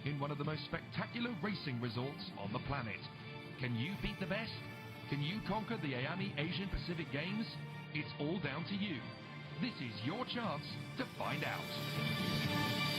in one of the most spectacular racing resorts on the planet. Can you beat the best? Can you conquer the IAME Asian Pacific Games? It's all down to you. This is your chance to find out.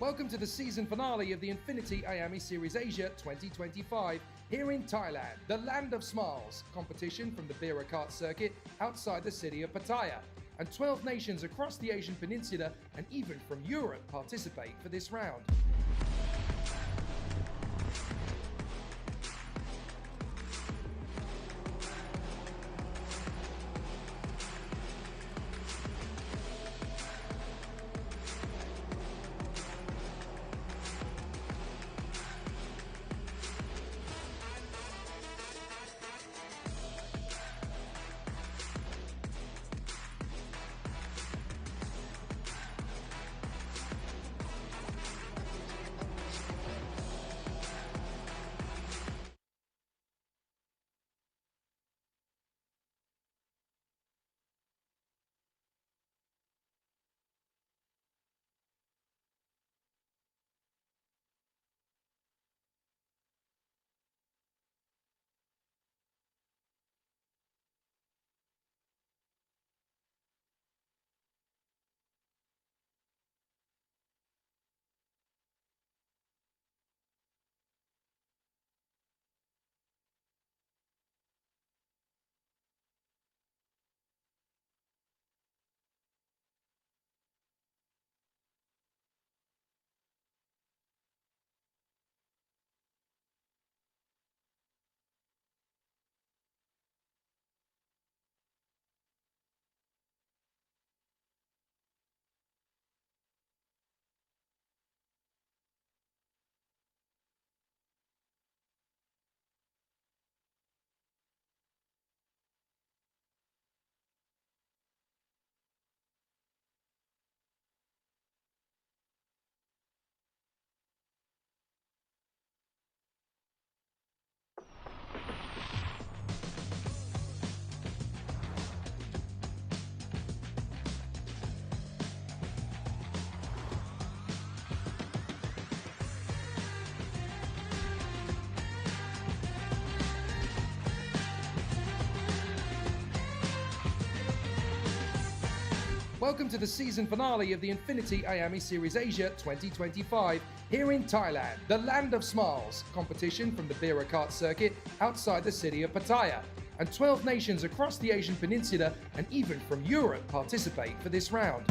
Welcome to the season finale of the Infinity IAME Series Asia 2025 here in Thailand, the land of smiles. Competition from the Beera Kart circuit outside the city of Pattaya. And 12 nations across the Asian Peninsula and even from Europe participate for this round. Welcome to the season finale of the Infinity IAME Series Asia 2025 here in Thailand, the land of smiles. Competition from the Beera Kart circuit outside the city of Pattaya. And 12 nations across the Asian Peninsula and even from Europe participate for this round.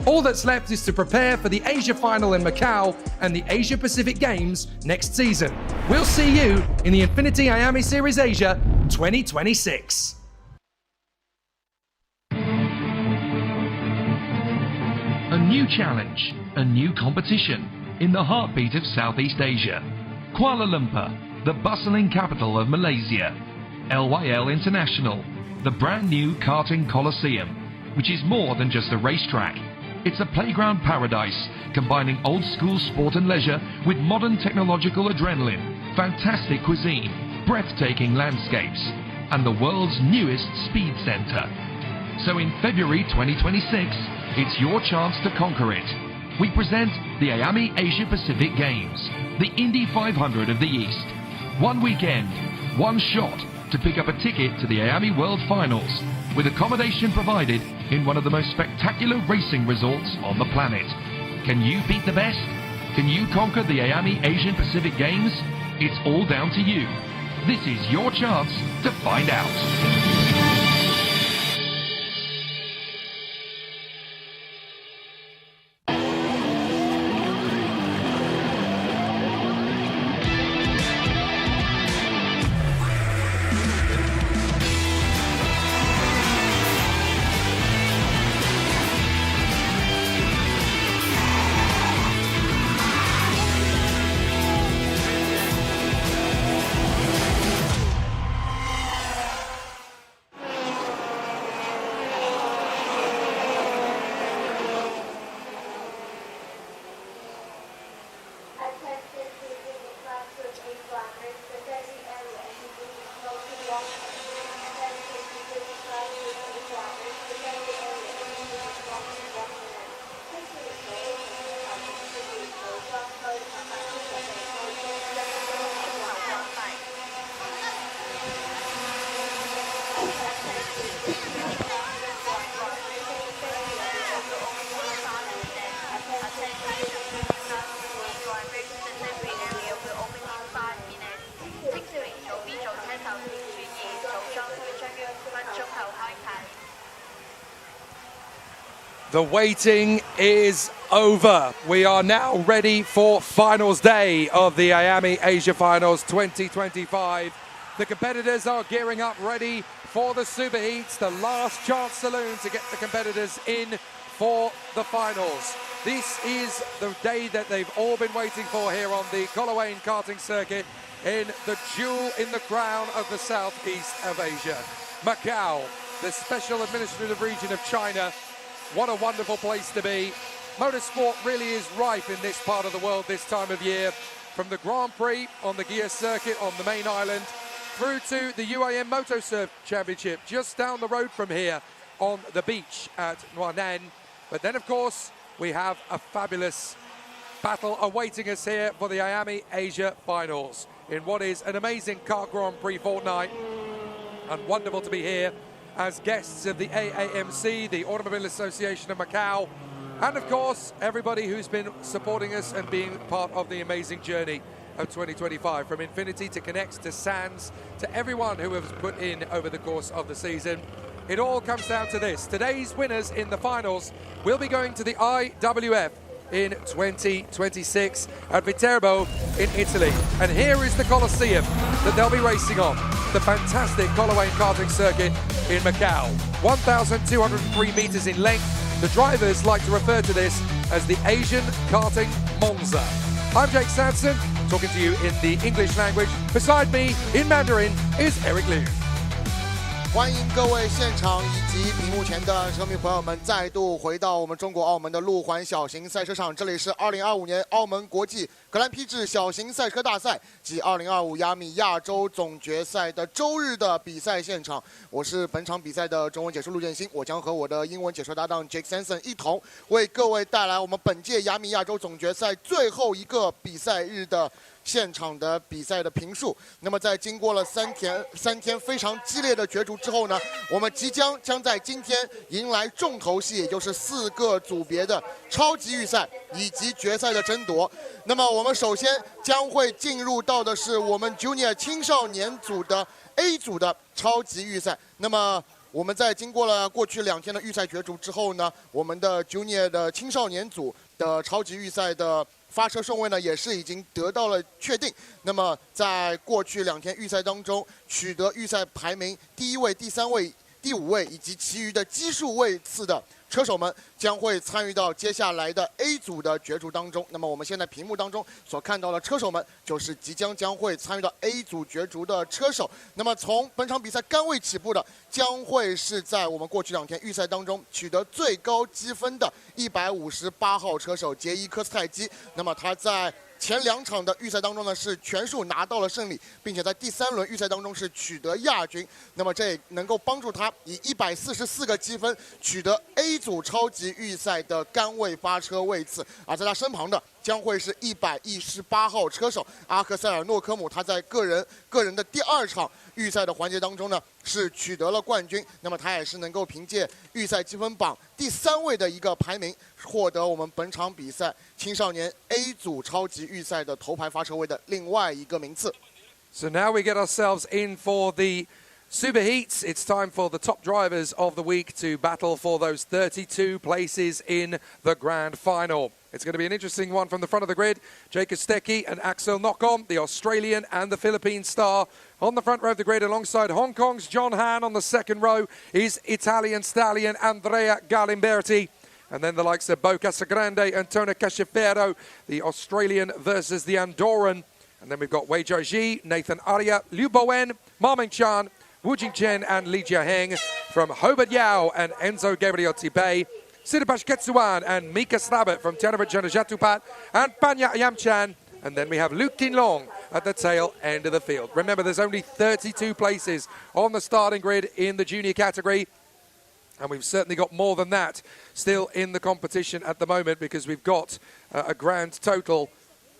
All that's left is to prepare for the Asia Final in Macau and the Asia Pacific Games next season. We'll see you in the Infinity IAME Series Asia 2026. A new challenge, a new competition in the heartbeat of Southeast Asia. Kuala Lumpur, the bustling capital of Malaysia. LYL International, the brand new karting coliseum, which is more than just a racetrack. It's a playground paradise, combining old school sport and leisure with modern technological adrenaline, fantastic cuisine, breathtaking landscapes, and the world's newest speed center. So in February 2026, it's your chance to conquer it. We present the IAME Asia Pacific Games, the Indy 500 of the East. One weekend, one shot to pick up a ticket to the IAME World Finals, with accommodation provided in one of the most spectacular racing resorts on the planet. Can you beat the best? Can you conquer the IAME Asian Pacific Games? It's all down to you. This is your chance to find out. The waiting is over. We are now ready for finals day of the IAME Asia Finals 2025. The competitors are gearing up ready for the Super Heats, the last chance saloon to get the competitors in for the finals. This is the day that they've all been waiting for here on the Coloane karting circuit in the jewel in the crown of the southeast of Asia. Macau, the special administrative region of China. What a wonderful place to be. Motorsport really is rife in this part of the world this time of year. From the Grand Prix on the gear circuit on the main island through to the UAM Motosurf Championship just down the road from here on the beach at Nuanan. But then, of course, we have a fabulous battle awaiting us here for the IAME Asia Finals in what is an amazing kart Grand Prix fortnight. And wonderful to be here as guests of the AAMC, the Automobile Association of Macau, and of course, everybody who's been supporting us and being part of the amazing journey of 2025, from Infinity to Connect to Sands, to everyone who has put in over the course of the season. It all comes down to this. Today's winners in the finals will be going to the IWF in 2026 at Viterbo in Italy. And here is the Coliseum that they'll be racing on, the fantastic Coloane karting circuit in Macau. 1,203 meters in length. The drivers like to refer to this as the Asian Karting Monza. I'm Jake Sanson, talking to you in the English language. Beside me in Mandarin is Eric Liu. 欢迎各位现场以及屏幕前的车迷朋友们再度回到我们中国澳门的路环小型赛车场，这里是2025年澳门国际格兰披治小型赛车大赛及2025亚米亚洲总决赛的周日的比赛现场。我是本场比赛的中文解说陆建新，我将和我的英文解说搭档 Jake Sanson 一同为各位带来我们本届亚米亚洲总决赛最后一个比赛日的 现场的比赛的评述。那么，在经过了三天非常激烈的角逐之后呢，我们将在今天迎来重头戏，也就是4个组别的超级预赛以及决赛的争夺。那么，我们首先将会进入到的是我们 Junior 青少年组的 A 组的超级预赛。那么，我们在经过了过去2天的预赛角逐之后呢，我们的 Junior 的青少年组的超级预赛的发车顺位呢，也是已经得到了确定。那么在过去2天预赛当中，取得预赛排名第1位、第3位、第5位以及其余的奇数位次的车手们将会参与到接下来的 A 组的角逐当中。那么我们现在屏幕当中所看到的车手们，就是将会参与到 A 组角逐的车手。那么从本场比赛杆位起步的，将会是在我们过去2天预赛当中取得最高积分的158号车手杰伊科斯泰基。那么他在前2场的预赛当中呢，是全数拿到了胜利，并且在第3轮预赛当中是取得亚军。那么这也能够帮助他以144个积分取得 A 组超级预赛的杆位发车位次。而在他身旁的将会是118号车手阿克塞尔诺科姆，他在个人的第2场预赛的环节当中呢，是取得了冠军。那么他也是能够凭借预赛积分榜第3位的一个排名，获得我们本场比赛青少年 A 组超级预赛的头牌发车位的另外一个名次。So now we get ourselves in for the Super Heats. It's time for the top drivers of the week to battle for those 32 places in the grand final. It's going to be an interesting one from the front of the grid. Jake Kostecki and Axel Nocom, the Australian and the Philippine star. On the front row of the grid alongside Hong Kong's John Han. On the second row is Italian stallion Andrea Galimberti. And then the likes of Bo Casagrande and Tona Casciferro, the Australian versus the Andorran. And then we've got Wei Jiaji, Nathan Arya, Liu Bowen, Ma Ming Chan, Wu Jingchen and Li Jiaheng from Hobart Yao and Enzo Gabriel Tibet. Siddharth Ketsuwan and Mika Slabbert from Tiananmen Janajatupat and Panya Yamchan. And then we have Luke Kinlong at the tail end of the field. Remember, there's only 32 places on the starting grid in the junior category. And we've certainly got more than that still in the competition at the moment, because we've got a grand total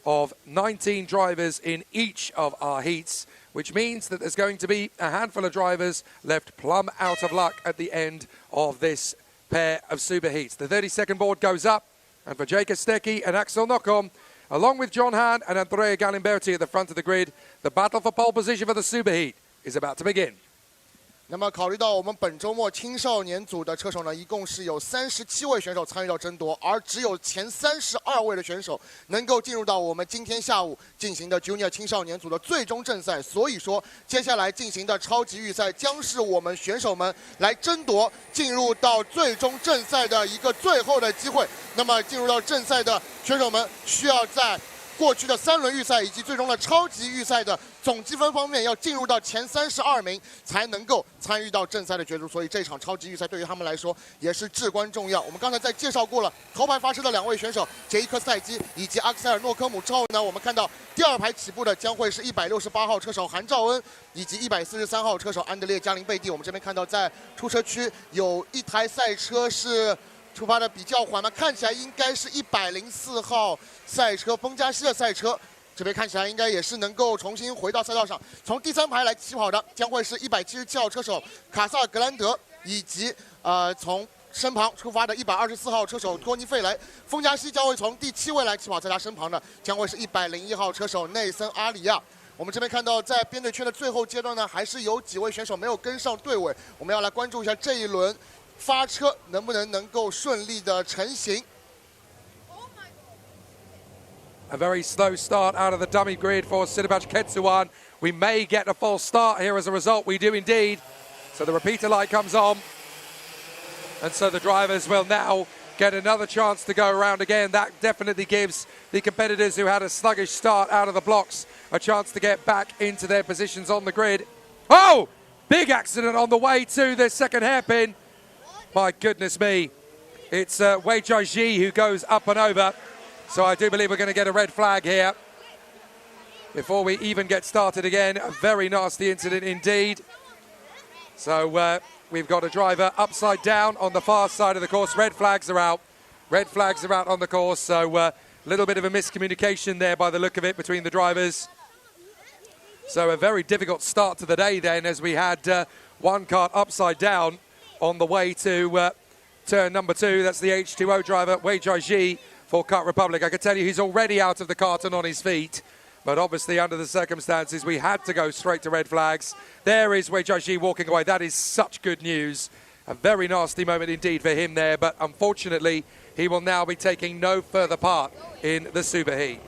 of 19 drivers in each of our heats, which means that there's going to be a handful of drivers left plumb out of luck at the end of this pair of super heats. The 30-second board goes up, and for Jake Kostecki and Axel Nocom, along with John Han and Andrea Galimberti at the front of the grid, the battle for pole position for the super heat is about to begin. 那么考虑到我们本周末青少年组的车手呢，一共是有37位选手参与到争夺，而只有前32位的选手能够进入到我们今天下午进行的 Junior 青少年组的最终正赛。所以说，接下来进行的超级预赛将是我们选手们来争夺进入到最终正赛的一个最后的机会。那么进入到正赛的选手们需要在过去的3轮预赛以及最终的超级预赛的总积分方面，要进入到前32名才能够参与到正赛的角逐。所以这场超级预赛对于他们来说也是至关重要。我们刚才在介绍过了头牌发车的2位选手杰伊科斯泰基以及阿克塞尔诺科姆之后呢，我们看到第2排起步的将会是168号车手韩兆恩以及143号车手安德烈加林贝蒂。我们这边看到在出车区有一台赛车是出发的比较缓慢，看起来应该是104号赛车丰加西的赛车。这边看起来应该也是能够重新回到赛道上。从第3排来起跑的将会是177号车手卡萨尔格兰德，以及从身旁出发的124号车手托尼费雷。丰加西将会从第7位来起跑，在他身旁的将会是101号车手内森阿里亚。我们这边看到，在编队圈的最后阶段呢，还是有几位选手没有跟上队尾，我们要来关注一下这一轮发车能不能够顺利的成型。A very slow start out of the dummy grid for Siddharth Ketsuwan. We may get a false start here as a result. We do indeed. So the repeater light comes on. And so the drivers will now get another chance to go around again. That definitely gives the competitors who had a sluggish start out of the blocks a chance to get back into their positions on the grid. Oh! Big accident on the way to the second hairpin. My goodness me. It's Wei Jiaji who goes up and over. So I do believe we're going to get a red flag here before we even get started again. A very nasty incident indeed. So we've got a driver upside down on the far side of the course. Red flags are out. Red flags are out on the course. So a little bit of a miscommunication there by the look of it between the drivers. So a very difficult start to the day then, as we had one kart upside down on the way to turn number 2. That's the H2O driver, Wei Jiaji, for Kart Republic. I can tell you he's already out of the kart and on his feet. But obviously, under the circumstances, we had to go straight to red flags. There is Wei Jiaxi walking away. That is such good news. A very nasty moment indeed for him there. But unfortunately, he will now be taking no further part in the Super Heat.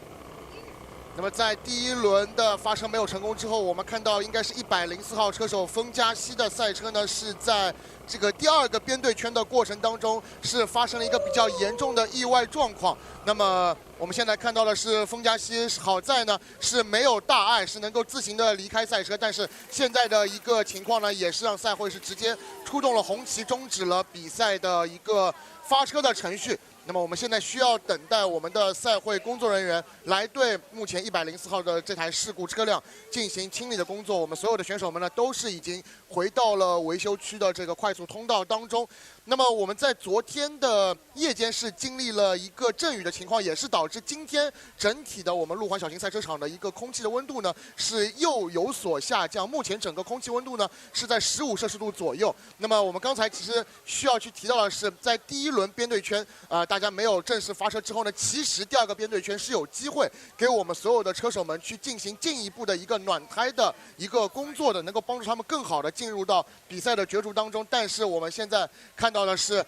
那么在第一轮的发生没有成功之后，我们看到应该是104号车手封嘉熙的赛车呢，是在这个第二个编队圈的过程当中是发生了一个比较严重的意外状况。那么我们现在看到的是封嘉熙好在呢是没有大碍，是能够自行的离开赛车。但是现在的一个情况呢，也是让赛会是直接出动了红旗，终止了比赛的一个发车的程序。 那么我们现在需要等待我们的赛会工作人员来对目前104号的这台事故车辆进行清理的工作。我们所有的选手们呢都是已经回到了维修区的这个快速通道当中。那么我们在昨天的夜间是经历了一个阵雨的情况，也是导致今天整体的我们路环小型赛车场的一个空气的温度呢是又有所下降。目前整个空气温度呢是在15摄氏度左右。那么我们刚才其实需要去提到的是，在第一轮编队圈大家没有正式发车之后呢，其实第二个编队圈是有机会给我们所有的车手们去进行进一步的一个暖胎的一个工作的，能够帮助他们更好的进入到比赛的角逐当中。但是我们现在看到的是，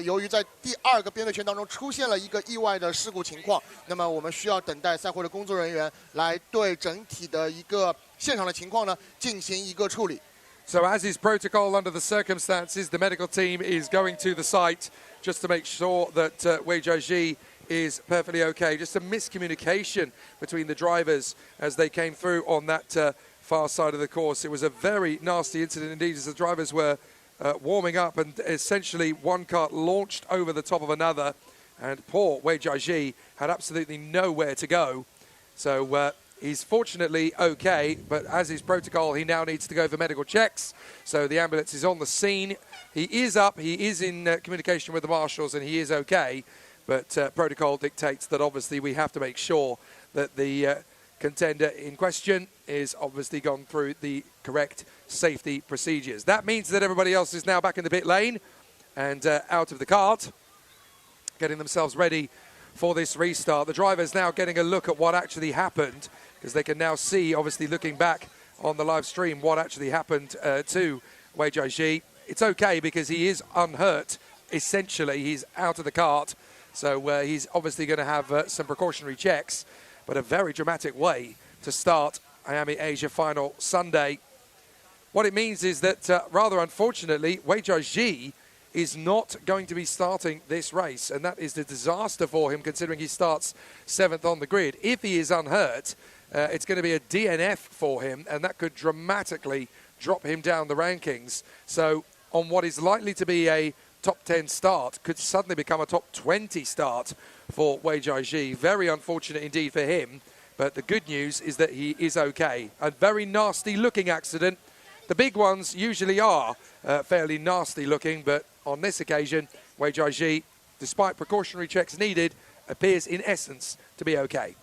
由于在第二个编队圈当中出现了一个意外的事故情况，那么我们需要等待赛会的工作人员来对整体的一个现场的情况呢进行一个处理。 So as is protocol under the circumstances, the medical team is going to the site just to make sure that Wei Jiaxi is perfectly okay. Just a miscommunication between the drivers as they came through on that far side of the course. It was a very nasty incident indeed as the drivers were warming up and essentially one kart launched over the top of another and poor Wei Jiaxi had absolutely nowhere to go. So he's fortunately okay, but as is protocol, he now needs to go for medical checks. So the ambulance is on the scene. He is up, he is in communication with the marshals, and he is okay. But protocol dictates that obviously we have to make sure that the contender in question is obviously gone through the correct safety procedures. That means that everybody else is now back in the pit lane and out of the kart, getting themselves ready for this restart. The driver's now getting a look at what actually happened, because they can now see, obviously looking back on the live stream, what actually happened to Wei Jiaxi. It's okay because he is unhurt, essentially. He's out of the kart, so he's obviously going to have some precautionary checks, but a very dramatic way to start IAME Asia Final Sunday. What it means is that, rather unfortunately, Wei Jiaxi is not going to be starting this race, and that is a disaster for him considering he starts 7th on the grid. If he is unhurt, it's going to be a DNF for him, and that could dramatically drop him down the rankings. So on what is likely to be a top 10 start could suddenly become a top 20 start for Wei Jiaxi. Very unfortunate indeed for him, but the good news is that he is okay. A very nasty looking accident. The big ones usually are fairly nasty looking, but on this occasion, Wei Jiaxi, despite precautionary checks needed, appears in essence to be okay.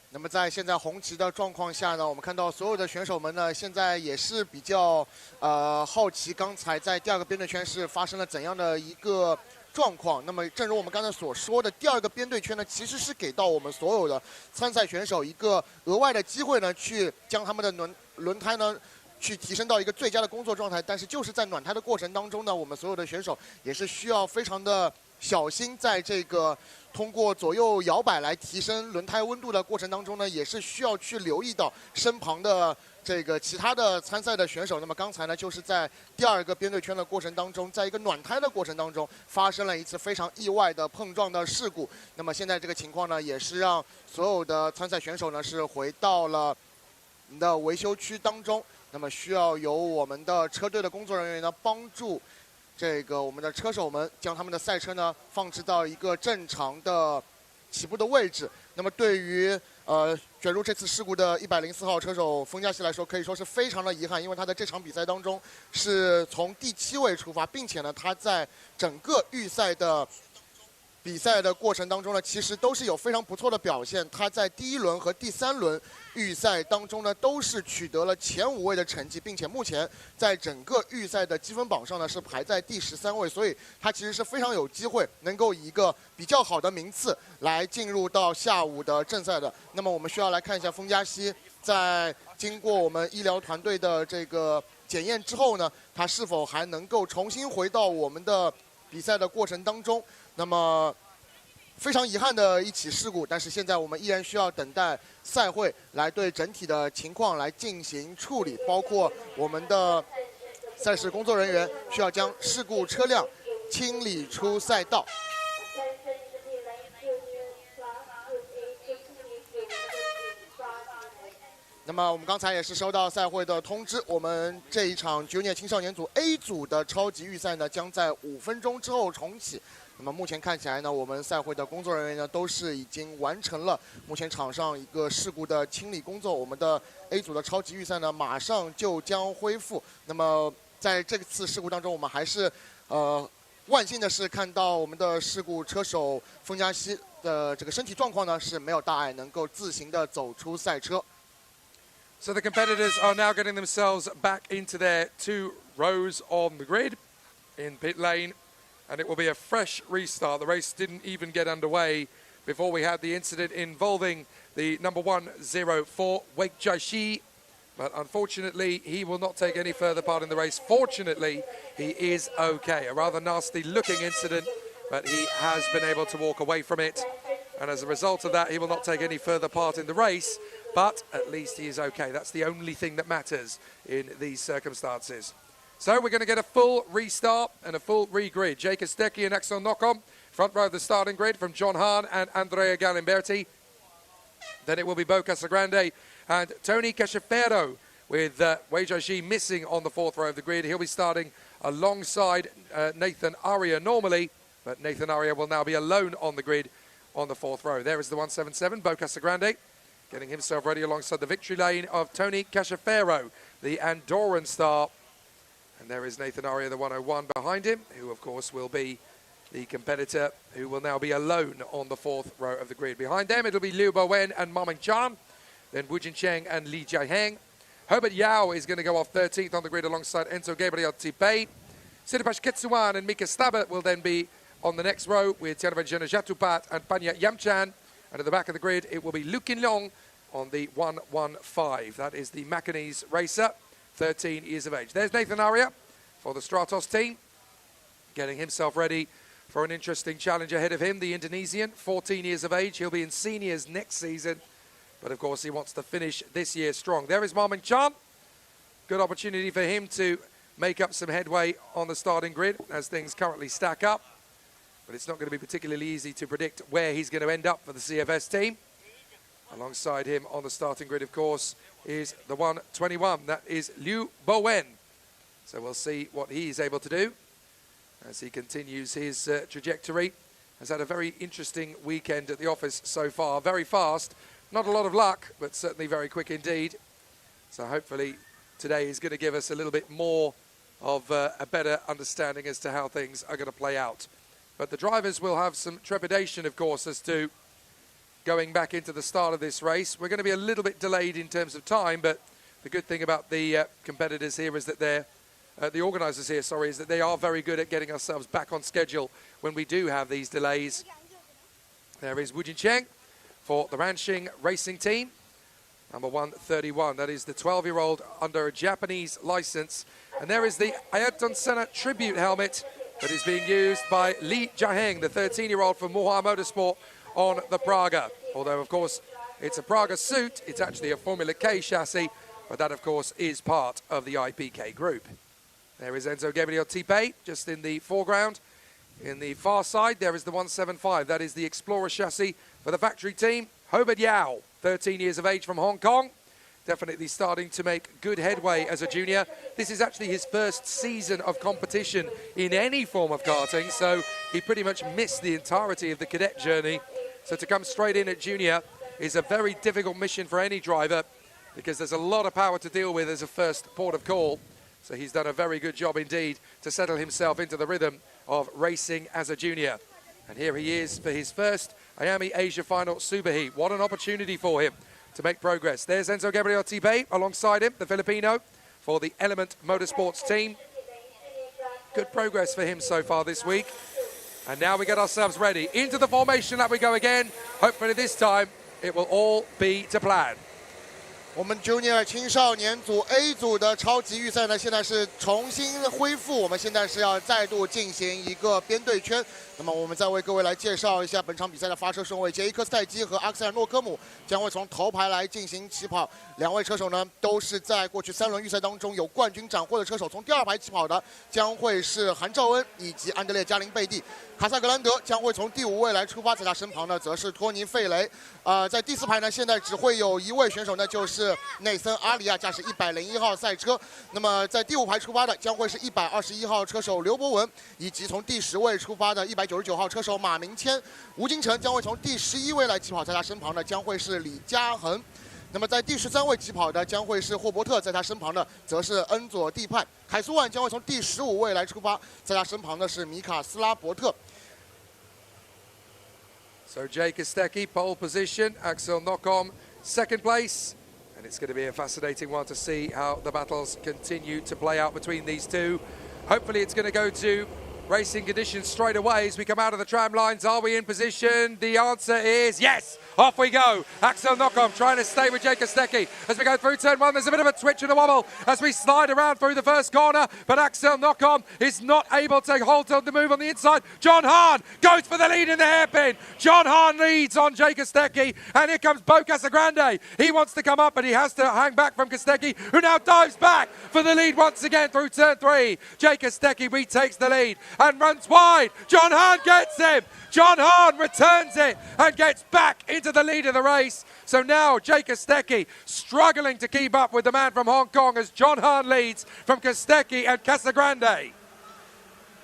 那么在现在红旗的状况下呢，我们看到所有的选手们呢，现在也是比较好奇，刚才在第二个编队圈是发生了怎样的一个状况。那么正如我们刚才所说的，第二个编队圈呢，其实是给到我们所有的参赛选手一个额外的机会呢，去将他们的轮胎呢。 去提升到一个最佳的工作状态，但是就是在暖胎的过程当中呢，我们所有的选手也是需要非常的小心，在这个通过左右摇摆来提升轮胎温度的过程当中呢，也是需要去留意到身旁的这个其他的参赛的选手。那么刚才呢，就是在第二个编队圈的过程当中，在一个暖胎的过程当中，发生了一次非常意外的碰撞的事故。那么现在这个情况呢，也是让所有的参赛选手呢是回到了我们的维修区当中。 那么需要由我们的车队的工作人员呢帮助这个我们的车手们将他们的赛车呢放置到一个正常的起步的位置。那么对于卷入这次事故的104号车手封嘉熙来说，可以说是非常的遗憾，因为他在这场比赛当中是从第7位出发，并且呢他在整个预赛的比赛的过程当中呢，其实都是有非常不错的表现。他在第1轮和第3轮预赛当中呢，都是取得了前5位的成绩，并且目前在整个预赛的积分榜上呢是排在第13位，所以他其实是非常有机会能够以一个比较好的名次来进入到下午的正赛的。那么我们需要来看一下封加西在经过我们医疗团队的这个检验之后呢，他是否还能够重新回到我们的比赛的过程当中。那么非常遗憾的一起事故，但是现在我们依然需要等待赛会来对整体的情况来进行处理，包括我们的赛事工作人员需要将事故车辆清理出赛道。那么我们刚才也是收到赛会的通知，我们这一场Junior青少年组 A 组的超级预赛呢，将在5分钟之后重启。那么目前看起来呢，我们赛会的工作人员呢都是已经完成了目前场上一个事故的清理工作。我们的 A 组的超级预赛呢，马上就将恢复。那么在这次事故当中，我们还是万幸的是看到我们的事故车手封加西的这个身体状况呢是没有大碍，能够自行的走出赛车。So the competitors are now getting themselves back into their 2 rows on the grid in pit lane, and it will be a fresh restart. The race didn't even get underway before we had the incident involving the number 104, Wei Jiaxi, but unfortunately he will not take any further part in the race. Fortunately, he is okay. A rather nasty looking incident, but he has been able to walk away from it, and as a result of that, he will not take any further part in the race. But at least he is okay. That's the only thing that matters in these circumstances. So we're going to get a full restart and a full regrid. Jake Estecchi and Axel Nocom, front row of the starting grid from John Hahn and Andrea Galimberti. Then it will be Bo Casagrande and Tony Cachefero with Wei Jiaxi missing on the 4th row of the grid. He'll be starting alongside Nathan Aria normally, but Nathan Aria will now be alone on the grid on the 4th row. There is the 177, Bo Casagrande, getting himself ready alongside the victory lane of Tony Cachefero, the Andorran star. And there is Nathan Aria, the 101 behind him, who of course will be the competitor who will now be alone on the 4th row of the grid. Behind them, it'll be Liu Bowen and Ma Mingchan, then Wu Jincheng and Li Jiaheng. Herbert Yao is going to go off 13th on the grid alongside Enzo Gabriel Tipei. Siripash Ketsuan and Mika Stabat will then be on the next row with Tianwen Jatupat and Panya Yamchan. And at the back of the grid, it will be Lu Qinlong on the 115. That is the Macanese racer, 13 years of age. There's Nathan Aria for the Stratos team, getting himself ready for an interesting challenge ahead of him. The Indonesian, 14 years of age. He'll be in seniors next season. But of course, he wants to finish this year strong. There is Ma Mingchan. Good opportunity for him to make up some headway on the starting grid as things currently stack up. But it's not going to be particularly easy to predict where he's going to end up for the CFS team. Alongside him on the starting grid, of course, is the 121. That is Liu Bowen. So we'll see what he's able to do as he continues his trajectory. Has had a very interesting weekend at the office so far. Very fast. Not a lot of luck, but certainly very quick indeed. So hopefully today is going to give us a little bit more of a better understanding as to how things are going to play out. But the drivers will have some trepidation, of course, as to going back into the start of this race. We're going to be a little bit delayed in terms of time, but the good thing about the competitors here is that the organisers here, sorry, is that they are very good at getting ourselves back on schedule when we do have these delays. There is Wu Jincheng for the Ranxing Racing Team, number 131. That is the 12-year-old under a Japanese licence. And there is the Ayrton Senna tribute helmet that is being used by Li Jiaheng, the 13-year-old from Moha Motorsport on the Praga. Although, of course, it's a Praga suit, it's actually a Formula K chassis, but that, of course, is part of the IPK group. There is Enzo Gabriel Tipei, just in the foreground. In the far side, there is the 175. That is the Explorer chassis for the factory team. Hobart Yao, 13 years of age from Hong Kong. Definitely starting to make good headway as a junior. This is actually his first season of competition in any form of karting, so he pretty much missed the entirety of the cadet journey. So to come straight in at junior is a very difficult mission for any driver because there's a lot of power to deal with as a first port of call. So he's done a very good job indeed to settle himself into the rhythm of racing as a junior. And here he is for his first IAME Asia Final Super Heat. What an opportunity for him to make progress. There's Enzo Gabriel Tibe alongside him, the Filipino, for the Element Motorsports team. Good progress for him so far this week. And now we get ourselves ready. Into the formation lap we go again. Hopefully this time it will all be to plan. 我们 Junior 青少年组 A 组的超级预赛呢，现在是重新恢复。我们现在是要再度进行一个编队圈。那么我们再为各位来介绍一下本场比赛的发车顺位。杰伊克斯泰基和阿克塞尔诺科姆将会从头排来进行起跑。两位车手呢，都是在过去3轮预赛当中有冠军斩获的车手。从第2排起跑的将会是韩兆恩以及安德烈加林贝蒂。卡萨格兰德将会从第5位来出发，在他身旁呢则是托尼费雷。在第4排呢，现在只会有一位选手呢，就是内森阿里亚驾驶101号赛车。那么在第5排出发的将会是121号车手刘博文，以及从第10位出发的199号车手马明谦。吴金城将会从第11位来起跑，在他身旁呢将会是李嘉恒。那么在第13位起跑的将会是霍伯特，在他身旁呢则是恩佐蒂盼。凯苏万将会从第15位来出发，在他身旁的是米卡斯拉伯特。So Jay Kostecki, pole position, Axel Nocom, second place. And it's going to be a fascinating one to see how the battles continue to play out between these two. Hopefully it's going to go to racing conditions straight away as we come out of the tram lines. Are we in position? The answer is yes. Off we go. Axel Nocom trying to stay with Jay Kostecki. As we go through turn 1, there's a bit of a twitch and a wobble as we slide around through the first corner. But Axel Nocom is not able to hold on the move on the inside. John Hahn goes for the lead in the hairpin. John Hahn leads on Jay Kostecki. And here comes Bo Casagrande. He wants to come up, but he has to hang back from Kostecki, who now dives back for the lead once again through turn 3. Jay Kostecki retakes the lead and runs wide. John Hahn gets him. John Hahn returns it and gets back into the lead of the race. So now Jay Kostecki struggling to keep up with the man from Hong Kong as John Hahn leads from Kostecki and Casagrande.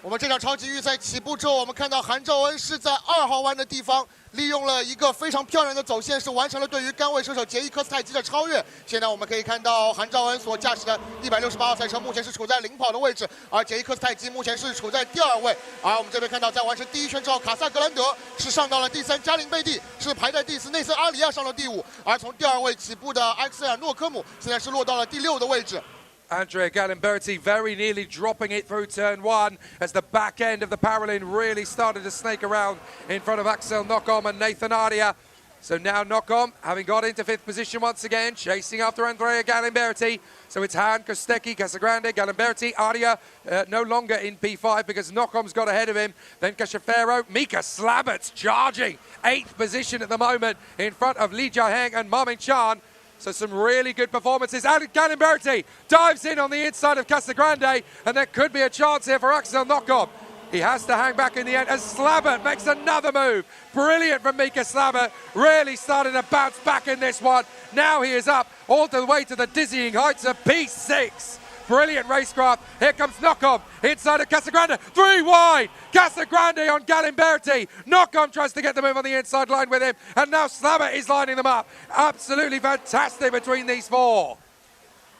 我们这场超级预赛起步之后，我们看到韩兆恩是在2号弯的地方，利用了一个非常漂亮的走线，是完成了对于杆位车手杰伊科斯泰基的超越。现在我们可以看到韩兆恩所驾驶的168号赛车目前是处在领跑的位置，而杰伊科斯泰基目前是处在第2位。而我们这边看到，在完成第1圈之后，卡萨格兰德是上到了第3，加林贝蒂是排在第4，内森阿里亚上了第5，而从第2位起步的埃克塞尔诺科姆现在是落到了第6的位置。Andrea Galimberti very nearly dropping it through turn 1 as the back end of the Paralin really started to snake around in front of Axel Nocom and Nathan Aria. So now Nocom, having got into 5th position once again, chasing after Andrea Galimberti. So it's Hahn, Kostecki, Casagrande, Galimberti, Aria no longer in P5 because Nocom's got ahead of him. Then Cachefero, Mika Slaberts charging 8th position at the moment in front of Li Jiaheng and Ma Ming-chan. So some really good performances. Galimberti dives in on the inside of Casagrande, and there could be a chance here for Axel Nocom. He has to hang back in the end as Slabert makes another move. Brilliant from Mika Slabert, really starting to bounce back in this one. Now he is up all the way to the dizzying heights of P6. Brilliant racecraft. Here comes Nocom inside of Casagrande. 3 wide. Casagrande on Galimberti. Nocom tries to get the move on the inside line with him. And now Slabert is lining them up. Absolutely fantastic between these 4.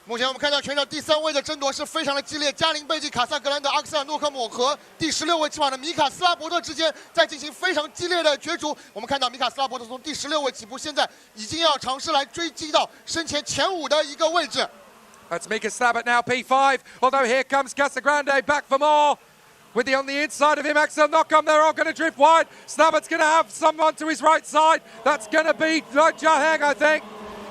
目前我们看到全场第3位的争夺是非常的激烈，加林贝蒂、卡萨格兰德、阿克塞尔诺科姆和第16位起跑的米卡斯拉伯特之间在进行非常激烈的角逐。我们看到米卡斯拉伯特从第16位起步，现在已经要尝试来追击到身前前5的一个位置。That's Mika Slabert now P5, although here comes Casagrande back for more. With on the inside of him, Axel Nocom, they're all going to drift wide. Slabert's going to have someone to his right side. That's going to be Jiaheng, I think.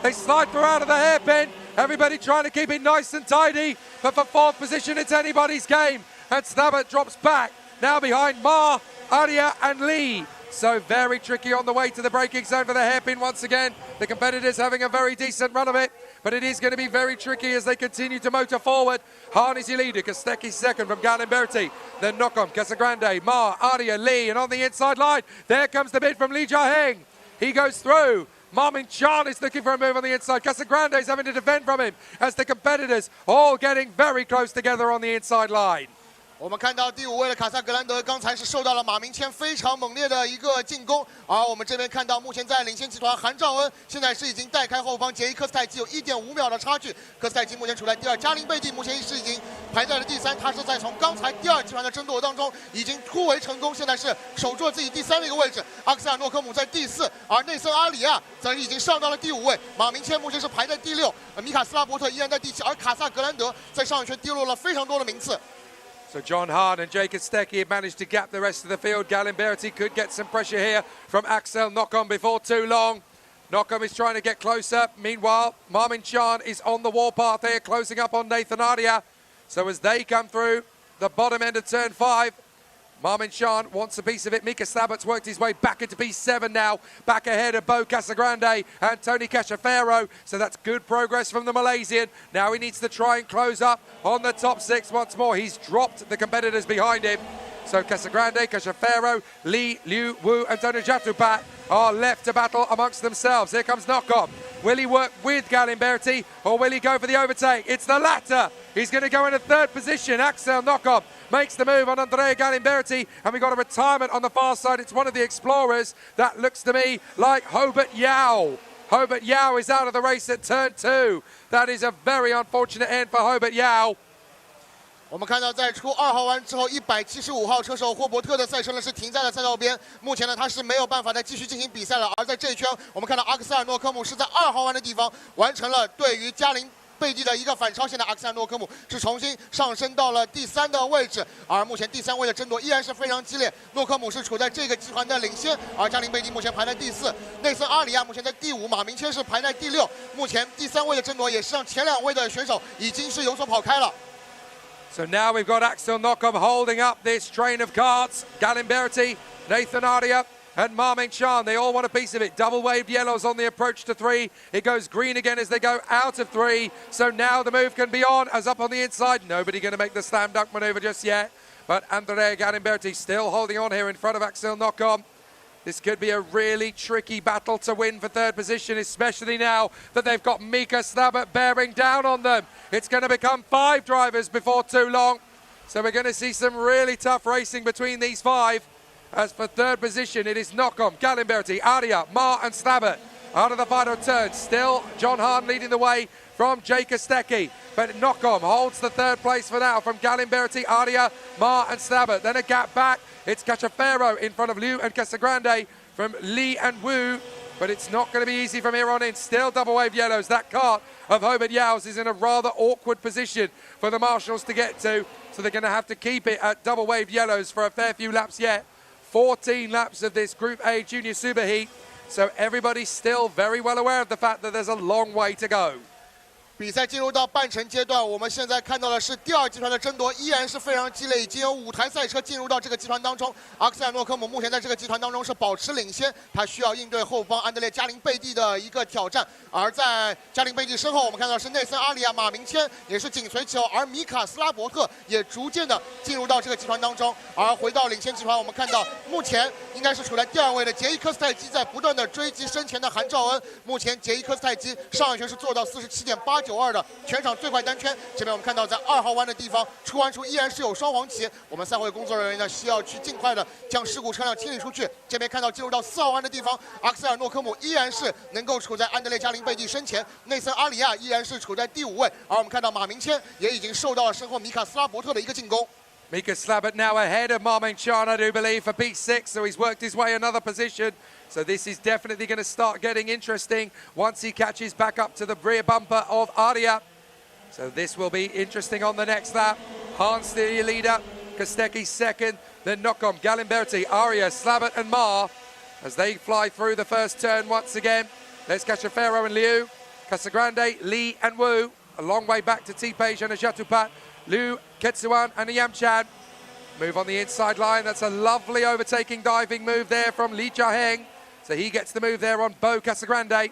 They slide through out of the hairpin. Everybody trying to keep it nice and tidy. But for 4th position, it's anybody's game. And Slabert drops back. Now behind Ma, Aria and Lee. So very tricky on the way to the braking zone for the hairpin once again. The competitors having a very decent run of it. But it is going to be very tricky as they continue to motor forward. Hahn is your leader, Kostecki second from Galimberti. Then Nocom, Casagrande, Ma, Aria, Lee. And on the inside line, there comes the bid from Li Jiaheng. He goes through. Ma Ming-chan is looking for a move on the inside. Casagrande is having to defend from him as the competitors all getting very close together on the inside line. 我们看到第5位的卡萨格兰德，刚才是受到了马明谦非常猛烈的一个进攻，而我们这边看到目前在领先集团韩兆恩现在是已经带开后方杰伊科斯泰基有1.5秒的差距，科斯泰基目前处在第2，加林贝蒂目前是已经排在了第3，他是在从刚才第2集团的争夺当中已经突围成功，现在是守住了自己第3的一个位置，阿克塞尔诺科姆在第4，而内森阿里亚则已经上到了第5位，马明谦目前是排在第6，米卡斯拉伯特依然在第7，而卡萨格兰德在上一圈跌落了非常多的名次。 So John Hahn and Jake Kostecki have managed to gap the rest of the field. Galimberti could get some pressure here from Axel Nockom before too long. Nockom is trying to get closer. Meanwhile, Marmin Chan is on the warpath here, closing up on Nathan Ardia. So as they come through the bottom end of turn 5, Marmin Chan wants a piece of it. Mika Stabert's worked his way back into P7 now, back ahead of Bo Casagrande and Tony Cachafero. So that's good progress from the Malaysian. Now he needs to try and close up on the top 6 once more. He's dropped the competitors behind him. So Casagrande, Cachafero, Lee, Liu, Wu and Tony Jatupat are left to battle amongst themselves. Here comes Nockom. Will he work with Galimberti or will he go for the overtake? It's the latter. He's going to go in a 3rd position. Axel Nockom makes the move on Andrea Galimberti, and we've got a retirement on the far side. It's one of the explorers. That looks to me like Hobart Yao. Hobart Yao is out of the race at turn 2. That is a very unfortunate end for Hobart Yao. 我们看到在出2号弯之后，175号车手霍伯特的赛车呢是停在了赛道边。目前呢他是没有办法再继续进行比赛了。而在这一圈，我们看到阿克塞尔诺科姆是在2号弯的地方完成了对于加林贝蒂的一个反超。现在阿克塞尔诺科姆是重新上升到了第3的位置，而目前第3位的争夺依然是非常激烈。诺科姆是处在这个集团的领先，而加林贝蒂目前排在第4，内森阿里亚目前在第5，马明谦是排在第6。目前第3位的争夺也是让前2位的选手已经是有所跑开了。 So now we've got Axel Nockom holding up this train of carts. Galimberti, Nathan Ardia and Marmin Chan, they all want a piece of it. Double waved yellows on the approach to 3. It goes green again as they go out of 3. So now the move can be on as up on the inside. Nobody going to make the slam dunk maneuver just yet. But Andrea Galimberti still holding on here in front of Axel Nockom. This could be a really tricky battle to win for 3rd position, especially now that they've got Mika Stabert bearing down on them. It's going to become 5 drivers before too long. So we're going to see some really tough racing between these 5. As for 3rd position, it is Nockom, Galimberti, Aria, Ma and Stabert. Out of the final turn, still John Hahn leading the way from Jake Kostecki. But Nockom holds the 3rd place for now from Galimberti, Aria, Ma and Stabert. Then a gap back. It's Cachafero in front of Liu and Casagrande from Lee and Wu. But it's not going to be easy from here on in. Still double wave yellows. That cart of Hobart Yao's is in a rather awkward position for the marshals to get to. So they're going to have to keep it at double wave yellows for a fair few laps yet. 14 laps of this Group A Junior Super Heat. So everybody's still very well aware of the fact that there's a long way to go. 比赛进入到半程阶段，我们现在看到的是第2集团的争夺依然是非常激烈，已经有5台赛车进入到这个集团当中。阿克塞尔诺科姆目前在这个集团当中是保持领先，他需要应对后方安德烈加林贝蒂的一个挑战。而在加林贝蒂身后，我们看到是内森阿里亚、马明谦也是紧随其后，而米卡斯拉伯特也逐渐的进入到这个集团当中。而回到领先集团，我们看到目前应该是处在第2位的杰伊科斯泰基在不断的追击身前的韩兆恩。目前杰伊科斯泰基上一圈是做到47.892的全场最快单圈。这边我们看到在2号弯的地方出弯处依然是有双黄旗，我们赛会工作人员呢需要去尽快的将事故车辆清理出去。这边看到进入到4号弯的地方，阿克塞尔诺科姆依然是能够处在安德烈加林贝蒂身前，内森阿里亚依然是处在第5位，而我们看到马明谦也已经受到了身后米卡斯拉伯特的一个进攻。Mika Slabert now ahead of Marmin Chan, I do believe, for P6, so he's worked his way another position. So this is definitely going to start getting interesting once he catches back up to the rear bumper of Ardia. So this will be interesting on the next lap. Hans the leader, Kostecki 2nd, then Nockom, Galimberti, Aria, Slabert and Ma as they fly through the first turn once again. There's Cachafero and Liu, Casagrande, Lee and Wu. A long way back to T-Page and Ajatupat. Liu, Ketsuan and Yamchan. Move on the inside line. That's a lovely overtaking diving move there from Li Jiaheng. So he gets the move there on Bo Casagrande.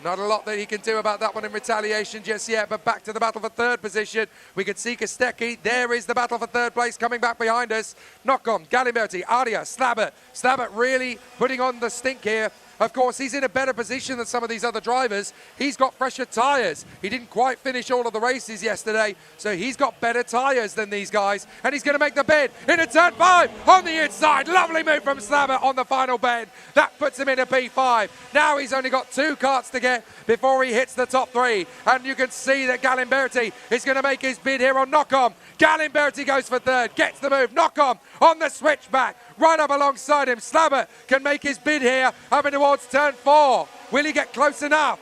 Not a lot that he can do about that one in retaliation just yet, but back to the battle for 3rd position. We can see Kostecki. There is the battle for 3rd place coming back behind us. Nockom, Galimberti, Aria, Slabert. Slabert really putting on the stink here Of course, he's in a better position than some of these other drivers. He's got fresher tyres. He didn't quite finish all of the races yesterday, so he's got better tyres than these guys, and he's going to make the bend into turn 5 on the inside. Lovely move from Slabber on the final bend. That puts him in a P5. Now he's only got 2 karts to get before he hits the top 3, and you can see that Galimberti is going to make his bid here on Knock-On. Galimberti goes for 3rd, gets the move. Knock-On on the switchback, right up alongside him. Slabber can make his bid here, up towards turn 4. Will he get close enough?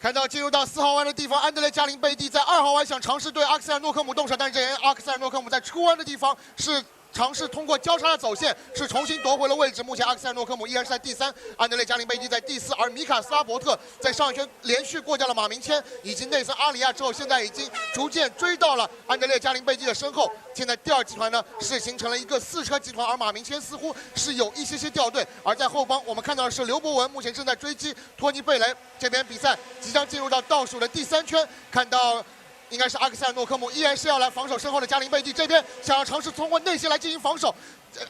看到进入到4号弯的地方，安德烈加林贝蒂在2号弯想尝试对阿克塞尔诺科姆动手，但是这阿克塞尔诺科姆在出弯的地方是尝试通过交叉的走线，是重新夺回了位置。目前阿克塞尔诺科姆依然是在第3，安德烈加林贝蒂在第4，而米卡斯拉伯特在上一圈连续过掉了马明谦以及内森阿里亚之后，现在已经逐渐追到了安德烈加林贝蒂的身后。现在第2集团呢是形成了一个4车集团，而马明谦似乎是有一些掉队。而在后方我们看到的是刘博文目前正在追击托尼贝雷。这边比赛即将进入到倒数的第3圈，看到。 应该是阿克塞尔诺科姆依然是要来防守身后的加林贝蒂，这边想要尝试通过内线来进行防守。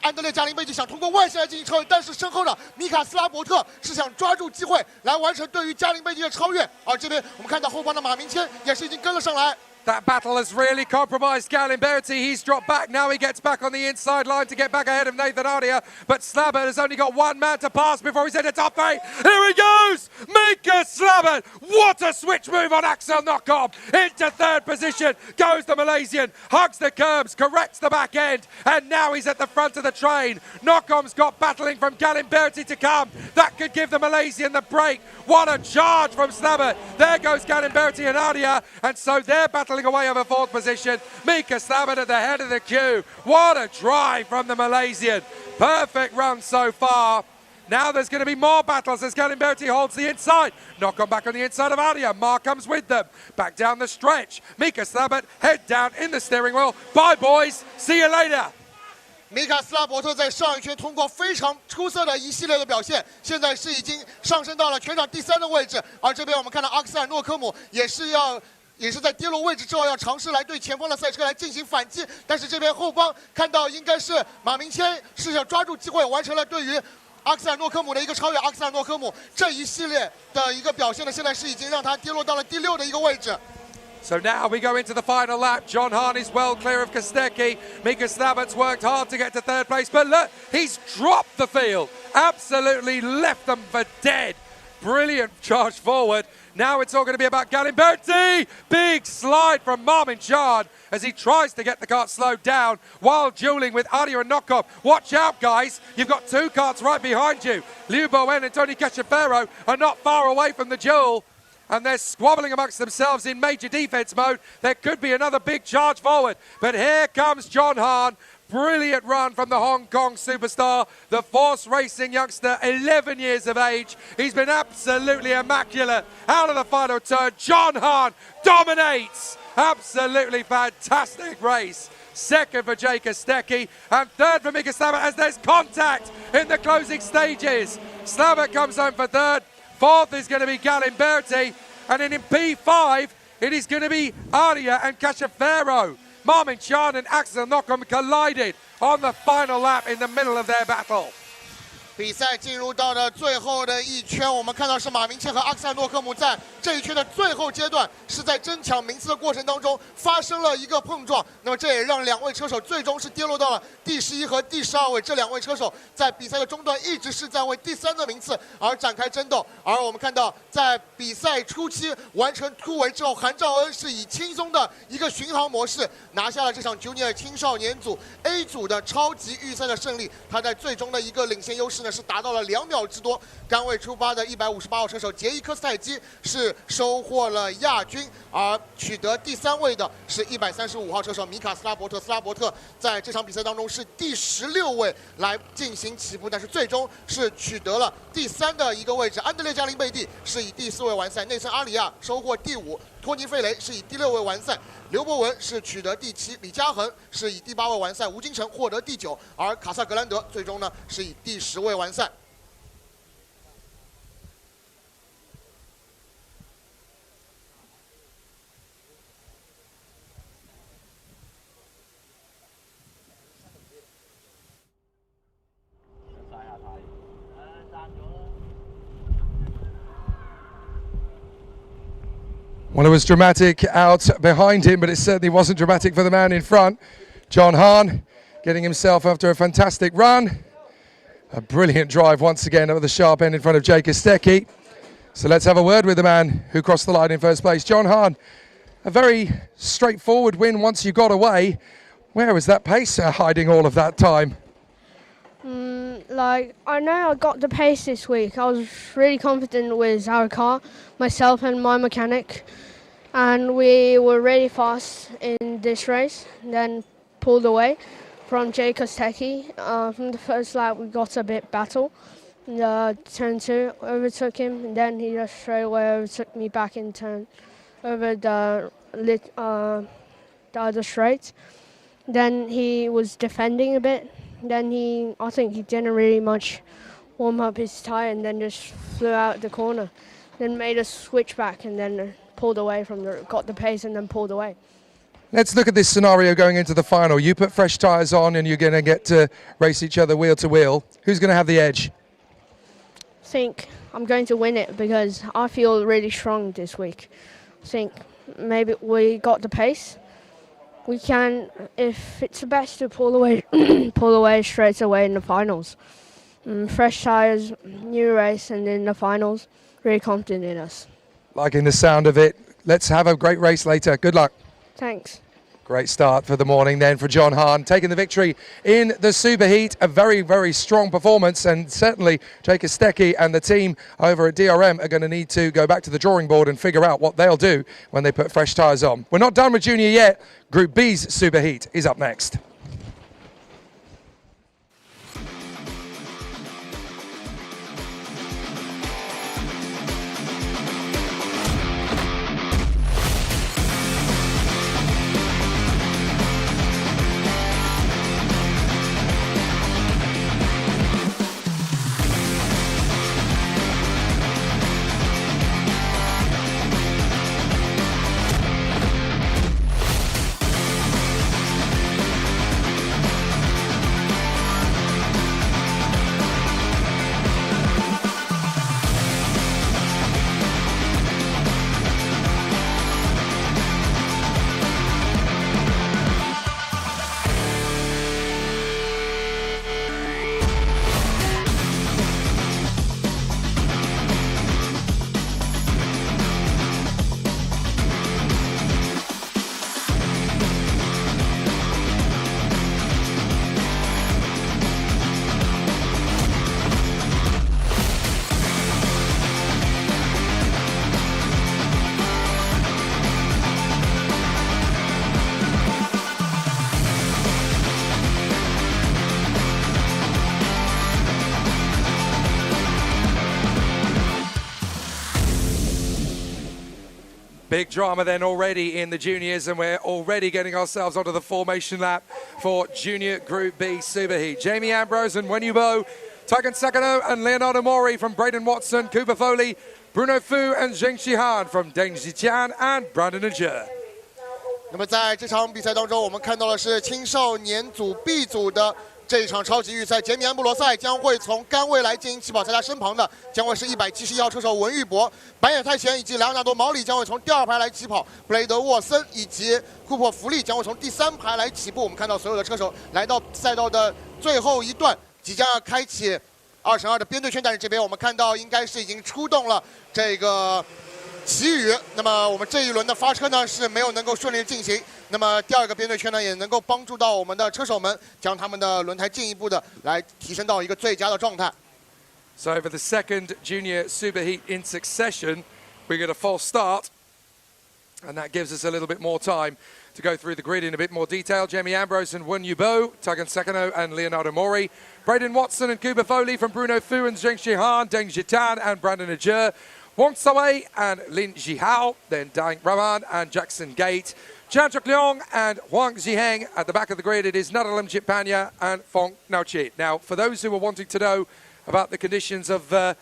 安德烈加林贝蒂想通过外线来进行超越，但是身后的米卡斯拉伯特是想抓住机会来完成对于加林贝蒂的超越。而这边我们看到后方的马明谦也是已经跟了上来。 That battle has really compromised Galimberti. He's dropped back. Now he gets back on the inside line to get back ahead of Nathan Ardia. But Slabber has only got 1 man to pass before he's in the top 8. Here he goes! Mika Slabber! What a switch move on Axel Knock-On. Into 3rd position goes the Malaysian. Hugs the curbs, corrects the back end. And now he's at the front of the train. Knock-On's got battling from Galimberti to come. That could give the Malaysian the break. What a charge from Slabber. There goes Galimberti and Ardia. And so they're battling away over 4th position. Mika Slabber at the head of the queue. What a drive from the Malaysian. Perfect run so far. Now there's going to be more battles as Galimberti holds the inside. Knock-On back on the inside of Ardia. Mar comes with them. Back down the stretch. Mika Slabber head down in the steering wheel. Bye boys. See you later. 米卡斯拉伯特在上一圈通过非常出色的一系列的表现，现在是已经上升到了全场第3的位置。而这边我们看到阿克塞尔诺科姆也是在跌落位置之后要尝试来对前方的赛车来进行反击，但是这边后方看到应该是马明谦是想抓住机会完成了对于阿克塞尔诺科姆的一个超越。阿克塞尔诺科姆这一系列的一个表现呢，现在是已经让他跌落到了第6的一个位置。 So now we go into the final lap. John Hahn is well clear of Kostecki. Mika Slabbert's worked hard to get to 3rd place, but look, he's dropped the field. Absolutely left them for dead. Brilliant charge forward. Now it's all going to be about Galimberti. Big slide from Marmin Chan as he tries to get the kart slowed down while dueling with Ardia and Knock-On. Watch out, guys. You've got 2 karts right behind you. Liu Bowen and Tony Cachefero are not far away from the duel. And they're squabbling amongst themselves in major defense mode. There could be another big charge forward. But here comes John Hahn. Brilliant run from the Hong Kong superstar, the Force Racing youngster, 11 years of age. He's been absolutely immaculate. Out of the final turn, John Hahn dominates. Absolutely fantastic race. 2nd for Jay Kostecki and 3rd for Mika Slabber as there's contact in the closing stages. Slabber comes home for 3rd. 4th is going to be Galimberti, and then in P5 it is going to be Ardia and Cachefero. Marmin Chan and Axel Knock-On collided on the final lap in the middle of their battle. 比赛进入到了最后的一圈，我们看到是马明谦和阿克塞尔诺科姆在这一圈的最后阶段，是在争抢名次的过程当中发生了一个碰撞。那么这也让2位车手最终是跌落到了第11和第12位。这2位车手在比赛的中段一直是在为第3的名次而展开争斗。而我们看到在比赛初期完成突围之后，韩兆恩是以轻松的一个巡航模式拿下了这场 Junior 青少年组 A 组的超级预赛的胜利。他在最终的一个领先优势呢是达到了2秒之多。刚位出发的158号车手杰伊科斯泰基是收获了亚军，而取得第3位的是135号车手米卡斯拉伯特。斯拉伯特在这场比赛当中是第16位来进行起步，但是最终是取得了第3的一个位置。安德烈加林贝蒂是以第4位完赛，内森阿里亚收获第5，托尼费雷是以第6位完赛，刘博文是取得第7，李嘉恒是以第8位完赛，吴金城获得第9，而卡萨格兰德最终呢是以第10位完赛。Well, it was dramatic out behind him, but it certainly wasn't dramatic for the man in front. John Hahn getting himself after a fantastic run. A brilliant drive once again over the sharp end in front of Jake Kostecki. So let's have a word with the man who crossed the line in first place. John Hahn, a very straightforward win once you got away. Where was that pace hiding all of that time? I know I got the pace this week. I was really confident with our car, myself and my mechanic, and we were really fast in this race. Then pulled away from Jake Kostecki. From the first lap, we got a bit battle. Turn 2, overtook him, and then he just straight away overtook me back in turn over the other straight. Then he was defending a bit. Then I think he didn't really much warm up his tyre and then just flew out the corner. Then made a switch back and then pulled away got the pace and then pulled away. Let's look at this scenario going into the final. You put fresh tyres on and you're going to get to race each other wheel to wheel. Who's going to have the edge? I think I'm going to win it because I feel really strong this week. I think maybe we got the pace. We can, if it's the best to pull away straight away in the finals. Fresh tyres, new race, and in the finals, really confident in us. Liking the sound of it. Let's have a great race later. Good luck. Thanks. Great start for the morning then for John Hahn, taking the victory in the Super Heat. A very, very strong performance, and certainly Jake Kostecki and the team over at DRM are going to need to go back to the drawing board and figure out what they'll do when they put fresh tyres on. We're not done with Junior yet. Group B's Super Heat is up next. Big drama then already in the juniors, and we're already getting ourselves onto the formation lap for Junior Group B Super Heat. Jamie Ambrose and Wenyubo, Tagan Sakano and Leonardo Mori from Braden Watson, Cooper Foley, Bruno Fu and Zheng Shihan from Deng Ziqian and Brandon Ajur. 那么在这场比赛当中，我们看到的是青少年组 B 组的这一场超级预赛，杰米安布罗赛将会从杆位来进行起跑，在他身旁的将会是171号车手文玉博，白野泰贤以及莱昂纳多毛里将会从第2排来起跑，布雷德沃森以及库珀弗利将会从第3排来起步。我们看到所有的车手来到赛道的最后一段，即将要开启2×2的编队圈，但是这边我们看到应该是已经出动了这个奇宇。那么我们这一轮的发车呢是没有能够顺利进行。那么第2个编队圈呢也能够帮助到我们的车手们将他们的轮胎进一步的来提升到一个最佳的状态。So for the second Junior Super Heat in succession, we get a false start, and that gives us a little bit more time to go through the grid in a bit more detail. Jamie Ambrose and Wenyubo, Tagan Sakano and Leonardo Mori, Braden Watson and Cooper Foley from Bruno Fu and Zheng Shihan, Deng Ziqian and Brandon Ajur, Wang Sawei and Lin Jihao, then Dang Raman and Jackson Gate, Chan Chok Leong and Huang Ziheng. At the back of the grid, it is Nadalam Jitpanya and Fong Naochi. Now, for those who were wanting to know about the conditions of the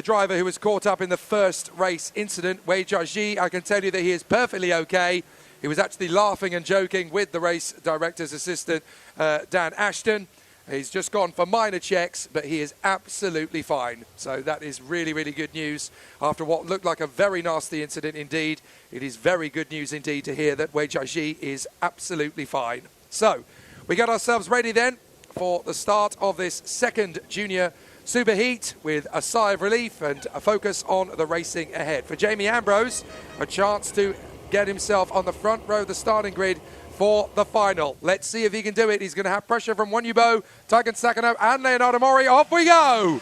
driver who was caught up in the first race incident, Wei Jiaji, I can tell you that he is perfectly okay. He was actually laughing and joking with the race director's assistant, Dan Ashton. He's just gone for minor checks, but he is absolutely fine. So that is really, really good news. After what looked like a very nasty incident indeed, it is very good news indeed to hear that Wei Jiaxi is absolutely fine. So we got ourselves ready then for the start of this second junior Super Heat with a sigh of relief and a focus on the racing ahead. For Jamie Ambrose, a chance to get himself on the front row of the starting grid for the final. Let's see if he can do it. He's going to have pressure from Wanyubo, Taigen Sakano and Leonardo Mori. Off we go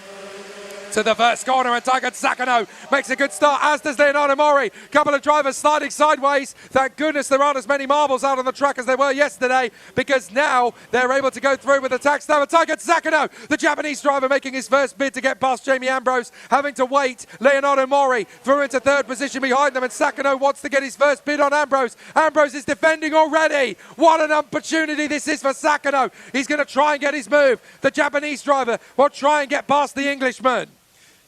to the first corner, and Taigen Sakano makes a good start, as does Leonardo Mori. Couple of drivers sliding sideways. Thank goodness there aren't as many marbles out on the track as there were yesterday, because now they're able to go through with the tax down. Taigen Sakano, the Japanese driver, making his first bid to get past Jamie Ambrose, having to wait. Leonardo Mori through into third position behind them, and Sakano wants to get his first bid on Ambrose. Ambrose is defending already. What an opportunity this is for Sakano. He's going to try and get his move. The Japanese driver will try and get past the Englishman.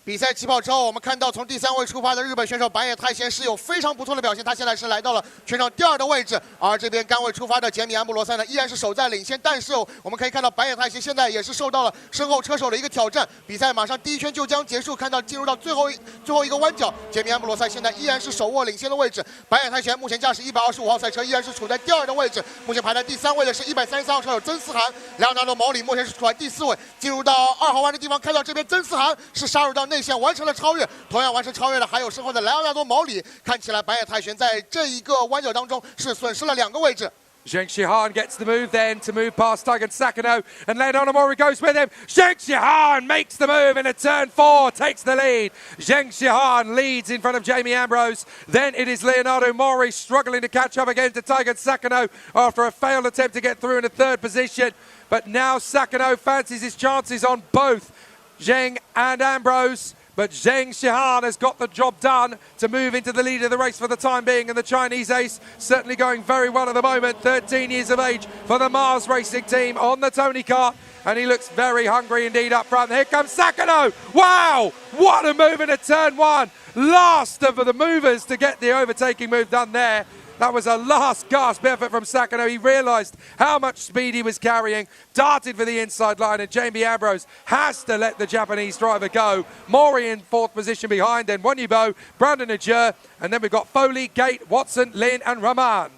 比赛起跑之后，我们看到从第3位出发的日本选手板野太贤是有非常不错的表现，他现在是来到了全场第2的位置，而这边杆位出发的杰米安布罗塞呢依然是守在领先，但是我们可以看到板野太贤现在也是受到了身后车手的一个挑战，比赛马上第1圈就将结束，看到进入到最后一个弯角，杰米安布罗塞现在依然是手握领先的位置，板野太贤目前驾驶125号赛车依然是处在第2的位置，目前排在第3位的是133号车手曾思涵，莱昂纳多·毛里目前是处在第4位，进入到2号弯的地方，看到这边曾思涵是杀入到内线完成了超越，同样完成超越的还有身后的莱昂纳多·毛里，看起来板野太贤在这一个弯角当中是损失了2个位置。 Zheng Xihan gets the move then to move past Taigen Sakano, and Leonardo Mori goes with him. Zheng Xihan makes the move into turn 4, takes the lead. Zheng Xihan leads in front of Jamie Ambrose. Then it is Leonardo Mori struggling to catch up again to Taigen Sakano after a failed attempt to get through in a third position. But now Sakano fancies his chances on both Zheng and Ambrose. But Zheng Xihan has got the job done to move into the lead of the race for the time being, and the Chinese ace certainly going very well at the moment. 13 years of age for the Mars Racing team on the Tony kart, and he looks very hungry indeed up front. Here comes Sakano. Wow, what a move into turn 1. Last of the movers to get the overtaking move done there. That was a last gasp effort from Sakano. He realised how much speed he was carrying, darted for the inside line, and Jamie Ambrose has to let the Japanese driver go. Mori in 4th position behind, then Wanyubo, Brandon Ajur, and then we've got Foley, Gate, Watson, Lin and Rahman.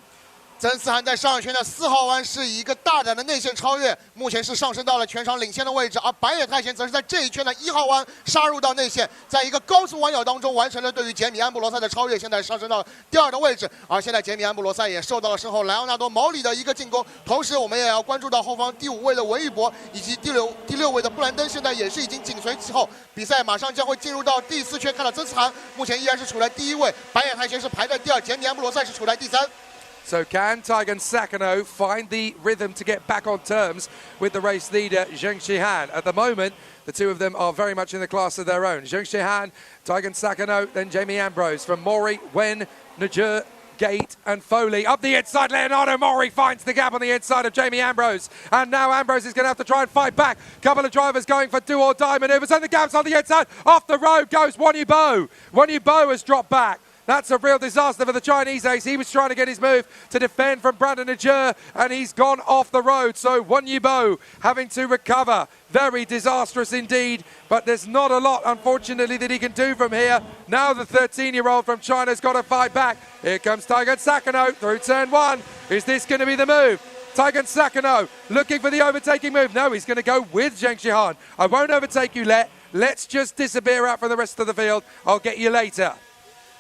曾思涵在上一圈的4号弯是以一个大胆的内线超越，目前是上升到了全场领先的位置，而板野太贤则是在这一圈的1号弯杀入到内线，在一个高速弯角当中完成了对于杰米安布罗塞的超越，现在上升到第2的位置。而现在杰米安布罗塞也受到了身后莱昂纳多·毛里的一个进攻，同时我们也要关注到后方第5位的文玉博以及第6位的布兰登，现在也是已经紧随其后。比赛马上将会进入到第4圈，看到曾思涵目前依然是处在第1位，板野太贤是排在第2，杰米安布罗塞是处在第3。 So can Taigen Sakano find the rhythm to get back on terms with the race leader, Zheng Xihan? At the moment, the two of them are very much in the class of their own. Zheng Xihan, Taigen Sakano, then Jamie Ambrose. From Mori, Wen, Najur, Gate and Foley. Up the inside, Leonardo Mori finds the gap on the inside of Jamie Ambrose. And now Ambrose is going to have to try and fight back. Couple of drivers going for do or die manoeuvres, and the gap's on the inside. Off the road goes Wanyubo. Wanyubo has dropped back. That's a real disaster for the Chinese ace. He was trying to get his move to defend from Brandon Ajur, and he's gone off the road. So Wanyubo having to recover. Very disastrous indeed, but there's not a lot, unfortunately, that he can do from here. Now the 13-year-old from China's got to fight back. Here comes Taigen Sakano through turn 1. Is this going to be the move? Taigen Sakano looking for the overtaking move. No, he's going to go with Zheng Xihan. I won't overtake you, Let's just disappear out from the rest of the field. I'll get you later.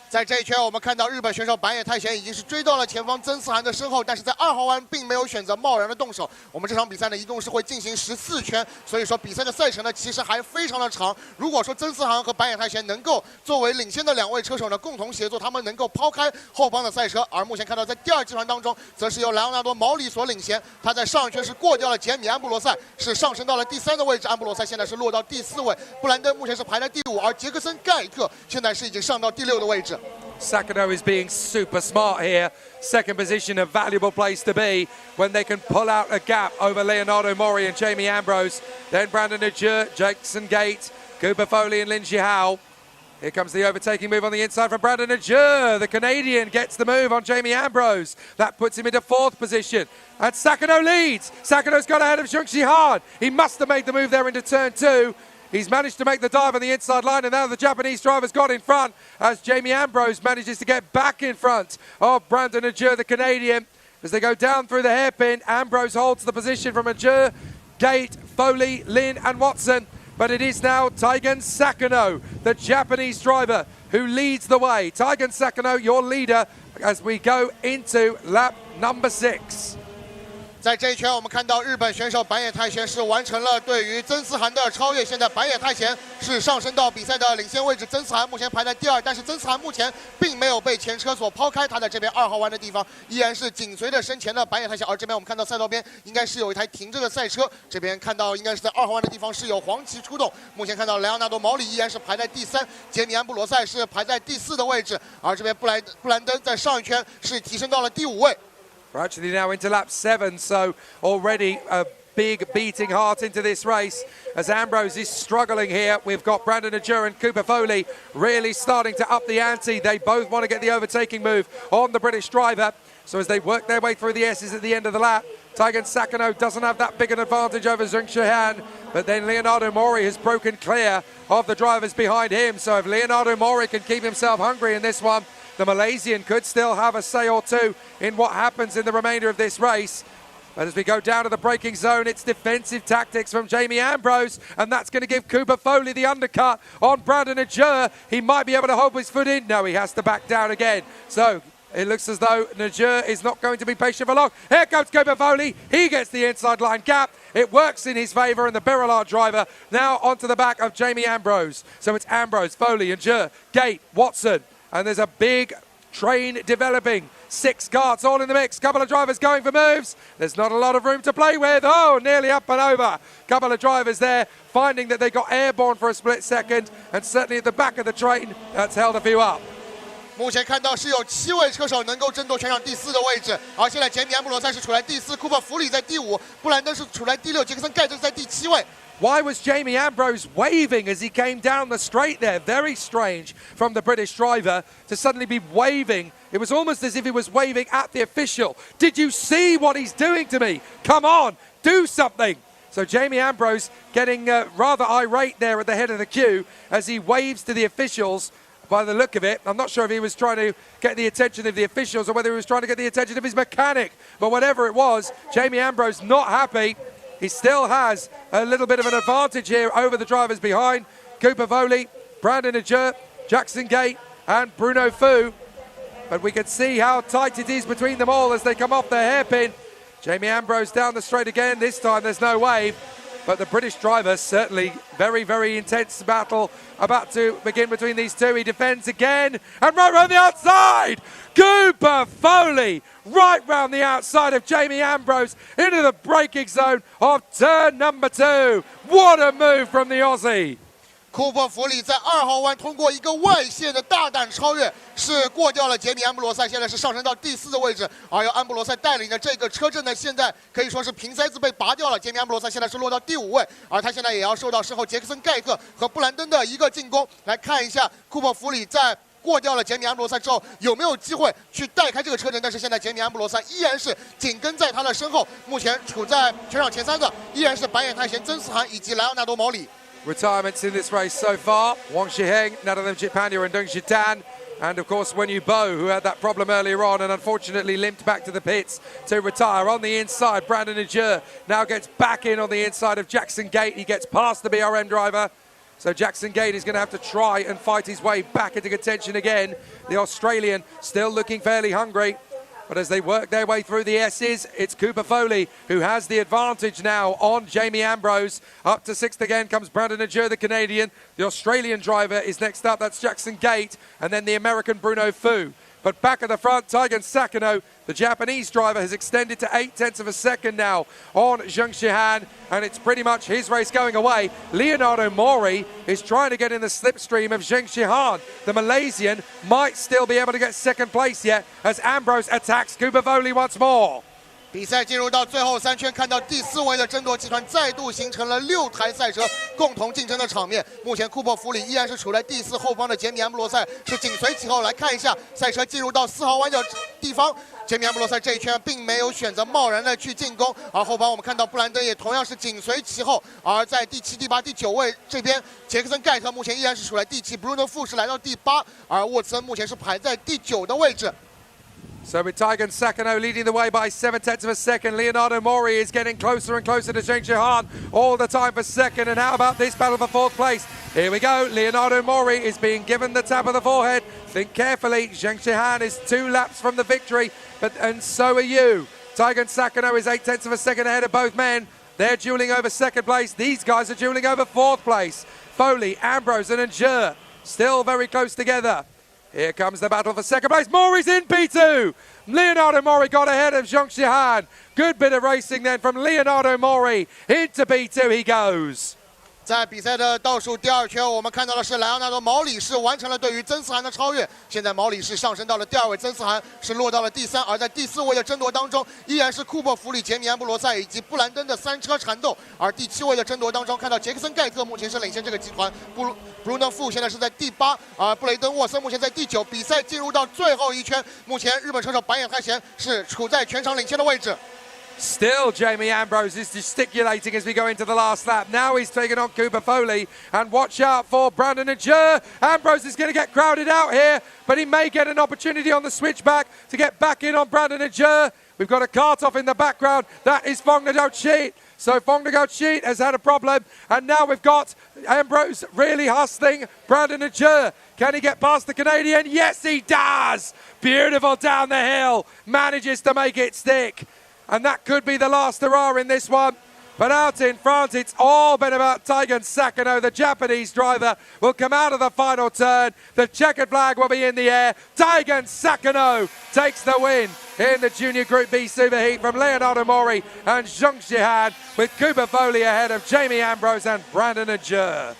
在这一圈，我们看到日本选手板野太贤已经是追到了前方曾思涵的身后，但是在2号弯并没有选择贸然的动手。我们这场比赛呢，一共是会进行14圈，所以说比赛的赛程呢其实还非常的长。如果说曾思涵和板野太贤能够作为领先的2位车手呢共同协作，他们能够抛开后方的赛车。而目前看到在第2集团当中，则是由莱昂纳多·毛里所领先，他在上一圈是过掉了杰米安布罗塞，是上升到了第3的位置。安布罗塞现在是落到第4位，布兰登目前是排在第5，而杰克森·盖特现在是已经上到第6的位置。 Sakano is being super smart here. Second position, a valuable place to be when they can pull out a gap over Leonardo Mori and Jamie Ambrose. Then Brandon Ajur, Jackson Gate, Cooper Foley and Lin Jihao. Here comes the overtaking move on the inside from Brandon Ajur. The Canadian gets the move on Jamie Ambrose. That puts him into 4th position. And Sakano leads. Sakano's got ahead of Zheng Shihan. He must have made the move there into turn 2. He's managed to make the dive on the inside line, and now the Japanese driver's got in front as Jamie Ambrose manages to get back in front of Brandon Ajur, the Canadian. As they go down through the hairpin, Ambrose holds the position from Ajur, Gate, Foley, Lin and Watson. But it is now Taigen Sakano, the Japanese driver, who leads the way. Taigen Sakano, your leader, as we go into lap number 6. 在这一圈，我们看到日本选手板野太贤是完成了对于曾思涵的超越。现在板野太贤是上升到比赛的领先位置，曾思涵目前排在第2，但是曾思涵目前并没有被前车所抛开，他在这边2号弯的地方依然是紧随着身前的板野太贤。而这边我们看到赛道边应该是有一台停着的赛车，这边看到应该是在2号弯的地方是有黄旗出动。目前看到莱昂纳多·毛里依然是排在第3，杰米·安布罗塞是排在第4的位置，而这边布兰登在上一圈是提升到了第5位。 We're actually now into lap 7, so already a big beating heart into this race as Ambrose is struggling here. We've got Brandon Ajur and Cooper Foley really starting to up the ante. They both want to get the overtaking move on the British driver. So as they work their way through the S's at the end of the lap, Taigen Sakano doesn't have that big an advantage over Zheng Shihan, but then Leonardo Mori has broken clear of the drivers behind him. So if Leonardo Mori can keep himself hungry in this one, the Malaysian could still have a say or two in what happens in the remainder of this race. But as we go down to the braking zone, it's defensive tactics from Jamie Ambrose, and that's going to give Cooper Foley the undercut on Brandon Ajur. He might be able to hold his foot in. No, he has to back down again. So it looks as though Najur is not going to be patient for long. Here comes Cooper Foley. He gets the inside line gap. It works in his favour, and the Birillard driver now onto the back of Jamie Ambrose. So it's Ambrose, Foley, Ajur, Gate, Watson. And there's a big train developing. 6 karts all in the mix. Couple of drivers going for moves. There's not a lot of room to play with. Oh, nearly up and over. Couple of drivers there finding that they got airborne for a split second. And certainly at the back of the train, that's held a few up. 目前看到是有7位车手能够争夺全场第4的位置，而现在杰米安布罗塞是处在第4，库珀弗里在第5，布兰登是处在第6，杰克森盖特在第7位。 Why was Jamie Ambrose waving as he came down the straight there? Very strange from the British driver to suddenly be waving. It was almost as if he was waving at the official. Did you see what he's doing to me? Come on, do something. So Jamie Ambrose getting rather irate there at the head of the queue as he waves to the officials. By the look of it, I'm not sure if he was trying to get the attention of the officials or whether he was trying to get the attention of his mechanic. But whatever it was, Jamie Ambrose not happy. He still has a little bit of an advantage here over the drivers behind. Cooper Foley, Brandon Ajur, Jackson Gate and Bruno Fu. But we can see how tight it is between them all as they come off their hairpin. Jamie Ambrose down the straight again. This time there's no wave. But the British driver, certainly very, very intense battle about to begin between these two. He defends again and right round the outside. Cooper Foley right round the outside of Jamie Ambrose into the braking zone of turn number 2. What a move from the Aussie. 库珀弗里在2号弯通过一个外线的大胆超越，是过掉了杰米安布罗塞，现在是上升到第4的位置。而由安布罗塞带领的这个车阵呢，现在可以说是瓶塞子被拔掉了。杰米安布罗塞现在是落到第5位，而他现在也要受到身后杰克森盖特和布兰登的一个进攻。来看一下库珀弗里在过掉了杰米安布罗塞之后有没有机会去带开这个车阵，但是现在杰米安布罗塞依然是紧跟在他的身后，目前处在全场前3的依然是板野太贤、曾思涵以及莱昂纳多·毛里。 Retirements in this race so far. Wang Shiheng, Nadalem Chipanya and Deng Shitan. And of course Wen Yubo, who had that problem earlier on and unfortunately limped back to the pits to retire. On the inside, Brandon Ajur now gets back in on the inside of Jackson Gate. He gets past the BRM driver. So Jackson Gate is going to have to try and fight his way back into contention again. The Australian still looking fairly hungry. But as they work their way through the S's, it's Cooper Foley who has the advantage now on Jamie Ambrose. Up to 6th again comes Brandon Ajur, the Canadian. The Australian driver is next up, that's Jackson Gate. And then the American Bruno Fu. But back at the front, Taigen Sakano, the Japanese driver, has extended to 0.8 of a second now on Zheng Shihan, and it's pretty much his race going away. Leonardo Mori is trying to get in the slipstream of Zheng Shihan. The Malaysian might still be able to get 2nd place yet as Ambrose attacks Cooper Foley once more. 比赛进入到最后3圈，看到第4位的争夺集团再度形成了6台赛车共同竞争的场面。目前库珀弗里依然是处在第4，后方的杰米安布罗塞是紧随其后。来看一下赛车进入到4号弯角地方，杰米安布罗塞这一圈并没有选择贸然的去进攻，而后方我们看到布兰登也同样是紧随其后。而在第7、第8、第9位这边，杰克森盖特目前依然是处在第7，布鲁诺富是来到第8，而沃茨森目前是排在第9的位置。 So with Taigen Sakano leading the way by 7/10 of a second, Leonardo Mori is getting closer and closer to Zheng Shihan all the time for second. And how about this battle for 4th place? Here we go. Leonardo Mori is being given the tap of the forehead. Think carefully. Zheng Shihan is 2 laps from the victory, and so are you. Taigen Sakano is 8/10 of a second ahead of both men. They're dueling over 2nd place. These guys are dueling over 4th place. Foley, Ambrose and Njur still very close together. Here comes the battle for 2nd place. Mori's in P2. Leonardo Mori got ahead of Zheng Shihan. Good bit of racing then from Leonardo Mori. Into P2 he goes. 在比赛的倒数第2圈，我们看到的是莱昂纳多·毛里士完成了对于曾思涵的超越。现在毛里士上升到了第2位，曾思涵是落到了第3。而在第4位的争夺当中，依然是库珀弗里、杰米安布罗塞以及布兰登的3车缠斗。而第7位的争夺当中，看到杰克森盖特目前是领先这个集团，布鲁诺富现在是在第8，而布雷登沃森目前在第9。比赛进入到最后一圈，目前日本车手板野太贤是处在全场领先的位置。 Still, Jamie Ambrose is gesticulating as we go into the last lap. Now he's taking on Cooper Foley. And watch out for Brandon Njur. Ambrose is going to get crowded out here, but he may get an opportunity on the switchback to get back in on Brandon Njur. We've got a cart off in the background. That is Phong Ngo-cheat. So Phong Ngo-cheat has had a problem. And now we've got Ambrose really hustling Brandon Njur. Can he get past the Canadian? Yes, he does. Beautiful down the hill. Manages to make it stick. And that could be the last hurrah in this one. But out in front, it's all been about Taigen Sakano. The Japanese driver will come out of the final turn. The checkered flag will be in the air. Taigen Sakano takes the win in the Junior Group B Super Heat from Leonardo Mori and Zheng Shihan, with Cooper Foley ahead of Jamie Ambrose and Brandon Njur.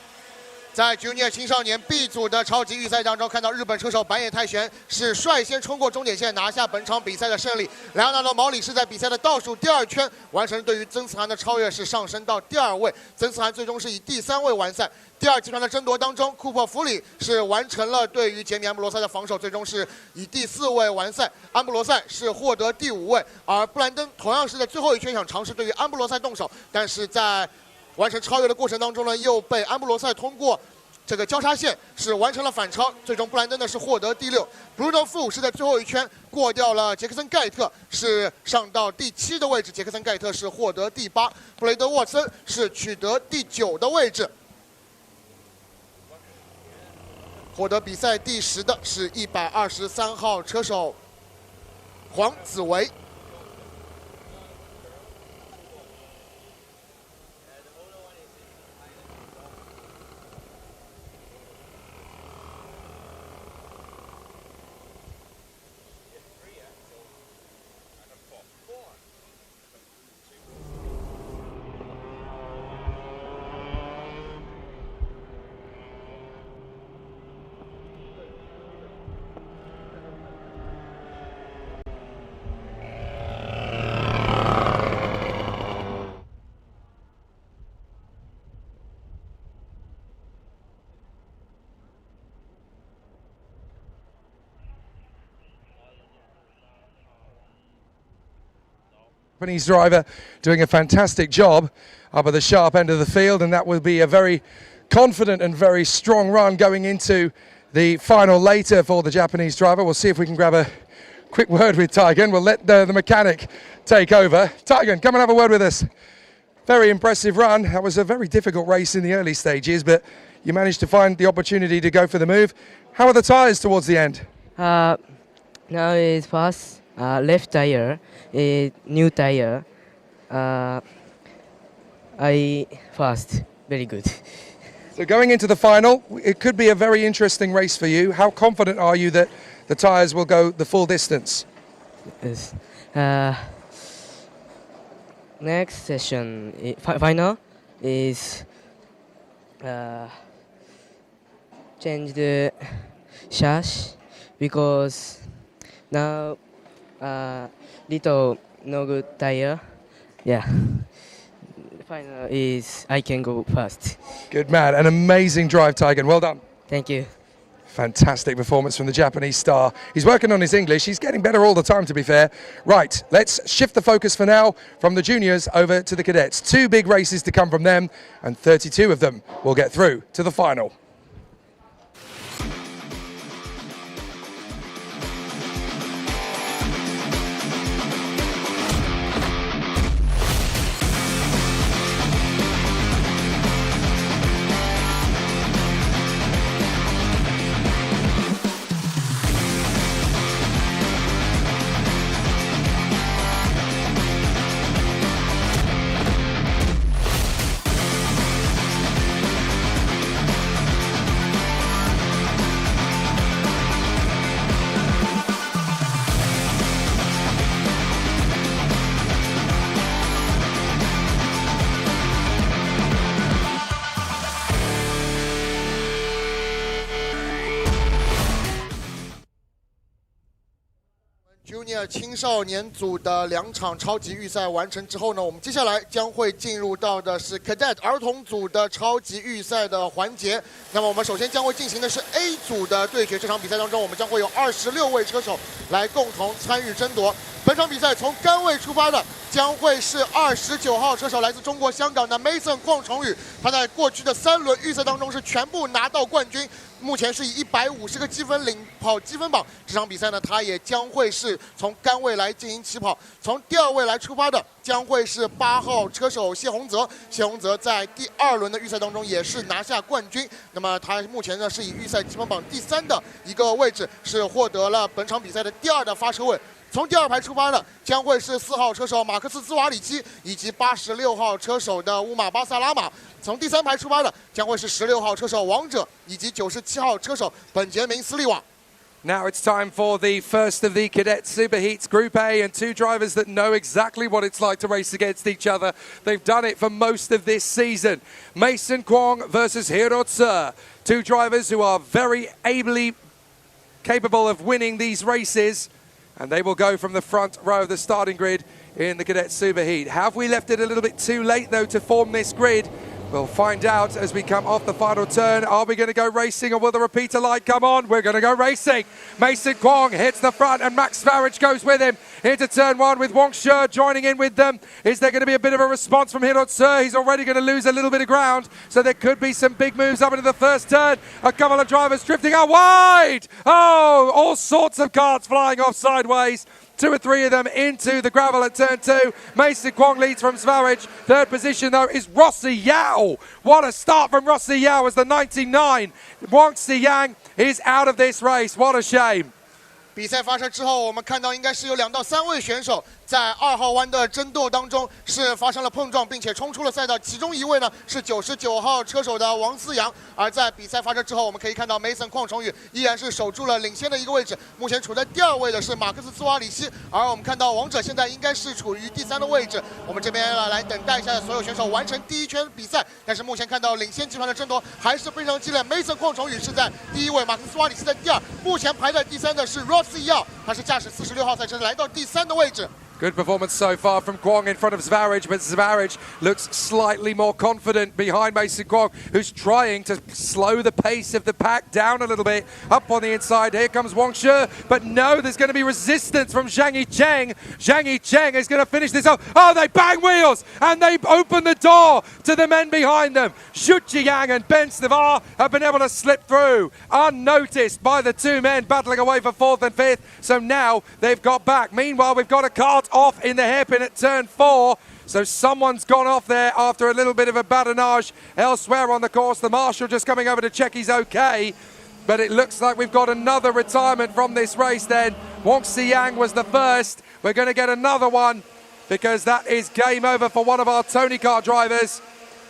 在 Junior 青少年 B 组的超级预赛当中，看到日本车手板野太玄是率先冲过终点线，拿下本场比赛的胜利。莱昂纳多·毛里是在比赛的倒数第2圈完成对于曾思涵的超越，是上升到第2位。曾思涵最终是以第3位完赛。第2集团的争夺当中，库珀弗里是完成了对于杰米安布罗塞的防守，最终是以第4位完赛。安布罗塞是获得第5位，而布兰登同样是在最后一圈想尝试对于安布罗塞动手，但是在 完成超越的过程当中呢，又被安布罗塞通过这个交叉线是完成了反超，最终布兰登呢是获得第6。布鲁诺富是在最后一圈过掉了杰克森盖特，是上到第7的位置，杰克森盖特是获得第8，布雷德沃森是取得第9的位置。获得比赛第10的是123号车手黄子维。 Japanese driver doing a fantastic job up at the sharp end of the field, and that will be a very confident and very strong run going into the final later for the Japanese driver. We'll see if we can grab a quick word with Taigen. We'll let the mechanic take over. Taigen, come and have a word with us. Very impressive run. That was a very difficult race in the early stages, but you managed to find the opportunity to go for the move. How are the tyres towards the end? Now it's fast. Left tire, new tire. I fast, very good. So going into the final, it could be a very interesting race for you. How confident are you that the tyres will go the full distance? Yes. Next session, final is change the chassis because now little no good tire. Yeah. The final is I can go fast. Good man. An amazing drive, Taigen. Well done. Thank you. Fantastic performance from the Japanese star. He's working on his English. He's getting better all the time, to be fair. Right, let's shift the focus for now from the juniors over to the cadets. 2 big races to come from them, and 32 of them will get through to the final. Junior 青少年组的2场超级预赛完成之后呢，我们接下来将会进入到的是 Cadet 儿童组的超级预赛的环节。那么我们首先将会进行的是 A 组的对决。这场比赛当中，我们将会有26位车手来共同参与争夺。本场比赛从杆位出发的将会是29号车手，来自中国香港的 Mason 邝崇宇。他在过去的3轮预赛当中是全部拿到冠军。 目前是以150个积分领跑积分榜。这场比赛呢，他也将会是从杆位来进行起跑。从第2位来出发的将会是8号车手谢洪泽。谢洪泽在第2轮的预赛当中也是拿下冠军。那么他目前呢是以预赛积分榜第3的一个位置，是获得了本场比赛的第2的发车位。 从第2排出发的将会是4号车手马克思兹瓦里奇，以及86号车手的乌马巴萨拉马。从第3排出发的将会是16号车手王者，以及97号车手本杰明斯利瓦。 Now it's time for the first of the Cadet Super Heats Group A, and 2 drivers that know exactly what it's like to race against each other. They've done it for most of this season. Mason Kwong versus Hiro Tse. 2 drivers who are very ably capable of winning these races. And they will go from the front row of the starting grid in the Cadet Super Heat. Have we left it a little bit too late, though, to form this grid? We'll find out as we come off the final turn. Are we going to go racing, or will the repeater light come on? We're going to go racing. Mason Kwong hits the front, and Max Farage goes with him into turn 1 with Wang Shi joining in with them. Is there going to be a bit of a response from Hiro Tse? He's already going to lose a little bit of ground, so there could be some big moves up into the first turn. A couple of drivers drifting out wide. Oh, all sorts of carts flying off sideways. 2 or 3 of them into the gravel at turn 2. Mason Kwong leads from Svarage. 3rd position, though, is Rossi Yao. What a start from Rossi Yao as the 99. Wang Xiyang is out of this race. What a shame. 比赛发车之后，我们看到应该是有2到3位选手在2号弯的争斗当中是发生了碰撞，并且冲出了赛道。其中一位呢是99号车手的王思阳。而在比赛发车之后，我们可以看到 Mason 邝崇宇依然是守住了领先的一个位置。目前处在第2位的是马克思兹瓦里希，而我们看到王者现在应该是处于第3的位置。我们这边来等待一下所有选手完成第1圈比赛。但是目前看到领先集团的争夺还是非常激烈。Mason 邝崇宇是在第1位，马克思兹瓦里希在第2，目前排在第3的是 Rossi Yao， 他是驾驶46号赛车来到第3的位置。 Good performance so far from Kwong in front of Svarage, but Svarage looks slightly more confident behind Mason Kwong, who's trying to slow the pace of the pack down a little bit. Up on the inside, here comes Wang Shi, but no, there's going to be resistance from Zhang Yicheng. Zhang Yicheng is going to finish this off. Oh, they bang wheels, and they open the door to the men behind them. Xu Jiang and Ben Stavar have been able to slip through, unnoticed by the 2 men battling away for 4th and 5th, so now they've got back. Meanwhile, we've got a cart off in the hairpin at turn 4. So someone's gone off there after a little bit of a badinage elsewhere on the course. The marshal just coming over to check he's okay. But it looks like we've got another retirement from this race then. Wang Xiyang was the first. We're going to get another one because that is game over for one of our Tony Kart drivers.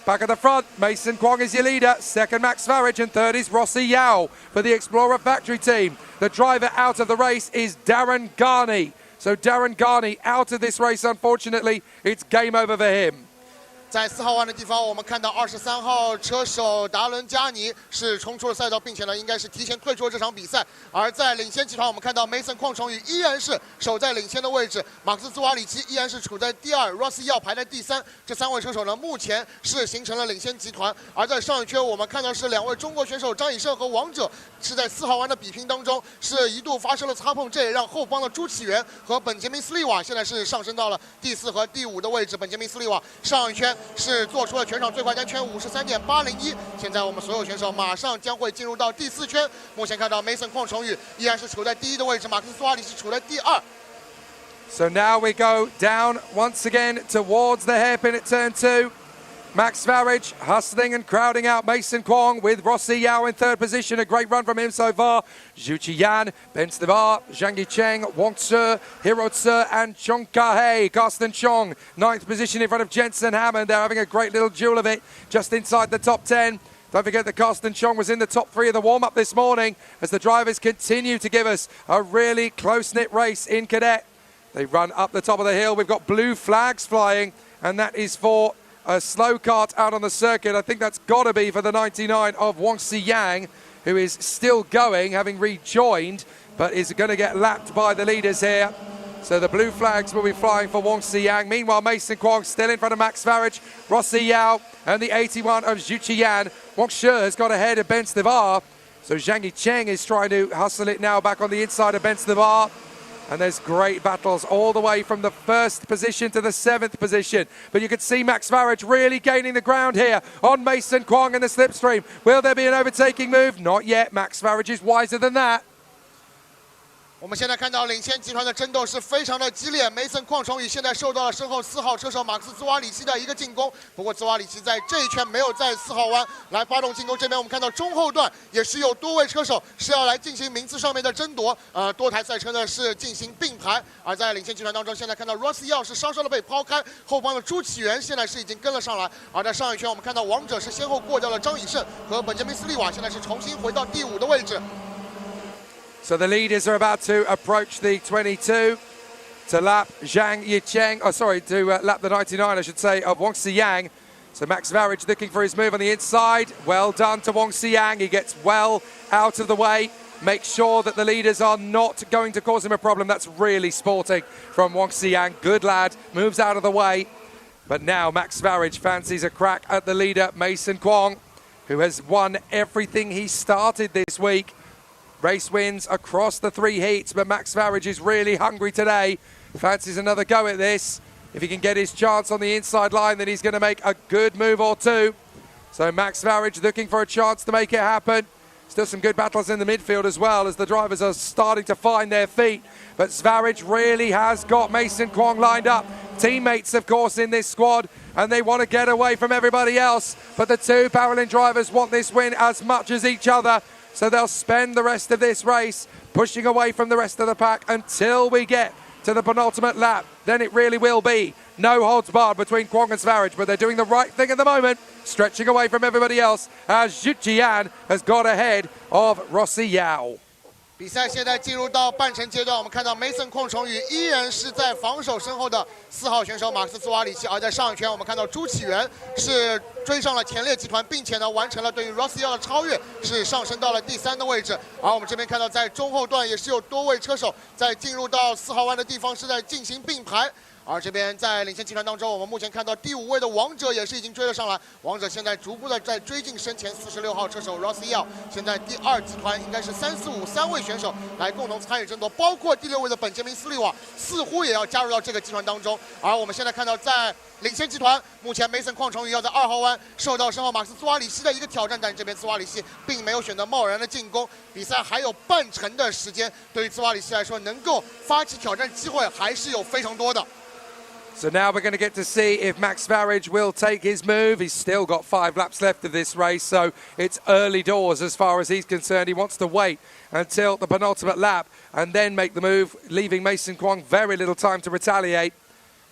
Back at the front, Mason Kwong is your leader. 2nd, Max Farage, and 3rd is Rossi Yao for the Explorer Factory team. The driver out of the race is Darren Garney. So Darren Garney out of this race, unfortunately. It's game over for him. 在4号弯的地方，我们看到23号车手达伦加尼是冲出了赛道，并且呢，应该是提前退出了这场比赛。而在领先集团，我们看到梅森邝崇宇依然是守在领先的位置，马克思兹瓦里奇依然是处在第2， Rossi 要排在第3。这3位车手呢，目前是形成了领先集团。而在上一圈，我们看到是2位中国选手张以胜和王者是在4号弯的比拼当中是一度发生了擦碰，这也让后方的朱启元和本杰明斯利瓦现在是上升到了第4和第5的位置。本杰明斯利瓦上一圈是做出了全场最快单圈53.801。现在我们所有选手马上将会进入到第4圈。目前看到梅森邝崇宇依然是处在第1的位置，马克思瓦里是处在第2。So now we go down once again towards the hairpin at turn 2. Max Varage hustling and crowding out Mason Kwong with Rossi Yao in 3rd position. A great run from him so far. Zhu Qiyan, Ben Stivar, Zhang Yicheng, Wang Tse, Hiro Tse and Chong Ka-hei. Karsten Chong, 9th position in front of Jensen Hammond. They're having a great little duel of it just inside the top 10. Don't forget that Karsten Chong was in the top 3 of the warm-up this morning as the drivers continue to give us a really close-knit race in Cadet. They run up the top of the hill. We've got blue flags flying, and that is for a slow kart out on the circuit. I think that's got to be for the 99 of Wang Xiyang, who is still going, having rejoined, but is going to get lapped by the leaders here. So the blue flags will be flying for Wang Xiyang. Meanwhile, Mason Kwong still in front of Max Varage, Rossi Yao, and the 81 of Zhu Qiyan. Wang Shi has got ahead of Ben Stivar. So Zhang Yicheng is trying to hustle it now back on the inside of Ben Stivar. And there's great battles all the way from the 1st position to the 7th position. But you can see Max Varage really gaining the ground here on Mason Kwong in the slipstream. Will there be an overtaking move? Not yet. Max Varage is wiser than that. 我们现在看到领先集团的争斗是非常的激烈，梅森邝崇宇现在受到了身后4号车手马克思兹瓦里奇的一个进攻，不过兹瓦里奇在这一圈没有在4号弯来发动进攻。这边我们看到中后段也是有多位车手是要来进行名次上面的争夺，多台赛车呢是进行并排。而在领先集团当中，现在看到 Rossi Yao 是稍稍的被抛开，后方的朱启元现在是已经跟了上来。而在上一圈我们看到王者是先后过掉了张以胜和本杰明斯利瓦，现在是重新回到第5的位置。So the leaders are about to approach the 22 to lap Zhang Yicheng, lap the 99, I should say, of Wang Xiyang. So Max Varage looking for his move on the inside. Well done to Wang Xiyang. He gets well out of the way. Make sure that the leaders are not going to cause him a problem. That's really sporting from Wang Xiyang. Good lad, moves out of the way. But now Max Varage fancies a crack at the leader, Mason Kwong, who has won everything he started this week. Race wins across the 3 heats, but Max Varage is really hungry today. Fancies another go at this. If he can get his chance on the inside line, then he's going to make a good move or two. So Max Varage looking for a chance to make it happen. Still some good battles in the midfield as well as the drivers are starting to find their feet. But Varage really has got Mason Kwong lined up. Teammates, of course, in this squad, and they want to get away from everybody else. But the 2 Paralympic drivers want this win as much as each other. So they'll spend the rest of this race pushing away from the rest of the pack until we get to the penultimate lap. Then it really will be no holds barred between Kwong and Varage, but they're doing the right thing at the moment, stretching away from everybody else as Zhu Qiyan has got ahead of Rossi Yao. 比赛现在进入到半程阶段，我们看到梅森邝崇宇依然是在防守身后的4号选手马克思兹瓦里奇，而在上一圈我们看到朱启元是追上了前列集团，并且呢完成了对于 Rossi Yao 的超越，是上升到了第3的位置。而我们这边看到在中后段也是有多位车手在进入到4号弯的地方是在进行并排。而这边在领先集团当中，我们目前看到第5位的王者也是已经追了上来。王者现在逐步的在追进身前46号车手 Rossi Yao。现在第2集团应该是3、4、5 3位选手来共同参与争夺，包括第6位的本杰明斯利瓦似乎也要加入到这个集团当中。而我们现在看到在领先集团，目前梅森邝崇宇要在2号弯受到身后马克思兹瓦里奇的一个挑战，但这边兹瓦里奇并没有选择贸然的进攻。比赛还有半程的时间，对于兹瓦里奇来说，能够发起挑战机会还是有非常多的。So now we're going to get to see if Max Varage will take his move. He's still got 5 laps left of this race, so it's early doors as far as he's concerned. He wants to wait until the penultimate lap and then make the move, leaving Mason Kwong very little time to retaliate.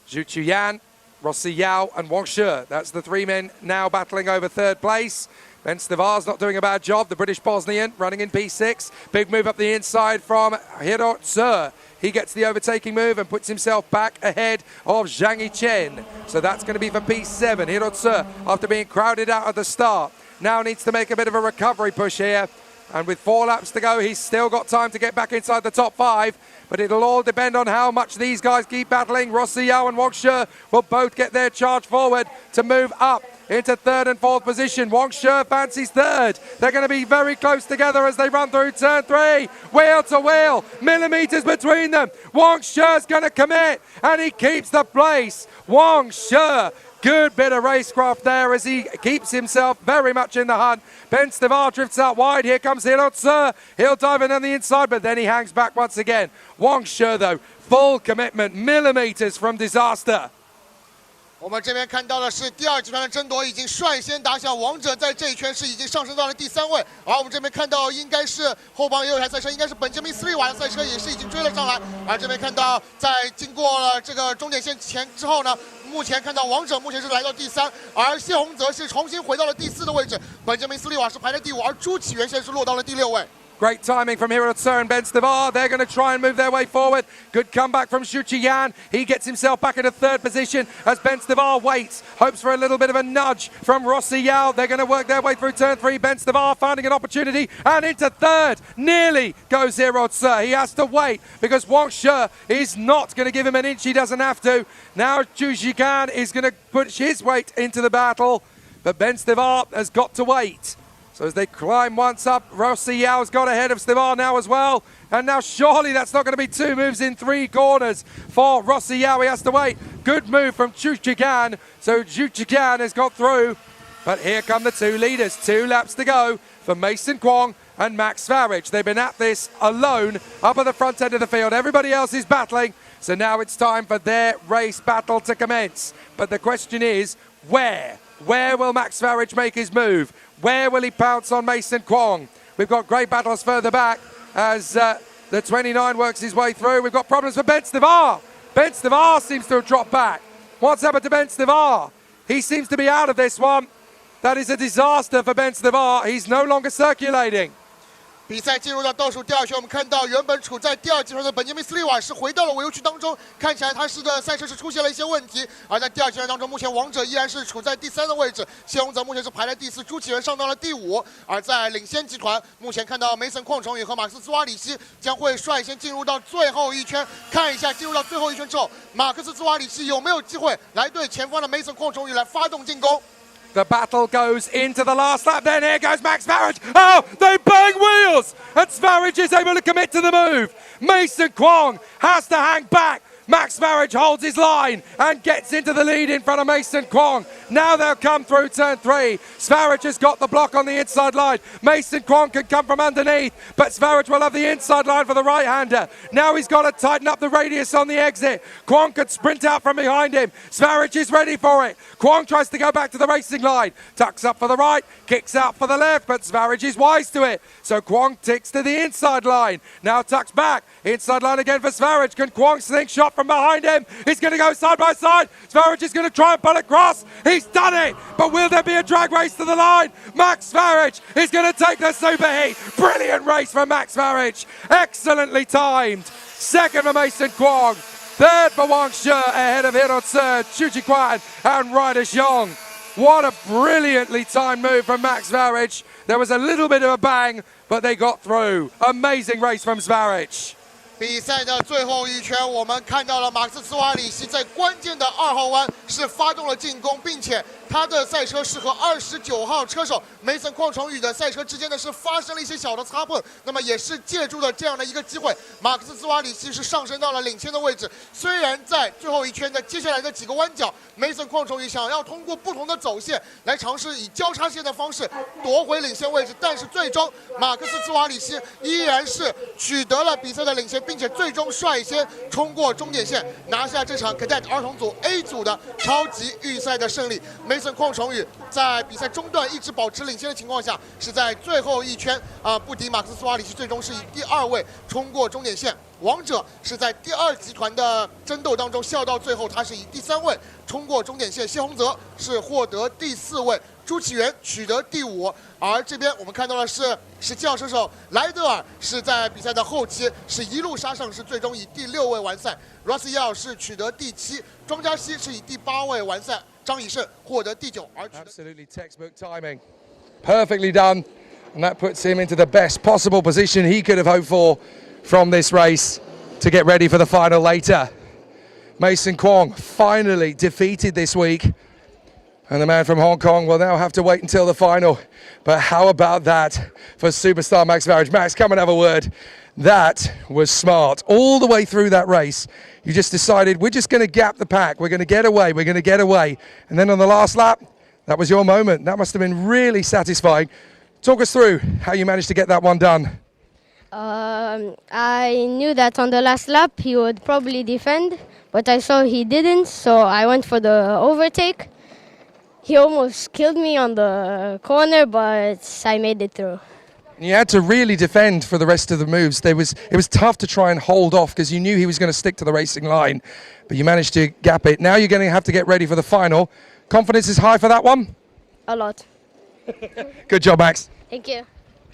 Zhu Qiyan, Rossi Yao and Wang Shi. That's the 3 men now battling over 3rd place. Ben Stivar's not doing a bad job, the British Bosnian running in P6. Big move up the inside from Hiro Tse. he gets the overtaking move and puts himself back ahead of Zhang Yichen. So that's going to be for P7. Hirotsu, after being crowded out at the start, now needs to make a bit of a recovery push here. And with 4 laps to go, he's still got time to get back inside the top 5. But it'll all depend on how much these guys keep battling. Rossi Yao and Wang Shi will both get their charge forward to move up into 3rd and 4th position. Wang Shi fancies 3rd. They're going to be very close together as they run through turn 3. Wheel to wheel, millimeters between them. Wang Shi's going to commit, and he keeps the place. Wang Shi, good bit of racecraft there as he keeps himself very much in the hunt. Ben Stivar drifts out wide. Here comes Hirotsu. He'll dive in on the inside, but then he hangs back once again. Wang Shi, though, full commitment, millimeters from disaster. 我们这边看到的是第2集团的争夺已经率先打响，王者在这一圈是已经上升到了第3位，而我们这边看到应该是后方也有一台赛车，应该是本杰明斯利瓦的赛车也是已经追了上来，而这边看到在经过了这个终点线前之后呢，目前看到王者目前是来到第3，而谢宏泽是重新回到了第4的位置，本杰明斯利瓦是排在第5，而朱启元现在是落到了第6位。 Great timing from Hirotsu and Ben Stivar. They're going to try and move their way forward. Good comeback from Xu Qian. He gets himself back into 3rd position as Ben Stivar waits. Hopes for a little bit of a nudge from Rossi Yao. They're going to work their way through turn 3. Ben Stivar finding an opportunity and into 3rd. Nearly goes Hirotsu. He has to wait because Wang Shi is not going to give him an inch. He doesn't have to. Now Xu Qian is going to push his weight into the battle. But Ben Stivar has got to wait. So as they climb once up, Rossi Yao's got ahead of Stivar now as well. And now surely that's not going to be 2 moves in 3 corners for Rossi Yao. He has to wait. Good move from Xu Qian. So Xu Qian has got through. But here come the 2 leaders. 2 laps to go for Mason Kwong and Max Farage. They've been at this alone up at the front end of the field. Everybody else is battling. So now it's time for their race battle to commence. But the question is, where? Where will Max Farage make his move? Where will he pounce on Mason Kwong? We've got great battles further back as the 29 works his way through. We've got problems for Ben Stivar. Ben Stivar seems to have dropped back. What's happened to Ben Stivar? He seems to be out of this one. That is a disaster for Ben Stivar. He's no longer circulating. 比赛进入到倒数第2圈，我们看到原本处在第2集团的本杰明斯利瓦是回到了维修区当中，看起来他的赛车是出现了一些问题。而在第2集团当中，目前王者依然是处在第3的位置，谢宏泽目前是排在第4，朱启元上到了第5。而在领先集团，目前看到梅森邝崇宇和马克思斯瓦里希将会率先进入到最后一圈，看一下进入到最后一圈之后，马克思斯瓦里希有没有机会来对前方的梅森邝崇宇来发动进攻。 The battle goes into the last lap. Then here goes Max Farage. Oh, they bang wheels. And Farage is able to commit to the move. Mason Kwong has to hang back. Max Farage holds his line and gets into the lead in front of Mason Kwong. Now they'll come through turn 3. Farage has got the block on the inside line. Mason Kwong can come from underneath, but Farage will have the inside line for the right-hander. Now he's got to tighten up the radius on the exit. Kwong could sprint out from behind him. Farage is ready for it. Kwong tries to go back to the racing line. Tucks up for the right, kicks out for the left, but Farage is wise to it. So Kwong ticks to the inside line. Now tucks back. Inside line again for Farage. Can Kwong slingshot from behind him? He's going to go side by side. Farage is going to try and pull across. He's done it. But will there be a drag race to the line? Max Farage is going to take the Super Heat. Brilliant race from Max Farage. Excellently timed. Second for Mason Kwong. Third for Wang Shi ahead of Hirotsu, Xu Jiquan and Ryder Xiong. What a brilliantly timed move from Max Farage. There was a little bit of a bang, but they got through. Amazing race from Farage. 比赛的最后一圈，我们看到了马克思斯瓦里希在关键的2号弯是发动了进攻，并且他的赛车是和29号车手梅森邝崇宇的赛车之间呢是发生了一些小的擦碰，那么也是借助了这样的一个机会，马克思斯瓦里希是上升到了领先的位置。虽然在最后一圈的接下来的几个弯角，梅森邝崇宇想要通过不同的走线来尝试以交叉线的方式夺回领先位置，但是最终马克思斯瓦里希依然是取得了比赛的领先，并且最终率先冲过终点线，拿下这场 Cadet 儿童组 A 组的超级预赛的胜利。梅森邝崇宇在比赛中段一直保持领先的情况下，是在最后一圈不敌马克思斯瓦里希，最终是以第2位冲过终点线。王者是在第2集团的争斗当中笑到最后，他是以第3位冲过终点线。谢宏泽是获得第4位朱启元取得第5，而这边我们看到的是17号车手莱德尔是在比赛的后期是一路杀上，是最终以第6位完赛。Russell 是取得第7，庄嘉熙是以第8位完赛，张以胜获得第9，而取得 Absolutely textbook timing. Perfectly done. And that puts him into the best possible position he could have hoped for from this race to get ready for the final later. Mason Kwong finally defeated this week. And the man from Hong Kong will now have to wait until the final. But how about that for superstar Max Verriage? Max, come and have a word. That was smart. All the way through that race, you just decided, we're just going to gap the pack. We're going to get away. We're going to get away. And then on the last lap, that was your moment. That must have been really satisfying. Talk us through how you managed to get that one done. I knew that on the last lap he would probably defend, but I saw he didn't, so I went for the overtake. He almost killed me on the corner, but I made it through. You had to really defend for the rest of the moves. It was tough to try and hold off because you knew he was going to stick to the racing line, but you managed to gap it. Now you're going to have to get ready for the final. Confidence is high for that one? A lot. Good job, Max. Thank you.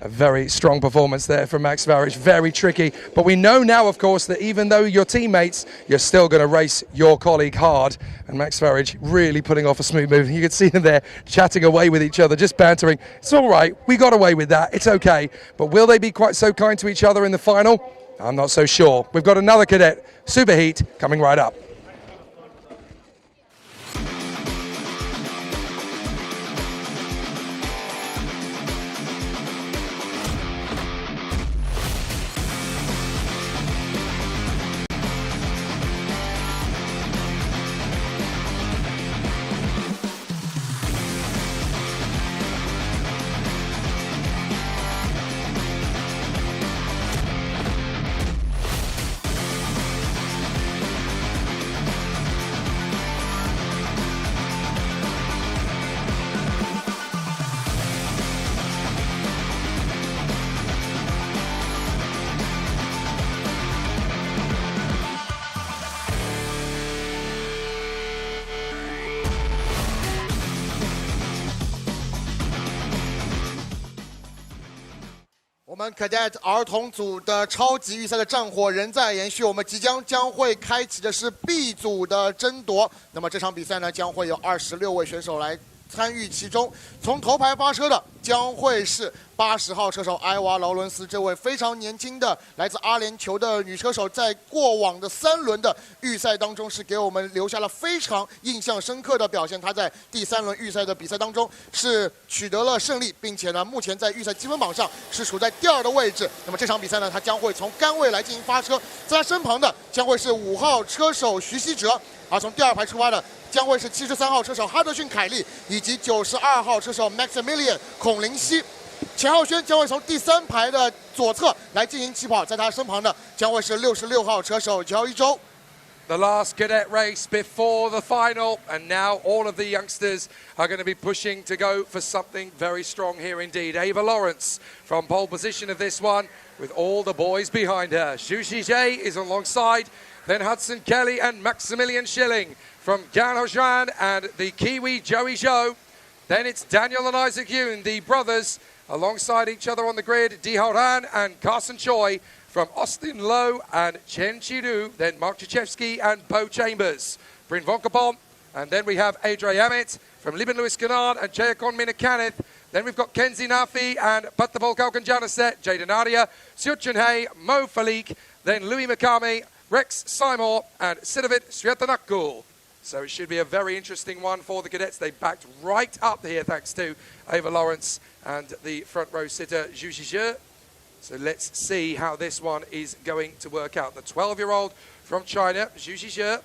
A very strong performance there from Max Verriage, very tricky. But we know now, of course, that even though you're teammates, you're still going to race your colleague hard. And Max Verriage really putting off a smooth move. You could see them there chatting away with each other, just bantering. It's all right, we got away with that, it's okay. But will they be quite so kind to each other in the final? I'm not so sure. We've got another Cadet Super Heat coming right up.我们 Cadet 儿童组的超级预赛的战火仍在延续，我们将会开启的是 B 组的争夺。那么这场比赛呢，将会有26位选手来参与其中。从头排发车的将会是80号车手埃娃劳伦斯，这位非常年轻的来自阿联酋的女车手，在过往的3轮的预赛当中是给我们留下了非常印象深刻的表现。她在第3轮预赛的比赛当中是取得了胜利，并且呢，目前在预赛积分榜上是处在第2的位置。那么这场比赛呢，她将会从杆位来进行发车，在她身旁的将会是5号车手徐希哲，而从第2排出发的将会是73号车手哈德逊凯利，以及92号车手 Maximilian 孔林希。钱浩轩将会从第3排的左侧来进行起跑，在他身旁的将会是66号车手焦一周。The last cadet race before the final, and now all of the youngsters are going to be pushing to go for something very strong here indeed. Ava Lawrence from pole position of this one, with all the boys behind her. Xu Shijie is alongside, then Hudson Kelly and Maximilian Schilling from Gan Hozhan and the Kiwi Joey Zhou. Then it's Daniel and Isaac Yoon, the brothers, alongside each other on the grid, Di Haoran and Carson Choi from Austin Lowe and Chen Chidu, then Mark Chichevsky and Bo Chambers. Bryn Vonkapon, and then we have Adre Amit from Liban Lewis Canard and Chayakon Minakaneth. Then we've got Kenzie Nafi and Pattavol Kalkan Janaset, Jaden Aria, Siuchun Hay, Mo Falik, then Louis Makami, Rex Simor and Siddhavit Sriatanakul. So it should be a very interesting one for the cadets. They backed right up here thanks to Ava Lawrence and the front row sitter Zhu Zhizhe. So let's see how this one is going to work out. The 12-year-old from China, Zhu Zhizhe,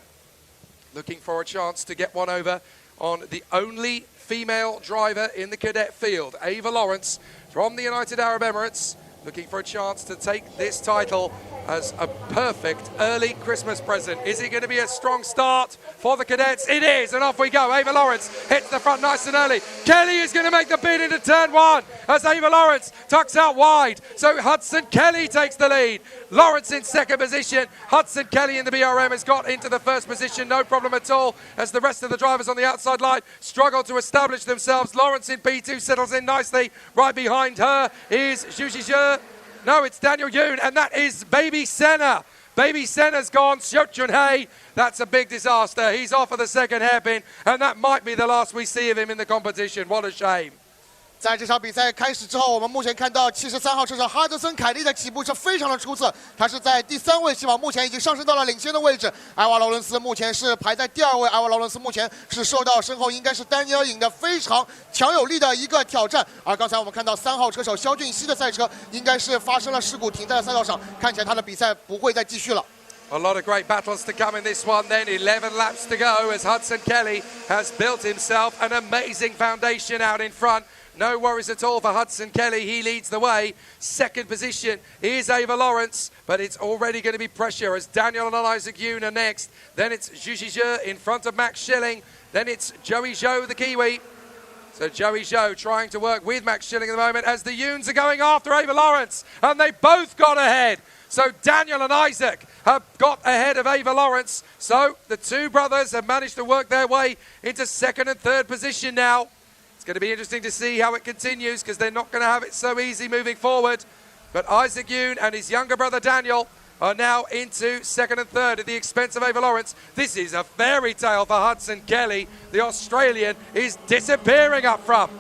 looking for a chance to get one over on the only female driver in the cadet field. Ava Lawrence from the United Arab Emirates, looking for a chance to take this title as a perfect early Christmas present. Is it going to be a strong start for the cadets? It is, and off we go. Ava Lawrence hits the front nice and early. Kelly is going to make the bid into turn one as Ava Lawrence tucks out wide. So Hudson Kelly takes the lead. Lawrence in second position. Hudson Kelly in the BRM has got into the first position, no problem at all, as the rest of the drivers on the outside line struggle to establish themselves. Lawrence in P2 settles in nicely. Right behind her is Zhu Zhizhe. No, it's Daniel Yoon, and that is Baby Senna. Baby Senna's gone. Xiao Chunhei, that's a big disaster. He's off of the second hairpin, and that might be the last we see of him in the competition. What a shame. 在这场比赛开始之后，我们目前看到73号车手哈德森·凯利的起步是非常的出色，他是在第3位起跑，目前已经上升到了领先的位置。艾瓦劳伦斯目前是排在第2位，艾瓦劳伦斯目前是受到身后应该是丹尼尔尹的非常强有力的一个挑战。而刚才我们看到3号车手肖俊熙的赛车应该是发生了事故，停在了赛道上，看起来他的比赛不会再继续了。 A lot of great battles to come in this one then. 11 laps to go as Hudson Kelly has built himself an amazing foundation out in front. No worries at all for Hudson Kelly. He leads the way. Second position is Ava Lawrence, but it's already going to be pressure as Daniel and Isaac Yoon are next. Then it's Zhu Zhizhe in front of Max Schilling. Then it's Joey Zhou, the Kiwi. So Joey Zhou trying to work with Max Schilling at the moment as the Yoons are going after Ava Lawrence, and they both got ahead. So Daniel and Isaac have got ahead of Ava Lawrence. So the two brothers have managed to work their way into second and third position now. It's going to be interesting to see how it continues because they're not going to have it so easy moving forward. But Isaac Yoon and his younger brother Daniel are now into second and third at the expense of Ava Lawrence. This is a fairy tale for Hudson Kelly. The Australian is disappearing up front.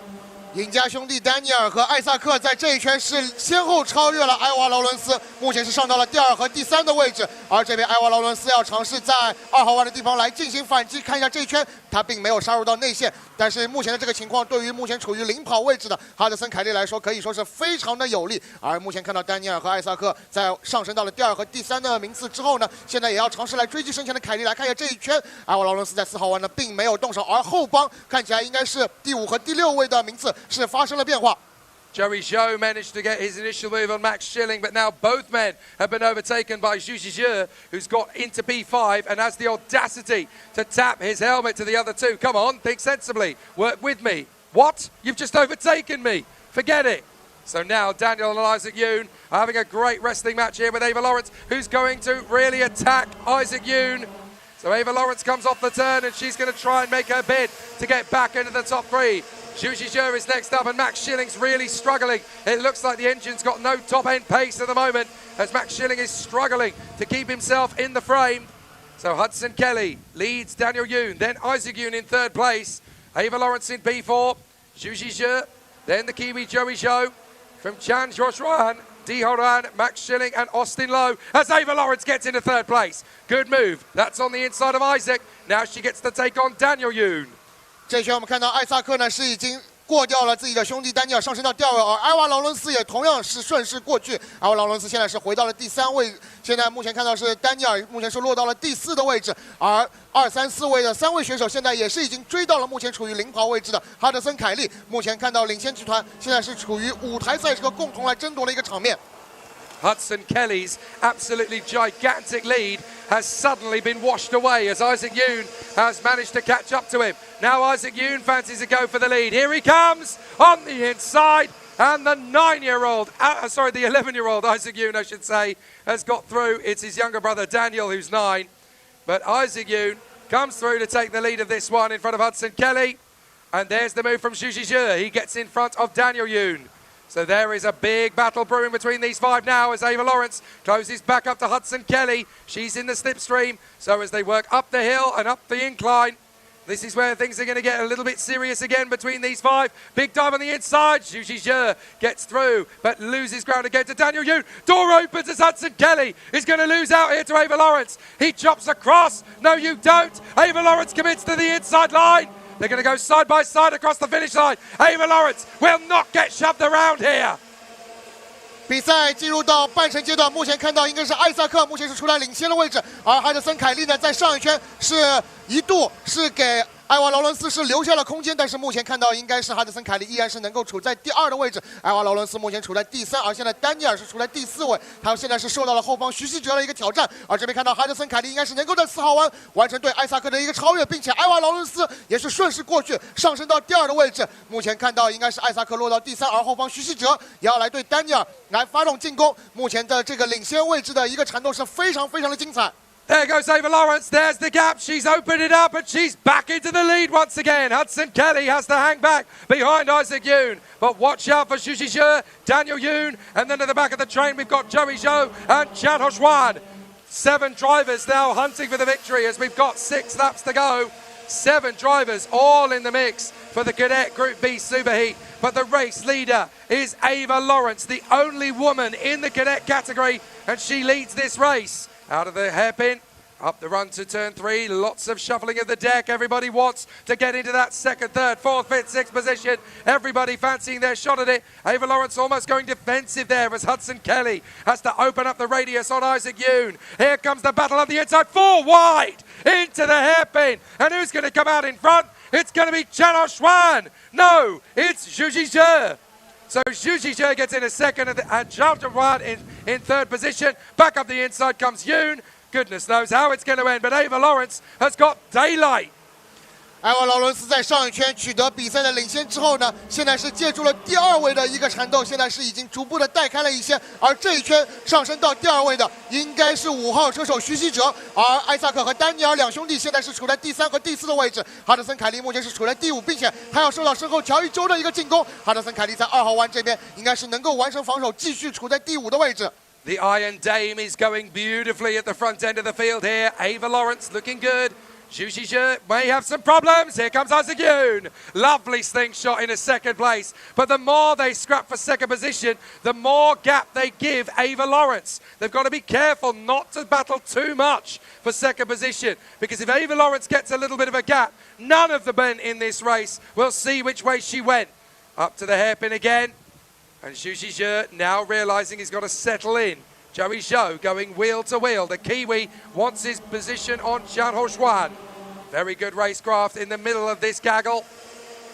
赢家兄弟丹尼尔和艾萨克在这一圈是先后超越了埃瓦劳伦斯，目前是上到了第2和第3的位置。而这边埃瓦劳伦斯要尝试在2号弯的地方来进行反击，看一下这一圈他并没有杀入到内线，但是目前的这个情况对于目前处于领跑位置的哈德森·凯利来说可以说是非常的有利。而目前看到丹尼尔和艾萨克在上升到了第2和第3的名次之后呢，现在也要尝试来追击身前的凯利。来看一下这一圈，埃瓦劳伦斯在4号弯呢并没有动手，而后方看起来应该是第5和第6位的名次是发生了变化。 Joey Zhou managed to get his initial move on Max Schilling, but now both men have been overtaken by Zhu Zhizhe, who's got into P5 and has the audacity to tap his helmet to the other two. Come on, think sensibly. Work with me. What? You've just overtaken me. Forget it. So now Daniel and Isaac Yoon are having a great wrestling match here with Ava Lawrence, who's going to really attack Isaac Yoon. So Ava Lawrence comes off the turn and she's going to try and make her bid to get back into the top 3. Zhu Zhizhe is next up and Max Schilling's really struggling. It looks like the engine's got no top-end pace at the moment as Max Schilling is struggling to keep himself in the frame. So Hudson Kelly leads Daniel Yoon, then Isaac Yoon in third place. Ava Lawrence in P4, Zhu Zhizhe, then the Kiwi Joey Zhou from Chan Zhuoxuan, Di Horan, Max Schilling and Austin Lowe as Ava Lawrence gets into third place. Good move. That's on the inside of Isaac. Now she gets to take on Daniel Yoon. 这圈我们看到艾萨克呢是已经过掉了自己的兄弟丹尼尔，上升到第2位，而埃瓦劳伦斯也同样是顺势过去。埃瓦劳伦斯现在是回到了第3位，现在目前看到是丹尼尔目前是落到了第4的位置，而2、3、4位的3位选手现在也是已经追到了目前处于领跑位置的哈德森·凯利。目前看到领先集团现在是处于5台赛车共同来争夺的一个场面。 Hudson Kelly's absolutely gigantic lead has suddenly been washed away as Isaac Yoon has managed to catch up to him. Now Isaac Yoon fancies a go for the lead. Here he comes on the inside, and the 11-year-old Isaac Yoon, I should say, has got through. It's his younger brother Daniel who's 9, but Isaac Yoon comes through to take the lead of this one in front of Hudson Kelly, and there's the move from Zhu Zhizhe. He gets in front of Daniel Yoon. So there is a big battle brewing between these 5 now as Ava Lawrence closes back up to Hudson Kelly. She's in the slipstream. So as they work up the hill and up the incline, this is where things are going to get a little bit serious again between these 5. Big dive on the inside. Zhu Zhizhe gets through but loses ground again to Daniel Yoon. Door opens as Hudson Kelly is going to lose out here to Ava Lawrence. He chops across. No, you don't. Ava Lawrence commits to the inside line. They're going to go side by side across the finish line. Ava Lawrence will not get shoved around here. 比赛进入到半程阶段，目前看到应该是艾萨克目前是处在领先的位置，而哈德森·凯利呢在上一圈是一度是给艾娃劳伦斯是留下了空间，但是目前看到应该是哈德森凯利依然是能够处在第2的位置。艾娃劳伦斯目前处在第3，而现在丹尼尔是处在第4位。他现在是受到了后方徐熙哲的一个挑战，而这边看到哈德森凯利应该是能够在4号弯完成对艾萨克的一个超越，并且艾娃劳伦斯也是顺势过去上升到第2的位置。目前看到应该是艾萨克落到第3，而后方徐熙哲也要来对丹尼尔来发动进攻。目前的这个领先位置的一个缠斗是非常的精彩。 There goes Ava Lawrence, there's the gap, she's opened it up and she's back into the lead once again. Hudson Kelly has to hang back behind Isaac Yoon. But watch out for Xu Shizhe, Daniel Yoon, and then at the back of the train we've got Joey Zhou and Chan Hoshwan. 7 drivers now hunting for the victory as we've got 6 laps to go. 7 drivers all in the mix for the Cadet Group B Super Heat. But the race leader is Ava Lawrence, the only woman in the cadet category, and she leads this race. Out of the hairpin, up the run to turn 3, lots of shuffling of the deck. Everybody wants to get into that 2nd, 3rd, 4th, 5th, 6th position. Everybody fancying their shot at it. Ava Lawrence almost going defensive there as Hudson Kelly has to open up the radius on Isaac Yoon. Here comes the battle of the inside, 4 wide into the hairpin. And who's going to come out in front? It's going to be Chan Hoshwan. No, it's Xu Shizhe. So Xu Shizhe gets in a 2nd and Chan Hoshwan in 3rd position. Back up the inside comes Yoon. Goodness knows how it's going to end, but Ava Lawrence has got daylight. 艾娃劳伦斯在上一圈取得比赛的领先之后呢，现在是借助了第2位的一个缠斗，现在是已经逐步的带开了一些。而这一圈上升到第2位的应该是5号车手徐熙哲，而艾萨克和丹尼尔两兄弟现在是处在第3和第4的位置。哈德森凯利目前是处在第5，并且还要受到身后乔伊周的一个进攻。哈德森凯利在2号弯这边应该是能够完成防守，继续处在第5的位置。 The Iron Dame is going beautifully at the front end of the field here. Ava Lawrence looking good. Xu Shizhe may have some problems. Here comes Isaac Yoon. Lovely slingshot in a 2nd place. But the more they scrap for 2nd position, the more gap they give Ava Lawrence. They've got to be careful not to battle too much for 2nd position. Because if Ava Lawrence gets a little bit of a gap, none of the men in this race will see which way she went. Up to the hairpin again. And Xu Shizhe now realising he's got to settle in. Joey Zhou going wheel to wheel. The Kiwi wants his position on Chan Hoshwan. Very good racecraft in the middle of this gaggle.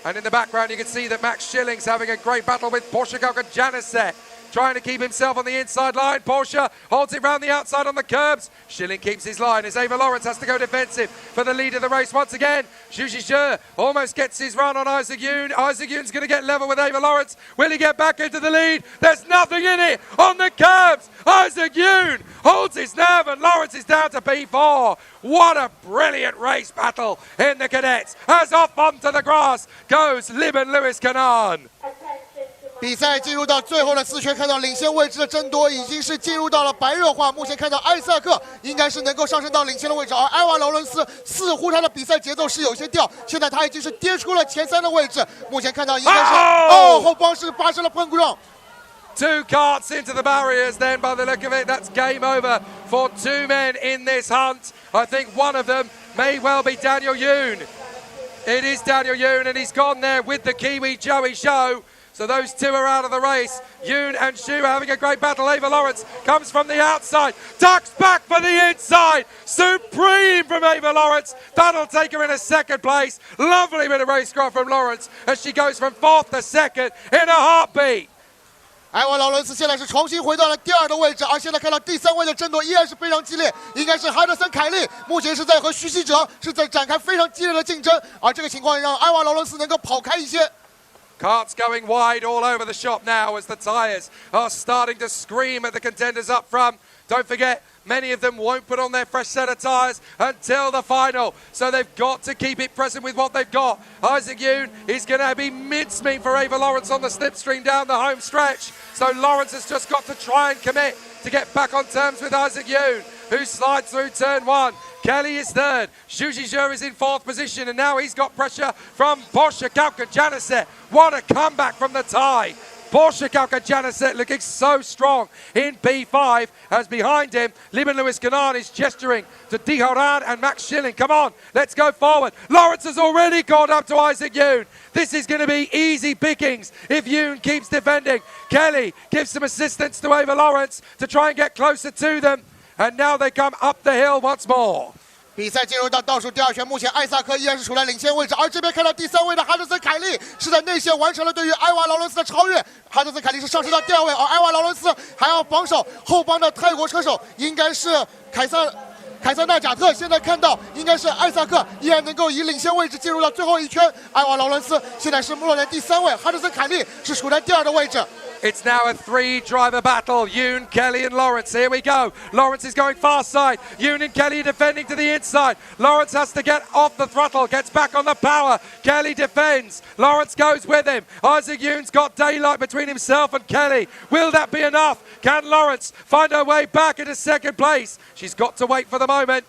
And in the background you can see that Max Schilling's having a great battle with Porsche Janisset. Trying to keep himself on the inside line. Porsche holds it round the outside on the curbs. Schilling keeps his line as Ava Lawrence has to go defensive for the lead of the race once again. Xu Shizhe almost gets his run on Isaac Yoon. Isaac Yoon's going to get level with Ava Lawrence. Will he get back into the lead? There's nothing in it on the curbs. Isaac Yoon holds his nerve and Lawrence is down to P4. What a brilliant race battle in the cadets. As off onto the grass goes Liban Lewis Canaan. 比赛进入到最后的4圈，看到领先位置的争夺已经是进入到了白热化。目前看到艾萨克应该是能够上升到领先的位置，而艾娃劳伦斯似乎他的比赛节奏是有些掉，现在他已经是跌出了前3的位置。目前看到应该是后方是发生了碰撞。 2 carts into the barriers then by the look of it. That's game over for 2 men in this hunt. I think one of them may well be Daniel Yoon. It is Daniel Yoon and he's gone there with the Kiwi Joey Zhou. So those 2 are out of the race. Yoon and Xu are having a great battle. Ava Lawrence comes from the outside, ducks back for the inside. Supreme from Ava Lawrence. That'll take her in a 2nd place. Lovely bit of racecraft from Lawrence as she goes from 4th to 2nd in a heartbeat. 艾娃劳伦斯现在是重新回到了第2的位置，而现在看到第3位的争夺依然是非常激烈，应该是哈德森凯利目前是在和徐熙哲是在展开非常激烈的竞争，而这个情况让艾娃劳伦斯能够跑开一些。 Carts going wide all over the shop now as the tyres are starting to scream at the contenders up front. Don't forget, many of them won't put on their fresh set of tyres until the final. So they've got to keep it present with what they've got. Isaac Yoon is going to be mincemeat for Ava Lawrence on the slipstream down the home stretch. So Lawrence has just got to try and commit to get back on terms with Isaac Yoon, who slides through turn 1. Kelly is 3rd. Xu Shizhe is in 4th position, and now he's got pressure from Porsche Janisset. What a comeback from the tie. Porsche Janisset looking so strong in P5 as behind him, Liban Lewis Canaan is gesturing to Dihoran and Max Schilling. Come on, let's go forward. Lawrence has already caught up to Isaac Yoon. This is going to be easy pickings if Yoon keeps defending. Kelly gives some assistance to Ava Lawrence to try and get closer to them. And now they come up the hill once more. 比赛进入到倒数第2圈，目前艾萨克依然是处在领先位置，而这边看到第3位的哈德森凯利是在内线完成了对于埃瓦劳伦斯的超越。哈德森凯利是上升到第2位，而埃瓦劳伦斯还要防守后方的泰国车手，应该是凯撒纳贾特。现在看到应该是艾萨克依然能够以领先位置进入到最后1圈，埃瓦劳伦斯现在是落在第3位，哈德森凯利是处在第2的位置。It's now a 3-driver battle. Yoon, Kelly and Lawrence. Here we go. Lawrence is going far side. Yoon and Kelly defending to the inside. Lawrence has to get off the throttle, gets back on the power. Kelly defends. Lawrence goes with him. Isaac Yoon's got daylight between himself and Kelly. Will that be enough? Can Lawrence find her way back into 2nd place? She's got to wait for the moment.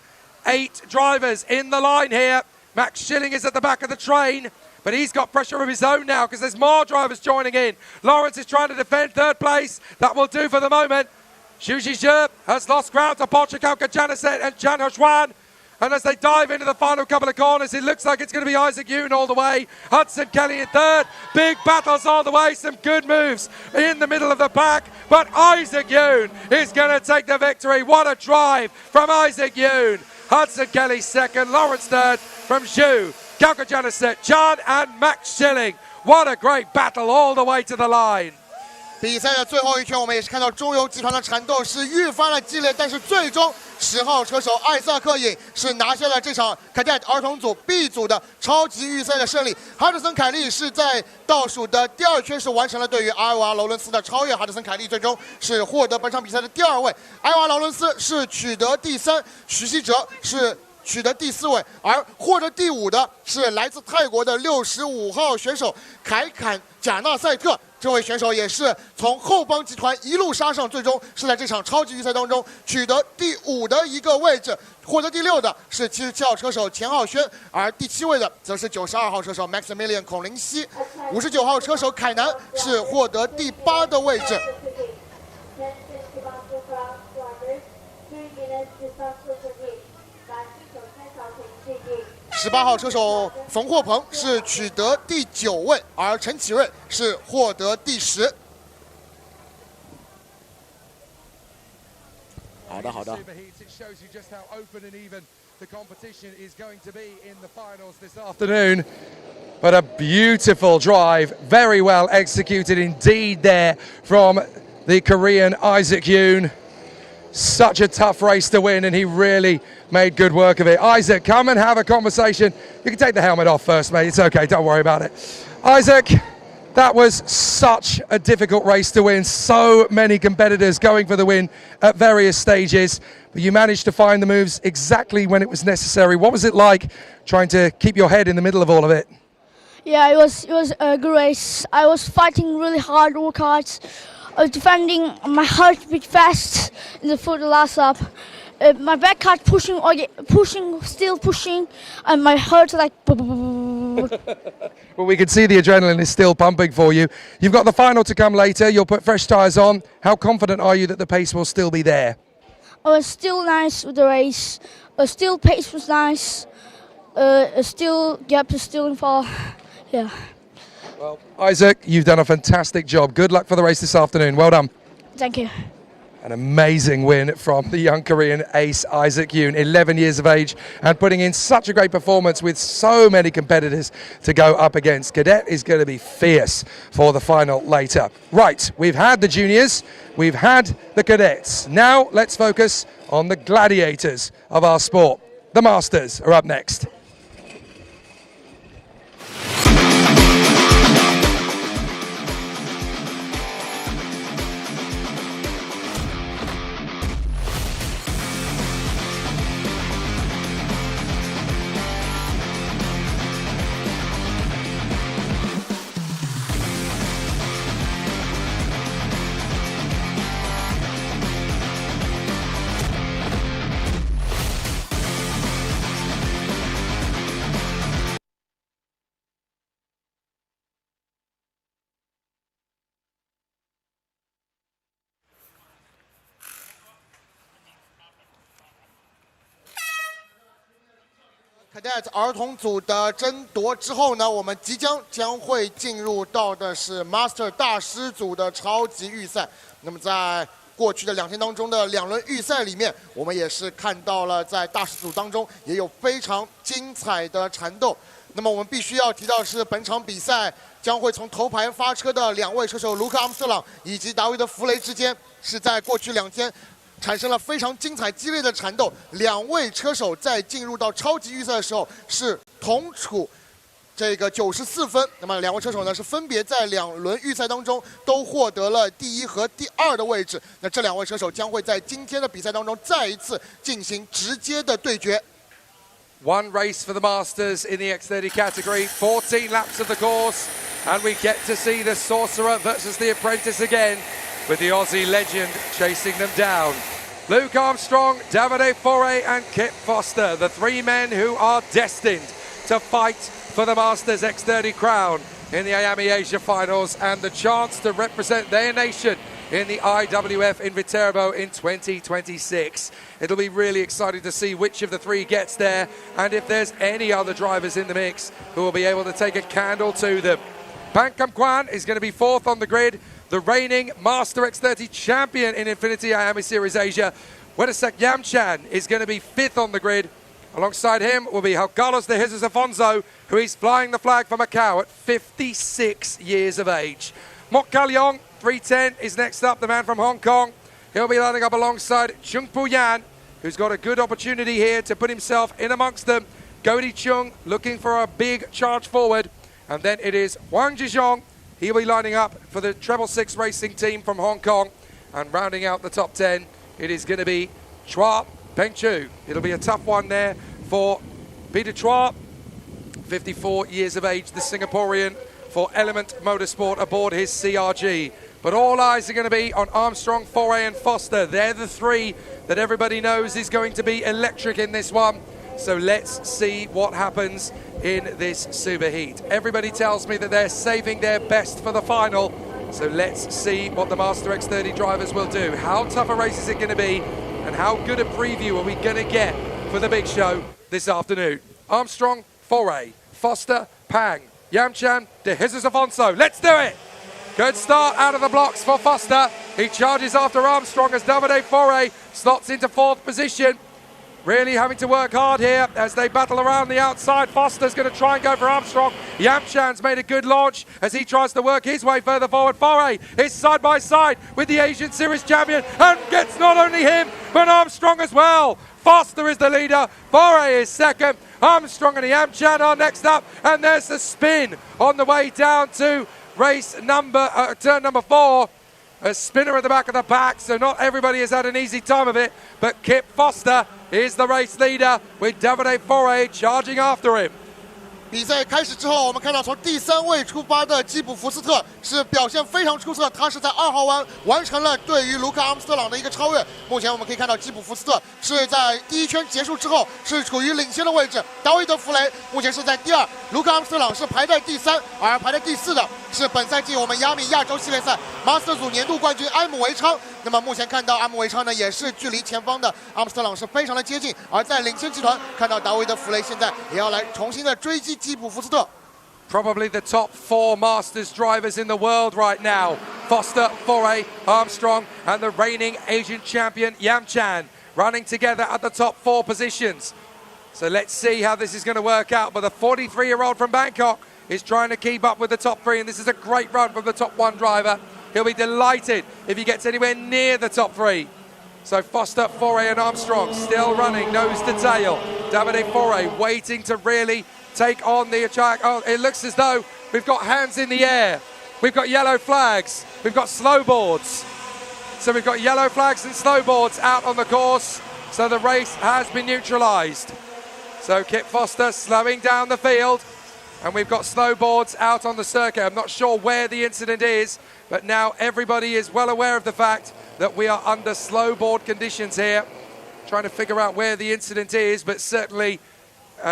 8 drivers in the line here. Max Schilling is at the back of the train. But he's got pressure of his own now because there's more drivers joining in. Lawrence is trying to defend 3rd place. That will do for the moment. Xu Zhizhe has lost ground to Porchikau Kajanaset and Jan Huan. And as they dive into the final couple of corners, it looks like it's going to be Isaac Yoon all the way. Hudson Kelly in 3rd. Big battles all the way. Some good moves in the middle of the pack. But Isaac Yoon is going to take the victory. What a drive from Isaac Yoon. Hudson Kelly 2nd. Lawrence 3rd from Xu. Kauka Janiset, John and Max Schilling. What a great battle all the way to the line. 比赛的最后1圈，我们也是看到中游集团的缠斗是越发的激烈，但是最终10号车手艾萨克尹是拿下了这场 Cadet 儿童组 B 组的超级预赛的胜利。哈德森凯利是在倒数的第2圈是完成了对于埃瓦劳伦斯的超越，哈德森凯利最终是获得本场比赛的第2位，埃瓦劳伦斯是取得第3，徐希哲是取得第4位，而获得第5的是来自泰国的65号选手凯坎贾纳塞特。这位选手也是从后方集团一路杀上，最终是在这场超级预赛当中取得第5的一个位置。获得第6的是77号车手钱浩轩，而第7位的则是92号车手 Maximilian 孔林希，59号车手凯南是获得第8的位置。18号车手冯霍鹏是取得第9位，而陈启瑞是获得第10。好的，好的。Afternoon, but a beautiful drive, very well executed indeed there from the Korean Isaac Yoon. Such a tough race to win, and he really made good work of it. Isaac, come and have a conversation. You can take the helmet off first, mate. It's okay, don't worry about it. Isaac, that was such a difficult race to win. So many competitors going for the win at various stages, but you managed to find the moves exactly when it was necessary. What was it like trying to keep your head in the middle of all of it? Yeah, it was a good race. I was fighting really hard, work hard. I was defending my heart beat fast for the last lap. My back cart pushing, still pushing, and my heart like. Well, we can see the adrenaline is still pumping for you. You've got the final to come later. You'll put fresh tyres on. How confident are you that the pace will still be there? I was still nice with the race. Still pace was nice. Still gap is still in fall. Yeah. Well, Isaac, you've done a fantastic job. Good luck for the race this afternoon. Well done. Thank you. An amazing win from the young Korean ace, Isaac Yoon, 11 years of age, and putting in such a great performance with so many competitors to go up against. Cadet is going to be fierce for the final later. Right, we've had the juniors, we've had the cadets. Now let's focus on the gladiators of our sport. The masters are up next. Cadet 儿童组的争夺之后呢，我们将会进入到的是 Master 大师组的超级预赛。那么在过去的2天当中的2轮预赛里面，我们也是看到了在大师组当中也有非常精彩的缠斗。那么我们必须要提到的是，本场比赛将会从头排发车的2位车手卢克·阿姆斯特朗以及达维德·弗雷之间，是在过去2天产生了非常精彩激烈的缠斗。2位车手在进入到超级预赛的时候是同处这个94分，那么2位车手呢是分别在2轮预赛当中都获得了第1和第2的位置。那这2位车手将会在今天的比赛当中再一次进行直接的对决。One race for the Masters in the X30 category, 14 laps of the course, and we get to see the Sorcerer versus the Apprentice again, with the Aussie legend chasing them down. Luke Armstrong, Davide Foray and Kip Foster, the 3 men who are destined to fight for the Masters X30 crown in the IAME Asia Finals and the chance to represent their nation in the IWF in Viterbo in 2026. It'll be really exciting to see which of the 3 gets there and if there's any other drivers in the mix who will be able to take a candle to them. Pan Kam Kwan is going to be 4th on the grid, the reigning Master X30 champion in Infinity IAME Series Asia. Wedesek Yamchan is going to be 5th on the grid. Alongside him will be Carlos de Jesus Afonso, who is flying the flag for Macau at 56 years of age. Mok Kalyong, 310, is next up, the man from Hong Kong. He'll be lining up alongside Chung Pu Yan, who's got a good opportunity here to put himself in amongst them. Godi Chung looking for a big charge forward. And then it is Wang Zhizhong. He'll be lining up for the 666 racing team from Hong Kong. And rounding out the top 10, it is going to be Chua Peng Chu. It'll be a tough one there for Peter Chua, 54 years of age, the Singaporean, for Element Motorsport aboard his CRG. But all eyes are going to be on Armstrong, Foray and Foster. They're the 3 that everybody knows is going to be electric in this one. So let's see what happens in this Super Heat. Everybody tells me that they're saving their best for the final. So let's see what the Master X30 drivers will do. How tough a race is it going to be? And how good a preview are we going to get for the big show this afternoon? Armstrong, Foray, Foster, Pang, Yamchan, de Jesus Afonso. Let's do it! Good start out of the blocks for Foster. He charges after Armstrong as Davide Foray slots into 4th position. Really having to work hard here as they battle around the outside. Foster's going to try and go for Armstrong. Yamchan's made a good launch as he tries to work his way further forward. Foray is side by side with the Asian Series champion and gets not only him, but Armstrong as well. Foster is the leader. Foray is 2nd. Armstrong and Yamchan are next up. And there's the spin on the way down to turn number 4. A spinner at the back of the pack, so not everybody has had an easy time of it, but Kip Foster is the race leader with Davide Foray charging after him. 比赛开始之后，我们看到从第3位出发的基普福斯特是表现非常出色，他是在2号弯完成了对于卢克·阿姆斯特朗的一个超越。目前我们可以看到基普福斯特是在第1圈结束之后是处于领先的位置，达维德·弗雷目前是在第2，卢克·阿姆斯特朗是排在第3，而排在第4的是本赛季我们亚米亚洲系列赛 Master 组年度冠军埃姆维昌。那么目前看到埃姆维昌呢，也是距离前方的阿姆斯特朗是非常的接近，而在领先集团看到达维德·弗雷现在也要来重新的追击基普福斯特。 Probably the top 4 Masters drivers in the world right now. Foster, Foray, Armstrong and the reigning Asian champion Yamchan running together at the top 4 positions. So let's see how this is going to work out. But the 43-year-old from Bangkok is trying to keep up with the top 3, and this is a great run from the top 1 driver. He'll be delighted if he gets anywhere near the top 3. So Foster, Foray and Armstrong still running nose to tail. Davide Foray waiting to really take on the attack. Oh, it looks as though we've got hands in the air. We've got yellow flags. We've got snowboards. So we've got yellow flags and snowboards out on the course. So the race has been neutralised. So Kip Foster slowing down the field. And we've got snowboards out on the circuit. I'm not sure where the incident is, but now everybody is well aware of the fact that we are under snowboard conditions here. Trying to figure out where the incident is, but certainly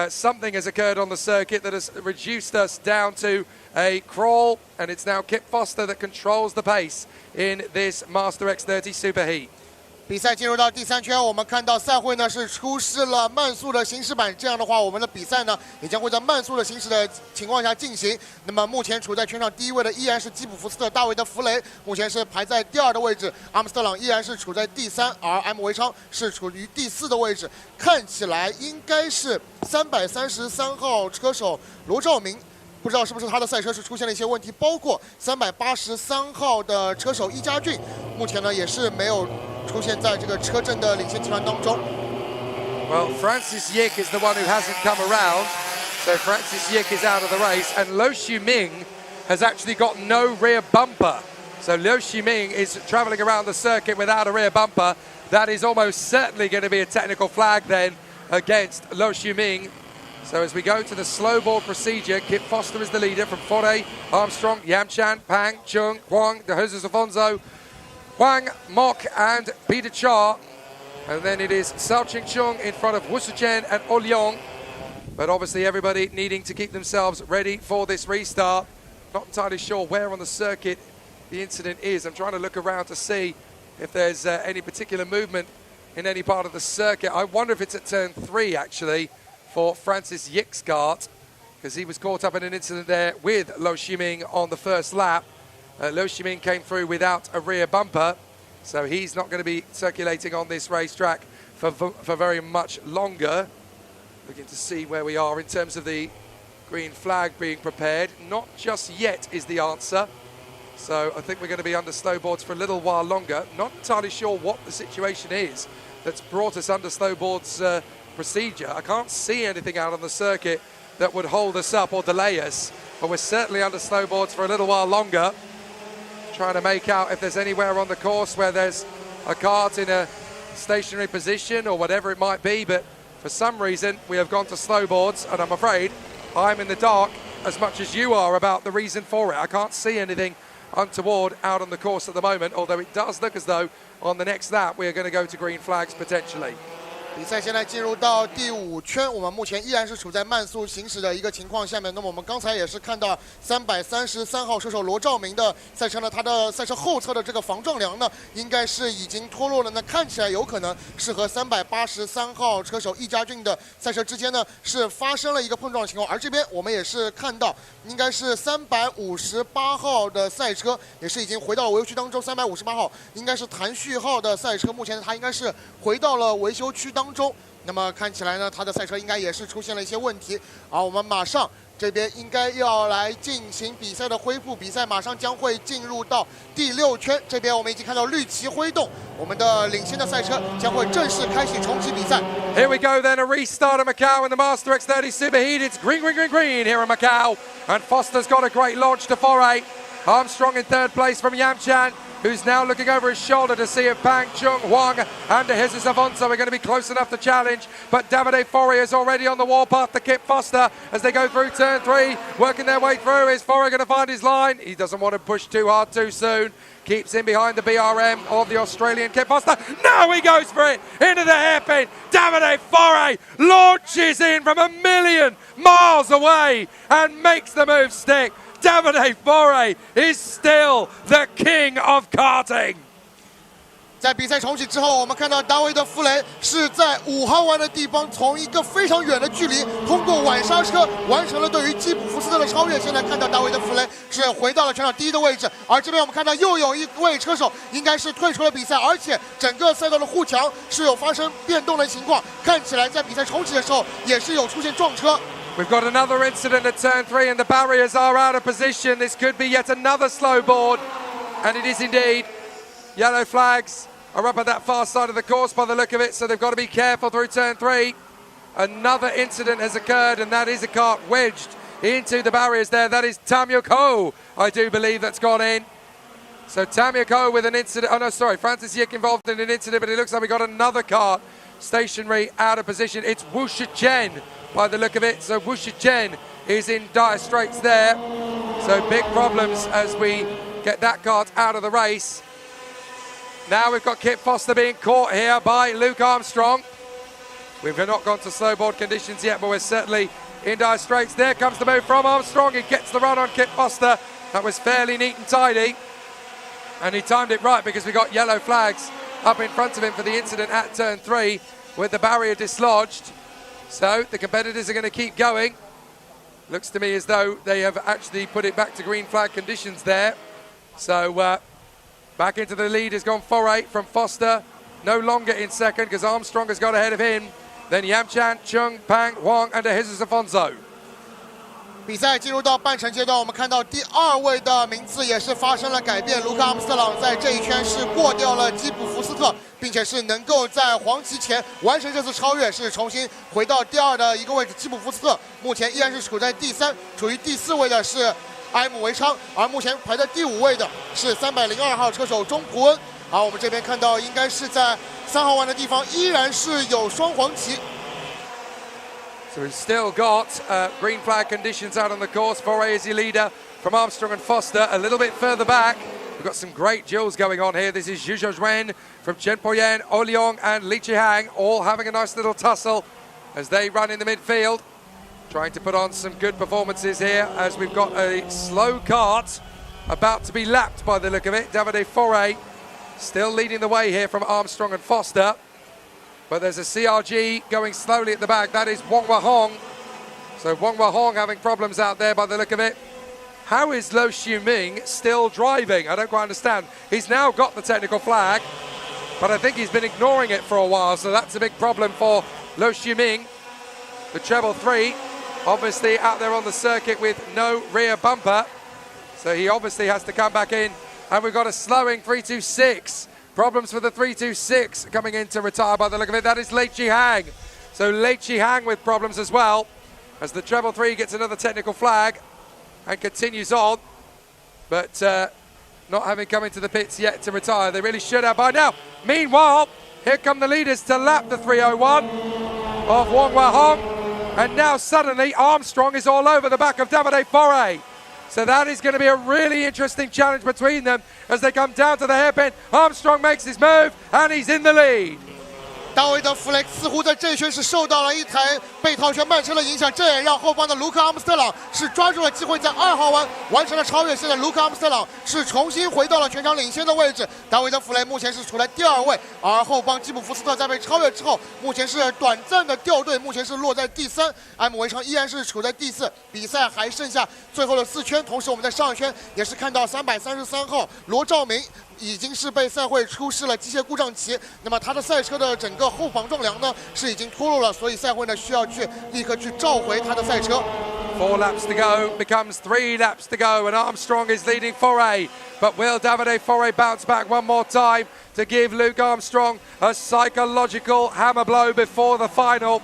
something has occurred on the circuit that has reduced us down to a crawl, and it's now Kip Foster that controls the pace in this Master X30 Super Heat. 比赛进入到第3圈，我们看到赛会呢是出示了慢速的行驶板，这样的话，我们的比赛呢也将会在慢速的行驶的情况下进行。那么目前处在圈上第1位的依然是基普福斯特大卫的弗雷，目前是排在第2的位置。阿姆斯特朗依然是处在第3，而埃姆维昌是处于第4的位置。看起来应该是333号车手罗兆明。 不知道是不是他的赛车是出现了一些问题，包括383号的车手易家俊，目前呢也是没有出现在这个车阵的领先集团当中。Well, Francis Yik is the one who hasn't come around, so Francis Yik is out of the race, and Lo Xuming has actually got no rear bumper. So Lo Xuming is travelling around the circuit without a rear bumper. That is almost certainly going to be a technical flag then against Lo Xuming. So as we go to the slow ball procedure, Kip Foster is the leader from Fore, Armstrong, Yamchan, Pang, Chung, Huang, De Jesus Afonso, Huang, Mok and Peter Cha. And then it is Sao Ching Chung in front of Wu Suchen and Olyong. But obviously everybody needing to keep themselves ready for this restart. Not entirely sure where on the circuit the incident is. I'm trying to look around to see if there's any particular movement in any part of the circuit. I wonder if it's at turn 3 actually, for Francis Yik's kart, because he was caught up in an incident there with Lo Xuming on the first lap. Lo Xuming came through without a rear bumper, so he's not going to be circulating on this racetrack for very much longer. Looking to see where we are in terms of the green flag being prepared. Not just yet is the answer. So I think we're going to be under slow boards for a little while longer. Not entirely sure what the situation is that's brought us under slow boards procedure. I can't see anything out on the circuit that would hold us up or delay us, but we're certainly under slow boards for a little while longer. Trying to make out if there's anywhere on the course where there's a kart in a stationary position or whatever it might be, but for some reason we have gone to slow boards, and I'm afraid I'm in the dark as much as you are about the reason for it. I can't see anything untoward out on the course at the moment, although it does look as though on the next lap we are going to go to green flags potentially. 比赛现在进入到第5圈，我们目前依然是处在慢速行驶的一个情况下面。那么我们刚才也是看到333号车手罗兆明的赛车呢，他的赛车后侧的这个防撞梁呢，应该是已经脱落了。那看起来有可能是和383号车手易家俊的赛车之间呢是发生了一个碰撞情况。而这边我们也是看到，应该是358号的赛车也是已经回到了维修区当中。358号应该是谭旭浩的赛车，目前他应该是回到了维修区当中。那么看起来呢，他的赛车应该也是出现了一些问题。好，我们马上这边应该要来进行比赛的恢复，比赛马上将会进入到第6圈。这边我们已经看到绿旗挥动，我们的领先的赛车将会正式开启重启比赛。Here we go then, a restart of Macau in the Master X30 Super Heat. It's green, green, green, green here in Macau. And Foster's got a great launch to Foray. Armstrong in 3rd place from Yamchan, who's now looking over his shoulder to see if Pang Chung Huang and De Jesus Afonso are going to be close enough to challenge. But Davide Fore is already on the warpath to Kip Foster as they go through turn 3, working their way through. Is Fore going to find his line? He doesn't want to push too hard too soon. Keeps in behind the BRM of the Australian Kip Foster. Now he goes for it into the hairpin. Davide Fore launches in from a million miles away and makes the move stick. Davide Fore is still the king of karting. 在比赛重启之后，我们看到达维的弗雷是在5号弯的地方，从一个非常远的距离，通过晚刹车完成了对于基普福斯特的超越。现在看到达维的弗雷是回到了全场第1的位置，而这边我们看到又有一位车手应该是退出了比赛，而且整个赛道的护墙是有发生变动的情况，看起来在比赛重启的时候也是有出现撞车。We've got another incident at turn 3 and the barriers are out of position. This could be yet another slow board, and it is indeed. Yellow flags are up at that far side of the course by the look of it, so they've got to be careful through turn 3. Another incident has occurred, and that is a kart wedged into the barriers there. That is Tamyuk Ho, I do believe, that's gone in. So Tamyuk Ho with an incident. Oh no, sorry, Francis Yik involved in an incident, but it looks like we got another kart stationary out of position. It's Wu Shichen by the look of it. So Wu Shichen is in dire straits there. So big problems as we get that kart out of the race. Now we've got Kip Foster being caught here by Luke Armstrong. We've not gone to slow board conditions yet, but we're certainly in dire straits. There comes the move from Armstrong. He gets the run on Kip Foster. That was fairly neat and tidy. And he timed it right because we got yellow flags up in front of him for the incident at turn 3 with the barrier dislodged. So the competitors are going to keep going. Looks to me as though they have actually put it back to green flag conditions there. So back into the lead has gone Foray from Foster. No longer in second because Armstrong has got ahead of him. Then Yamchan, Chung, Pang, Wang and Jesus Afonso. 比赛进入到半程阶段，我们看到第2位的名次也是发生了改变。卢卡阿姆斯特朗在这一圈是过掉了基普福斯特，并且是能够在黄旗前完成这次超越，是重新回到第2的一个位置。基普福斯特目前依然是处在第3，处于第4位的是埃姆维昌，而目前排在第5位的是302号车手钟普恩。好，我们这边看到应该是在3号弯的地方依然是有双黄旗。 So he's still got green flag conditions out on the course. Foray is the leader from Armstrong and Foster. A little bit further back, we've got some great duels going on here. This is Zhu Zhuozhen from Chen Poyan, O Leong and Li Chihang, all having a nice little tussle as they run in the midfield. Trying to put on some good performances here as we've got a slow kart about to be lapped by the look of it. Davide Foray still leading the way here from Armstrong and Foster. But there's a CRG going slowly at the back. That is Wong Wah Hong. So Wong Wah Hong having problems out there by the look of it. How is Lo Xiuming still driving? I don't quite understand. He's now got the technical flag, but I think he's been ignoring it for a while. So that's a big problem for Lo Xiuming. The treble 3, obviously out there on the circuit with no rear bumper. So he obviously has to come back in. And we've got a slowing 326. Problems for the 326 coming in to retire by the look of it. That is Lei Chi-hang. So Lei Chi-hang with problems as well as the treble 3 gets another technical flag and continues on. But not having come into the pits yet to retire. They really should have by now. Meanwhile, here come the leaders to lap the 301 of Wong Wah Hong. And now suddenly Armstrong is all over the back of Davide Foray. So that is going to be a really interesting challenge between them as they come down to the hairpin. Armstrong makes his move and he's in the lead. 大卫的弗雷似乎在这一圈是受到了一台被套圈慢车的影响，这也让后方的卢卡阿姆斯特朗是抓住了机会，在2号弯完成了超越。现在卢卡阿姆斯特朗是重新回到了全场领先的位置。大卫的弗雷目前是处在第2位，而后方基普福斯特在被超越之后，目前是短暂的掉队，目前是落在第3。埃姆维昌依然是处在第4。比赛还剩下最后的4圈，同时我们在上一圈也是看到333号罗兆明。 已经是被赛会出示了机械故障旗，那么他的赛车的整个后防撞梁呢是已经脱落了，所以赛会呢需要去立刻去召回他的赛车。4 laps to go becomes 3 laps to go, and Armstrong is leading Foray. But will Davide Foray bounce back one more time to give Luke Armstrong a psychological hammer blow before the final?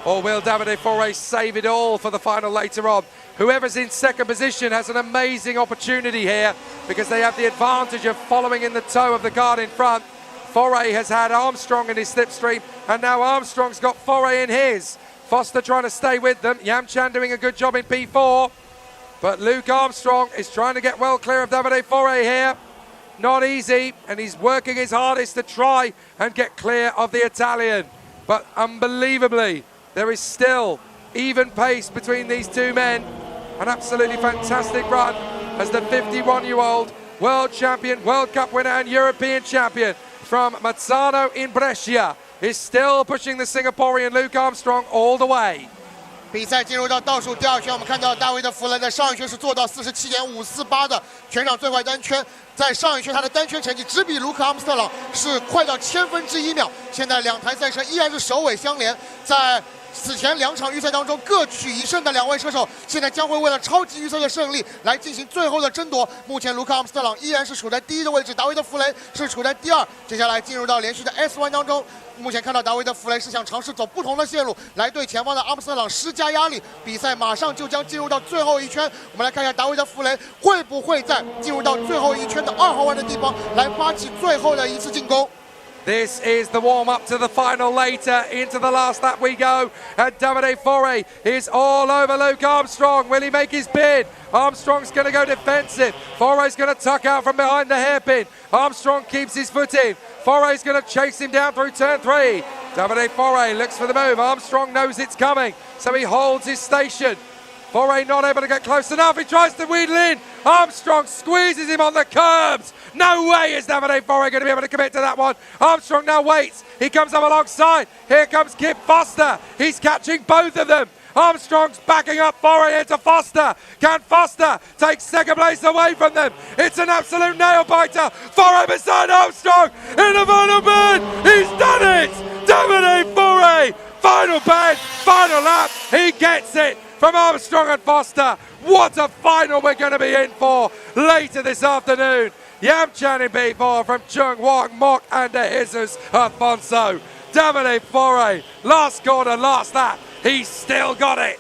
Or will Davide Foray save it all for the final later on? Whoever's in second position has an amazing opportunity here because they have the advantage of following in the toe of the guard in front. Foray has had Armstrong in his slipstream, and now Armstrong's got Foray in his. Foster trying to stay with them. Yamchan doing a good job in P4. But Luke Armstrong is trying to get well clear of Davide Foray here. Not easy, and he's working his hardest to try and get clear of the Italian. But unbelievably, there is still even pace between these two men. An absolutely fantastic run as the 51-year-old world champion, World Cup winner and European champion from Mazzano in Brescia is still pushing the Singaporean Luke Armstrong all the way. 比赛进入到倒数第2圈，我们看到大卫的弗雷在上一圈是做到47.548的全场最快单圈，在上一圈他的单圈成绩只比卢克阿姆斯特朗是快到1/1000秒。现在2台赛车依然是首尾相连，在 此前2场预赛当中各取1胜的2位车手，现在将会为了超级预赛的胜利来进行最后的争夺。目前卢卡阿姆斯特朗依然是处在第1的位置，达维德弗雷是处在第2。接下来进入到连续的 S 弯当中，目前看到达维德弗雷是想尝试走不同的线路来对前方的阿姆斯特朗施加压力。比赛马上就将进入到最后1圈，我们来看一下达维德弗雷会不会在进入到最后1圈的2号弯的地方来发起最后的一次进攻。 This is the warm-up to the final later. Into the last lap we go. And Davide Foray is all over Luke Armstrong. Will he make his bid? Armstrong's going to go defensive. Foray's going to tuck out from behind the hairpin. Armstrong keeps his foot in. Foray's going to chase him down through turn 3. Davide Foray looks for the move. Armstrong knows it's coming, so he holds his station. Foray not able to get close enough. He tries to wheedle in. Armstrong squeezes him on the curbs. No way is Davide Foray going to be able to commit to that one. Armstrong now waits. He comes up alongside. Here comes Kip Foster. He's catching both of them. Armstrong's backing up Foray into Foster. Can Foster take second place away from them? It's an absolute nail-biter. Foray beside Armstrong in the final bend. He's done it! Davide Foray, final bend, final lap. He gets it from Armstrong and Foster. What a final we're going to be in for later this afternoon. Yam Chan in B4 from Chung Wang Mok and Jesus Alfonso. Davide Foray, last corner, last lap. He's still got it.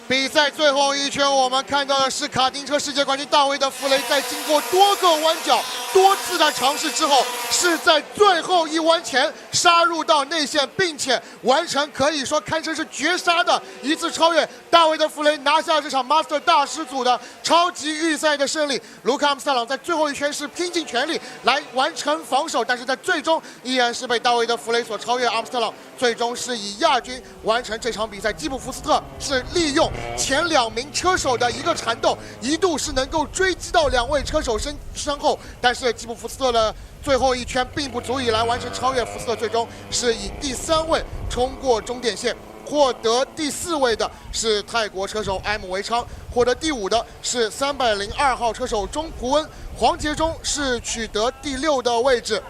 比赛最后一圈，我们看到的是卡丁车世界冠军大卫的弗雷，在经过多个弯角、多次的尝试之后，是在最后一弯前杀入到内线，并且完成可以说堪称是绝杀的一次超越。大卫的弗雷拿下这场 Master 大师组的超级预赛的胜利。卢卡·阿姆斯特朗在最后一圈是拼尽全力来完成防守，但是在最终依然是被大卫的弗雷所超越。阿姆斯特朗最终是以亚军完成这场比赛。基普福斯特是利用前2名车手的一个缠斗，一度是能够追击到2位车手身后，但是吉普福斯特的最后一圈并不足以来完成超越。福斯特最终是以第3位冲过终点线，获得第4位的是泰国车手埃姆维昌，获得第5的是302号车手钟普温，黄杰忠是取得第6的位置。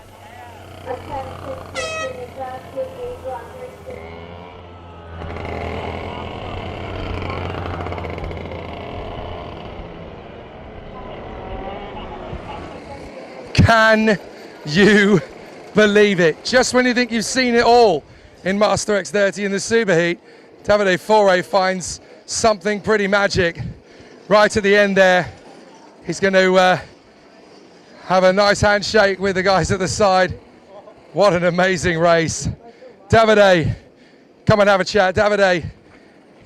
Can you believe it? Just when you think you've seen it all in Master X30 in the Super Heat, Davide Foray finds something pretty magic right at the end there. He's going to have a nice handshake with the guys at the side. What an amazing race. Davide, come and have a chat. Davide,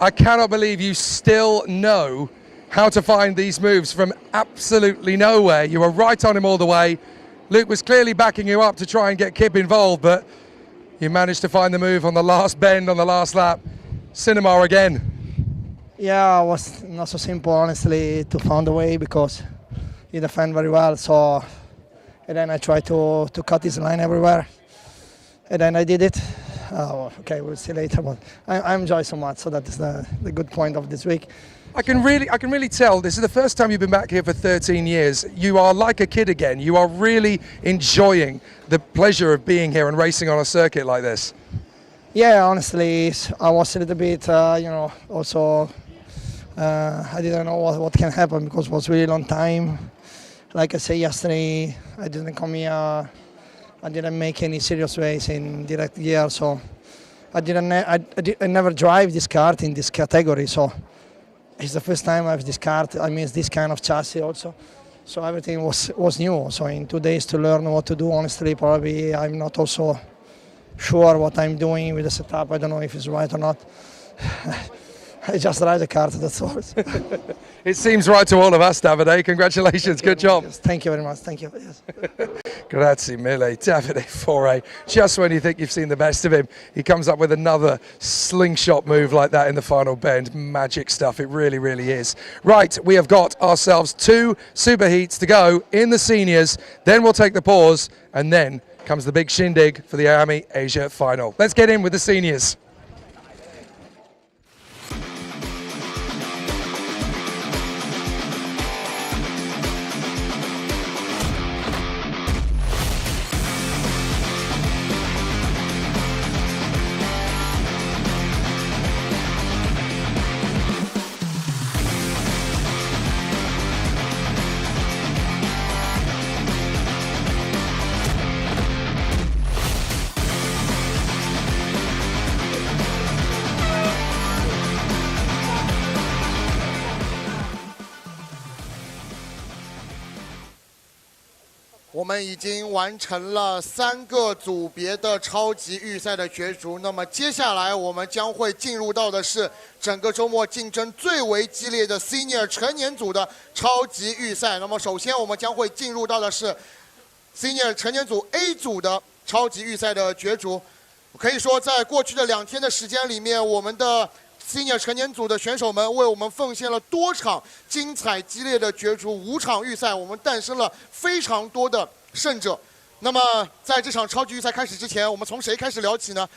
I cannot believe you still know how to find these moves from absolutely nowhere. You were right on him all the way. Luke was clearly backing you up to try and get Kip involved, but you managed to find the move on the last bend, on the last lap. Cinema again. Yeah, it was not so simple, honestly, to find a way because he defended very well. So, and then I tried to cut his line everywhere, and then I did it. Okay, we'll see later. But I enjoy so much, so that is the good point of this week. I can really tell this is the first time you've been back here for 13 years. You are like a kid again. You are really enjoying the pleasure of being here and racing on a circuit like this. Yeah, honestly, I was a little bit, also I didn't know what can happen because it was really long time. Like I said yesterday, I didn't come here. I didn't make any serious race in direct gear, so I never drive this kart in this category. So it's the first time I have this kart. I mean, this kind of chassis also. So everything was new. So in 2 days to learn what to do, honestly, probably I'm not also sure what I'm doing with the setup. I don't know if it's right or not. I just drive the kart, that's all. It seems right to all of us, Davide. Congratulations, good job. Yes, thank you very much, thank you. Yes. Grazie mille, Davide Foray. Just when you think you've seen the best of him, he comes up with another slingshot move like that in the final bend. Magic stuff, it really is. Right, we have got ourselves 2 super heats to go in the seniors, then we'll take the pause, and then comes the big shindig for the IAME Asia Final. Let's get in with the seniors.我们已经完成了3个组别的超级预赛的角逐，那么接下来我们将会进入到的是整个周末竞争最为激烈的 Senior 成年组的超级预赛。那么首先我们将会进入到的是 Senior 成年组 A 组的超级预赛的角逐。可以说，在过去的2天的时间里面，我们的 Senior 成年组的选手们为我们奉献了多场精彩激烈的角逐，5场预赛，我们诞生了非常多的胜者。那么在这场超级预赛开始之前，我们从谁开始聊起呢？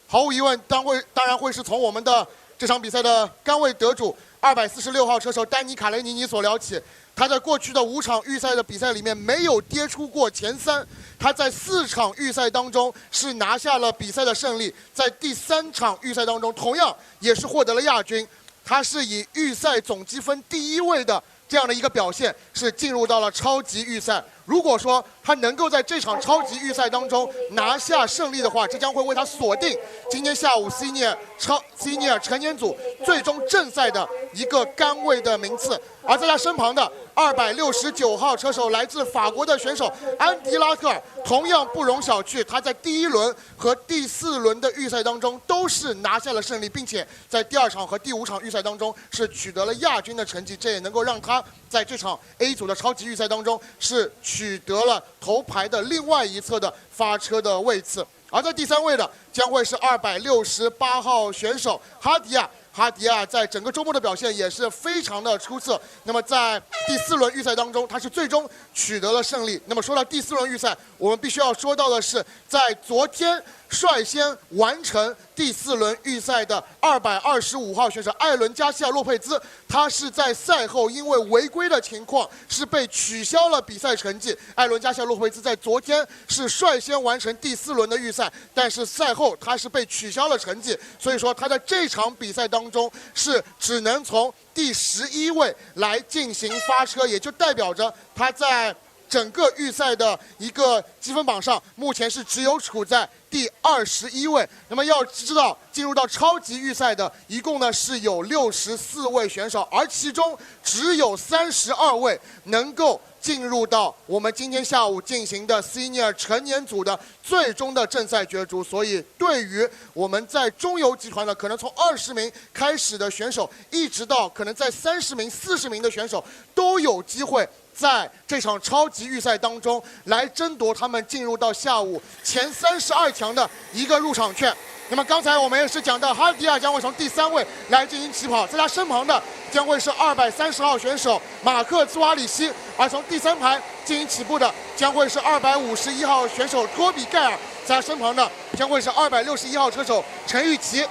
毫无疑问，当然会是从我们的这场比赛的杆位得主246号车手丹尼卡雷尼尼所聊起。他在过去的5场预赛的比赛里面没有跌出过前3，他在4场预赛当中是拿下了比赛的胜利，在第3场预赛当中同样也是获得了亚军，他是以预赛总积分第1位的这样的一个表现，是进入到了超级预赛。如果说他能够在这场超级预赛当中拿下胜利的话，这将会为他锁定今天下午 Senior 成年组最终正赛的一个杆位的名次。而在他身旁的269号车手来自法国的选手安迪拉特尔同样不容小觑，他在第1轮和第4轮的预赛当中都是拿下了胜利，并且在第2场和第5场预赛当中是取得了亚军的成绩，这也能够让他在这场 A 组的超级预赛当中是取得了头排的另外一侧的发车的位次。而在第3位的将会是268号选手哈迪亚。哈迪亚在整个周末的表现也是非常的出色。那么在第4轮预赛当中，他是最终取得了胜利。那么说到第4轮预赛，我们必须要说到的是，在昨天率先完成第4轮预赛的225号选手艾伦加西亚洛佩兹，他是在赛后因为违规的情况是被取消了比赛成绩。艾伦加西亚洛佩兹在昨天是率先完成第4轮的预赛，但是赛后他是被取消了成绩，所以说他在这场比赛当中是只能从第11位来进行发车，也就代表着他在整个预赛的一个积分榜上，目前是只有处在第21位。那么要知道，进入到超级预赛的一共呢是有64位选手，而其中只有32位能够进入到我们今天下午进行的 Senior 成年组的最终的正赛角逐。所以对于我们在中游集团的可能从20名开始的选手，一直到可能在30名、40名的选手，都有机会在这场超级预赛当中来争夺他们进入到下午前32强的一个入场券。那么刚才我们也是讲到，哈迪亚将会从第3位来进行起跑，在他身旁的将会是230号选手马克兹瓦里希，而从第3排进行起步的将会是251号选手托比盖尔，在他身旁的将会是261号车手陈玉琪。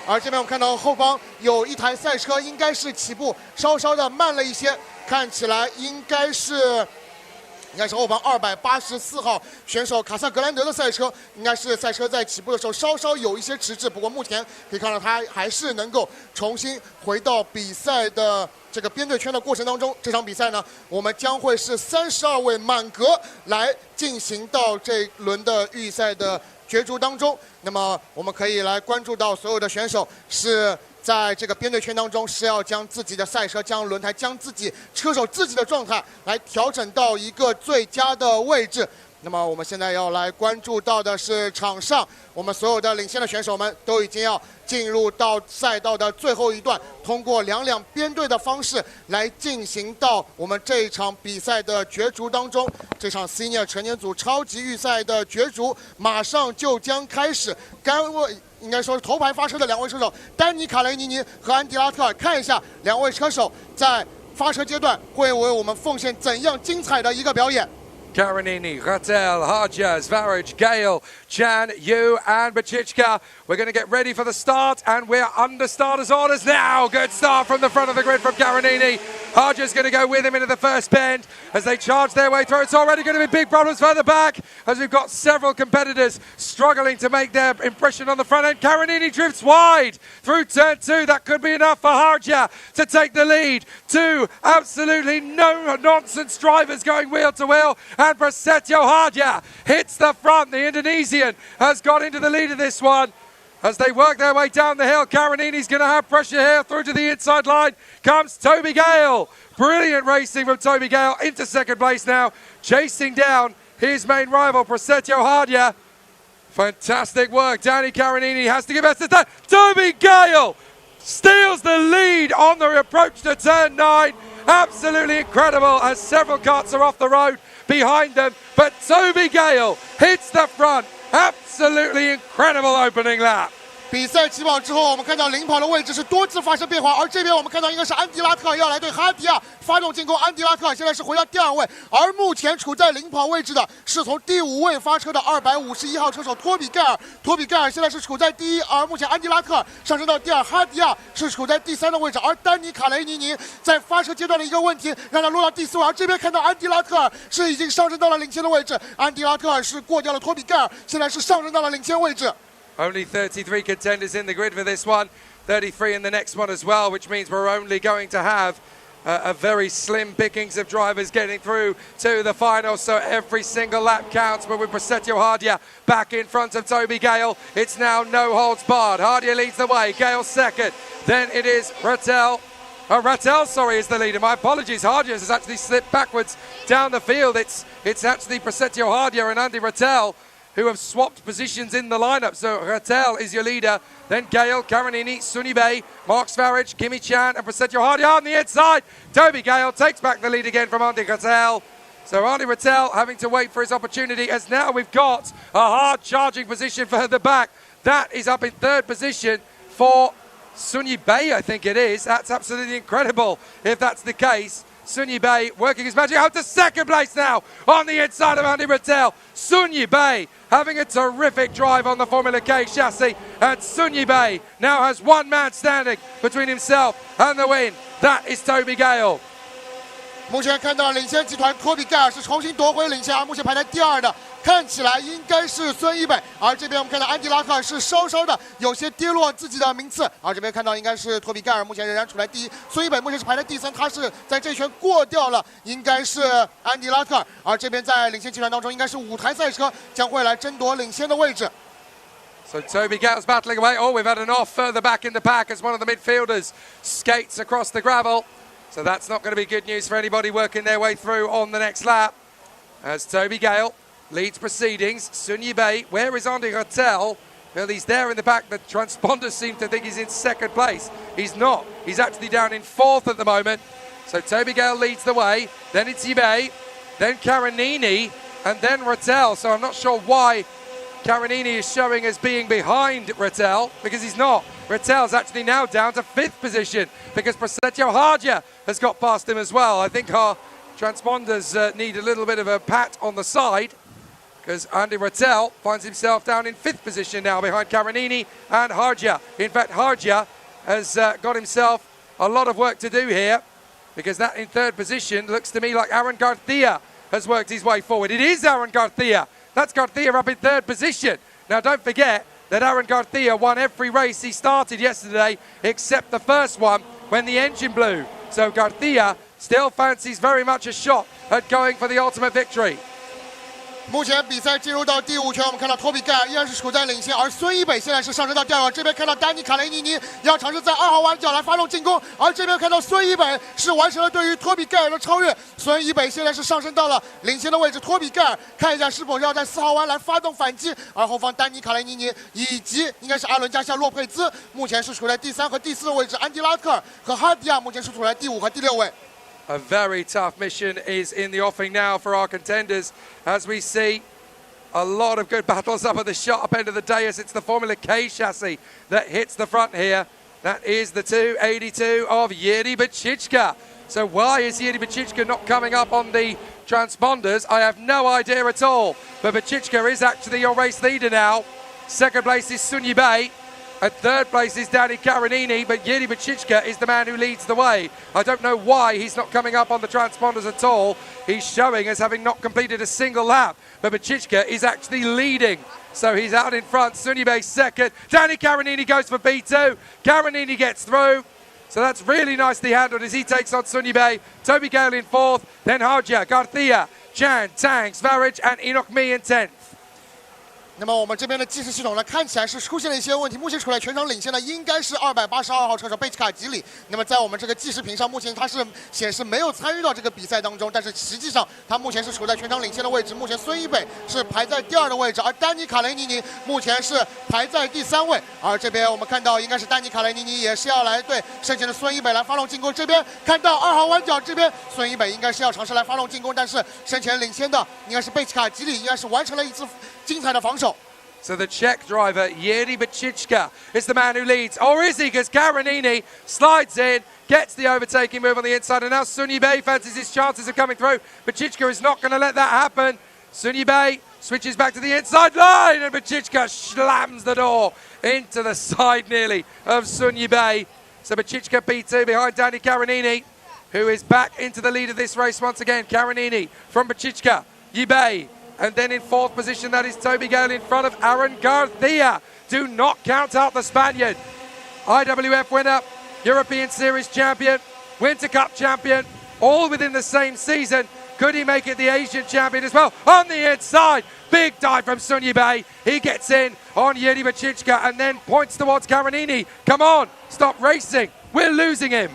而这边我看到后方有一台赛车，应该是起步稍稍的慢了一些，看起来应该是后方284号选手卡萨格兰德的赛车，应该是赛车在起步的时候稍稍有一些迟滞，不过目前可以看到他还是能够重新回到比赛的这个编队圈的过程当中。这场比赛呢，我们将会是32位满格来进行到这轮的预赛的角逐当中。那么我们可以来关注到所有的选手是在这个编队圈当中是要将自己的赛车、将轮胎、将自己车手自己的状态来调整到一个最佳的位置。那么我们现在要来关注到的是场上我们所有的领先的选手们都已经要进入到赛道的最后一段，通过两编队的方式来进行到我们这一场比赛的角逐当中。这场 Senior 成年组超级预赛的角逐马上就将开始，应该说是头排发车的2位车手丹尼卡雷尼尼和安迪拉特尔，看一下2位车手在发车阶段会为我们奉献怎样精彩的一个表演。Karanini, Ratel, Harja, Svaraj, Gale, Chan, Yu, and Bachichka. We're going to get ready for the start, and we're under starters' orders now. Good start from the front of the grid from Karanini. Harja's going to go with him into the first bend as they charge their way through. It's already going to be big problems further back as we've got several competitors struggling to make their impression on the front end. Karanini drifts wide through turn 2. That could be enough for Harja to take the lead. 2 absolutely no-nonsense drivers going wheel to wheel. And Prasetyo Harja hits the front. The Indonesian has got into the lead of this one. As they work their way down the hill, Karanini's going to have pressure here. Through to the inside line comes Toby Gale. Brilliant racing from Toby Gale into second place now, chasing down his main rival, Prasetyo Harja. Fantastic work. Danny Karanini has to give us that. Toby Gale steals the lead on the approach to turn 9. Absolutely incredible as several karts are off the road behind them, but Toby Gale hits the front. Absolutely incredible opening lap. 比赛起跑之后，我们看到领跑的位置是多次发生变化，而这边我们看到应该是安迪拉特要来对哈迪亚发动进攻。安迪拉特现在是回到第2位，而目前处在领跑位置的是从第5位发车的251号车手托比盖尔。托比盖尔现在是处在第1，而目前安迪拉特上升到第2，哈迪亚是处在第3的位置，而丹尼卡雷尼尼在发车阶段的一个问题让他落到第4位，而这边看到安迪拉特尔是已经上升到了领先的位置，安迪拉特尔是过掉了托比盖尔，现在是上升到了领先位置。Only 33 contenders in the grid for this one, 33 in the next one as well, which means we're only going to have a very slim pickings of drivers getting through to the final, so every single lap counts. But with Prasetyo Hardia back in front of Toby Gale, it's now no holds barred. Hardia leads the way, Gale second, then it is Rattel, is the leader. My apologies, Hardia has actually slipped backwards down the field. It's actually Prasetyo Hardia and Andy Rattel who have swapped positions in the lineup. So Rattel is your leader, then Gale, Karanini, Sunibay, Mark Svarage, Kimi Chan and Prasetyo Hardia on the inside. Toby Gale takes back the lead again from Andy Rattel. So Andy Rattel having to wait for his opportunity, as now we've got a hard charging position for the back. That is up in 3rd position for Sunyi Bay, I think it is. That's absolutely incredible if that's the case. Sunyi Bay working his magic out to 2nd place now on the inside of Andy Rattel. Sunyi Bay having a terrific drive on the Formula K chassis, and Sunyi Bay now has one man standing between himself and the win. That is Toby Gale. 目前看到领先集团托比盖尔是重新夺回领先，而目前排在第2的看起来应该是孙一北，而这边我们看到安迪拉克是稍稍的有些跌落自己的名次，而这边看到应该是托比盖尔目前仍然处在第1，孙一北目前是排在第3，他是在这一圈过掉了应该是安迪拉克，而这边在领先集团当中应该是5台赛车将会来争夺领先的位置。So Toby Gale's battling away. Oh, we've had an off further back in the pack as one of the midfielders skates across the gravel. So that's not going to be good news for anybody working their way through on the next lap. As Toby Gale leads proceedings. Sunyi Bay, where is Andy Rattel? Well, he's there in the back. The transponders seem to think he's in 2nd place. He's not. He's actually down in 4th at the moment. So Toby Gale leads the way. Then it's Ibe, then Karanini, and then Rattel. So I'm not sure why Karanini is showing as being behind Rattel, because he's not. Rattel's actually now down to 5th position because Prasetyo Hardia has got past him as well. I think our transponders need a little bit of a pat on the side, because Andy Rattel finds himself down in 5th position now behind Karanini and Hardia. In fact, Hardia has got himself a lot of work to do here, because that in 3rd position looks to me like Aaron Garcia has worked his way forward. It is Aaron Garcia. That's Garcia up in 3rd position. Now, don't forget that Aaron Garcia won every race he started yesterday except the first one when the engine blew. So Garcia still fancies very much a shot at going for the ultimate victory. 目前比赛进入到第5圈，我们看到托比盖尔依然是处在领先，而孙一北现在是上升到第2位。这边看到丹尼卡雷尼尼要尝试在2号弯角来发动进攻，而这边看到孙一北是完成了对于托比盖尔的超越。孙一北现在是上升到了领先的位置，托比盖尔看一下是否要在4号弯来发动反击。而后方丹尼卡雷尼尼以及应该是阿伦加夏洛佩兹目前是处在第3和第4的位置，安迪拉克尔和哈迪亚目前是处在第5和第6位。A very tough mission is in the offing now for our contenders, as we see a lot of good battles up at the sharp end of the dais. It's the Formula K chassis that hits the front here. That is the 282 of Yuri Bachichka. So why is Yuri Bachichka not coming up on the transponders? I have no idea at all. But Bachichka is actually your race leader now. 2nd place is Sunyi Bay. At 3rd place is Danny Karanini, but Yuri Bachichka is the man who leads the way. I don't know why he's not coming up on the transponders at all. He's showing as having not completed a single lap, but Bachichka is actually leading. So he's out in front. Sunyi Bay 2nd. Danny Karanini goes for B2. Karanini gets through. So that's really nicely handled as he takes on Sunyi Bay. Toby Gale in 4th, then Hardia, Garcia, Chan, Tang, Svarage and Enoch Me in 10th. 那么我们这边的计时系统呢，看起来是出现了一些问题。目前处在全场领先的应该是282号车手贝奇卡吉里。那么在我们这个计时屏上，目前他是显示没有参与到这个比赛当中，但是实际上他目前是处在全场领先的位置。目前孙一北是排在第2的位置，而丹尼卡雷尼尼目前是排在第3位。而这边我们看到应该是丹尼卡雷尼尼也是要来对剩下的孙一北来发动进攻。这边看到2号弯角这边孙一北应该是要尝试来发动进攻，但是身前领先的应该是贝奇卡吉里应该是完成了一次精彩的防守。So the Czech driver, Jiří Bečička, is the man who leads. Or is he? Because Karanini slides in, gets the overtaking move on the inside, and now Sunyi Bay fancies his chances of coming through. Bečička is not going to let that happen. Sunyi Bay switches back to the inside line, and Bečička slams the door into the side nearly of Sunyi Bay. So Bečička P2 behind Danny Karanini, who is back into the lead of this race once again. Karanini from Bečička, Yibay, and then in fourth position, that is Toby Gale in front of Aaron Garcia. Do not count out the Spaniard. IWF winner, European Series champion, Winter Cup champion, all within the same season. Could he make it the Asian champion as well? On the inside, big dive from Sunyi Bay. He gets in on Jiří Bečička and then points towards Karanini. Come on, stop racing. We're losing him.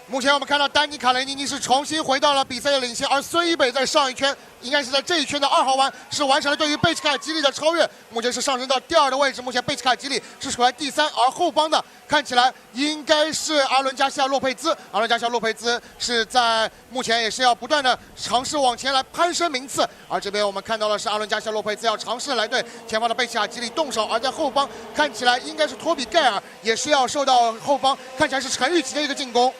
目前我们看到丹尼卡雷尼尼是重新回到了比赛的领先，而孙一北在上一圈，应该是在这一圈的2号弯是完成了对于贝奇卡吉利的超越，目前是上升到第2的位置。目前贝奇卡吉利是处在第3，而后方的看起来应该是阿伦加西亚洛佩兹。阿伦加西亚洛佩兹是在目前也是要不断的尝试往前来攀升名次，而这边我们看到的是阿伦加西亚洛佩兹要尝试来对前方的贝奇卡吉利动手，而在后方看起来应该是托比盖尔也是要受到后方看起来是陈玉琪的一个进攻。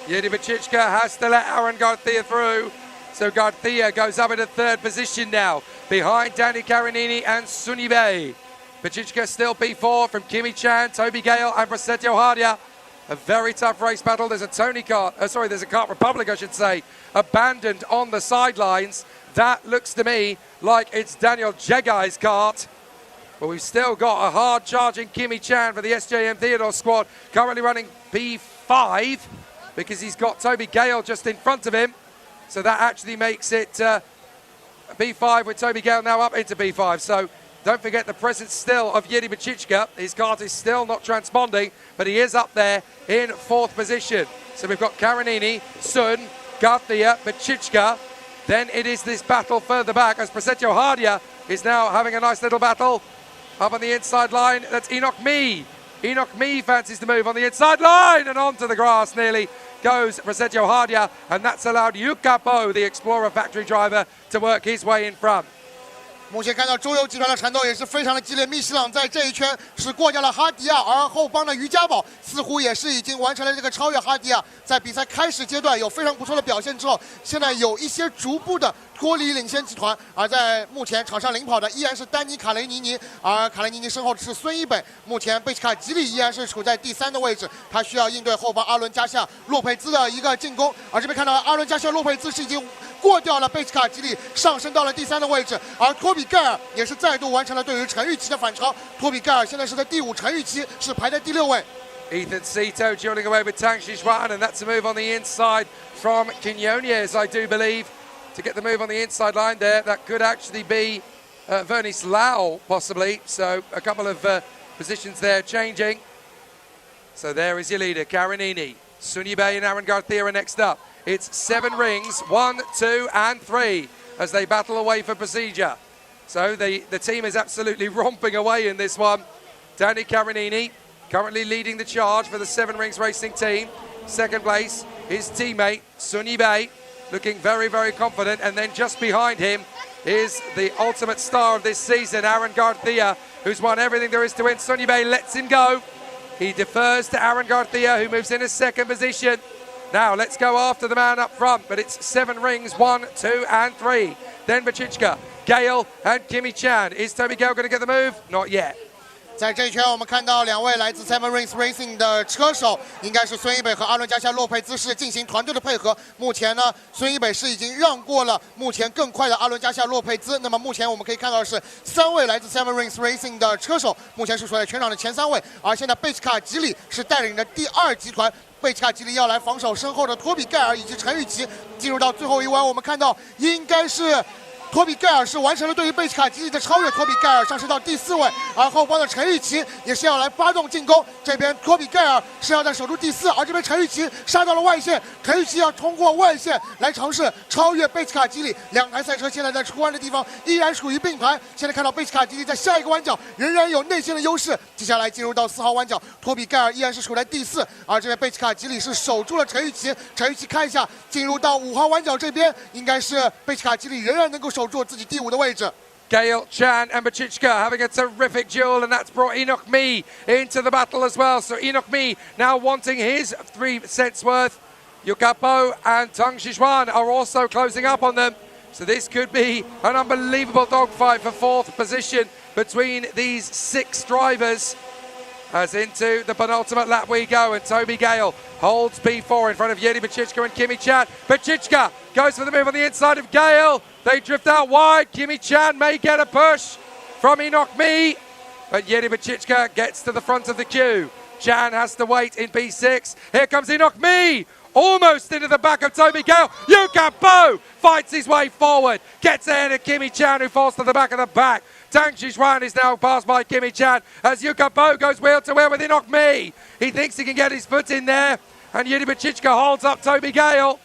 Jiří Bečička has to let Aaron Garcia through. So Garcia goes up into third position now, behind Danny Karanini and Sunyi Bay. Bečička still P4 from Kimi Chan, Toby Gale and Brasetio Hardia. A very tough race battle. There's a there's a Kart Republic, I should say, abandoned on the sidelines. That looks to me like it's Daniel Jegai's kart. But we've still got a hard charging Kimi Chan for the SJM Theodore squad, currently running P5. Because he's got Toby Gale just in front of him. So that actually makes it B5 with Toby Gale now up into B5. So don't forget the presence still of Jiří Bečička. His kart is still not transponding, but he is up there in 4th position. So we've got Karanini, Sun, Garcia, Bečička. Then it is this battle further back as Brasetio Hardia is now having a nice little battle up on the inside line. That's Enoch Mee. Enoch Mee fancies the move on the inside line and onto the grass nearly goes Brasetio Hardia, and that's allowed Yuka Bo, the Explorer factory driver, to work his way in front. 目前看到中游集团的缠斗也是非常的激烈，密西朗在这一圈是过掉了哈迪亚，而后方的于家宝似乎也是已经完成了这个超越哈迪亚，在比赛开始阶段有非常不错的表现之后，现在有一些逐步的脱离领先集团，而在目前场上领跑的依然是丹尼卡雷尼尼，而卡雷尼尼身后是孙一北，目前贝奇卡吉里依然是处在第3的位置，他需要应对后方阿伦加西亚洛佩兹的一个进攻，而这边看到阿伦加西亚洛佩兹是已经过掉了贝奇卡吉里，上升到了第3的位置，而托比盖尔也是再度完成了对于陈玉琪的反超，托比盖尔现在是在第5，陈玉琪是排在第6位。 Ethan Cito dueling away with Tang Shishwan, and that's a move on the inside from Quinones, I do believe, to get the move on the inside line there. That could actually be Vernice Lau, possibly. So a couple of positions there changing. So there is your leader, Karanini. Sunyi Bay and Aaron Garcia are next up. It's 7 rings, 1, 2 and 3 as they battle away for procedure. So the team is absolutely romping away in this one. Danny Karanini currently leading the charge for the 7 Rings Racing team. Second place, his teammate, Sunyi Bay, looking very, very confident. And then just behind him is the ultimate star of this season, Aaron Garcia, who's won everything there is to win. Sunyi Bay lets him go. He defers to Aaron Garcia, who moves in a 2nd position. Now, let's go after the man up front, but it's 7 rings, 1, 2 and 3. Then Bečička, Gale and Kimi Chan. Is Toby Gale going to get the move? Not yet. 在这一圈，我们看到2位来自 Seven Rings Racing 的车手，应该是孙一北和阿伦加西亚洛佩兹是进行团队的配合。目前呢，孙一北是已经让过了目前更快的阿伦加西亚洛佩兹。那么目前我们可以看到的是3位来自 Seven Rings Racing 的车手，目前是处在全场的前3位。而现在贝奇卡吉里是带领着第2集团。 贝奇卡吉里要来防守身后的托比盖尔以及陈玉琪，进入到最后一弯，我们看到应该是托比盖尔是完成了对于贝奇卡吉利的超越，托比盖尔上升到第4位，而后方的陈玉琪也是要来发动进攻。这边托比盖尔是要在守住第4，而这边陈玉琪杀到了外线，陈玉琪要通过外线来尝试超越贝奇卡吉利。2台赛车现在在出弯的地方依然处于并排，现在看到贝奇卡吉利在下一个弯角仍然有内线的优势。接下来进入到4号弯角，托比盖尔依然是处在第4，而这边贝奇卡吉利是守住了陈玉琪。陈玉琪看一下，进入到5号弯角这边，应该是贝奇卡吉利仍然能够守住自己第5的位置。Gale, Chan and Bachichka having a terrific duel, and that's brought Enoch Me into the battle as well. So Enoch Me now wanting his 3 sets worth. Yukapo and Tang Xishuan are also closing up on them. So this could be an unbelievable dogfight for 4th position between these 6 drivers. As into the penultimate lap we go, and Toby Gale holds P4 in front of Yeri Bachichka and Kimi Chan. Bachichka goes for the move on the inside of Gale. They drift out wide. Kimi Chan may get a push from Enoch Me, but Yeri Bachichka gets to the front of the queue. Chan has to wait in P6. Here comes Enoch Me, almost into the back of Toby Gale. Yukapo fights his way forward, gets ahead of Kimi Chan, who falls to the back of the pack. Tang Xishuan is now passed by Kimi Chan as Yukapo goes wheel to wheel with Enoch Me. He thinks he can get his foot in there, and Yuri Bachichka holds up Toby Gale.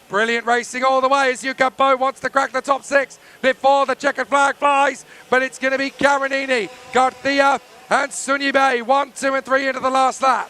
Brilliant racing all the way as Yukapo wants to crack the top 6 before the checkered flag flies, but it's going to be Karenini, Garcia and Sunyibe, 1, 2 and 3 into the last lap.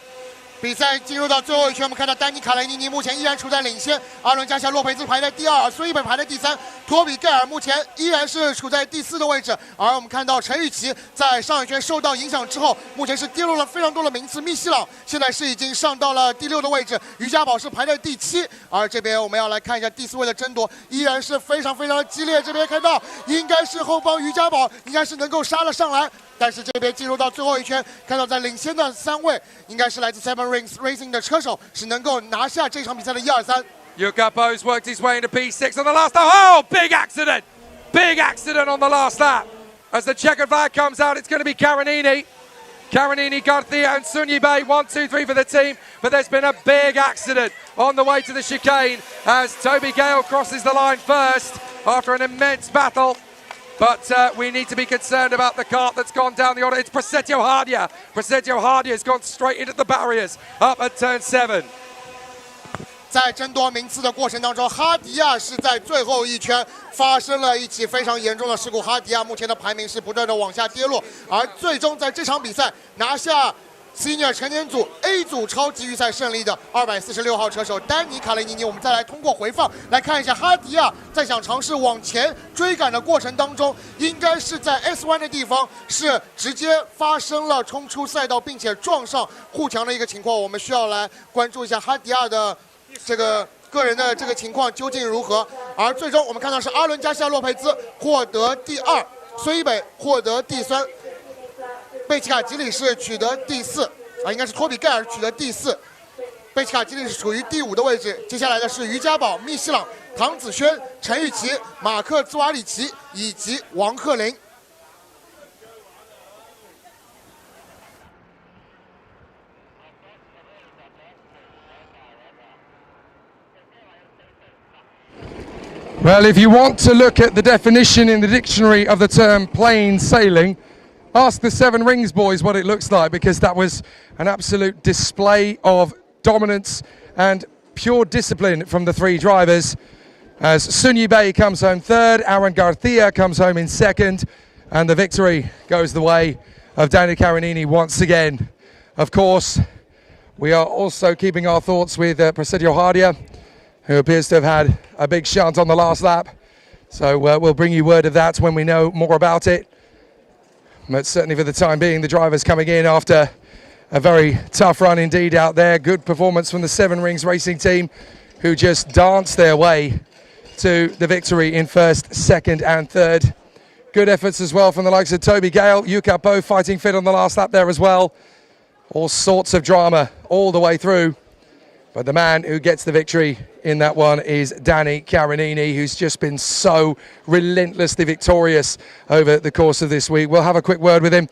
比赛进入到最后一圈，我们看到丹尼卡雷尼尼目前依然处在领先，阿伦加夏洛佩兹排在第2，孙一北排在第3，托比盖尔目前依然是处在第4的位置。而我们看到陈雨琦在上一圈受到影响之后，目前是跌落了非常多的名次。密西朗现在是已经上到了第6的位置，于家宝是排在第7。而这边我们要来看一下第4位的争夺，依然是非常的激烈。这边看到应该是后方于家宝应该是能够杀了上来。 但是这边进入到最后一圈，看到在领先的3位，应该是来自 Seven Rings Racing 的车手，是能够拿下这场比赛的1、2、3。Yukapo's worked his way into P6 on the last lap. Oh, big accident! Big accident on the last lap. As the checkered flag comes out, it's going to be Karenini. Karenini, Garcia and Sunyibe, 1, 2, 3 for the team. But there's been a big accident on the way to the chicane as Toby Gale crosses the line first after an immense battle. But we need to be concerned about the kart that's gone down the order. It's Prasetyo Hardia. Prasetyo Hardia has gone straight into the barriers up at turn 7. 在争夺名次的过程当中，哈迪亚是在最后一圈发生了一起非常严重的事故。哈迪亚目前的排名是不断的往下跌落，而最终在这场比赛拿下 Senior 成年组 A 组超级预赛胜利的246号车手丹尼卡雷尼尼，我们再来通过回放来看一下哈迪亚在想尝试往前追赶的过程当中，应该是在 S1 的地方是直接发生了冲出赛道，并且撞上护墙的一个情况。我们需要来关注一下哈迪亚的这个个人的这个情况究竟如何。而最终我们看到是阿伦加西亚洛佩兹获得第2，孙一北获得第3。 贝奇卡吉里是取得第4，应该是托比盖尔取得第4，贝奇卡吉里是处于第5的位置。接下来的是于家宝、密西朗、唐子轩、陈玉琪、马克兹瓦里奇以及王鹤林。 Well, if you want to look at the definition in the dictionary of the term plain sailing, ask the Seven Rings boys what it looks like, because that was an absolute display of dominance and pure discipline from the 3 drivers. As Sunyibe comes home 3rd, Aaron Garcia comes home in 2nd, and the victory goes the way of Danny Karenini once again. Of course, we are also keeping our thoughts with Prasetyo Hardia, who appears to have had a big shunt on the last lap. So we'll bring you word of that when we know more about it. But certainly for the time being, the drivers coming in after a very tough run indeed out there. Good performance from the Seven Rings Racing team, who just danced their way to the victory in 1st, 2nd and 3rd. Good efforts as well from the likes of Toby Gale, Yukapo fighting fit on the last lap there as well. All sorts of drama all the way through. But the man who gets the victory in that one is Danny Karenini, who's just been so relentlessly victorious over the course of this week. We'll have a quick word with him.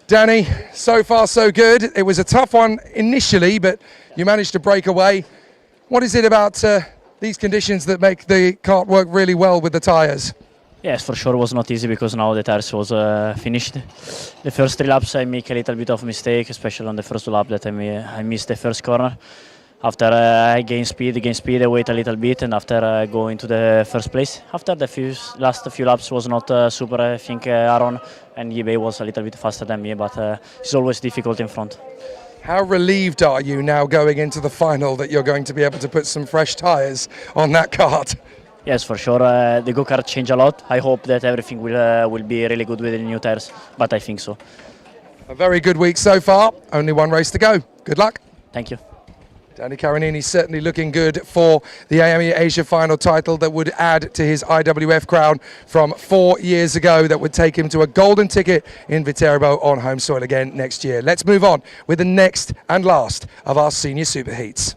Danny, so far so good. It was a tough one initially, but you managed to break away. What is it about these conditions that make the kart work really well with the tyres? Yes, for sure it was not easy because now the tires was finished. The first 3 laps I make a little bit of mistake, especially on the first lap that I missed the first corner. After I gain speed, I wait a little bit, and after I go into the first place. After the last few laps was not super. I think Aaron and eBay was a little bit faster than me, but it's always difficult in front. How relieved are you now going into the final that you're going to be able to put some fresh tyres on that kart? Yes, for sure. The go-kart changed a lot. I hope that everything will be really good with the new tires, but I think so. A very good week so far. Only one race to go. Good luck. Thank you. Danny Karanini certainly looking good for the IAME Asia Final title that would add to his IWF crown from 4 years ago, that would take him to a golden ticket in Viterbo on home soil again next year. Let's move on with the next and last of our senior super heats.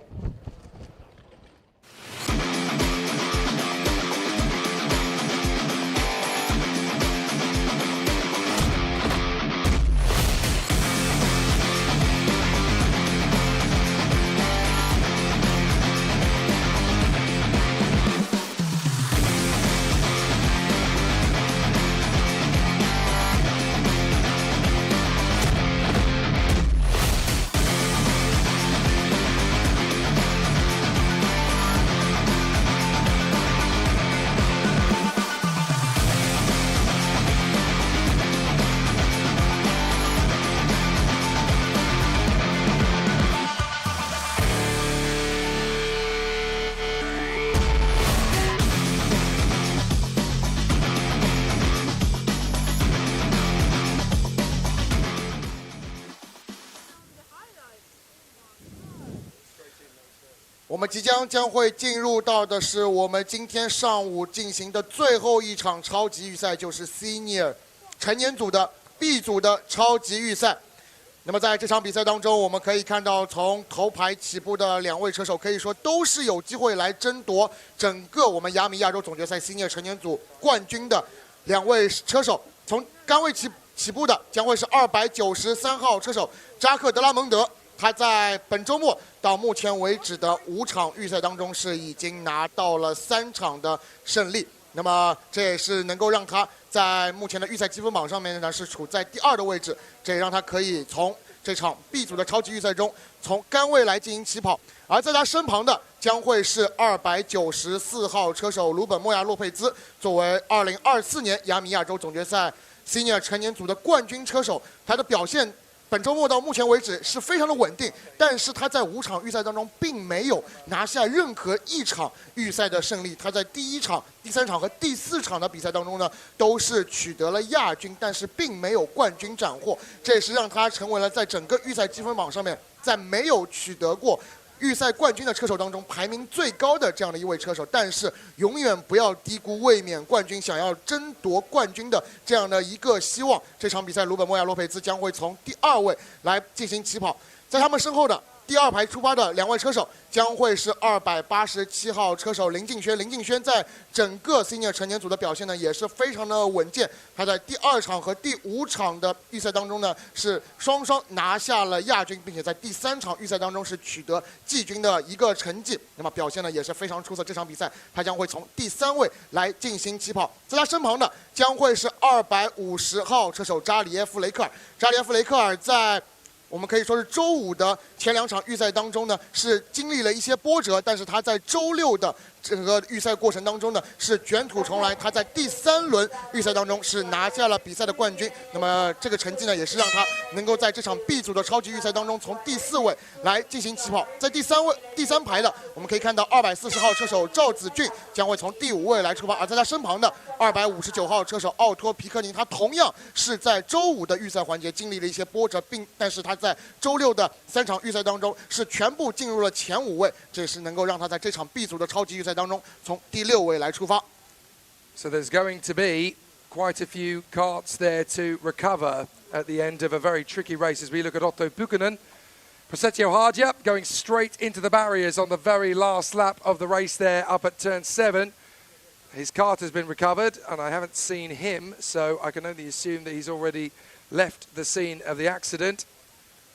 我们即将会进入到的是我们今天上午进行的最后一场超级预赛，就是 Senior 成年组的 B 组的超级预赛。那么在这场比赛当中，我们可以看到从头排起步的2位车手，可以说都是有机会来争夺整个我们雅米亚洲总决赛 Senior 成年组冠军的2位车手。从杆位起步的将会是293号车手扎克德拉蒙德。他在本周末到目前为止的5场预赛当中是已经拿到了3场的胜利，那么这也是能够让他在目前的预赛积分榜上面呢是处在第2的位置，这也让他可以从这场 B 组的超级预赛中从杆位来进行起跑。而在他身旁的将会是294号车手鲁本莫亚洛佩兹，作为2024年雅米亚洲总决赛 Senior 成年组的冠军车手，他的表现本周末到目前为止是非常的稳定，但是他在5场预赛当中并没有拿下任何1场预赛的胜利。他在第1场、第3场和第4场的比赛当中呢，都是取得了亚军，但是并没有冠军斩获。这也是让他成为了在整个预赛积分榜上面，在没有取得过预赛冠军的车手当中排名最高的这样的一位车手。但是永远不要低估卫冕冠军想要争夺冠军的这样的一个希望。这场比赛鲁本莫亚洛佩兹将会从第2位来进行起跑，在他们身后的第2排出发的2位车手将会是287号车手林敬轩。林敬轩在整个 Senior 成年组的表现呢也是非常的稳健，他在第2场和第5场的预赛当中呢是双拿下了亚军，并且在第3场预赛当中是取得季军的一个成绩，那么表现呢也是非常出色。这场比赛他将会从第3位来进行起跑，在他身旁的将会是250号车手扎里耶夫雷克尔。扎里耶夫雷克尔在我们可以说是周5的前2场预赛当中呢是经历了一些波折，但是他在周6的整个预赛过程当中呢是卷土重来，他在第3轮预赛当中是拿下了比赛的冠军。那么这个成绩呢也是让他能够在这场 B 组的超级预赛当中从第4位来进行起跑。在第3排的我们可以看到240号车手赵子俊将会从第5位来出发，而在他身旁的259号车手奥托皮克宁，他同样是在周5的预赛环节经历了一些波折，但是他在周6的3场预赛当中是全部进入了前5位，这是能够让他在这场 B 组的超级预赛当中从第6位来出发。 So there's going to be quite a few karts there to recover at the end of a very tricky race as we look at Otto Buchanan. Prasetyo Hardia going straight into the barriers on the very last lap of the race there up at turn 7. His kart has been recovered and I haven't seen him, so I can only assume that he's already left the scene of the accident.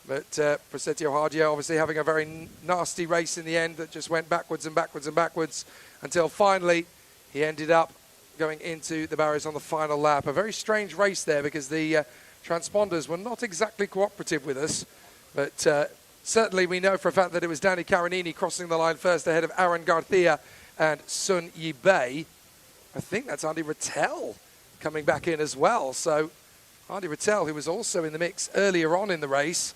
But Prasetyo Hardia obviously having a very nasty race in the end that just went backwards and backwards and backwards until finally he ended up going into the barriers on the final lap. A very strange race there because the transponders were not exactly cooperative with us, but certainly we know for a fact that it was Danny Karanini crossing the line first ahead of Aaron Garcia and Sun Yibei. I think that's Andy Rattel coming back in as well. So Andy Rattel, who was also in the mix earlier on in the race,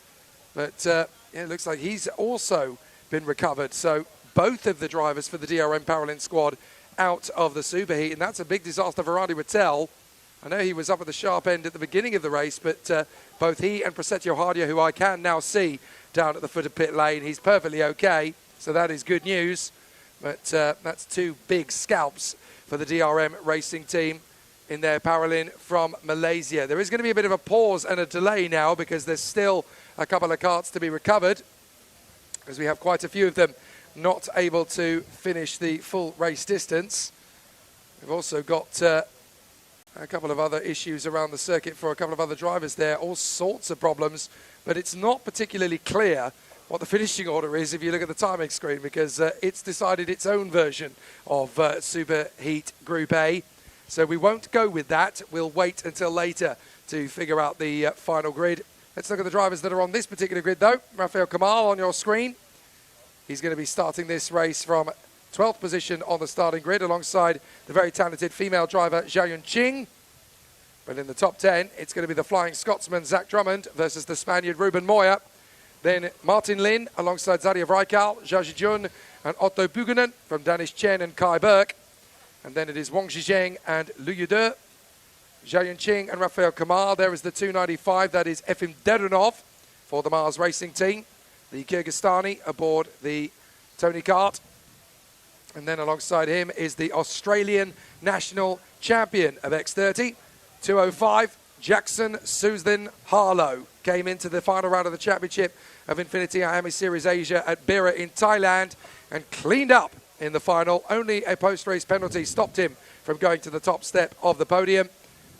but yeah, it looks like he's also been recovered. So both of the drivers for the DRM Paralympic squad out of the Super Heat, and that's a big disaster for Andy Rattel. I know he was up at the sharp end at the beginning of the race, but both he and Prasetyo Hardia, who I can now see down at the foot of pit lane, he's perfectly okay, so that is good news. But that's two big scalps for the DRM racing team in their Paralin from Malaysia. There is going to be a bit of a pause and a delay now because there's still a couple of karts to be recovered, as we have quite a few of them not able to finish the full race distance. We've also got a couple of other issues around the circuit for a couple of other drivers there, all sorts of problems, but it's not particularly clear what the finishing order is if you look at the timing screen, because it's decided its own version of Super Heat Group A. So we won't go with that. We'll wait until later to figure out the final grid. Let's look at the drivers that are on this particular grid, though. Rafael Kamal on your screen. He's going to be starting this race from 12th position on the starting grid alongside the very talented female driver Zhao Yunqing. But in the top 10, it's going to be the Flying Scotsman Zach Drummond versus the Spaniard Ruben Moya. Then Martin Lin alongside Zadia Vreikal, Zhao Zhijun and Otto Buchanan from Danish Chen and Kai Burke. And then it is Wang Zhizheng and Lu Yude. Zhao Yunqing and Rafael Kamal. There is the 295, that is Efim Derunov for the Mars Racing Team. The Kyrgyzstani aboard the Tony Kart. And then alongside him is the Australian national champion of X30, 205, Jackson Susan Harlow. Came into the final round of the championship of Infinity IAME Series Asia at Bira in Thailand and cleaned up in the final. Only a post-race penalty stopped him from going to the top step of the podium.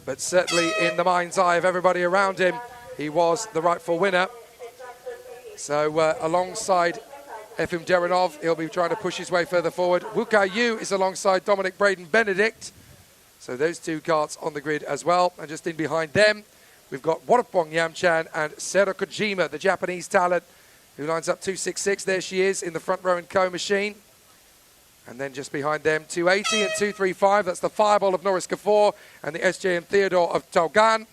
But certainly in the mind's eye of everybody around him, he was the rightful winner. So alongside Efim Derunov, he'll be trying to push his way further forward. Wu Kai Yu is alongside Dominic Braden Benedict. So those two karts on the grid as well. And just in behind them, we've got Warapong Yamchan and Sera Kojima, the Japanese talent, who lines up 266. There she is in the front row and co-machine. And then just behind them, 280 and 235. That's the Fireball of Norris Kafour and the SJM Theodore of Taugan.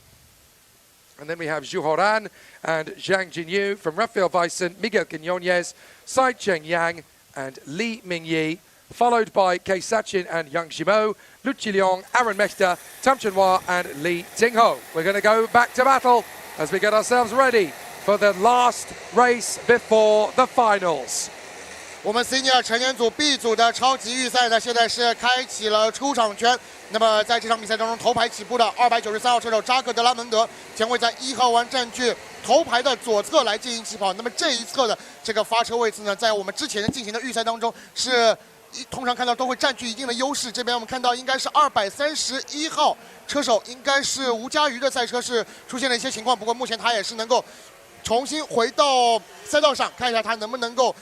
And then we have Zhu Horan and Zhang Jinyu from Rafael Weissen, Miguel Quinones, Sai Cheng Yang and Li Mingyi, followed by Kei Sachin and Yang Shimo, Lu Qiliong, Aaron Mechta, Tam Chenhua and Li Tingho. We're going to go back to battle as we get ourselves ready for the last race before the finals. 我们 Senior 成年组 B 组的超级预赛呢，现在是开启了出场圈。那么在这场比赛当中，头排起步的293号车手扎克德拉蒙德将会在1号弯占据头排的左侧来进行起跑。那么这一侧的这个发车位置呢，在我们之前进行的预赛当中是通常看到都会占据一定的优势。这边我们看到应该是231号车手，应该是吴佳瑜的赛车是出现了一些情况，不过目前他也是能够重新回到赛道上，看一下他能不能够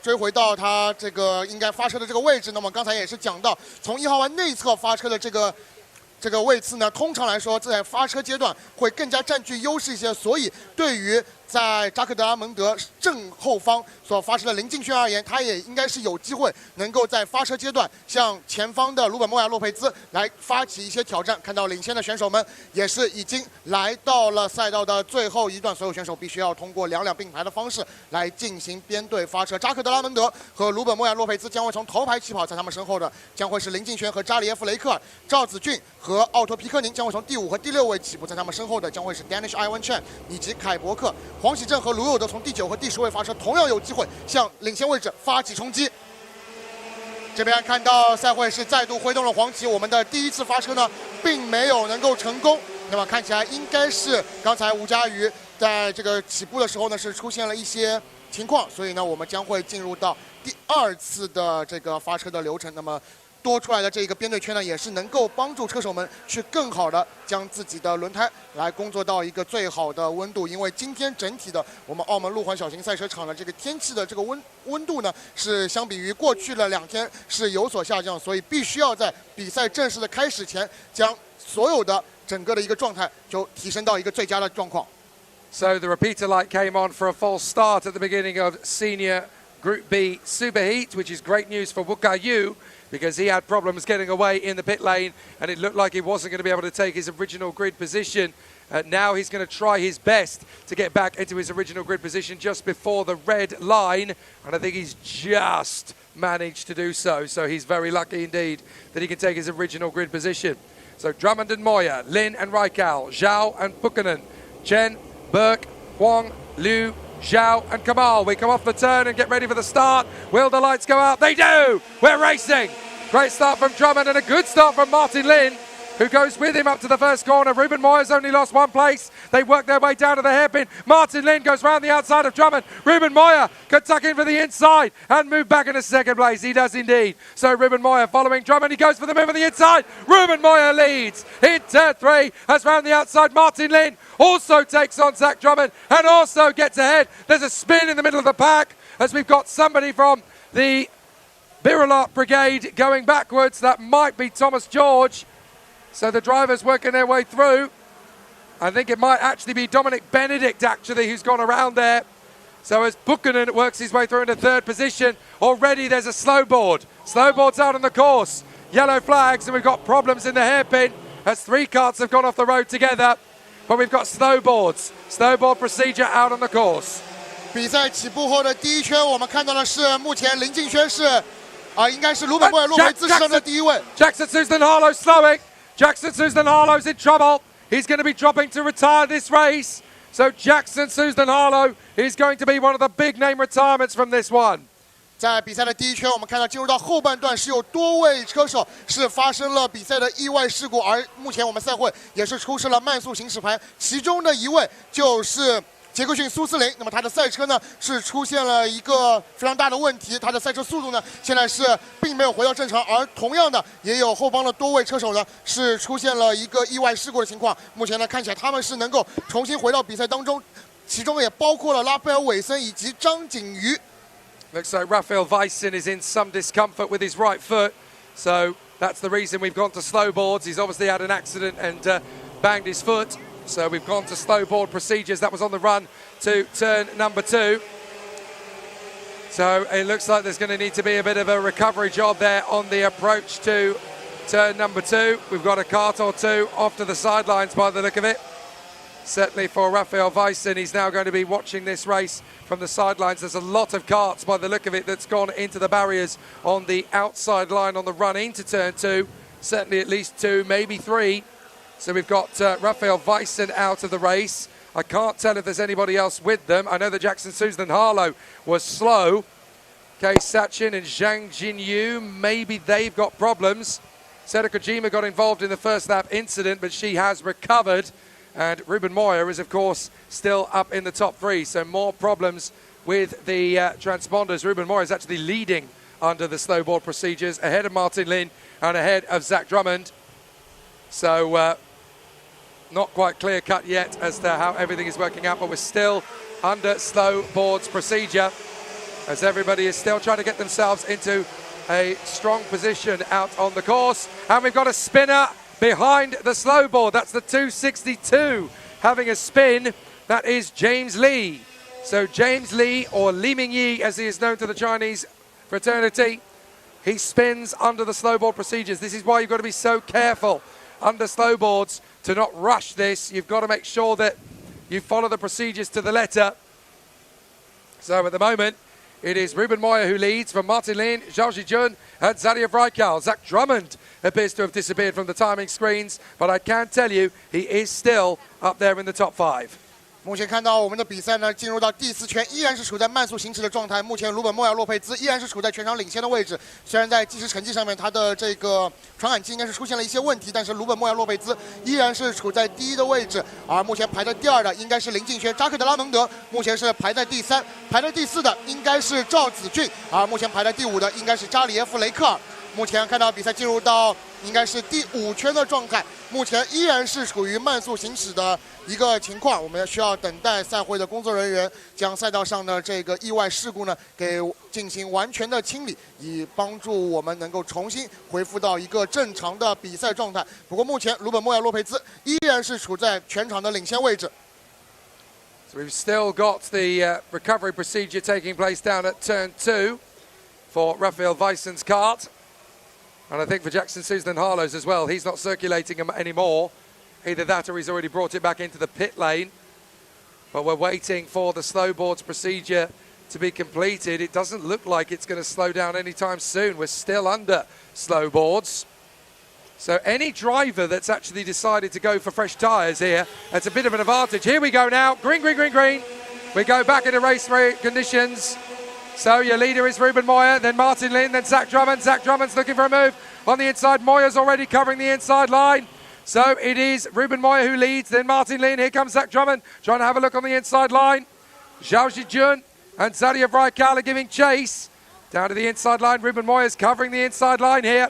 追回到他这个应该发车的这个位置。那么刚才也是讲到，从1号弯内侧发车的这个位置呢，通常来说在发车阶段会更加占据优势一些，所以对于在扎克德拉蒙德正后方所发车的林敬轩而言，他也应该是有机会能够在发车阶段向前方的鲁本莫亚洛佩兹来发起一些挑战。看到领先的选手们也是已经来到了赛道的最后一段，所有选手必须要通过两并排的方式来进行编队发车。扎克德拉蒙德和鲁本莫亚洛佩兹将会从头排起跑，在他们身后的将会是林敬轩和扎里耶夫雷克尔，赵子俊和奥托皮科宁将会从第5和第6位起步，在他们身后的将会是 Danish Ivan Chen 以及凯伯克。黄喜正和卢有德从第9和第10位发车，同样有机会向领先位置发起冲击。这边看到赛会是再度挥动了黄旗，我们的第一次发车呢，并没有能够成功。那么看起来应该是刚才吴佳瑜在这个起步的时候呢，是出现了一些情况，所以呢，我们将会进入到第2次的这个发车的流程。那么多出来的这个编队圈呢，也是能够帮助车手们去更好的将自己的轮胎来工作到一个最好的温度。因为今天整体的我们澳门路环小型赛车场的这个天气的这个温度呢，是相比于过去的2天是有所下降，所以必须要在比赛正式的开始前，将所有的整个的一个状态就提升到一个最佳的状况。So the repeater light came on for a false start at the beginning of Senior Group B Super Heat, which is great news for Wu Kai Yu, because he had problems getting away in the pit lane and it looked like he wasn't going to be able to take his original grid position. Now he's going to try his best to get back into his original grid position just before the red line, and I think he's just managed to do so. So he's very lucky indeed that he can take his original grid position. So Drummond and Moya, Lin and Raikal, Zhao and Buchanan, Chen, Burke, Huang, Liu, Zhao and Kamal. We come off the turn and get ready for the start. Will the lights go out? They do! We're racing! Great start from Drummond and a good start from Martin Lin, who goes with him up to the first corner. Ruben Moya's only lost one place. They work their way down to the hairpin. Martin Lin goes round the outside of Drummond. Ruben Moya can tuck in for the inside and move back into second place. He does indeed. So Ruben Moya following Drummond. He goes for the move on the inside. Ruben Moya leads in turn 3 as round the outside. Martin Lin also takes on Zach Drummond and also gets ahead. There's a spin in the middle of the pack as we've got somebody from the Birulot Brigade going backwards. That might be Thomas George. So the drivers working their way through. I think it might actually be Dominic Benedict, actually, who's gone around there. So as Buchanan works his way through into third position, already there's a slowboard. Slowboard's out on the course. Yellow flags, and we've got problems in the hairpin as 3 karts have gone off the road together. But we've got snowboards. Snowboard procedure out on the course. 比赛起步后的第一圈，我们看到的是目前林敬轩是应该是鲁本莫尔洛维兹上的第一位。Jackson Susan Harlow slowing. Jackson Susan Harlow's in trouble. He's going to be dropping to retire this race. So Jackson Susan Harlow is going to be one of the big name retirements from this one. 在比赛的第一圈，我们看到进入到后半段是有多位车手是发生了比赛的意外事故，而目前我们赛会也是出示了慢速行驶牌，其中的一位就是杰克逊苏斯林。那么他的赛车呢是出现了一个非常大的问题，他的赛车速度呢现在是并没有回到正常，而同样的也有后方的多位车手呢是出现了一个意外事故的情况。目前呢看起来他们是能够重新回到比赛当中，其中也包括了拉斐尔韦森以及张景瑜。Looks like Raphael Weissen is in some discomfort with his right foot, so that's the reason we've gone to slowboards. He's obviously had an accident and banged his foot, so we've gone to slowboard procedures. That was on the run to turn number 2. So it looks like there's going to need to be a bit of a recovery job there on the approach to turn number 2. We've got a kart or 2 off to the sidelines by the look of it. Certainly for Raphael Weissen, he's now going to be watching this race from the sidelines. There's a lot of karts by the look of it that's gone into the barriers on the outside line on the run into turn 2. Certainly at least 2, maybe 3. So we've got Raphael Weissen out of the race. I can't tell if there's anybody else with them. I know that Jackson Susan Harlow was slow. Kei Sachin and Zhang Jinyu, maybe they've got problems. Seda Kojima got involved in the first lap incident, but she has recovered. And Ruben Moya is, of course, still up in the top 3. So more problems with the transponders. Ruben Moya is actually leading under the snowboard procedures, ahead of Martin Lin and ahead of Zach Drummond. So not quite clear cut yet as to how everything is working out, but we're still under snowboards procedure as everybody is still trying to get themselves into a strong position out on the course. And we've got a spinner behind the slowboard. That's the 262 having a spin. That is James Lee. So James Lee, or Li Mingyi as he is known to the Chinese fraternity, he spins under the slowboard procedures. This is why you've got to be so careful under slowboards to not rush this. You've got to make sure that you follow the procedures to the letter. So at the moment, it is Ruben Moya who leads from Martin Lin, Zhao Zijun and Zadia Vraikal. Zach Drummond appears to have disappeared from the timing screens, but I can tell you he is still up there in the top 5. 目前看到我们的比赛呢，进入到第4圈，依然是处在慢速行驶的状态。目前鲁本莫亚洛佩兹依然是处在全场领先的位置。虽然在计时成绩上面，他的这个传感器应该是出现了一些问题，但是鲁本莫亚洛佩兹依然是处在第1的位置。而目前排在第2的应该是林敬轩、扎克德拉蒙德，目前是排在第3。排在第4的应该是赵子俊，而目前排在第5的应该是扎里耶夫雷克尔。目前看到比赛进入到应该是第5圈的状态，目前依然是处于慢速行驶的一个情况。我们需要等待赛会的工作人员将赛道上的这个意外事故呢给进行完全的清理，以帮助我们能够重新恢复到一个正常的比赛状态。不过目前鲁本莫亚洛佩兹依然是处在全场的领先位置。So we've still got the recovery procedure taking place down at turn 2 for Raphael Weissen's kart. And I think for Jackson Susan Harlow's as well. He's not circulating anymore. Either that or he's already brought it back into the pit lane. But we're waiting for the slowboards procedure to be completed. It doesn't look like it's going to slow down anytime soon. We're still under slow boards. So any driver that's actually decided to go for fresh tyres here, that's a bit of an advantage. Here we go now. Green, green, green, green. We go back into race conditions. So your leader is Ruben Moya, then Martin Lin, then Zach Drummond. Zach Drummond's looking for a move on the inside. Moya's already covering the inside line. So it is Ruben Moya who leads, then Martin Lin. Here comes Zach Drummond trying to have a look on the inside line. Zhao Zijun and Zadia Vraikal are giving chase. Down to the inside line. Ruben Moya's covering the inside line here.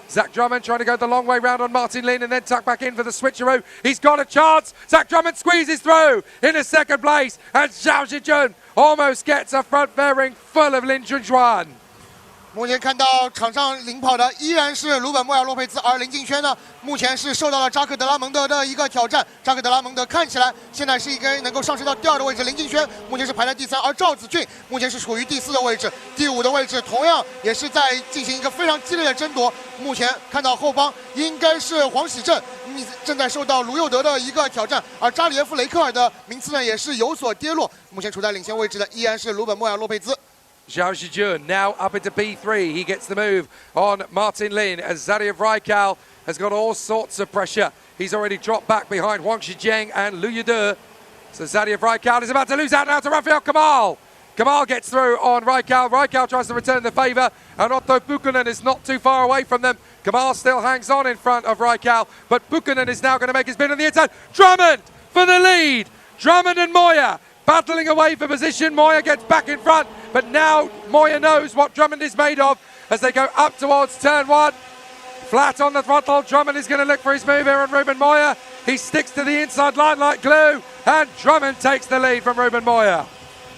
Zach Drummond trying to go the long way round on Martin Lin and then tuck back in for the switcheroo. He's got a chance. Zach Drummond squeezes through into second place. And Zhao Zijun almost gets a front fairing full of Lin Junjuan. 目前看到场上领跑的依然是鲁本莫亚洛佩兹，而林敬轩呢，目前是受到了扎克德拉蒙德的一个挑战。扎克德拉蒙德看起来现在是一个能够上升到第2的位置，林敬轩目前是排在第3，而赵子俊目前是处于第4的位置，第5的位置同样也是在进行一个非常激烈的争夺。目前看到后方应该是黄喜正正在受到卢佑德的一个挑战，而扎里耶夫雷克尔的名次呢也是有所跌落。目前处在领先位置的依然是鲁本莫亚洛佩兹。 Zhao Zijun now up into P3. He gets the move on Martin Lin as Zadia Vraikal has got all sorts of pressure. He's already dropped back behind Huang Shijiang and Lu Yude. So Zadia Vraikal is about to lose out now to Rafael Kamal. Kamal gets through on Vraikal. Vraikal tries to return the favour and Otto Buchanan is not too far away from them. Kamal still hangs on in front of Vraikal, but Buchanan is now going to make his bid on the inside. Drummond for the lead. Drummond and Moya battling away for position. Moya gets back in front, but now Moya knows what Drummond is made of as they go up towards turn 1. Flat on the throttle. Drummond is going to look for his move here on Ruben Moya. He sticks to the inside line like glue, and Drummond takes the lead from Ruben Moya.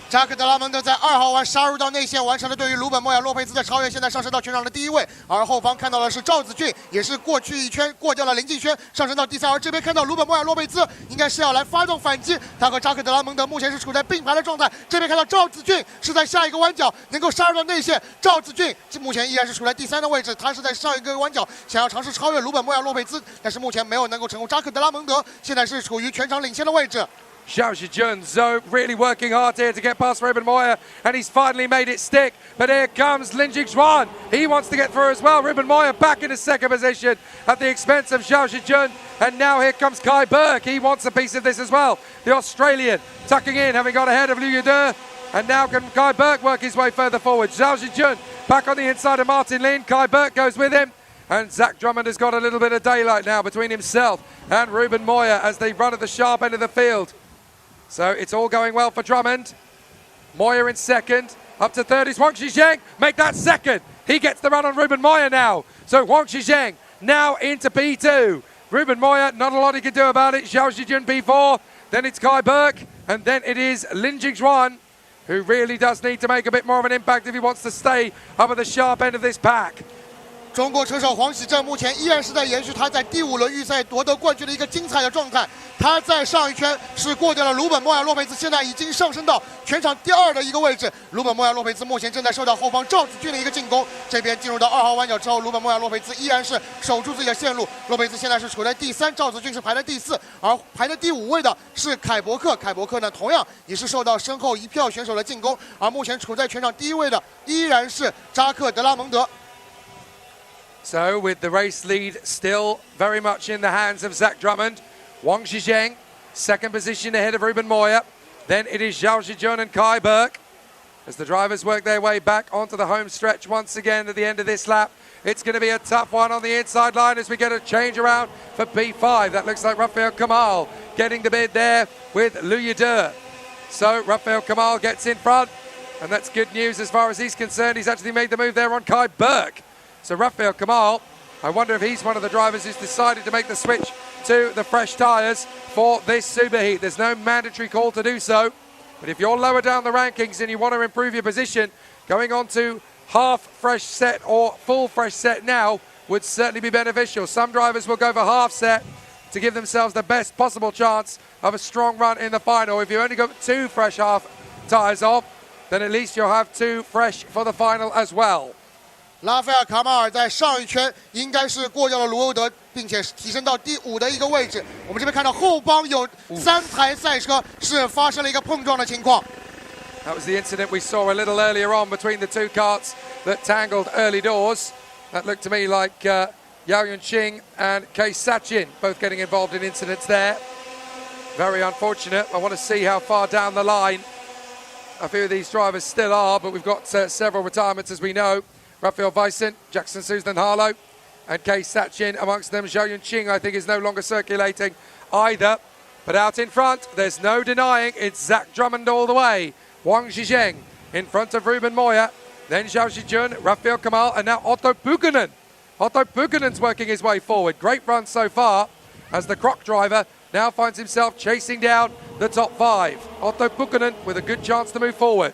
扎克德拉蒙德在2号弯杀入到内线，完成了对于鲁本莫亚洛佩兹的超越，现在上升到全场的第1位。而后方看到的是赵子俊，也是过去一圈过掉了林敬轩，上升到第3。而这边看到鲁本莫亚洛佩兹应该是要来发动反击，他和扎克德拉蒙德目前是处在并排的状态。这边看到赵子俊是在下一个弯角能够杀入到内线，赵子俊目前依然是处在第3的位置，他是在上一个弯角想要尝试超越鲁本莫亚洛佩兹，但是目前没有能够成功。扎克德拉蒙德现在是处于全场领先的位置。 Zhao Zijun really working hard here to get past Ruben Moya, and he's finally made it stick. But here comes Lin Jingxuan. He wants to get through as well. Ruben Moya back into second position at the expense of Zhao Zijun. And now here comes Kai Burke. He wants a piece of this as well. The Australian tucking in, having got ahead of Liu Yude. And now can Kai Burke work his way further forward. Zhao Zijun back on the inside of Martin Lin. Kai Burke goes with him. And Zach Drummond has got a little bit of daylight now between himself and Ruben Moya as they run at the sharp end of the field. So it's all going well for Drummond. Moya in second. Up to third is Huang Shijiang. Make that second. He gets the run on Ruben Moya now. So Huang Shijiang now into P2. Ruben Moya, not a lot he can do about it. Zhao Zijun P4. Then it's Kai Burke. And then it is Lin Jingxuan, who really does need to make a bit more of an impact if he wants to stay up at the sharp end of this pack. 中国车手黄喜正目前依然是在延续他在第5轮预赛夺得冠军的一个精彩的状态。他在上一圈是过掉了鲁本莫亚洛佩兹，现在已经上升到全场第2的一个位置。鲁本莫亚洛佩兹目前正在受到后方赵子俊的一个进攻。这边进入到2号弯角之后，鲁本莫亚洛佩兹依然是守住自己的线路。洛佩兹现在是处在第3，赵子俊是排在第4，而排在第5位的是凯伯克。凯伯克呢，同样也是受到身后一票选手的进攻。而目前处在全场第1位的依然是扎克德拉蒙德。 So with the race lead still very much in the hands of Zach Drummond, Huang Shijiang, second position ahead of Ruben Moya. Then it is Zhao Zijun and Kai Burke as the drivers work their way back onto the home stretch once again at the end of this lap. It's going to be a tough one on the inside line as we get a change around for P5. That looks like Rafael Kamal getting the bid there with Lu Yude. So Rafael Kamal gets in front, and that's good news as far as he's concerned. He's actually made the move there on Kai Burke. So Rafael Kamal, I wonder if he's one of the drivers who's decided to make the switch to the fresh tyres for this Super Heat. There's no mandatory call to do so, but if you're lower down the rankings and you want to improve your position, going on to half fresh set or full fresh set now would certainly be beneficial. Some drivers will go for half set to give themselves the best possible chance of a strong run in the final. If you only got 2 fresh half tyres off, then at least you'll have 2 fresh for the final as well. 拉斐尔·卡马尔在上一圈应该是过掉了卢欧德，并且提升到第5的一个位置。我们这边看到后方有3台赛车是发生了一个碰撞的情况。That was the incident we saw a little earlier on between the two karts that tangled early doors. That looked to me like Yao Yunqing and Kei Sachin both getting involved in incidents there. Very unfortunate. I want to see how far down the line a few of these drivers still are, but we've got several retirements, as we know. Raphael Vicent, Jackson Susan Harlow, and Kei Sachin amongst them. Zhao Yunqing, I think, is no longer circulating either. But out in front, there's no denying it's Zach Drummond all the way. Wang Zhizheng in front of Ruben Moya. Then Zhao Zijun, Raphael Kamal, and now Otto Pukkanen. Otto Pukkanen's working his way forward. Great run so far as the Croc driver now finds himself chasing down the top 5. Otto Pukkanen with a good chance to move forward.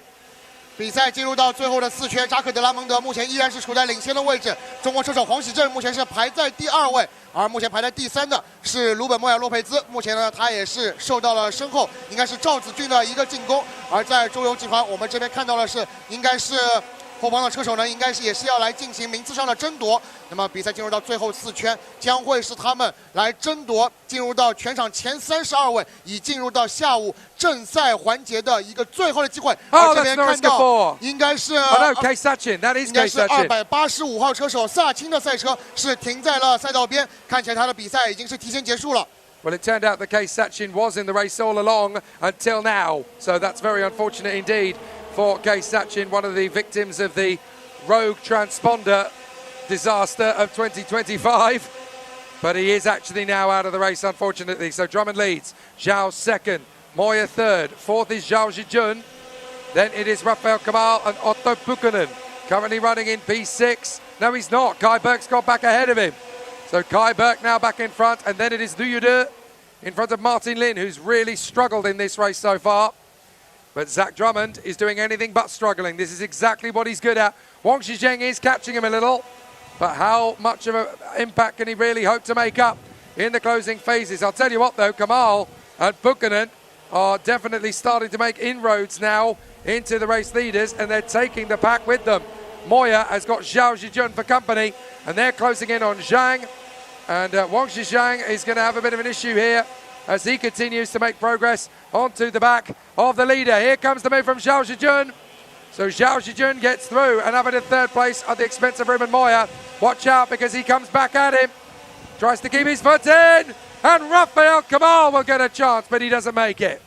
比赛进入到最后的4圈，扎克德拉蒙德目前依然是处在领先的位置。中国车手黄喜正目前是排在第2位，而目前排在第3的是鲁本莫亚洛佩兹。目前呢，他也是受到了身后应该是赵子俊的一个进攻。而在周游集团，我们这边看到的是应该是后方的车手呢，应该是也是要来进行名次上的争夺。那么比赛进入到最后4圈，将会是他们来争夺进入到全场前32位，以进入到下午正赛环节的一个最后的机会。而这边看到应该是Kei Sachin, that is Kei Sachin。285号车手萨钦的赛车是停在了赛道边，看起来他的比赛已经是提前结束了。Well, it turned out that Kei Sachin was in the race all along until now, so that's very unfortunate indeed for Kei Sachin, one of the victims of the rogue transponder disaster of 2025. But he is actually now out of the race, unfortunately. So Drummond leads, Zhao second, Moya third, fourth is Zhao Zijun. Then it is Raphael Kamal and Otto Pukkanen, currently running in P6. No, he's not. Kai Burke's got back ahead of him. So Kai Burke now back in front, and then it is Liu Yude in front of Martin Lin, who's really struggled in this race so far. But Zach Drummond is doing anything but struggling. This is exactly what he's good at. Wang Zhizheng is catching him a little, but how much of an impact can he really hope to make up in the closing phases? I'll tell you what though, Kamal and Pukkanen are definitely starting to make inroads now into the race leaders, and they're taking the pack with them. Moya has got Zhao Zijun for company, and they're closing in on Zhang. And Wang Zhizheng is going to have a bit of an issue here as he continues to make progress onto the back of the leader. Here comes the move from Zhao Zijun. So Zhao Zijun gets through and up in third place at the expense of Ruben Moya. Watch out because he comes back at him. Tries to keep his foot in. And Raphael Kamal will get a chance, but he doesn't make it.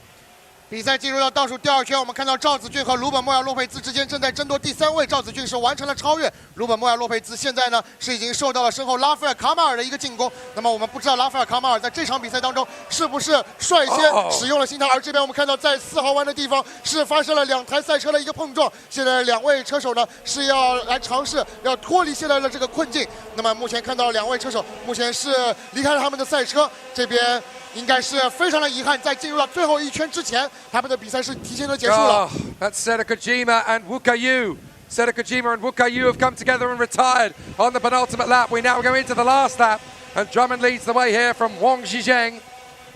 比赛进入到倒数第2圈，我们看到赵子俊和鲁本莫亚洛佩兹之间正在争夺第3位。赵子俊是完成了超越，鲁本莫亚洛佩兹现在呢是已经受到了身后拉斐尔卡马尔的一个进攻。那么我们不知道拉斐尔卡马尔在这场比赛当中是不是率先使用了新胎，而这边我们看到在4号弯的地方是发生了2台赛车的一个碰撞。现在2位车手呢是要来尝试要脱离现在的这个困境。那么目前看到2位车手目前是离开了他们的赛车，这边应该是非常的遗憾，在进入到最后1圈之前，他们的比赛是提前的结束了。That's Seta Kojima and Wukayu. Seta Kojima and Wukayu have come together and retired on the penultimate lap. We now go into the last lap, and Drummond leads the way here from Wang Zhizheng.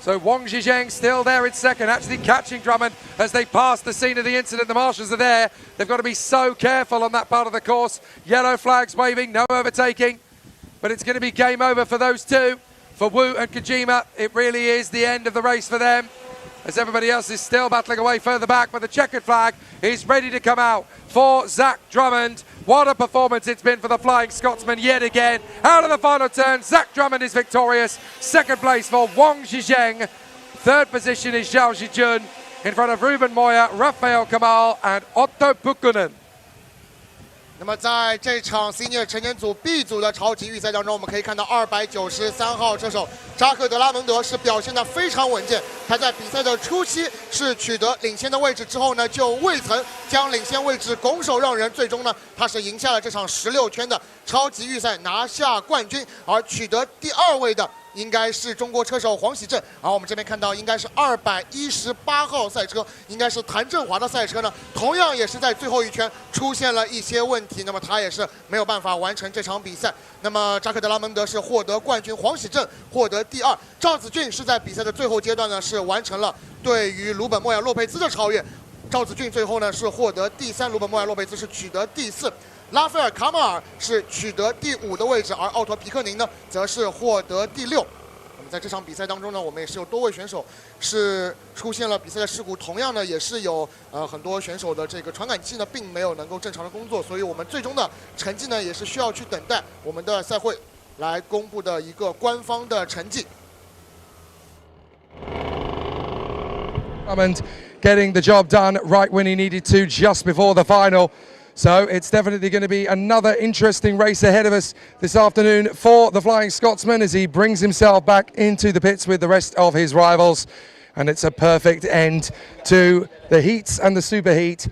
So Wang Zhizheng still there in second, actually catching Drummond as they pass the scene of the incident. The marshals are there. They've got to be so careful on that part of the course. Yellow flags waving, no overtaking. But it's going to be game over for those two. For Wu and Kojima, it really is the end of the race for them, as everybody else is still battling away further back, but the checkered flag is ready to come out for Zach Drummond. What a performance it's been for the Flying Scotsman yet again. Out of the final turn, Zach Drummond is victorious. Second place for Wang Zhizheng. Third position is Zhao Zijun in front of Ruben Moya, Raphael Kamal and Otto Pukkanen. 那么在这场 Senior 成年组 B 组的超级预赛当中，我们可以看到293号车手扎克德拉蒙德是表现得非常稳健。他在比赛的初期是取得领先的位置之后呢，就未曾将领先位置拱手让人，最终呢，他是赢下了这场16圈的超级预赛，拿下冠军，而取得第2位的应该是中国车手黄喜正，而我们这边看到应该是218号赛车，应该是谭振华的赛车呢，同样也是在最后1圈出现了一些问题，那么他也是没有办法完成这场比赛。那么扎克德拉蒙德是获得冠军，黄喜正获得第2，赵子俊是在比赛的最后阶段呢是完成了对于鲁本莫亚洛佩兹的超越，赵子俊最后呢是获得第3，鲁本莫亚洛佩兹是取得第4。拉斐尔卡马尔是取得第5的位置，而奥托皮克宁呢则是获得第6。我们在这场比赛当中呢，我们也是有多位选手是出现了比赛的事故，同样呢也是有很多选手的这个传感器呢并没有能够正常的工作，所以我们最终的成绩呢也是需要去等待我们的赛会来公布的一个官方的成绩。And getting the job done right when he needed to just before the final. So it's definitely going to be another interesting race ahead of us this afternoon for the Flying Scotsman as he brings himself back into the pits with the rest of his rivals. And it's a perfect end to the heats and the super heat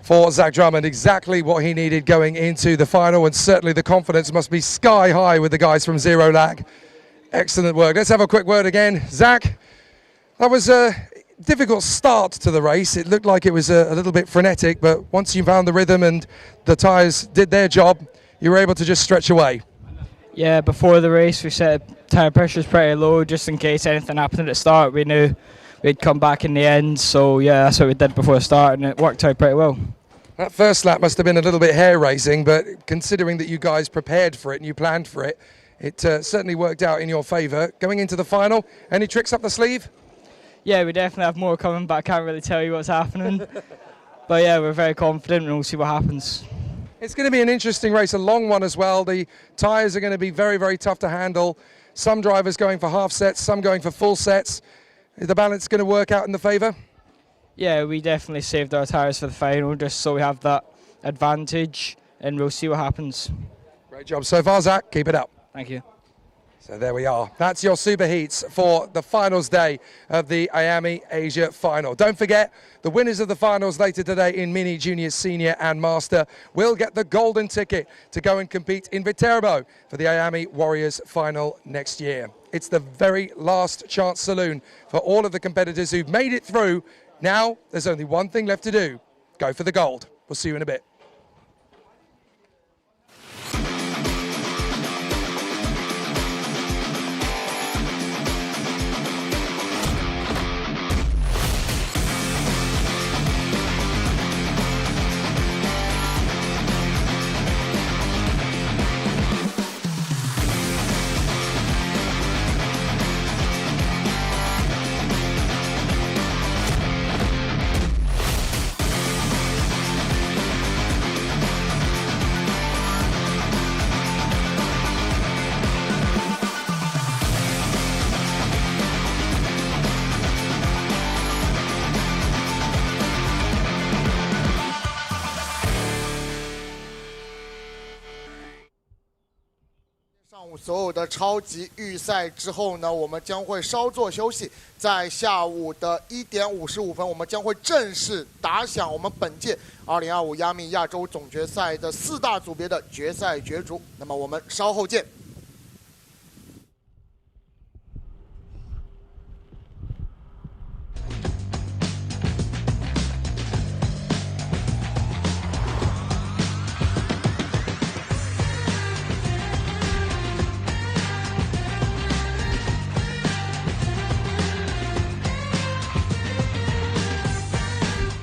for Zach Drummond. Exactly what he needed going into the final, and certainly the confidence must be sky high with the guys from Zero Lag. Excellent work. Let's have a quick word again. Zach, that was a difficult start to the race. It looked like it was a little bit frenetic, but once you found the rhythm and the tyres did their job, you were able to just stretch away. Yeah, before the race we set tyre pressures pretty low just in case anything happened at the start. We knew we'd come back in the end, so yeah, that's what we did before the start, and it worked out pretty well. That first lap must have been a little bit hair-raising, but considering that you guys prepared for it and you planned for it, it certainly worked out in your favour. Going into the final, any tricks up the sleeve? Yeah, we definitely have more coming, but I can't really tell you what's happening. But yeah, we're very confident and we'll see what happens. It's going to be an interesting race, a long one as well. The tyres are going to be very, very tough to handle. Some drivers going for half sets, some going for full sets. Is the balance going to work out in the favour? Yeah, we definitely saved our tyres for the final just so we have that advantage, and we'll see what happens. Great job so far, Zach. Keep it up. Thank you. So there we are. That's your super heats for the finals day of the IAME Asia Final. Don't forget, the winners of the finals later today in Mini, Junior, Senior and Master will get the golden ticket to go and compete in Viterbo for the IAME Warriors Final next year. It's the very last chance saloon for all of the competitors who've made it through. Now, there's only one thing left to do. Go for the gold. We'll see you in a bit.所有的超级预赛之后呢，我们将会稍作休息，在下午的1点55分，我们将会正式打响我们本届2025亚米亚洲总决赛的4大组别的决赛角逐。那么我们稍后见。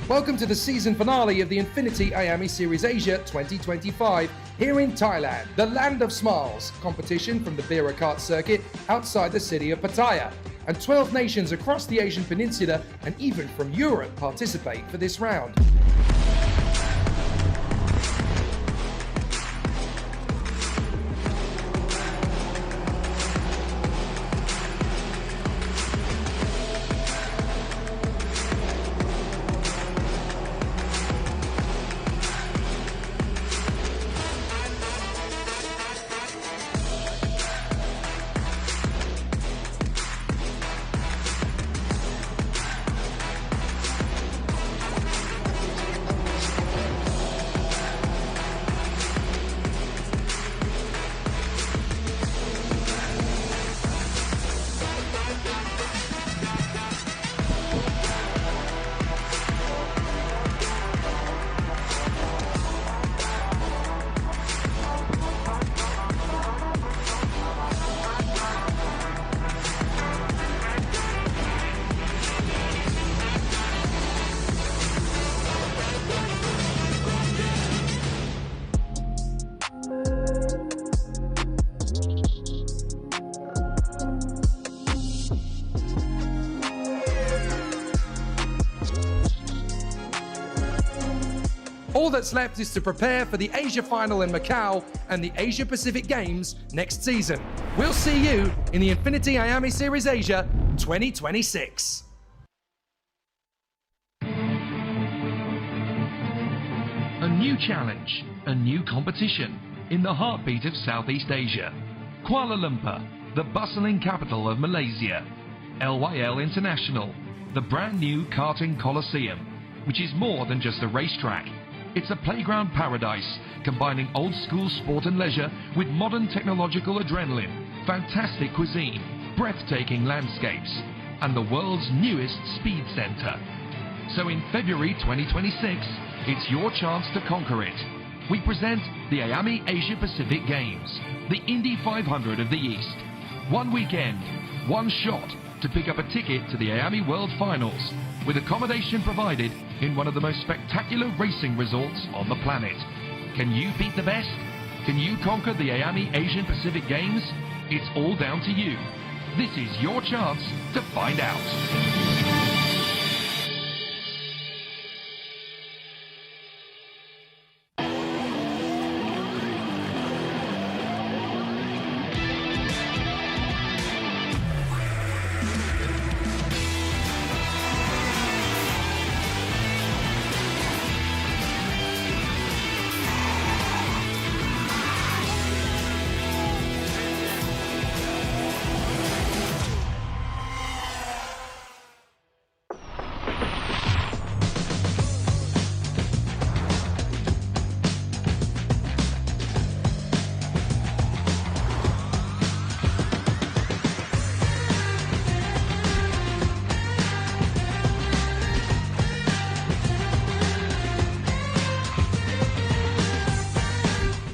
Welcome to the season finale of the Infinity IAME Series Asia 2025 here in Thailand, the land of smiles, competition from the Bira Kart circuit outside the city of Pattaya. And 12 nations across the Asian Peninsula and even from Europe participate for this round. All that's left is to prepare for the Asia Final in Macau and the Asia Pacific Games next season. We'll see you in the Infinity IAME Series Asia 2026. A new challenge, a new competition in the heartbeat of Southeast Asia. Kuala Lumpur, the bustling capital of Malaysia. LYL International, the brand new karting coliseum, which is more than just a racetrack. It's a playground paradise, combining old school sport and leisure with modern technological adrenaline, fantastic cuisine, breathtaking landscapes, and the world's newest speed center. So in February 2026, it's your chance to conquer it. We present the IAME Asia Pacific Games, the Indy 500 of the East. One weekend, one shot to pick up a ticket to the IAME World Finals, with accommodation provided in one of the most spectacular racing resorts on the planet. Can you beat the best? Can you conquer the IAME Asian Pacific Games? It's all down to you. This is your chance to find out.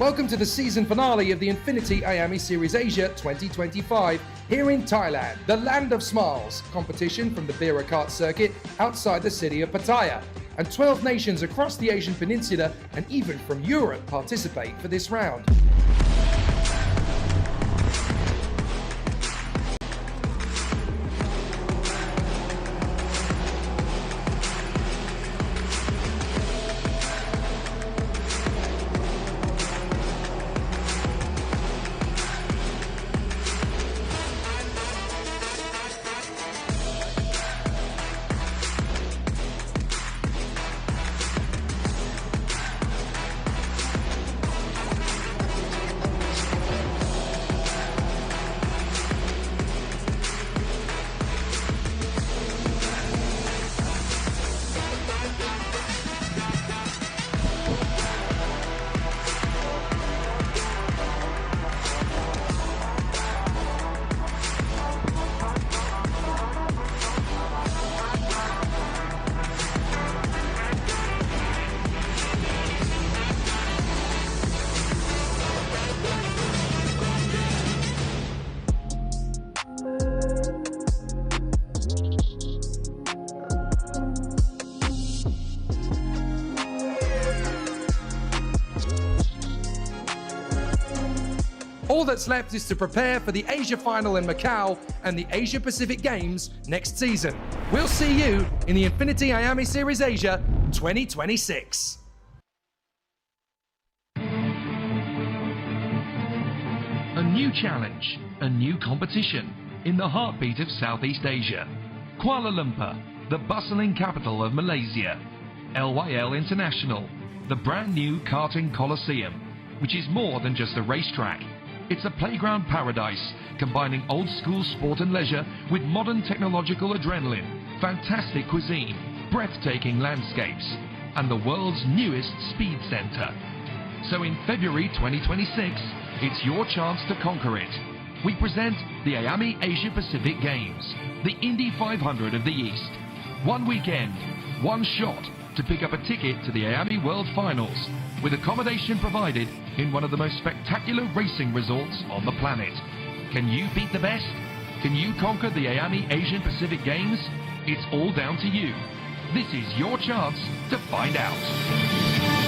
Welcome to the season finale of the Infinity IAME Series Asia 2025 here in Thailand, the land of smiles. Competition from the Bira Kart circuit outside the city of Pattaya. And 12 nations across the Asian Peninsula and even from Europe participate for this round. All that's left is to prepare for the Asia Final in Macau and the Asia Pacific Games next season. We'll see you in the Infinity IAME Series Asia 2026. A new challenge, a new competition in the heartbeat of Southeast Asia. Kuala Lumpur, the bustling capital of Malaysia. LYL International, the brand new karting coliseum, which is more than just a racetrack. It's a playground paradise, combining old school sport and leisure with modern technological adrenaline, fantastic cuisine, breathtaking landscapes, and the world's newest speed center. So in February 2026, it's your chance to conquer it. We present the IAME Asia Pacific Games, the Indy 500 of the East. One weekend, one shot to pick up a ticket to the IAME World Finals, with accommodation provided in one of the most spectacular racing resorts on the planet. Can you beat the best? Can you conquer the IAME Asian Pacific Games? It's all down to you. This is your chance to find out.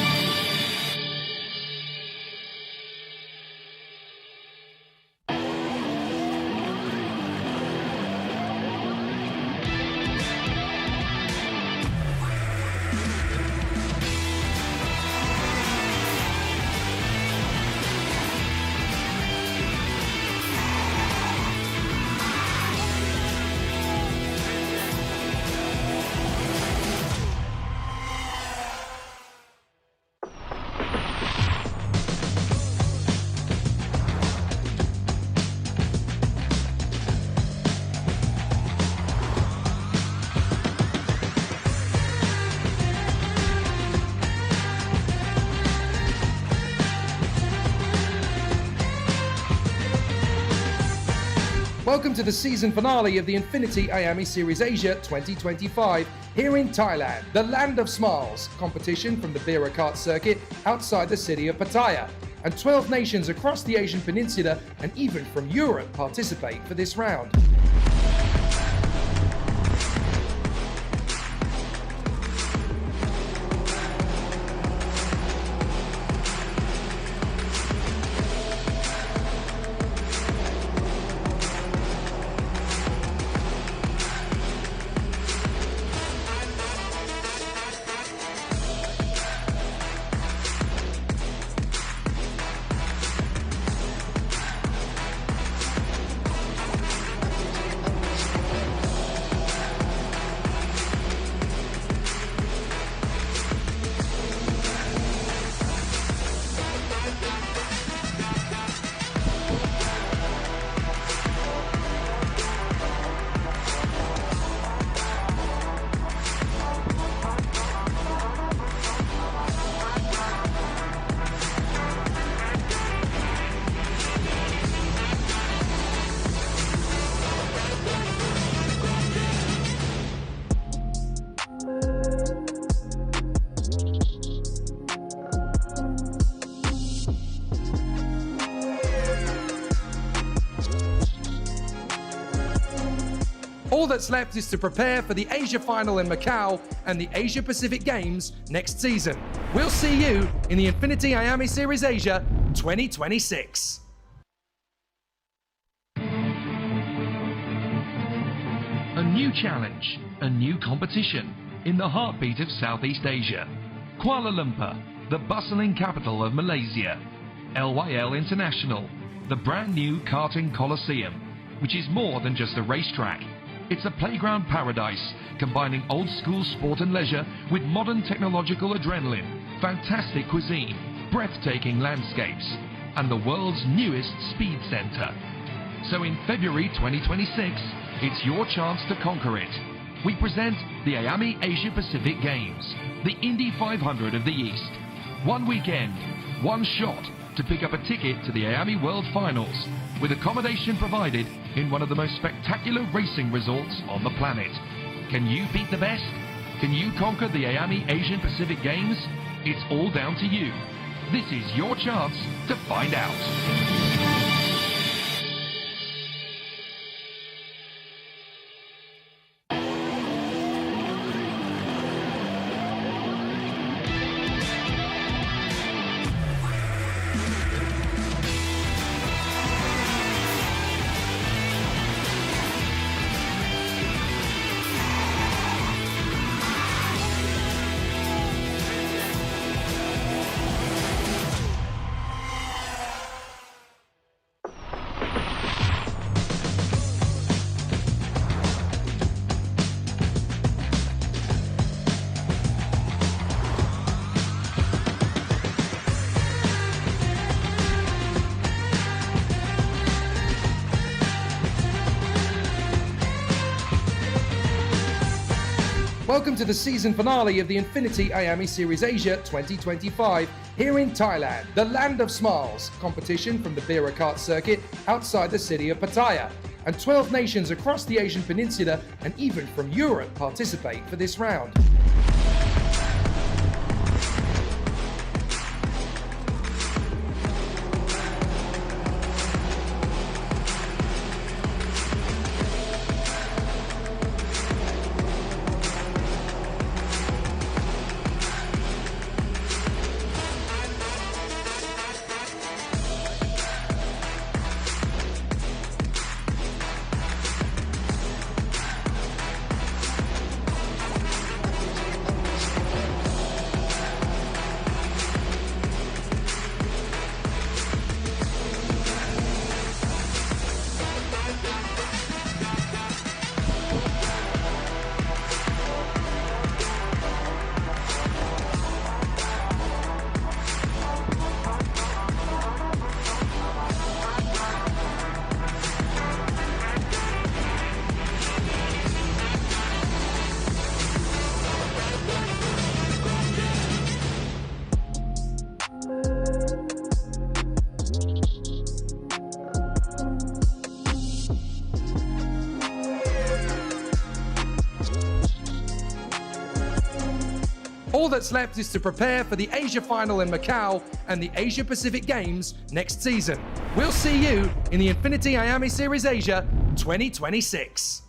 Welcome to the season finale of the Infinity IAME Series Asia 2025 here in Thailand, the land of smiles. Competition from the Bira Kart circuit outside the city of Pattaya. And 12 nations across the Asian Peninsula and even from Europe participate for this round. All that's left is to prepare for the Asia Final in Macau and the Asia Pacific Games next season. We'll see you in the Infinity IAME Series Asia 2026. A new challenge, a new competition in the heartbeat of Southeast Asia. Kuala Lumpur, the bustling capital of Malaysia. LYL International, the brand new karting coliseum, which is more than just a racetrack. It's a playground paradise, combining old school sport and leisure with modern technological adrenaline, fantastic cuisine, breathtaking landscapes, and the world's newest speed center. So in February 2026, it's your chance to conquer it. We present the IAME Asia Pacific Games, the Indy 500 of the East. One weekend, one shot to pick up a ticket to the IAME World Finals, with accommodation provided in one of the most spectacular racing resorts on the planet. Can you beat the best? Can you conquer the IAME Asian Pacific Games? It's all down to you. This is your chance to find out. Welcome to the season finale of the Infinity IAME Series Asia 2025 here in Thailand, the land of smiles. Competition from the Bira Kart circuit outside the city of Pattaya. And 12 nations across the Asian Peninsula and even from Europe participate for this round. All that's left is to prepare for the Asia Final in Macau and the Asia Pacific Games next season. We'll see you in the Infinity IAME Series Asia 2026.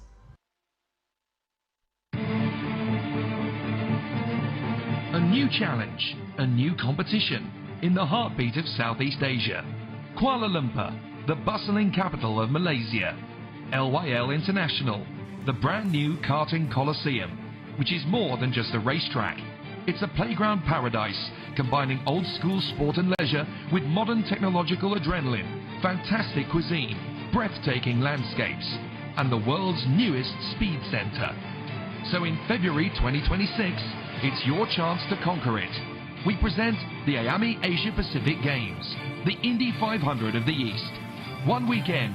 A new challenge, a new competition in the heartbeat of Southeast Asia. Kuala Lumpur, the bustling capital of Malaysia. LYL International, the brand new karting coliseum, which is more than just a racetrack. It's a playground paradise, combining old school sport and leisure with modern technological adrenaline, fantastic cuisine, breathtaking landscapes, and the world's newest speed center. So in February 2026, it's your chance to conquer it. We present the IAME Asia Pacific Games, the Indy 500 of the East. One weekend,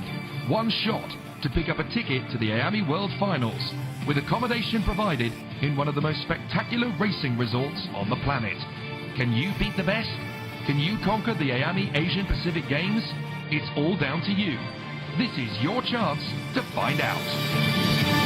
one shot to pick up a ticket to the IAME World Finals, with accommodation provided in one of the most spectacular racing resorts on the planet. Can you beat the best? Can you conquer the IAME Asian Pacific Games? It's all down to you. This is your chance to find out.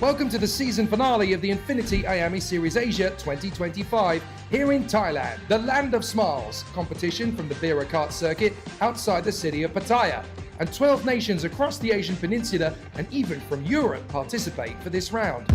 Welcome to the season finale of the Infinity IAME Series Asia 2025 here in Thailand, the land of smiles. Competition from the Bira Kart circuit outside the city of Pattaya. And 12 nations across the Asian Peninsula and even from Europe participate for this round.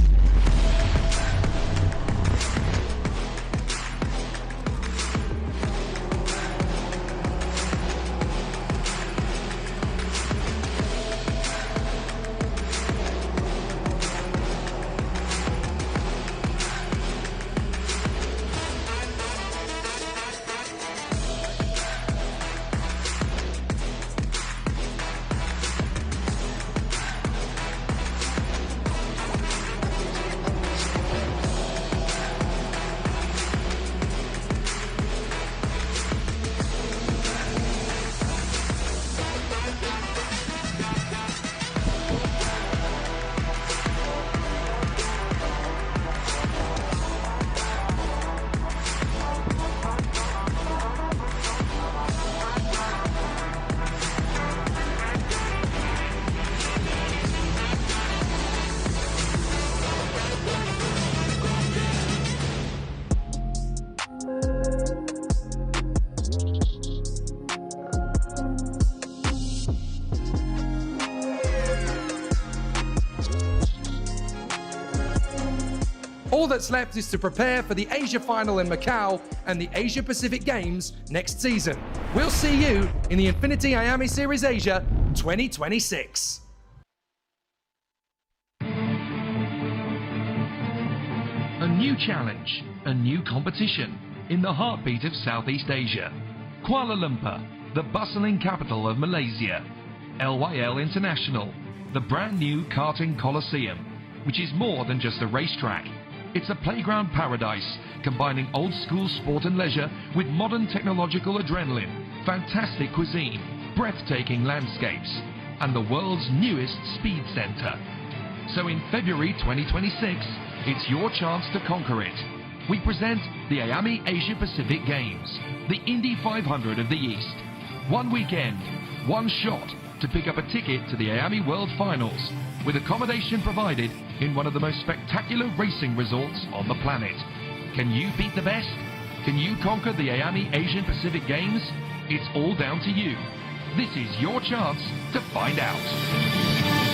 All that's left is to prepare for the Asia Final in Macau and the Asia Pacific Games next season. We'll see you in the Infinity IAME Series Asia 2026. A new challenge, a new competition in the heartbeat of Southeast Asia. Kuala Lumpur, the bustling capital of Malaysia. LYL International, the brand new karting coliseum, which is more than just a racetrack. It's a playground paradise, combining old school sport and leisure with modern technological adrenaline, fantastic cuisine, breathtaking landscapes, and the world's newest speed center. So in February 2026, it's your chance to conquer it. We present the IAME Asia Pacific Games, the Indy 500 of the East. One weekend, one shot to pick up a ticket to the IAME World Finals, with accommodation provided in one of the most spectacular racing resorts on the planet. Can you beat the best? Can you conquer the IAME Asian Pacific Games? It's all down to you. This is your chance to find out.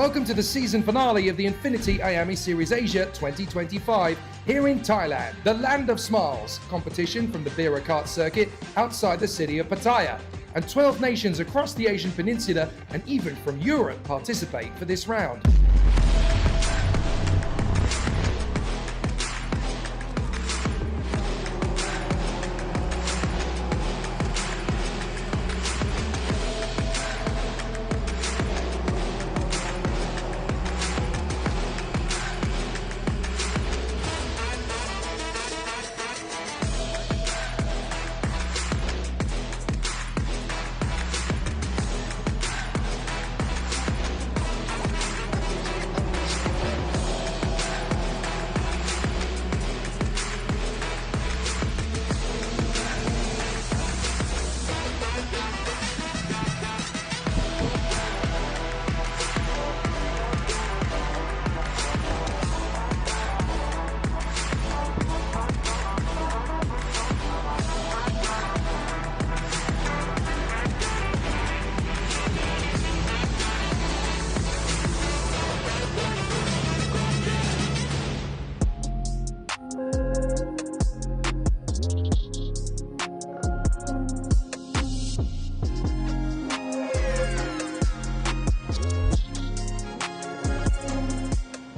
Welcome to the season finale of the Infinity IAME Series Asia 2025 here in Thailand, the land of smiles, competition from the Bira Kart circuit outside the city of Pattaya. And 12 nations across the Asian Peninsula and even from Europe participate for this round.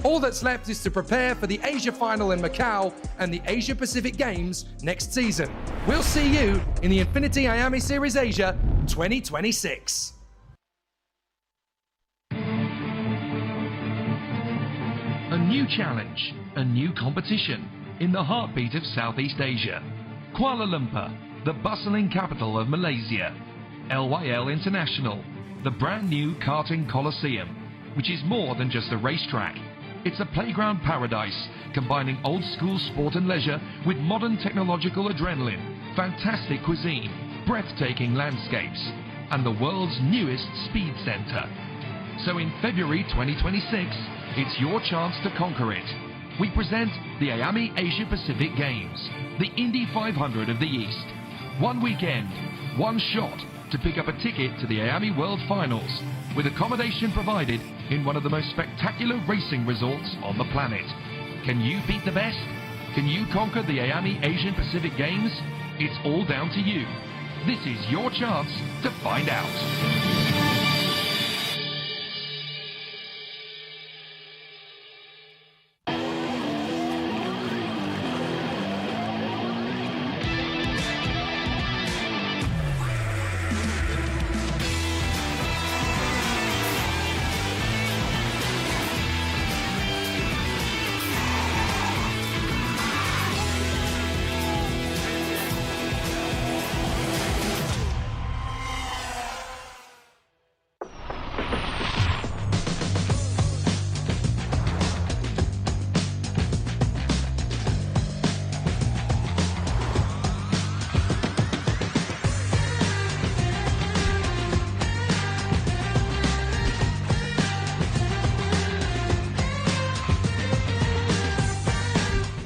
All that's left is to prepare for the Asia Final in Macau and the Asia Pacific Games next season. We'll see you in the Infinity IAME Series Asia 2026. A new challenge, a new competition in the heartbeat of Southeast Asia. Kuala Lumpur, the bustling capital of Malaysia. LYL International, the brand new karting coliseum, which is more than just a racetrack. It's a playground paradise, combining old school sport and leisure with modern technological adrenaline, fantastic cuisine, breathtaking landscapes, and the world's newest speed center. So in February 2026, it's your chance to conquer it. We present the IAME Asia Pacific Games, the Indy 500 of the East. One weekend, one shot to pick up a ticket to the IAME World Finals, with accommodation provided in one of the most spectacular racing resorts on the planet. Can you beat the best? Can you conquer the IAME Asian Pacific Games? It's all down to you. This is your chance to find out.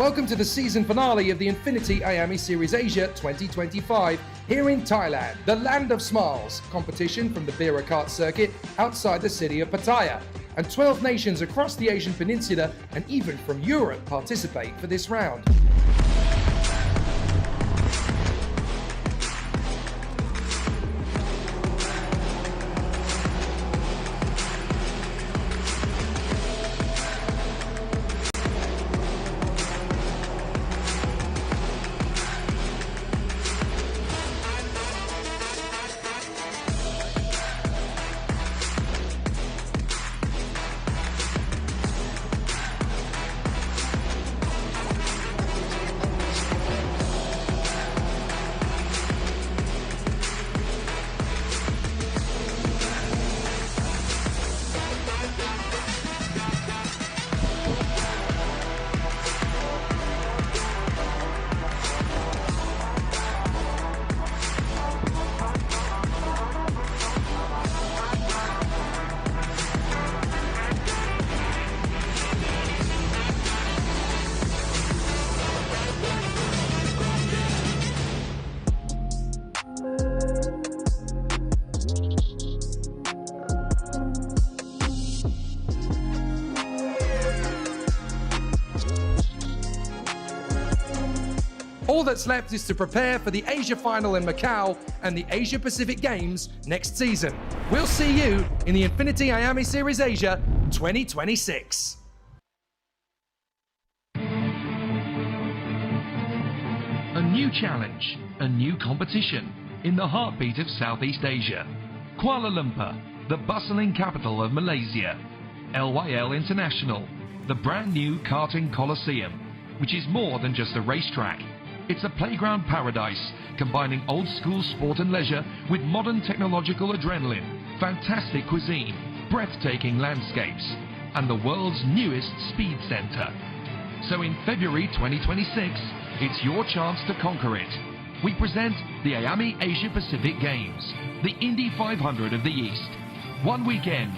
Welcome to the season finale of the Infinity IAME Series Asia 2025 here in Thailand, the land of smiles, competition from the Bira Kart circuit outside the city of Pattaya. And 12 nations across the Asian Peninsula and even from Europe participate for this round. All that's left is to prepare for the Asia Final in Macau and the Asia Pacific Games next season. We'll see you in the Infinity IAME Series Asia 2026. A new challenge, a new competition in the heartbeat of Southeast Asia. Kuala Lumpur, the bustling capital of Malaysia. LYL International, the brand new karting coliseum, which is more than just a racetrack. It's a playground paradise, combining old school sport and leisure with modern technological adrenaline, fantastic cuisine, breathtaking landscapes, and the world's newest speed center. So in February 2026, it's your chance to conquer it. We present the IAME Asia Pacific Games, the Indy 500 of the East. One weekend,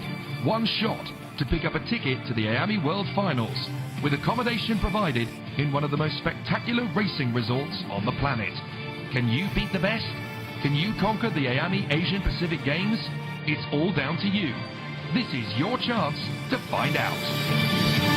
one shot to pick up a ticket to the IAME World Finals, with accommodation provided in one of the most spectacular racing resorts on the planet. Can you beat the best? Can you conquer the IAME Asian Pacific Games? It's all down to you. This is your chance to find out.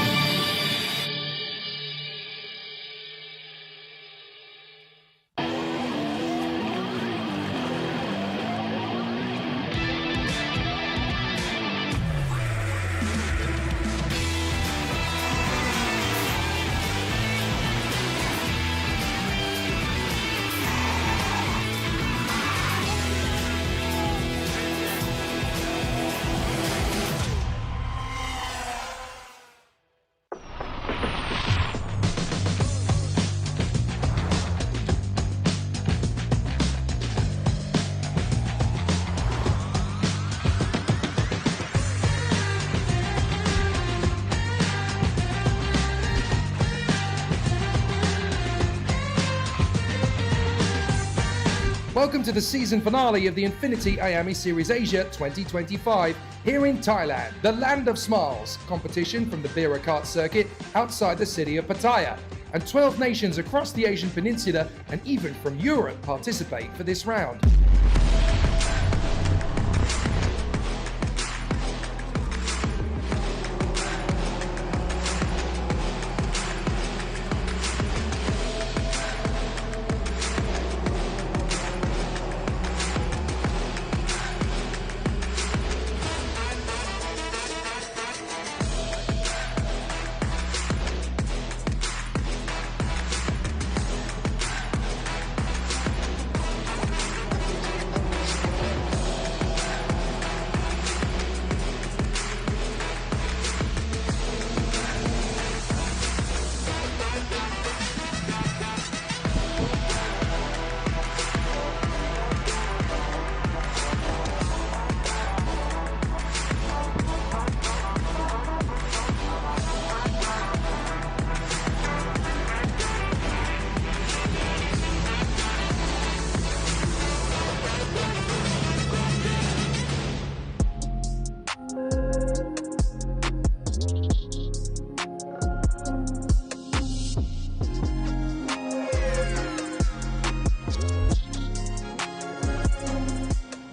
Welcome to the season finale of the Infinity IAME Series Asia 2025 here in Thailand, the land of smiles, competition from the Bira Kart circuit outside the city of Pattaya. And 12 nations across the Asian Peninsula and even from Europe participate for this round.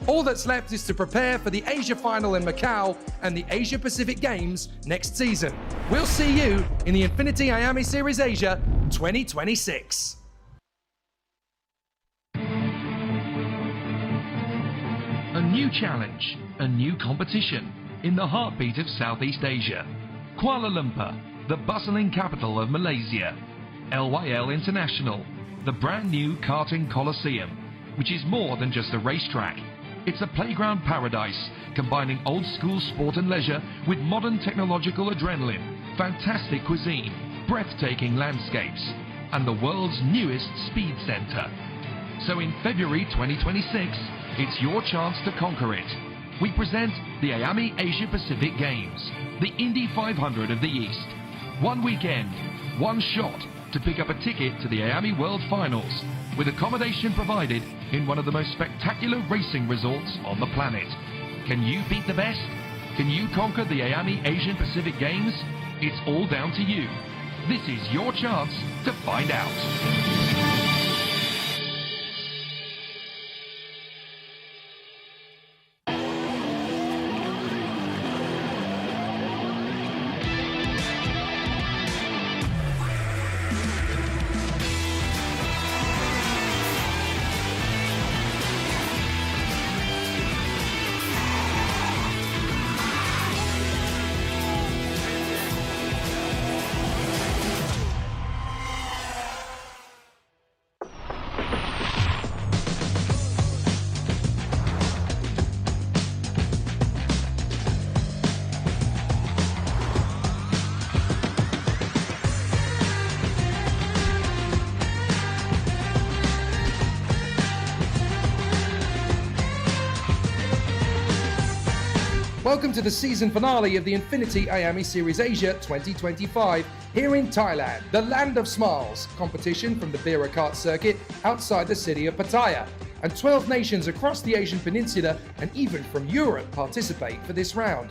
All that's left is to prepare for the Asia Final in Macau and the Asia Pacific Games next season. We'll see you in the Infinity IAME Series Asia 2026. A new challenge, a new competition in the heartbeat of Southeast Asia. Kuala Lumpur, the bustling capital of Malaysia. LYL International, the brand new karting coliseum, which is more than just a racetrack. It's a playground paradise, combining old school sport and leisure with modern technological adrenaline, fantastic cuisine, breathtaking landscapes, and the world's newest speed center. So in February 2026, it's your chance to conquer it. We present the IAME Asia Pacific Games, the Indy 500 of the East. One weekend, one shot to pick up a ticket to the IAME World Finals, with accommodation provided in one of the most spectacular racing resorts on the planet. Can you beat the best? Can you conquer the IAME Asian Pacific Games? It's all down to you. This is your chance to find out. Welcome to the season finale of the Infinity IAME Series Asia 2025 here in Thailand, the land of smiles. Competition from the Bira Kart circuit outside the city of Pattaya. And 12 nations across the Asian Peninsula and even from Europe participate for this round.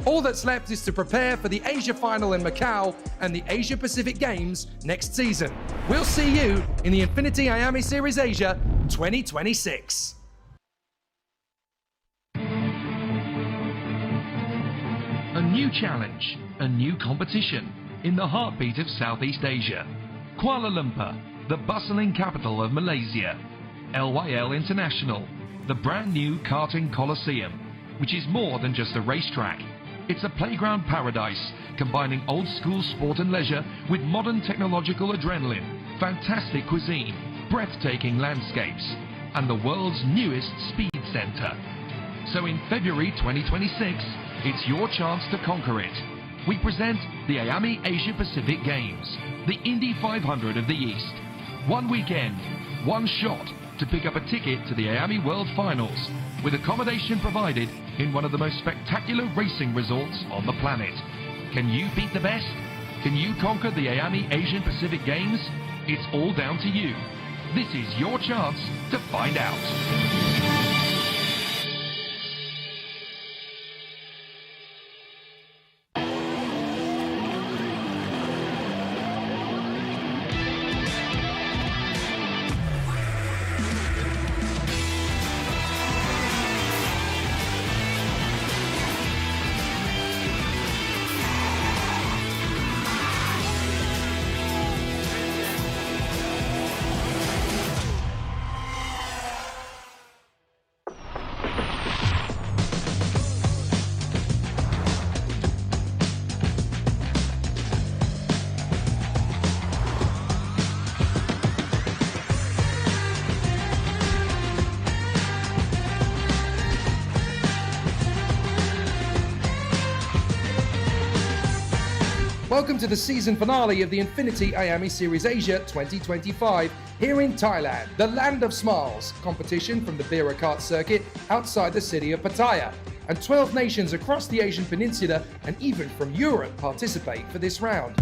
All that's left is to prepare for the Asia Final in Macau and the Asia Pacific Games next season. We'll see you in the Infinity IAME Series Asia 2026. A new challenge, a new competition in the heartbeat of Southeast Asia. Kuala Lumpur, the bustling capital of Malaysia. LYL International, the brand new karting coliseum, which is more than just a racetrack. It's a playground paradise, combining old school sport and leisure with modern technological adrenaline, fantastic cuisine, breathtaking landscapes, and the world's newest speed center. So in February 2026, it's your chance to conquer it. We present the IAME Asia Pacific Games, the Indy 500 of the East. One weekend, one shot to pick up a ticket to the IAME World Finals, with accommodation provided in one of the most spectacular racing resorts on the planet. Can you beat the best? Can you conquer the IAME Asian Pacific Games? It's all down to you. This is your chance to find out. Welcome to the season finale of the Infinity IAME Series Asia 2025 here in Thailand, the land of smiles. Competition from the Bira Kart circuit outside the city of Pattaya. And 12 nations across the Asian Peninsula and even from Europe participate for this round.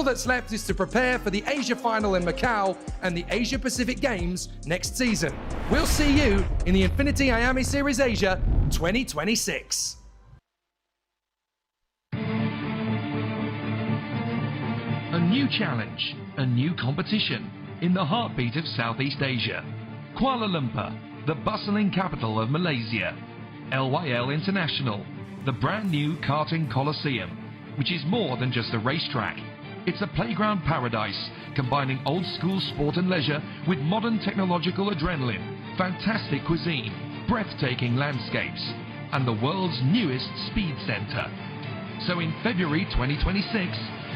that's left is to prepare for the Asia Final in Macau and the Asia Pacific Games next season. We'll see you in the Infinity IAME Series Asia 2026. A new challenge, a new competition in the heartbeat of Southeast Asia. Kuala Lumpur, the bustling capital of Malaysia. LYL International, the brand new karting coliseum, which is more than just a racetrack. It's a playground paradise, combining old school sport and leisure with modern technological adrenaline, fantastic cuisine, breathtaking landscapes, and the world's newest speed center. So in February 2026,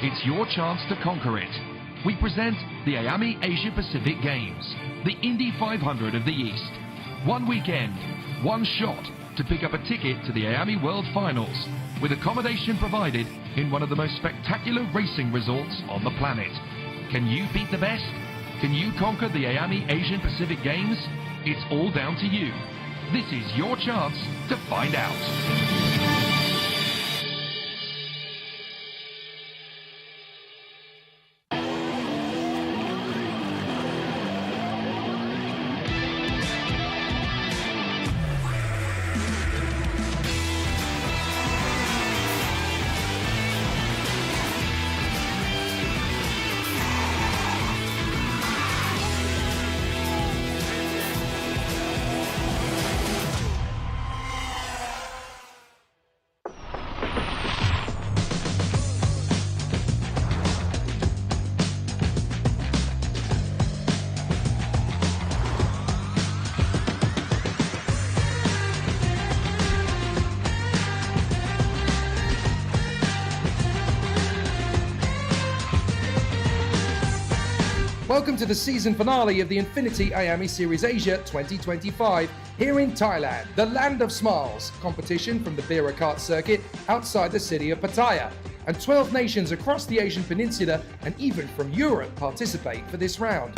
it's your chance to conquer it. We present the IAME Asia Pacific Games, the Indy 500 of the East. One weekend, one shot to pick up a ticket to the IAME World Finals, with accommodation provided in one of the most spectacular racing resorts on the planet. Can you beat the best? Can you conquer the IAME Asian Pacific Games? It's all down to you. This is your chance to find out. Welcome to the season finale of the Infinity IAME Series Asia 2025 here in Thailand, the land of smiles, competition from the Bira Kart circuit outside the city of Pattaya. And 12 nations across the Asian Peninsula and even from Europe participate for this round.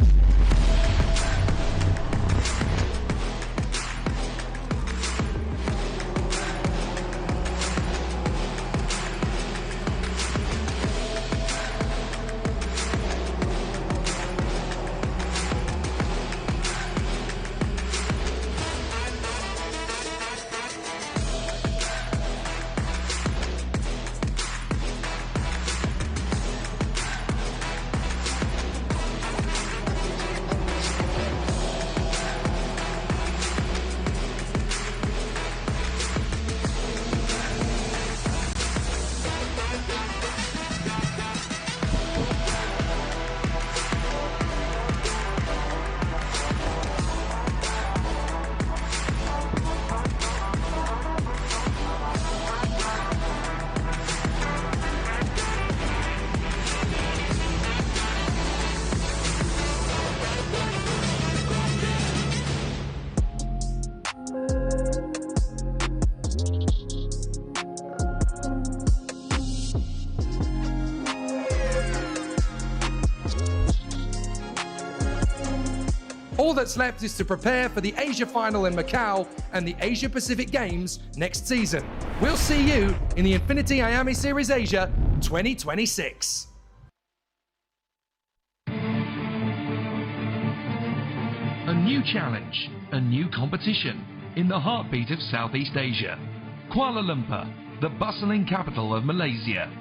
All that's left is to prepare for the Asia Final in Macau and the Asia Pacific Games next season. We'll see you in the Infinity IAME Series Asia 2026. A new challenge, a new competition in the heartbeat of Southeast Asia. Kuala Lumpur, the bustling capital of Malaysia.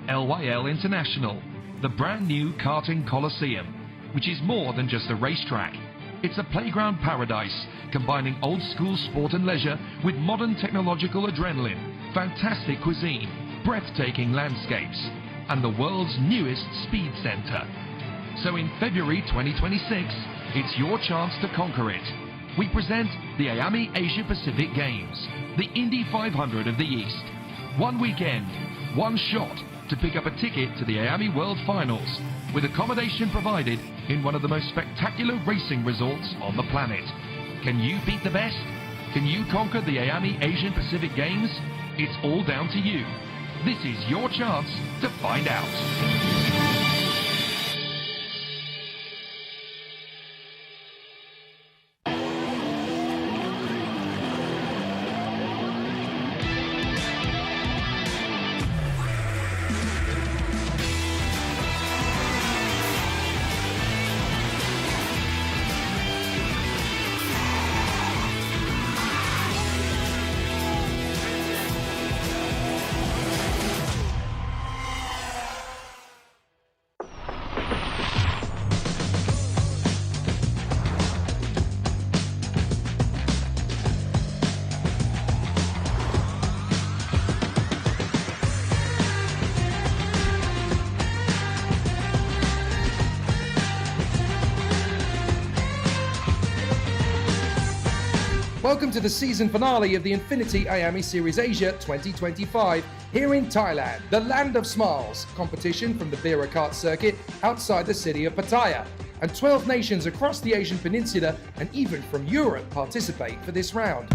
LYL International, the brand new karting coliseum, which is more than just a racetrack. It's a playground paradise, combining old school sport and leisure with modern technological adrenaline, fantastic cuisine, breathtaking landscapes, and the world's newest speed center. So in February 2026, it's your chance to conquer it. We present the IAME Asia Pacific Games, the Indy 500 of the East. One weekend, one shot to pick up a ticket to the IAME World Finals, with accommodation provided in one of the most spectacular racing resorts on the planet. Can you beat the best? Can you conquer the IAME Asian Pacific Games? It's all down to you. This is your chance to find out. Welcome to the season finale of the Infinity IAME Series Asia 2025 here in Thailand, the land of smiles. Competition from the Bira Kart circuit outside the city of Pattaya. And 12 nations across the Asian Peninsula and even from Europe participate for this round.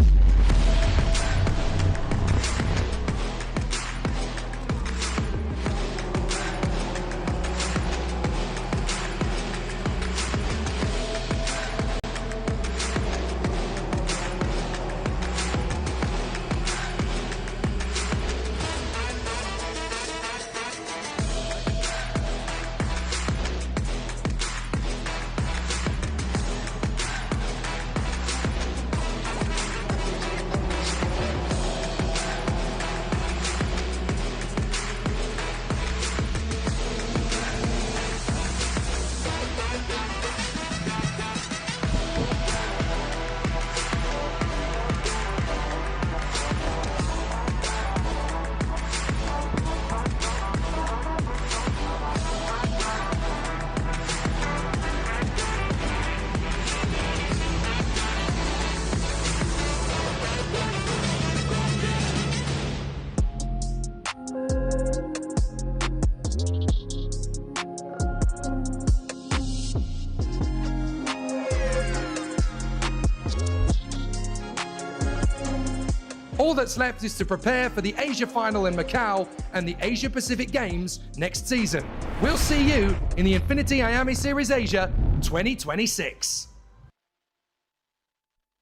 All that's left is to prepare for the Asia Final in Macau and the Asia Pacific Games next season. We'll see you in the Infinity IAME Series Asia 2026.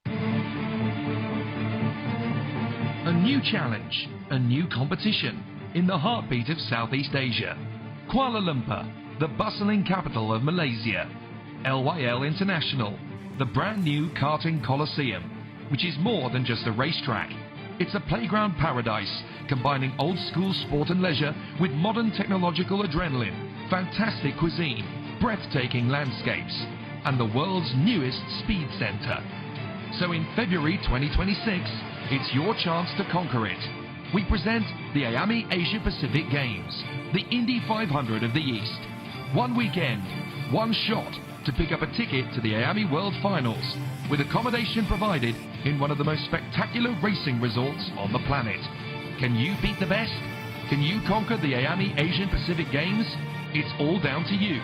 A new challenge, a new competition in the heartbeat of Southeast Asia. Kuala Lumpur, the bustling capital of Malaysia. LYL International, the brand new karting coliseum, which is more than just a racetrack. It's a playground paradise, combining old school sport and leisure with modern technological adrenaline, fantastic cuisine, breathtaking landscapes, and the world's newest speed center. So in February 2026, it's your chance to conquer it. We present the IAME Asia Pacific Games, the Indy 500 of the East. One weekend, one shot to pick up a ticket to the IAME World Finals, with accommodation provided in one of the most spectacular racing resorts on the planet. Can you beat the best? Can you conquer the IAME Asian Pacific Games? It's all down to you.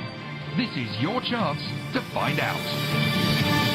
This is your chance to find out.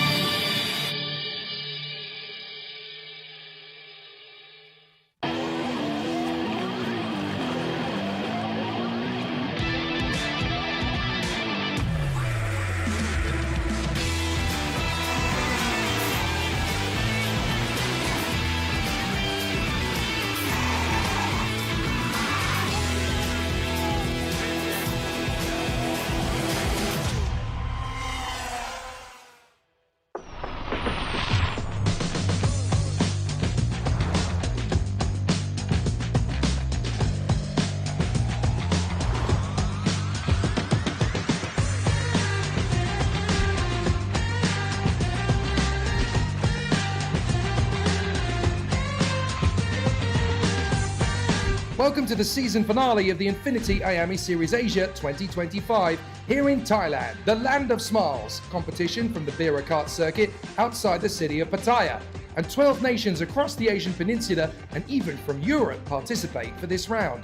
Welcome to the season finale of the Infinity IAME Series Asia 2025 here in Thailand, the land of smiles. Competition from the Bira Kart circuit outside the city of Pattaya. And 12 nations across the Asian Peninsula and even from Europe participate for this round.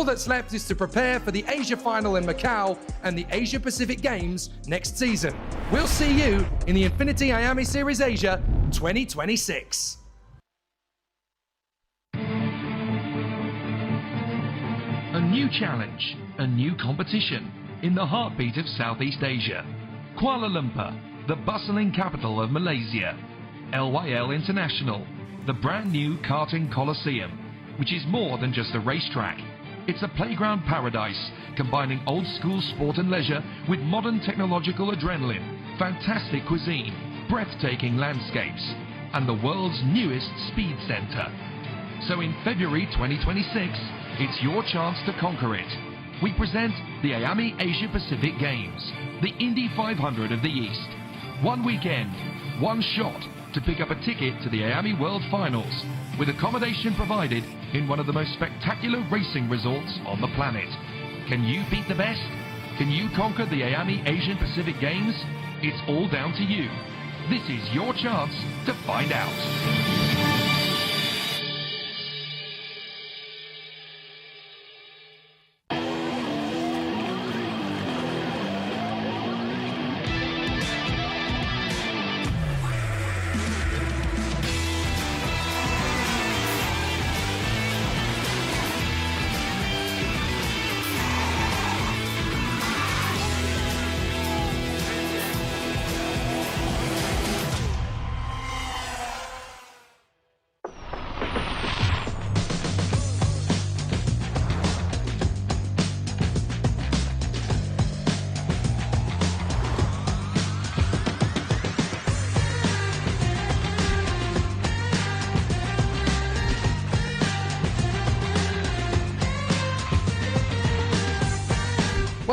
that's left is to prepare for the Asia Final in Macau and the Asia Pacific Games next season. We'll see you in the Infinity IAME Series Asia 2026. A new challenge, a new competition in the heartbeat of Southeast Asia. Kuala Lumpur, the bustling capital of Malaysia. LYL International, the brand new karting coliseum, which is more than just a racetrack. It's a playground paradise, combining old school sport and leisure with modern technological adrenaline, fantastic cuisine, breathtaking landscapes, and the world's newest speed center. So in February 2026, it's your chance to conquer it. We present the IAME Asia Pacific Games, the Indy 500 of the East. One weekend, one shot to pick up a ticket to the IAME World Finals, with accommodation provided in one of the most spectacular racing resorts on the planet. Can you beat the best? Can you conquer the IAME Asian Pacific Games? It's all down to you. This is your chance to find out.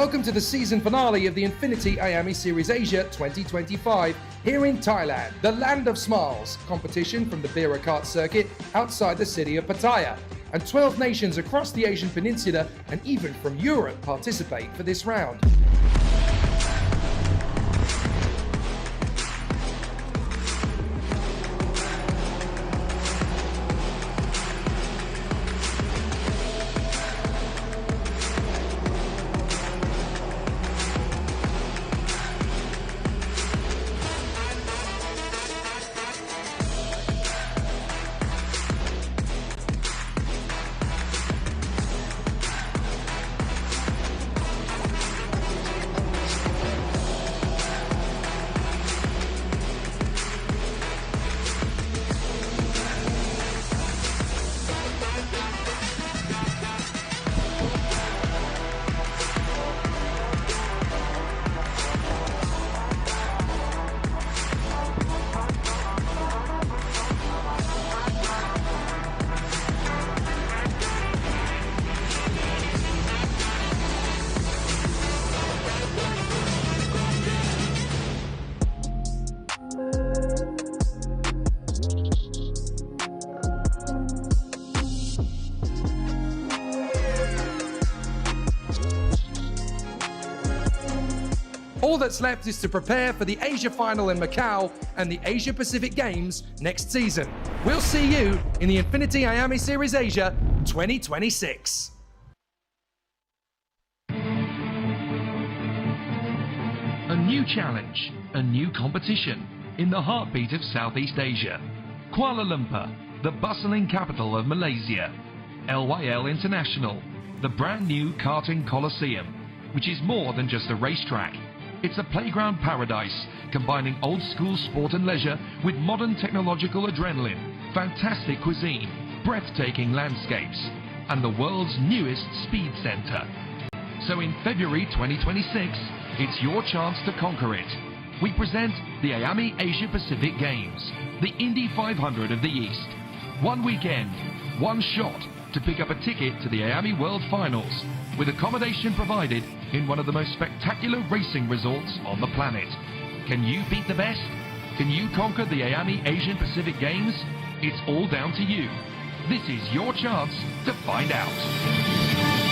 Welcome to the season finale of the Infinity IAME Series Asia 2025 here in Thailand, the land of smiles, competition from the Bira Kart circuit outside the city of Pattaya. And 12 nations across the Asian Peninsula and even from Europe participate for this round. All that's left is to prepare for the Asia Final in Macau and the Asia Pacific Games next season. We'll see you in the Infinity IAME Series Asia 2026. A new challenge, a new competition in the heartbeat of Southeast Asia. Kuala Lumpur, the bustling capital of Malaysia. LYL International, the brand new karting coliseum, which is more than just a racetrack. It's a playground paradise, combining old school sport and leisure with modern technological adrenaline, fantastic cuisine, breathtaking landscapes, and the world's newest speed center. So in February 2026, it's your chance to conquer it. We present the IAME Asia Pacific Games, the Indy 500 of the East. One weekend, one shot to pick up a ticket to the IAME World Finals, with accommodation provided in one of the most spectacular racing resorts on the planet. Can you beat the best? Can you conquer the IAME Asian Pacific Games? It's all down to you. This is your chance to find out.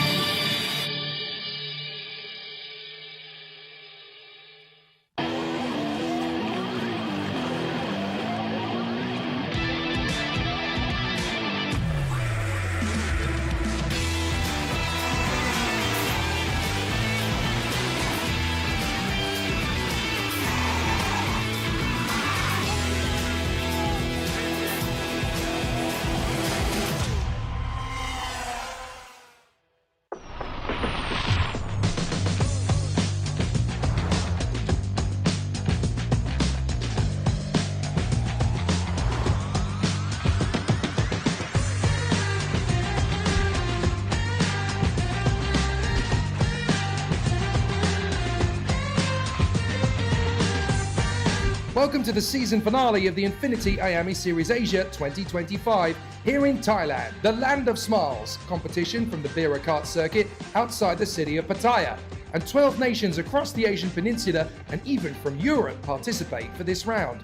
Welcome to the season finale of the Infinity IAME Series Asia 2025 here in Thailand, the land of smiles. Competition from the Bira Kart circuit outside the city of Pattaya. And 12 nations across the Asian Peninsula and even from Europe participate for this round.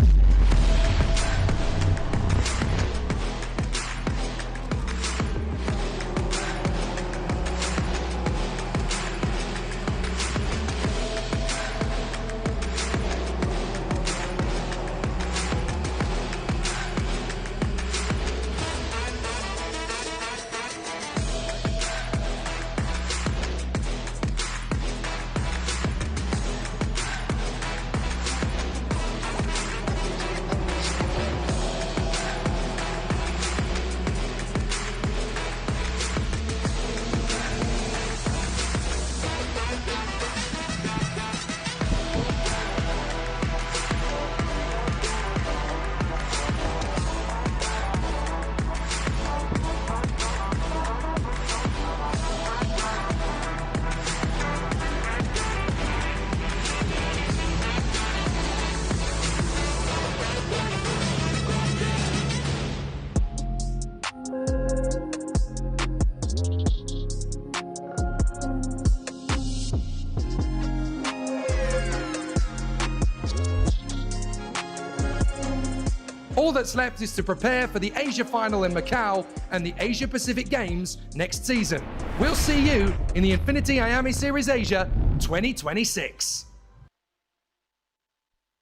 All that's left is to prepare for the Asia Final in Macau and the Asia Pacific Games next season. We'll see you in the Infinity IAME Series Asia 2026.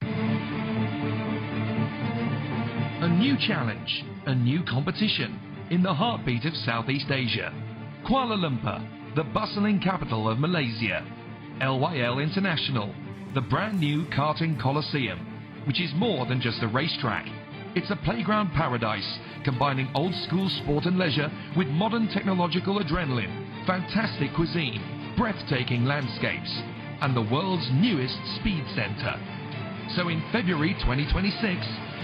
A new challenge, a new competition in the heartbeat of Southeast Asia. Kuala Lumpur, the bustling capital of Malaysia. LYL International, the brand new karting coliseum, which is more than just a racetrack. It's a playground paradise, combining old school sport and leisure with modern technological adrenaline, fantastic cuisine, breathtaking landscapes, and the world's newest speed center. So in February 2026,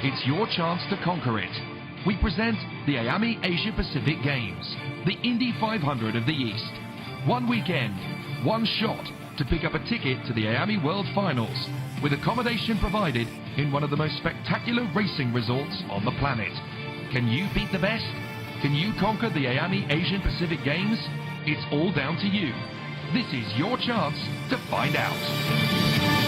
it's your chance to conquer it. We present the IAME Asia Pacific Games, the Indy 500 of the East. One weekend, one shot to pick up a ticket to the IAME World Finals, with accommodation provided in one of the most spectacular racing resorts on the planet. Can you beat the best? Can you conquer the IAME Asian Pacific Games? It's all down to you. This is your chance to find out.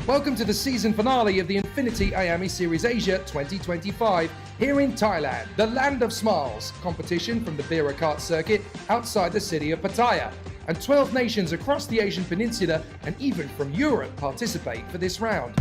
Welcome to the season finale of the Infinity IAME Series Asia 2025 here in Thailand, the land of smiles. Competition from the Bira Kart circuit outside the city of Pattaya. And 12 nations across the Asian Peninsula and even from Europe participate for this round.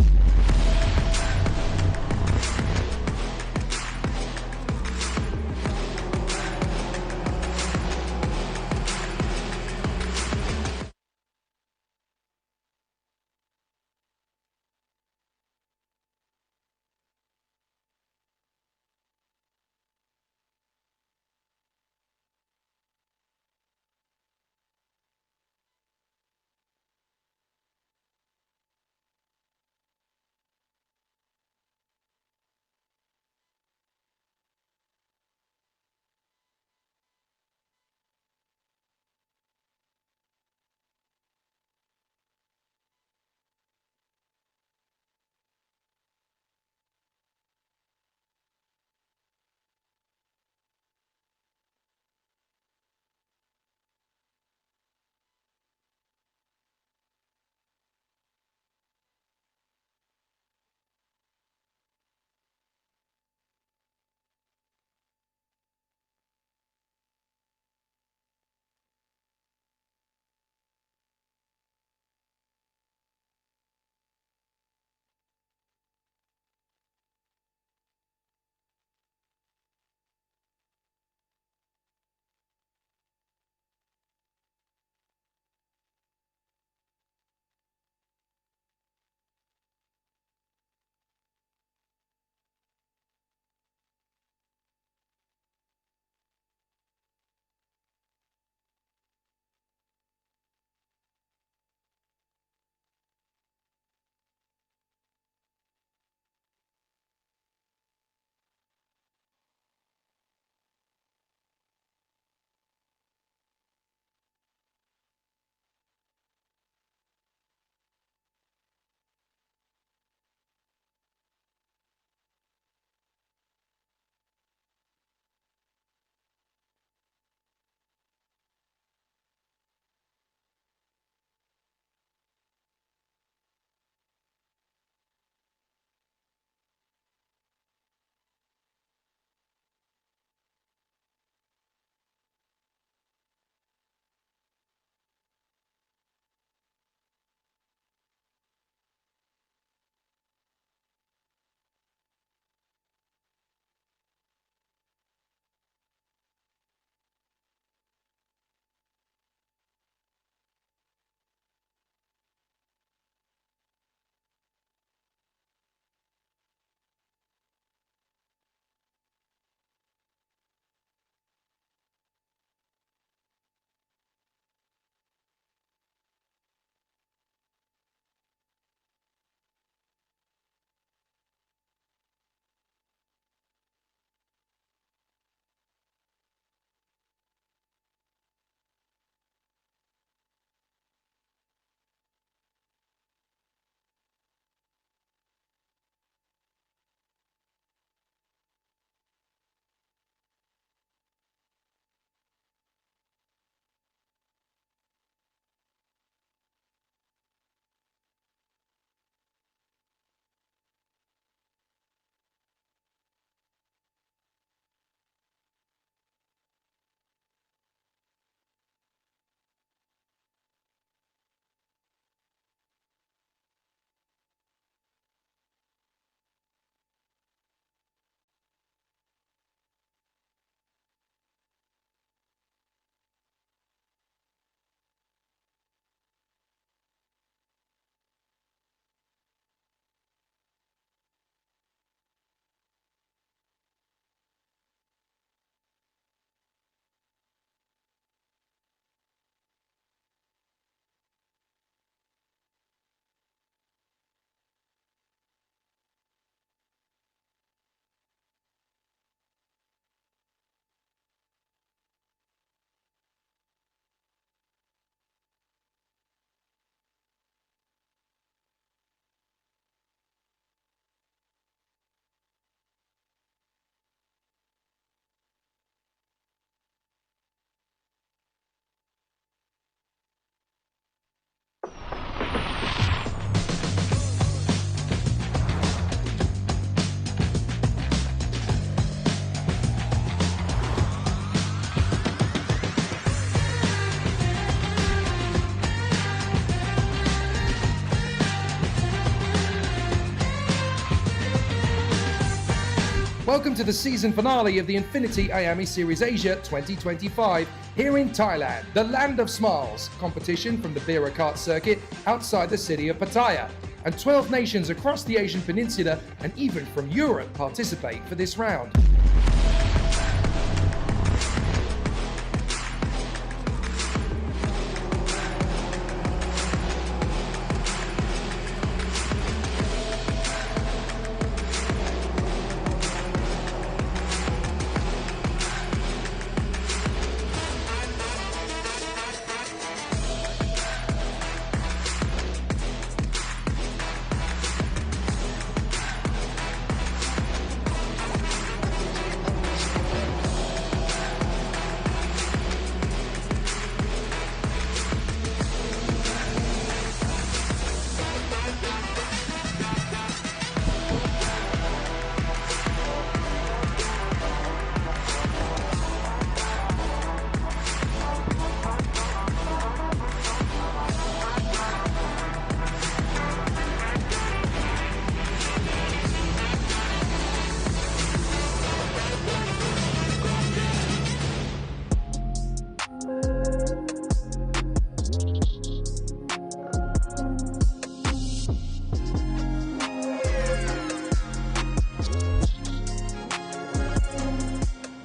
Welcome to the season finale of the Infinity IAME Series Asia 2025 here in Thailand, the land of smiles, competition from the Bira Kart circuit outside the city of Pattaya. And 12 nations across the Asian Peninsula and even from Europe participate for this round.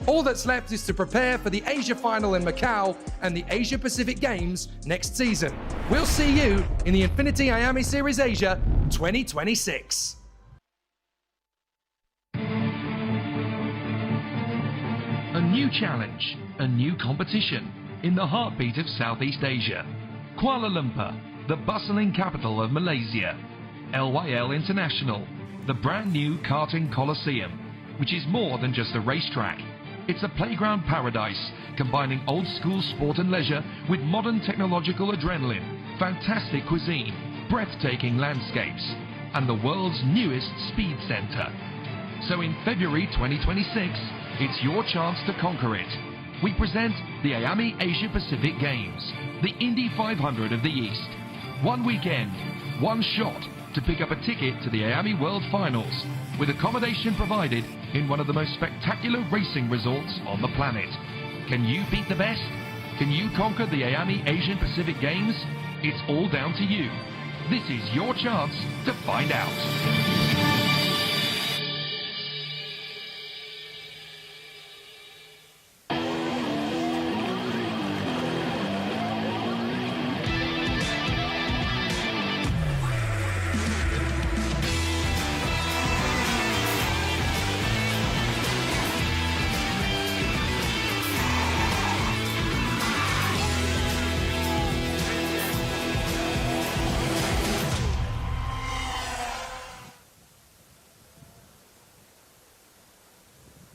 All that's left is to prepare for the Asia Final in Macau and the Asia Pacific Games next season. We'll see you in the Infinity IAME Series Asia 2026. A new challenge, a new competition in the heartbeat of Southeast Asia. Kuala Lumpur, the bustling capital of Malaysia. LYL International, the brand new karting coliseum, which is more than just a racetrack. It's a playground paradise, combining old school sport and leisure with modern technological adrenaline, fantastic cuisine, breathtaking landscapes, and the world's newest speed center. So in February 2026, it's your chance to conquer it. We present the IAME Asia Pacific Games, the Indy 500 of the East. One weekend, one shot to pick up a ticket to the IAME World Finals, with accommodation provided in one of the most spectacular racing resorts on the planet. Can you beat the best? Can you conquer the IAME Asian Pacific Games? It's all down to you. This is your chance to find out.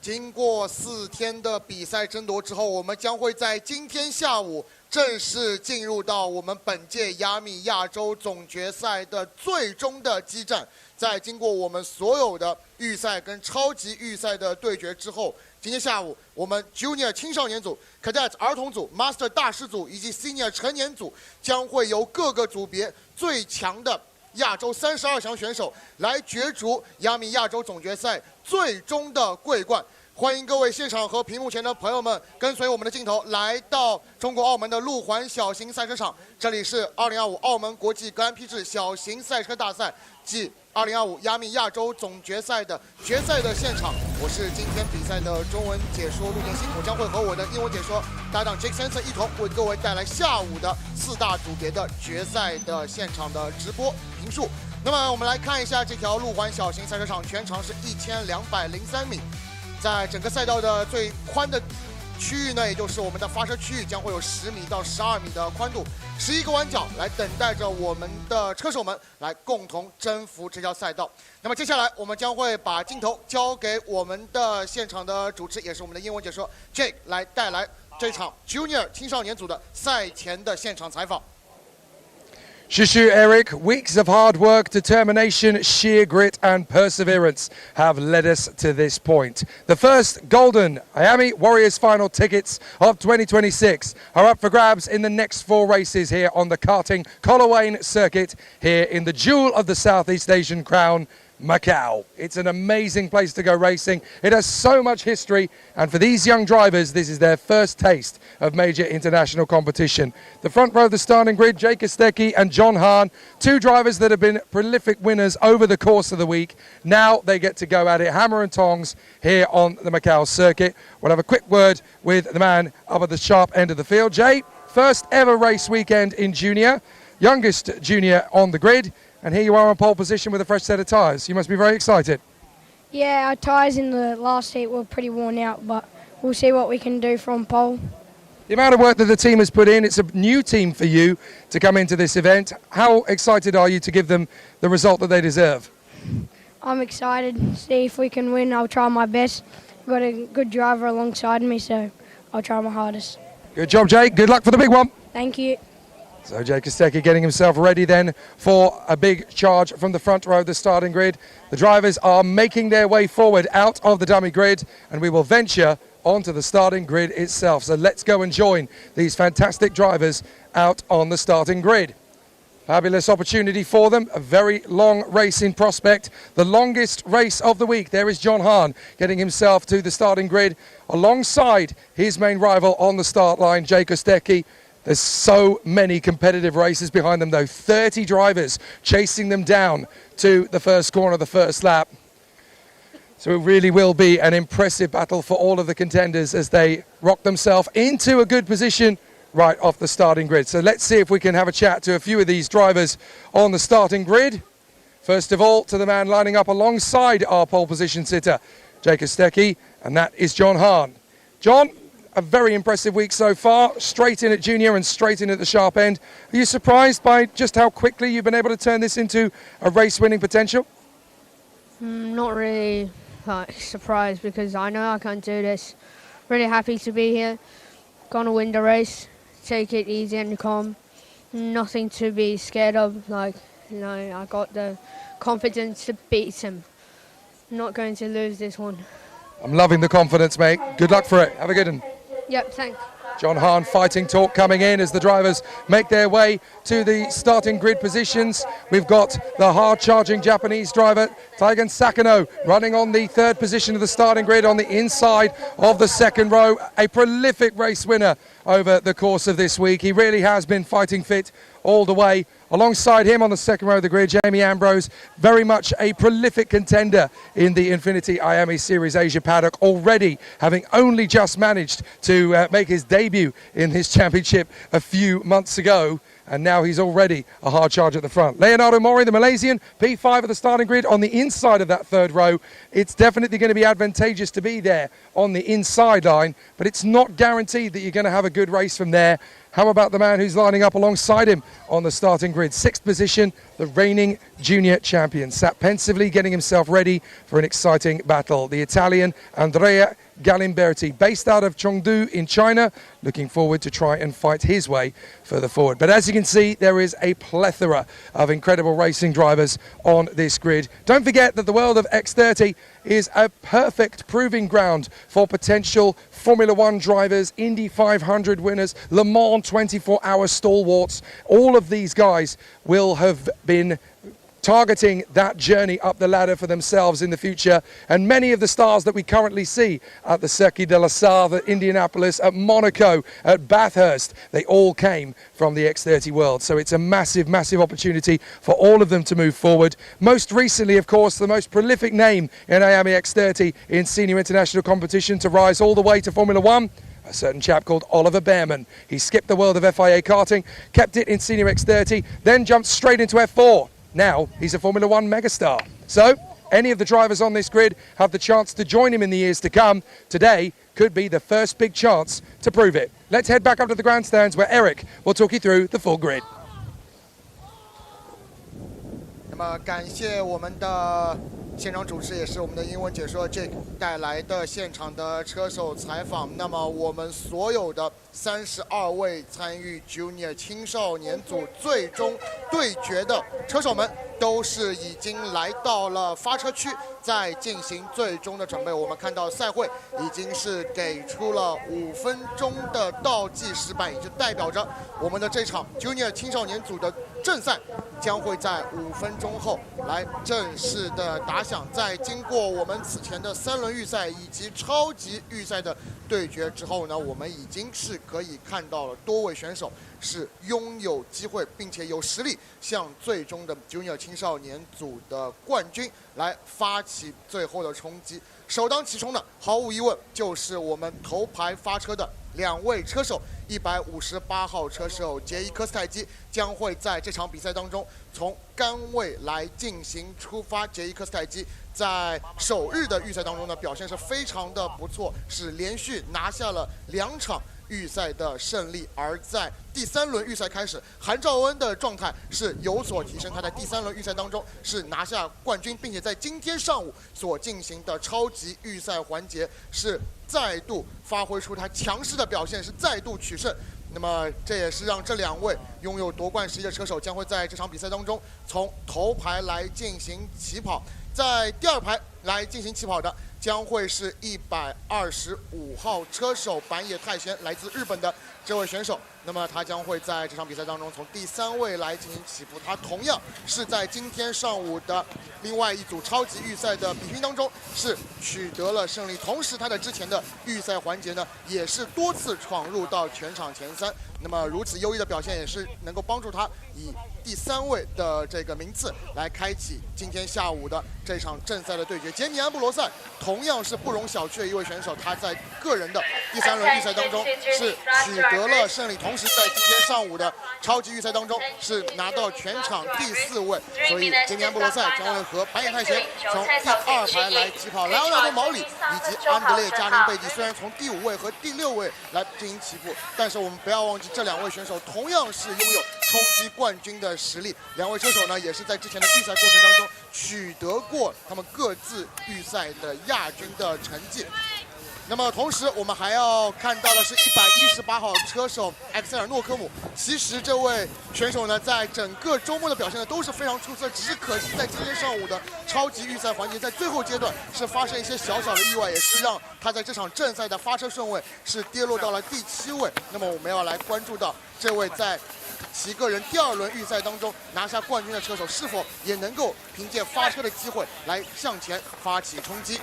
经过4天的比赛争夺之后，我们将会在今天下午正式进入到我们本届IAME亚洲总决赛的最终的激战。在经过我们所有的预赛跟超级预赛的对决之后，今天下午我们 Junior 青少年组、Cadet 儿童组、Master 大师组以及 Senior 成年组将会由各个组别最强的亚洲32强选手来角逐IAME亚洲总决赛最终的桂冠。欢迎各位现场和屏幕前的朋友们跟随我们的镜头来到中国澳门的路环小型赛车场，这里是2025澳门国际格兰披治小型赛车大赛暨2025IAME亚洲总决赛的决赛的现场。我是今天比赛的中文解说陆建新，我将会和我的英文解说搭档 Jake Sensor 一同为各位带来下午的4大组别的决赛的现场的直播评述。那么我们来看一下这条路环小型赛车场，全长是1203米。在整个赛道的最宽的区域呢，也就是我们的发车区域，将会有10米到12米的宽度，11个弯角来等待着我们的车手们来共同征服这条赛道。那么接下来我们将会把镜头交给我们的现场的主持，也是我们的英文解说 Jake 来带来这场 Junior 青少年组的赛前的现场采访。Shushu, Eric, weeks of hard work, determination, sheer grit and perseverance have led us to this point. The first golden IAME Warriors Final tickets of 2026 are up for grabs in the next 4 races here on the karting Coloane circuit here in the jewel of the Southeast Asian crown, Macau. It's an amazing place to go racing. It has so much history, and for these young drivers, this is their first taste of major international competition. The front row of the starting grid, Jake Kostecki and John Hahn, two drivers that have been prolific winners over the course of the week. Now they get to go at it hammer and tongs here on the Macau circuit. We'll have a quick word with the man up at the sharp end of the field. Jay, first ever race weekend in junior, youngest junior on the grid. And here you are on pole position with a fresh set of tyres. You must be very excited. Yeah, our tyres in the last heat were pretty worn out, but we'll see what we can do from pole. The amount of work that the team has put in, it's a new team for you to come into this event. How excited are you to give them the result that they deserve? I'm excited to see if we can win. I'll try my best. I've got a good driver alongside me, so I'll try my hardest. Good job, Jake. Good luck for the big one. Thank you. So Jake Kostecki getting himself ready then for a big charge from the front row of the starting grid. The drivers are making their way forward out of the dummy grid, and we will venture onto the starting grid itself. So let's go and join these fantastic drivers out on the starting grid. Fabulous opportunity for them, a very long racing prospect. The longest race of the week. There is John Hahn getting himself to the starting grid alongside his main rival on the start line, Jake Kostecki. There's so many competitive races behind them though. 30 drivers chasing them down to the first corner of the first lap. So it really will be an impressive battle for all of the contenders as they rock themselves into a good position right off the starting grid. So let's see if we can have a chat to a few of these drivers on the starting grid. First of all, to the man lining up alongside our pole position sitter, Jake Kostecki, and that is John Hahn. John, a very impressive week so far, straight in at junior and straight in at the sharp end. Are you surprised by just how quickly you've been able to turn this into a race-winning potential? Not really surprised, because I know I can do this. Really happy to be here. Gonna win the race. Take it easy and calm. Nothing to be scared of. I got the confidence to beat him. Not going to lose this one. I'm loving the confidence, mate. Good luck for it. Have a good one. Yep, thanks. John Hahn fighting talk coming in as the drivers make their way to the starting grid positions. We've got the hard-charging Japanese driver, Taigen Sakano, running on the third position of the starting grid on the inside of the second row. A prolific race winner over the course of this week. He really has been fighting fit all the way. Alongside him on the second row of the grid, Jamie Ambrose, very much a prolific contender in the Infinity IAME Series Asia paddock, already having only just managed to make his debut in this championship a few months ago. And now he's already a hard charge at the front. Leonardo Mori, the Malaysian, P5 at the starting grid on the inside of that third row. It's definitely going to be advantageous to be there on the inside line, but it's not guaranteed that you're going to have a good race from there. How about the man who's lining up alongside him on the starting grid? Sixth position, the reigning junior champion, sat pensively getting himself ready for an exciting battle. The Italian Andrea Galimberti, based out of Chengdu in China, looking forward to try and fight his way further forward. But as you can see, there is a plethora of incredible racing drivers on this grid. Don't forget that the world of X30 is a perfect proving ground for potential Formula One drivers, Indy 500 winners, Le Mans 24-hour stalwarts. All of these guys will have been targeting that journey up the ladder for themselves in the future. And many of the stars that we currently see at the Circuit de la Sarthe, at Indianapolis, at Monaco, at Bathurst, they all came from the X30 world. So it's a massive, massive opportunity for all of them to move forward. Most recently, of course, the most prolific name in IAME X30 in senior international competition to rise all the way to Formula One, a certain chap called Oliver Behrman. He skipped the world of FIA karting, kept it in senior X30, then jumped straight into F4. Now he's a Formula One megastar. So any of the drivers on this grid have the chance to join him in the years to come. Today could be the first big chance to prove it. Let's head back up to the grandstands where Eric will talk you through the full grid. 那么感谢我们的现场主持，也是我们的英文解说 Jake 带来的现场的车手采访。那么我们所有的32位参与 Junior 青少年组最终对决的车手们都是已经来到了发车区，在进行最终的准备。我们看到赛会已经是给出了5分钟的倒计时板，也就代表着我们的这场 Junior 青少年组的正赛将会在5分钟后来正式的打响。在经过我们此前的3轮预赛以及超级预赛的对决之后呢，我们已经是可以看到了多位选手是拥有机会，并且有实力向最终的 Junior 青少年组的冠军来发起最后的冲击。首当其冲的，毫无疑问就是我们头牌发车的2位车手，158号车手杰伊科斯泰基将会在这场比赛当中从杆位来进行出发。杰伊科斯泰基在首日的预赛当中呢，表现是非常的不错，是连续拿下了2场预赛的胜利。而在第3轮预赛开始，韩兆恩的状态是有所提升，他在第3轮预赛当中是拿下冠军，并且在今天上午所进行的超级预赛环节是再度发挥出他强势的表现，是再度取胜。那么这也是让这2位拥有夺冠实力的车手将会在这场比赛当中从头排来进行起跑。在第2排来进行起跑的将会是125号车手板野太贤，来自日本的这位选手。那么他将会在这场比赛当中从第3位来进行起步，他同样是在今天上午的另外一组超级预赛的比拼当中是取得了胜利，同时他的之前的预赛环节呢也是多次闯入到全场前3。那么如此优异的表现也是能够帮助他以第3位的这个名次来开启今天下午的这场正赛的对决。杰米安布罗塞同样是不容小觑的一位选手，他在个人的第3轮预赛当中是取得了胜利，同时在今天上午的超级预赛当中是拿到全场第4位。所以杰米安布罗塞将会和板野太贤从第2排来起跑。莱昂纳多毛里以及安德烈加林贝蒂虽然从第5位和第6位来进行起步，但是我们不要忘记这2位选手同样是拥有冲击冠军的实力。2位车手呢也是在之前的预赛过程当中取得过他们各自预赛的亚军的成绩。那么同时我们还要看到的是118号车手埃克塞尔诺科姆。其实这位选手呢在整个周末的表现呢都是非常出色，只是可惜在今天上午的超级预赛环节在最后阶段是发生一些小小的意外，也是让他在这场正赛的发车顺位是跌落到了第7位。那么我们要来关注到这位在其个人第2轮预赛当中拿下冠军的车手是否也能够凭借发车的机会来向前发起冲击。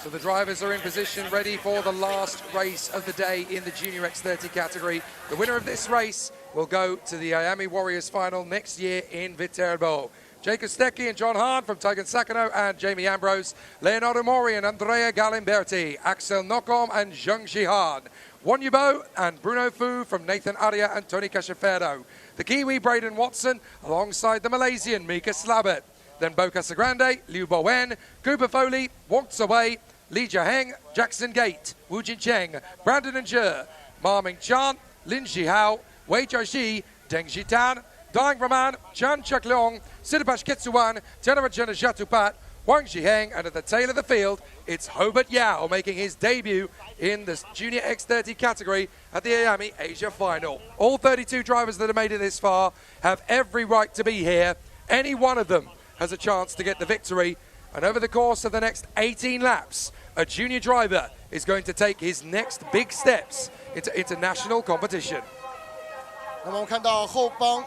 So the drivers are in position, ready for the last race of the day in the Junior X30 category. The winner of this race will go to the IAME Warriors Final next year in Viterbo. Jacob Stecchi and John Hahn from Taigen Sakano and Jamie Ambrose, Leonardo Mori and Andrea Galimberti, Axel Nocom and Zheng Jihan, Juan Yubo and Bruno Fu from Nathan Aria and Tony Casaferro, the Kiwi Braden Watson alongside the Malaysian Mika Slabat, then Bo Casagrande, Liu Bowen, Cooper Foley, Wong Tsawei, Li Jiaheng, Jackson Gate, Wu Jincheng, Brandon and Zhe, Ma Ming Chan, Lin Shihao, Wei Jiaxi, Deng Jitan, Dang Raman, Chan Chakleong, Siddhapash Ketsuwan, Tenarajana Jatupat, Wang Zhiheng, and at the tail of the field, it's Hobart Yao making his debut in the Junior X30 category at the IAME Asia Final. All 32 drivers that have made it this far have every right to be here. Any one of them has a chance to get the victory. And over the course of the next 18 laps, a junior driver is going to take his next big steps into international competition. 那么我们看到后方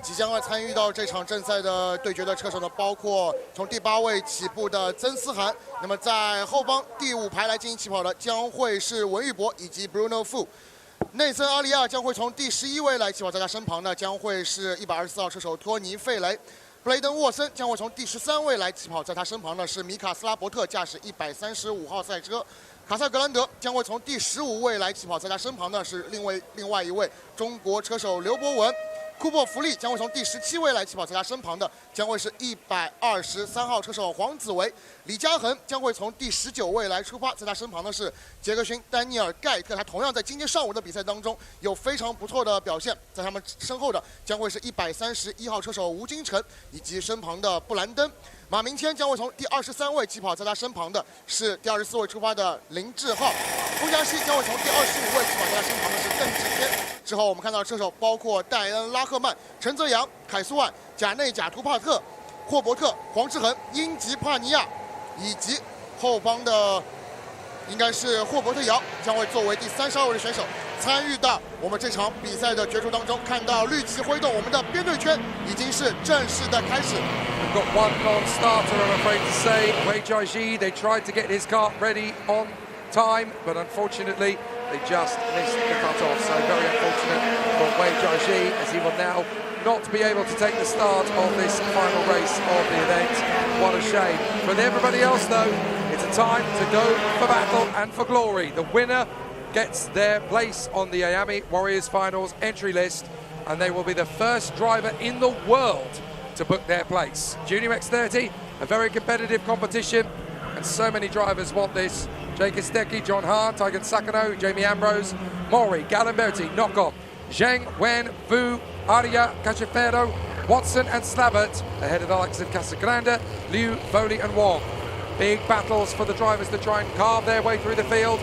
即将要参与到这场正赛的对决的车手呢，包括从第8位起步的曾思涵。那么在后方第5排来进行起跑的将会是文玉博以及 Bruno Fu。内森阿利亚将会从第11位来起跑，在他身旁呢将会是124号车手托尼费雷。布雷登沃森将会从第13位来起跑，在他身旁呢是米卡斯拉伯特驾驶135号赛车。卡塞格兰德将会从第15位来起跑，在他身旁呢是另外一位中国车手刘博文。库珀弗利将会从第17位来起跑，在他身旁的将会是123号车手黄子维。李嘉恒将会从第19位来出发，在他身旁的是杰克逊·丹尼尔·盖特，他同样在今天上午的比赛当中有非常不错的表现。在他们身后的将会是131号车手吴金城以及身旁的布兰登。马明谦将会从第23位起跑，在他身旁的是第24位出发的林志浩，龚嘉熙将会从第25位起跑，在他身旁的是邓志天。之后我们看到车手包括戴恩·拉赫曼、陈泽阳、凯苏万、贾内贾图帕特、霍伯特、黄志恒、英吉帕尼亚，以及后方的应该是霍伯特姚将会作为第32位的选手参与到我们这场比赛的角逐当中。看到绿旗挥动，我们的编队圈已经是正式的开始。We've got one non-starter, I'm afraid to say. Wei Jiaxi, they tried to get his kart ready on time, but unfortunately they just missed the cut-off. So very unfortunate for Wei Jiaxi, as he will now not be able to take the start of this final race of the event. What a shame. For everybody else though, it's a time to go for battle and for glory. The winner gets their place on the IAME Warriors Finals entry list, and they will be the first driver in the world to book their place. Junior X30, a very competitive competition, and so many drivers want this. Jake Kostecki, John Hahn, Taigen Sakano, Jamie Ambrose, Mori, Galimberti, Nokon, Zheng, Wen, Vu, Arya, Cachefero, Watson and Slabbert, ahead of Alex and Casagrande, Liu, Foley and Wong. Big battles for the drivers to try and carve their way through the field,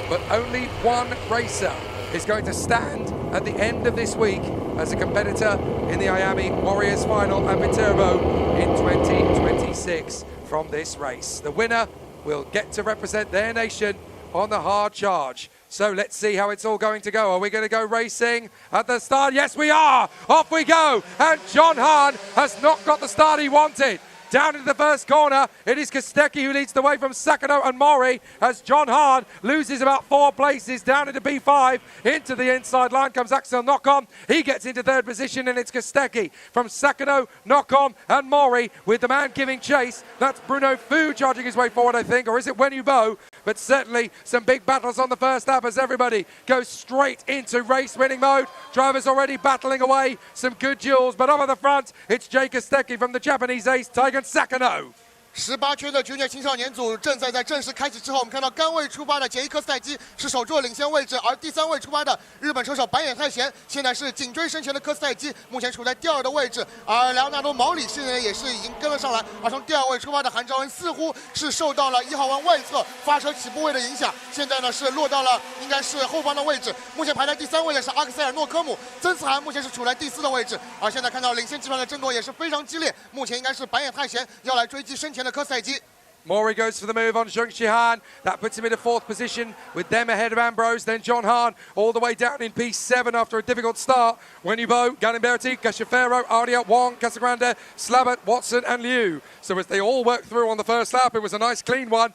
but only one racer is going to stand at the end of this week as a competitor in the IAME Warriors Final at Viterbo in 2026 from this race. The winner will get to represent their nation on the hard charge. So let's see how it's all going to go. Are we going to go racing at the start? Yes, we are. Off we go. And John Hahn has not got the start he wanted. Down into the first corner, it is Kostecki who leads the way from Sakano and Mori as John Hahn loses about 4 places down into B5. Into the inside line comes Axel Nokon. He gets into third position, and it's Kostecki from Sakano, Nokon and Mori with the man giving chase. That's Bruno Fu charging his way forward, I think, or is it Wen Yubo? But certainly some big battles on the first lap as everybody goes straight into race-winning mode. Drivers already battling away, some good duels, but up at the front, it's Jake Kostecki from the Japanese ace, Taigen Sakano. 18圈的Junior 青少年组正在正式开启之后，我们看到杆位出发的杰伊科斯泰基是守住了领先位置，而第3位出发的日本车手板野太贤现在是紧追身前的科斯泰基，目前处在第2的位置，而莱昂纳多毛里现在也是已经跟了上来，而从第2位出发的韩昭恩似乎是受到了1号弯外侧发车起步位的影响，现在呢是落到了应该是后方的位置，目前排在第3位的是阿克塞尔诺科姆，曾茨涵目前是处在第4的位置，而现在看到领先集团的争夺也是非常激烈，目前应该是板野太贤要来追击身前的科斯泰基。 Mori goes for the move on Zheng Shihan. That puts him into 4th position with them ahead of Ambrose. Then John Hahn all the way down in P7 after a difficult start. Wen Yubo, Galimberti, Cachefero, Arya, Wong, Casagrande, Slabbert, Watson and Liu. So as they all worked through on the first lap, it was a nice clean one.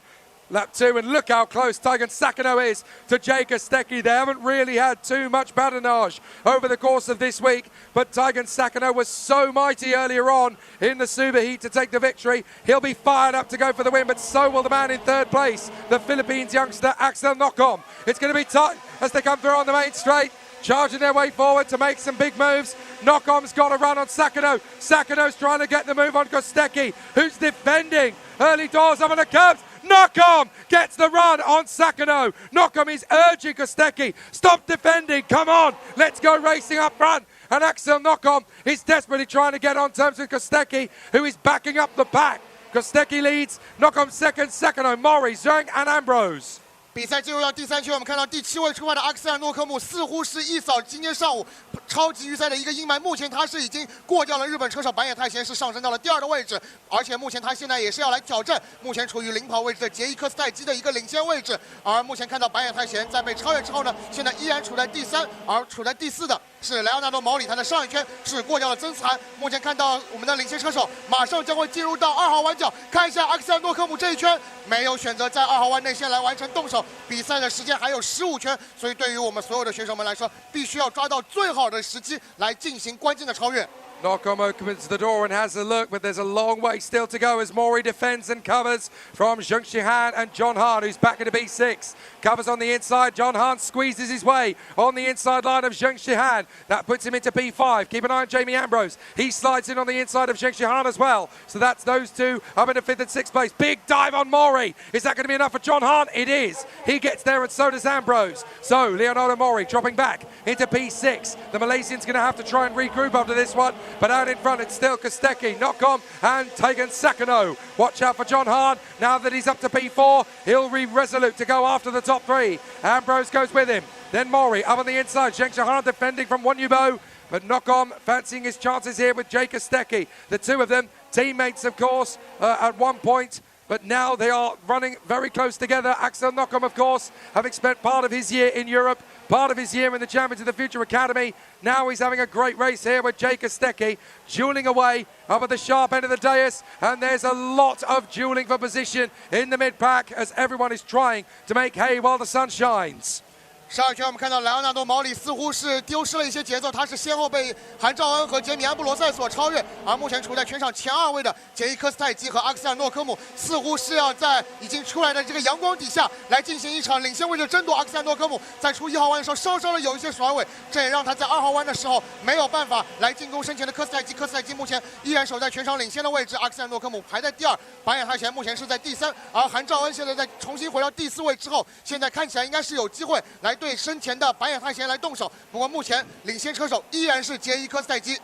Lap 2, and look how close Taigen Sakano is to Jake Kostecki. They haven't really had too much badinage over the course of this week, but Taigen Sakano was so mighty earlier on in the Super Heat to take the victory. He'll be fired up to go for the win, but so will the man in 3rd place, the Philippines youngster Axel Nokon. It's going to be tight as they come through on the main straight, charging their way forward to make some big moves. Nokom's got a run on Sakano. Sakano's trying to get the move on Kostecki, who's defending early doors up on the curbs. Nokom gets the run on Sakano. Nokom is urging Kostecki, stop defending, come on, let's go racing up front. And Axel Nokom is desperately trying to get on terms with Kostecki, who is backing up the pack. Kostecki leads, Nokom 2nd, Sakano, Mori, Zheng and Ambrose. 比赛进入到第3圈，我们看到第7位出发的阿克塞尔诺科姆似乎是一扫今天上午超级预赛的一个阴霾。目前他是已经过掉了日本车手板野太贤，是上升到了第2的位置，而且目前他现在也是要来挑战目前处于领跑位置的杰伊科斯泰基的一个领先位置。而目前看到板野太贤在被超越之后呢，现在依然处在第3，而处在第4的是莱昂纳多毛里，他的上一圈是过掉了曾茨涵。目前看到我们的领先车手马上将会进入到2号弯角，看一下阿克塞尔诺科姆这一圈没有选择在2号弯内线来完成动手。 比赛的时间还有15圈，所以对于我们所有的选手们来说，必须要抓到最好的时机来进行关键的超越。 Nokom opens the door and has a look, but there's a long way still to go as Mori defends and covers from Zheng Shihan and John Hahn, who's back into B6. Covers on the inside, John Hahn squeezes his way on the inside line of Zheng Shihan. That puts him into B5. Keep an eye on Jamie Ambrose. He slides in on the inside of Zheng Shihan as well. So that's those two up into 5th and 6th place. Big dive on Mori. Is that going to be enough for John Hahn? It is. He gets there and so does Ambrose. So Leonardo Mori dropping back into P6. The Malaysian's going to have to try and regroup after this one. but out in front it's still Kostecki, Nocom and Tegan Sakano. Watch out for John Hahn. Now that he's up to P4, he'll be resolute to go after the top three. Ambrose goes with him. Then Mori up on the inside. Zheng Shahan defending from Wanyubo. But Nocom fancying his chances here with Jay Kostecki. The two of them, teammates of course, at one point. But now they are running very close together. Axel Nocom, of course, having spent part of his year in Europe, part of his year in the Champions of the Future Academy. Now he's having a great race here with Jay Kostecki, dueling away up at the sharp end of the dais. And there's a lot of dueling for position in the mid-pack as everyone is trying to make hay while the sun shines. 上一圈我们看到莱昂纳多·毛里似乎是丢失了一些节奏，他是先后被韩兆恩和杰米·安布罗塞所超越，而目前处在全场前2位的杰伊科斯泰基和阿克塞尔诺科姆似乎是要在已经出来的这个阳光底下来进行一场领先位置争夺。阿克塞尔诺科姆在出1号弯的时候稍稍的有一些甩尾，这也让他在2号弯的时候没有办法来进攻身前的科斯泰基。科斯泰基目前依然守在全场领先的位置，阿克塞尔诺科姆排在第2，白眼泰贤目前是在第3，而韩兆恩现在在重新回到第4位之后，现在看起来应该是有机会来对身前的白眼泰贤来动手。不过目前领先车手依然是杰伊科斯泰基。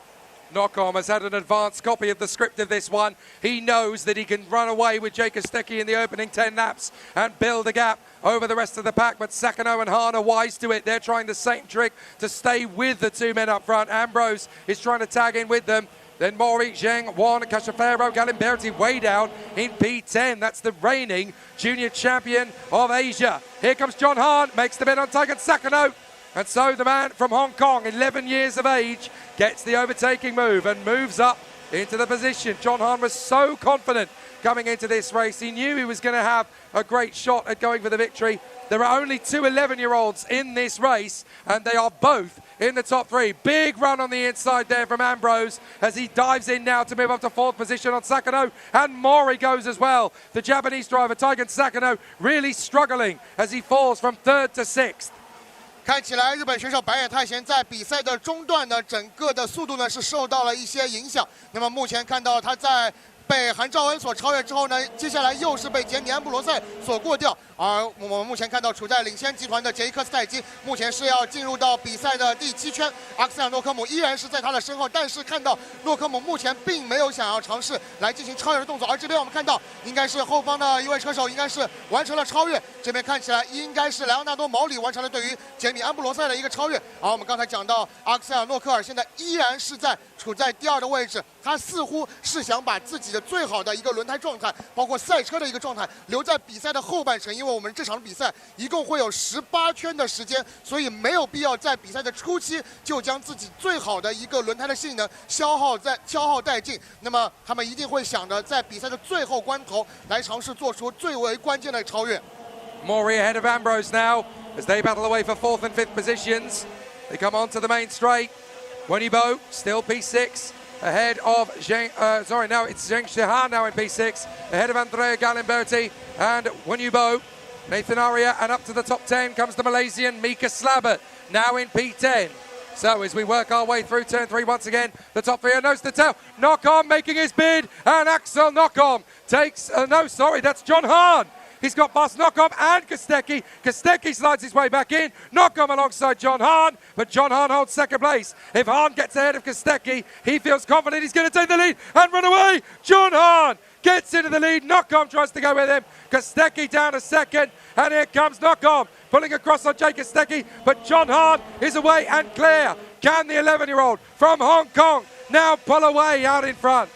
Nocom has had an advanced copy of the script of this one. He knows that he can run away with Jay Kostecki in the opening 10 laps and build a gap over the rest of the pack, but Sakano and Hahn are wise to it. They're trying the same trick to stay with the two men up front. Ambrose is trying to tag in with them. Then Mori, Zheng, Juan, Cachefero, Galimberti way down in P10. That's the reigning junior champion of Asia. Here comes John Hahn, makes the bid on Tegan Sakano. And so the man from Hong Kong, 11 years of age, gets the overtaking move and moves up into the position. John Hahn was so confident coming into this race. He knew he was going to have a great shot at going for the victory. There are only two 11-year-olds in this race, and they are both in the top 3. Big run on the inside there from Ambrose as he dives in now to move up to 4th position on Sakano, and Mori goes as well. The Japanese driver, Taigen Sakano, really struggling as he falls from 3rd to 6th. 看起来日本选手白野泰贤在比赛的中段呢，整个的速度呢是受到了一些影响。那么目前看到他在被韩兆恩所超越之后呢，接下来又是被杰米安布罗塞所过掉。而我们目前看到处在领先集团的杰伊科斯泰基，目前是要进入到比赛的第7圈。阿克塞尔诺科姆依然是在他的身后，但是看到诺科姆目前并没有想要尝试来进行超越的动作。而这边我们看到，应该是后方的一位车手应该是完成了超越。这边看起来应该是莱昂纳多·毛里完成了对于杰米安布罗塞的一个超越。而我们刚才讲到阿克塞尔诺科尔现在依然是处在第2的位置，他似乎是想把自己的最好的一个轮胎状态，包括赛车的一个状态留在比赛的后半程，因为我们这场比赛一共会有18圈的时间，所以没有必要在比赛的初期就将自己最好的一个轮胎的性能消耗殆尽。那么他们一定会想着在比赛的最后关头来尝试做出最为关键的超越。Mori ahead of Ambrose now as they battle away for 4th and 5th positions. They come onto the main straight. Wenibo still P6 ahead of now it's Zheng Shahan now in P6 ahead of Andrea Galimberti and Wenibo. Nathan Aria, and up to the top 10 comes the Malaysian Mika Slabbert, now in P10. So as we work our way through turn 3 once again, the top 3 are nose to tail. Nocom making his bid, and Axel Nocom takes, that's John Hahn. He's got past Nocom and Kostecki. Kostecki slides his way back in. Nocom alongside John Hahn, but John Hahn holds 2nd place. If Hahn gets ahead of Kostecki, he feels confident he's going to take the lead and run away. John Hahn gets into the lead. Nocom tries to go with him. Kostecki down to 2nd, and here comes Nocom pulling across on Jay Kostecki, but John Hahn is away and clear. Can the 11-year-old from Hong Kong now pull away out in front?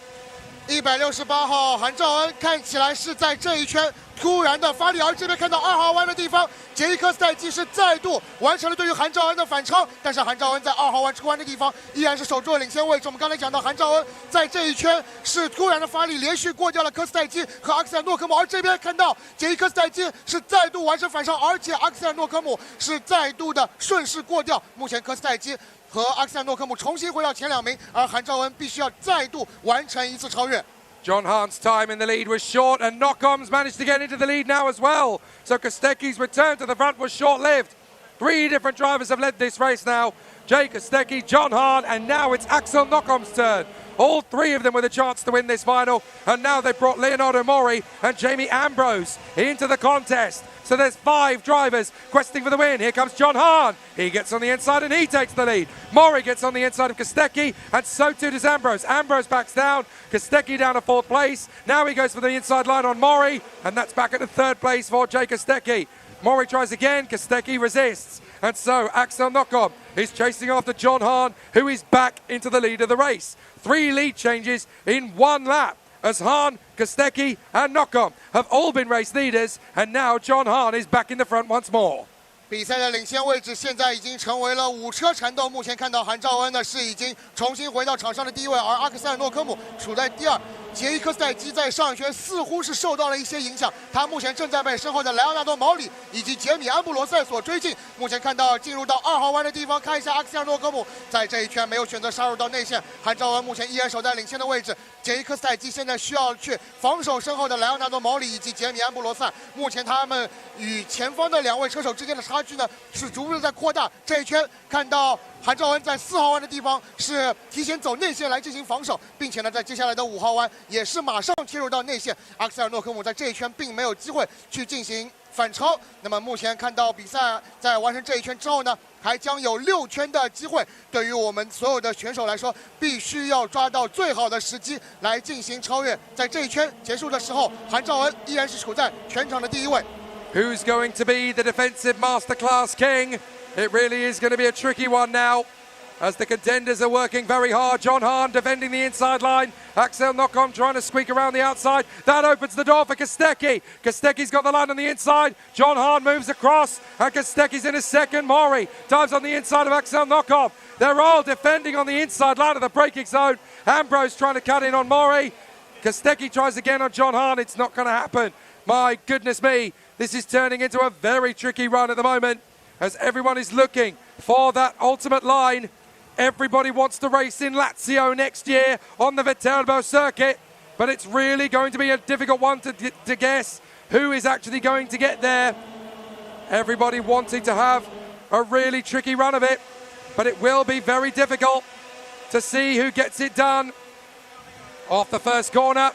168号韩兆恩看起来是在这一圈突然的发力，而这边看到2号弯的地方，杰伊科斯泰基是再度完成了对于韩兆恩的反超，但是韩兆恩在2号弯出弯的地方依然是守住了领先位置。我们刚才讲到韩兆恩在这一圈是突然的发力，连续过掉了科斯泰基和阿克塞尔诺科姆，而这边看到杰伊科斯泰基是再度完成反超，而且阿克塞尔诺科姆是再度的顺势过掉。目前科斯泰基和阿克塞尔诺科姆重新回到前2名，而韩兆恩必须要再度完成一次超越。John Hahn's time in the lead was short, and Nocom's managed to get into the lead now as well. So Kostecki's return to the front was short-lived. 3 different drivers have led this race now. Jay Kostecki, John Hahn, and now it's Axel Nocom's turn. All 3 of them with a chance to win this final, and now they've brought Leonardo Mori and Jamie Ambrose into the contest. So there's 5 drivers questing for the win. Here comes John Hahn. He gets on the inside and he takes the lead. Mori gets on the inside of Kostecki, and so too does Ambrose. Ambrose backs down. Kostecki down to 4th place. Now he goes for the inside line on Mori, and that's back at the 3rd place for Jay Kostecki. Mori tries again. Kostecki resists. And so Axel Nocom is chasing after John Hahn, who is back into the lead of the race. 3 lead changes in 1 lap, as Hahn, Kostecki and Nocom have all been race leaders, and now John Hahn is back in the front once more. 比赛的领先位置现在已经成为了5车缠斗。目前看到韩兆恩呢是已经重新回到场上的第1位，而阿克塞尔诺科姆处在第2。杰伊科斯泰基在上一圈似乎是受到了一些影响，他目前正在被身后的莱昂纳多·毛里以及杰米·安布罗塞所追进。目前看到进入到2号弯的地方，看一下阿克塞尔诺科姆在这一圈没有选择杀入到内线，韩兆恩目前依然守在领先的位置。杰伊科斯泰基现在需要去防守身后的莱昂纳多·毛里以及杰米·安布罗塞。目前他们与前方的2位车手之间的差距呢是逐步的在扩大。这一圈看到韩兆恩在4号弯的地方是提前走内线来进行防守，并且呢在接下来的5号弯也是马上切入到内线。阿克塞尔诺科姆在这一圈并没有机会去进行反超。那么目前看到比赛在完成这一圈之后呢，还将有6圈的机会。对于我们所有的选手来说，必须要抓到最好的时机来进行超越。在这一圈结束的时候，韩兆恩依然是处在全场的第1位。Who's going to be the defensive masterclass king? It really is going to be a tricky one now, as the contenders are working very hard. John Hahn defending the inside line. Axel Nocom trying to squeak around the outside. That opens the door for Kostecki. Kostecki's got the line on the inside. John Hahn moves across, and Kostecki's in his second. Mori dives on the inside of Axel Nocom. They're all defending on the inside line of the braking zone. Ambrose trying to cut in on Mori. Kostecki tries again on John Hahn. It's not going to happen. My goodness me. This is turning into a very tricky run at the moment, as everyone is looking for that ultimate line. Everybody wants to race in Lazio next year on the Viterbo circuit, but it's really going to be a difficult one to guess who is actually going to get there. Everybody wanting to have a really tricky run of it, but it will be very difficult to see who gets it done. Off the first corner,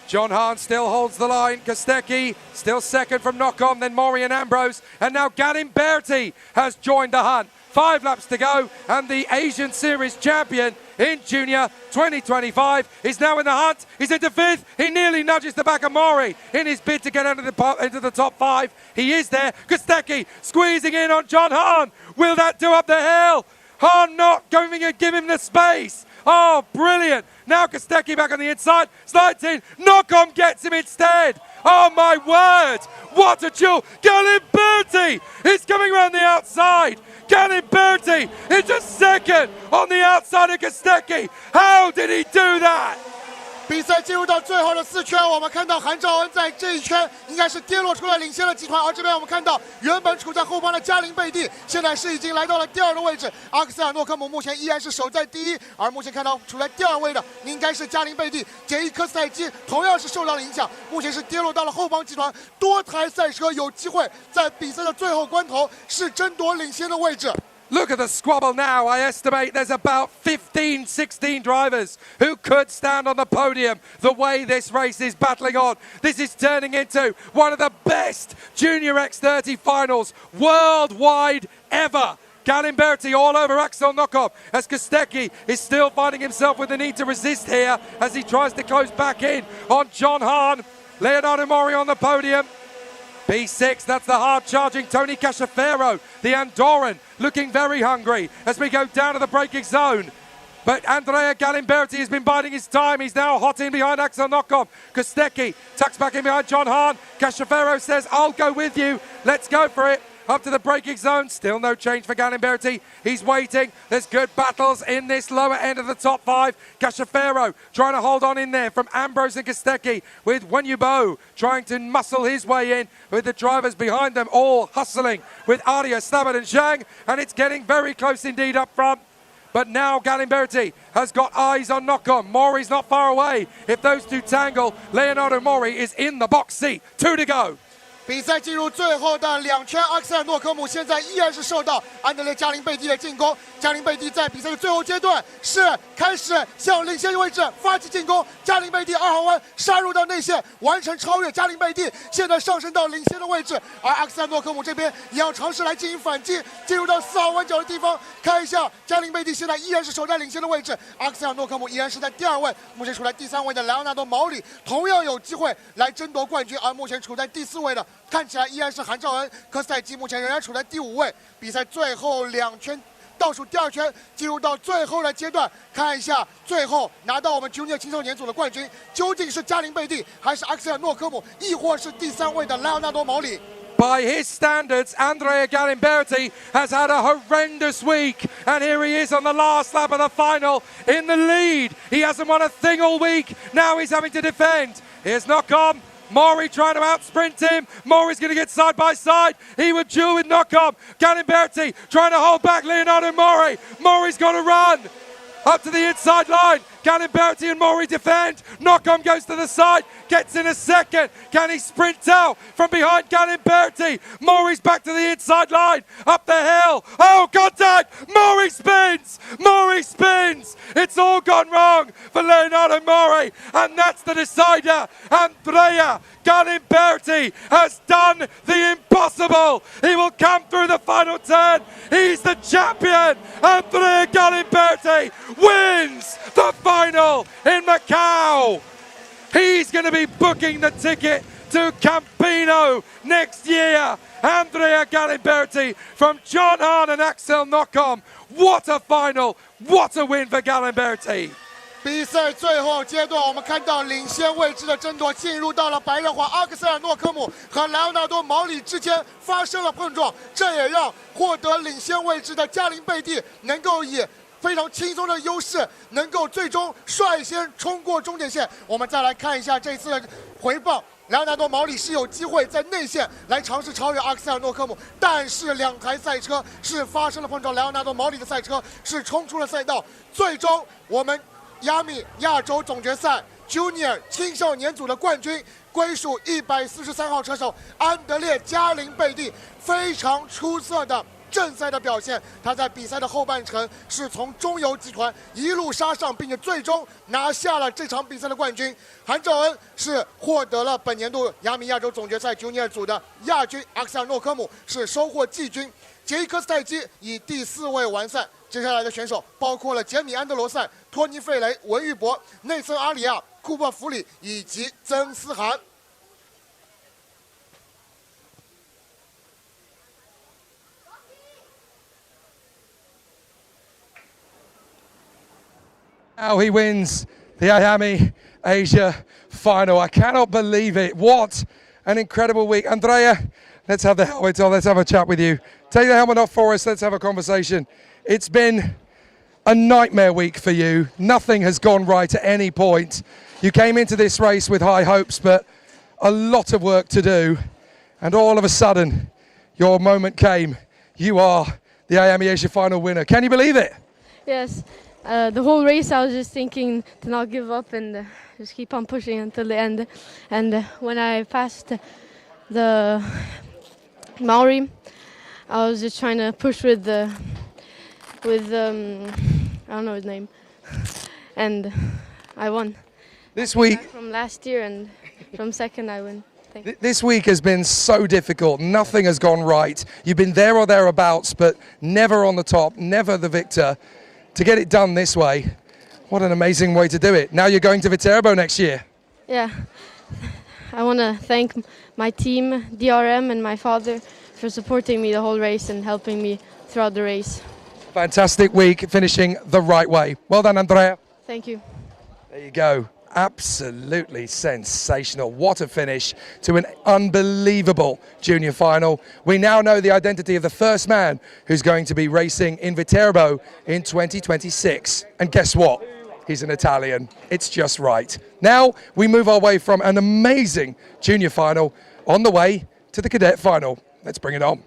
John Hahn still holds the line. Kostecki still second from Nocom, then Mori and Ambrose. And now Galimberti has joined the hunt. 5 laps to go, and the Asian Series champion in Junior 2025 is now in the hunt. He's into 5th. He nearly nudges the back of Mori in his bid to get into the top 5. He is there. Kostecki squeezing in on John Hahn. Will that do up the hill? Hahn not going to give him the space. Oh, brilliant. Now Kostecki back on the inside, slides in, Nocom gets him instead. Oh my word, what a duel. Galimberti is coming around the outside. Galimberti into 2nd on the outside of Kostecki. How did he do that? 比赛进入到最后的4圈，我们看到韩兆恩在这一圈应该是跌落出来领先了集团，而这边我们看到原本处在后方的加林贝蒂，现在是已经来到了第2的位置。阿克塞尔诺科姆目前依然是守在第1，而目前看到处在第2位的应该是加林贝蒂。杰伊科斯泰基同样是受到了影响，目前是跌落到了后方集团。多台赛车有机会在比赛的最后关头是争夺领先的位置。Look at the squabble now. I estimate there's about 15, 16 drivers who could stand on the podium the way this race is battling on. This is turning into one of the best Junior X30 finals worldwide ever. Galimberti all over Axel Nocom, as Kostecki is still finding himself with the need to resist here as he tries to close back in on John Hahn. Leonardo Mori on the podium. P6, that's the hard-charging Tony Casciafero, the Andorran, looking very hungry as we go down to the braking zone. But Andrea Galimberti has been biding his time. He's now hot in behind Axel Nocom. Kostecki tucks back in behind John Hahn. Casciafero says, I'll go with you. Let's go for it. Up to the braking zone. Still no change for Galimberti. He's waiting. There's good battles in this lower end of the top 5. Casciafero trying to hold on in there from Ambrose and Kostecki, with Wenyubo trying to muscle his way in, with the drivers behind them all hustling with Aria, Stabat and Zhang. And it's getting very close indeed up front. But now Galimberti has got eyes on Nocom. Mori's not far away. If those two tangle, Leonardo Mori is in the box seat. 2 to go. 比赛进入最后的2圈，阿克塞尔诺科姆现在依然是受到安德烈加林贝蒂的进攻。加林贝蒂在比赛的最后阶段是开始向领先位置发起进攻，加林贝蒂2号弯杀入到内线，完成超越加林贝蒂，现在上升到领先的位置。而阿克塞尔诺科姆这边也要尝试来进行反击，进入到4号弯角的地方，看一下加林贝蒂现在依然是守在领先的位置，阿克塞尔诺科姆依然是在第2位，目前处在第3位的莱昂纳多毛里同样有机会来争夺冠军，而目前处在第4位的看起来依然是韩兆恩，科斯泰基目前仍然处在第5位。比赛最后2圈，倒数第2圈，进入到最后的阶段，看一下最后拿到我们 Junior 青少年组的冠军，究竟是加林贝蒂，还是阿克塞尔诺科姆，亦或是第3位的莱昂纳多毛里。By his standards, Andrea Galimberti has had a horrendous week, and here he is on the last lap of the final in the lead. He hasn't won a thing all week. Now he's having to defend. Here's Knockom. Maury trying to outsprint him. Maury's going to get side by side. He would duel with Knockom. Galimberti trying to hold back Leonardo Maury. Maury's got to run up to the inside line. Galimberti and Maury defend. Knockom goes to the side, gets in a second. Can he sprint out from behind Galimberti? Maury's back to the inside line, up the hill. Oh, contact! Maury spins! Maury spins! It's all gone wrong for Leonardo Maury, and that's the decider. Andrea Galimberti has done the impossible. He will come through the final turn. He's the champion. Andrea Galimberti wins the final in Macau. He's going to be booking the ticket to Campino next year. Andrea Galimberti from John Hahn and Axel Knockom. What a final. What a win for Galimberti. 比赛最后阶段，我们看到领先位置的争夺进入到了白热化，阿克塞尔诺科姆和莱昂纳多毛里之间发生了碰撞，这也让获得领先位置的加林贝蒂能够以非常轻松的优势，能够最终率先冲过终点线。我们再来看一下这次的回放，莱昂纳多毛里是有机会在内线来尝试超越阿克塞尔诺科姆，但是2台赛车是发生了碰撞，莱昂纳多毛里的赛车是冲出了赛道，最终我们IAME亚洲总决赛 Junior 青少年组的冠军归属143号车手安德烈加林贝蒂，非常出色的正赛的表现。他在比赛的后半程是从中游集团一路杀上，并且最终拿下了这场比赛的冠军。韩兆恩是获得了本年度IAME亚洲总决赛 Junior 组的亚军，阿克塞尔诺科姆是收获季军，杰伊科斯泰基以第4位完赛。接下来的选手包括了杰米安德罗塞、托尼费雷、文玉博、内森阿里亚、库珀弗里以及曾思涵。Now he wins the IAME Asia Final. I cannot believe it. What an incredible week. Andrea, let's have the helmet on. Let's have a chat with you. Take the helmet off for us. Let's have a conversation. It's been a nightmare week for you. Nothing has gone right at any point. You came into this race with high hopes, but a lot of work to do. And all of a sudden, your moment came. You are the IAME Asia Final winner. Can you believe it? Yes. The whole race I was just thinking to not give up and just keep on pushing until the end. And when I passed the Maori, I was just trying to push with I don't know his name, and I won. This week, from last year, and from second I win. This week has been so difficult. Nothing has gone right. You've been there or thereabouts, but never on the top, never the victor. To get it done this way, what an amazing way to do it. Now you're going to Viterbo next year. Yeah, I want to thank my team, DRM, and my father for supporting me the whole race and helping me throughout the race. Fantastic week, finishing the right way. Well done, Andrea. Thank you. There you go. Absolutely sensational. What a finish to an unbelievable junior final. We now know the identity of the first man who's going to be racing in Viterbo in 2026. And guess what? He's an Italian. It's just right. Now we move our way from an amazing junior final on the way to the cadet final. Let's bring it on.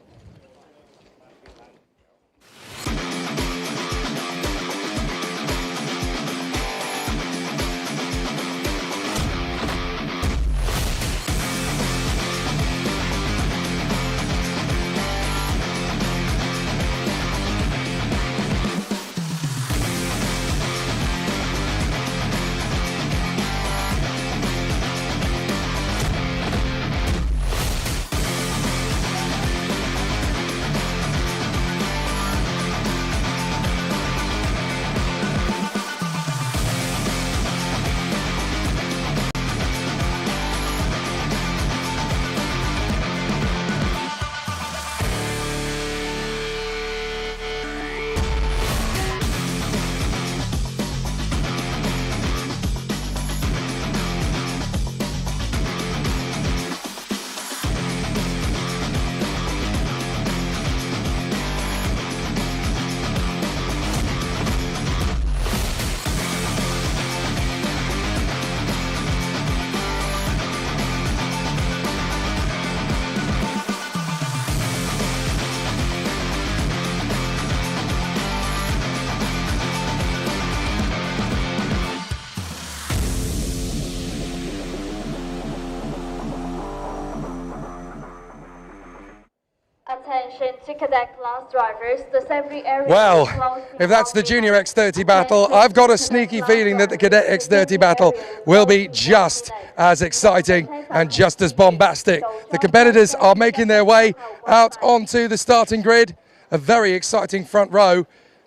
Attention to cadet class drivers. The safety area Well, is closed if that's the Junior X30 battle, I've got a sneaky feeling that the Cadet X30 battle will be just as exciting and just as bombastic. The competitors are making their way out onto the starting grid. A very exciting front row.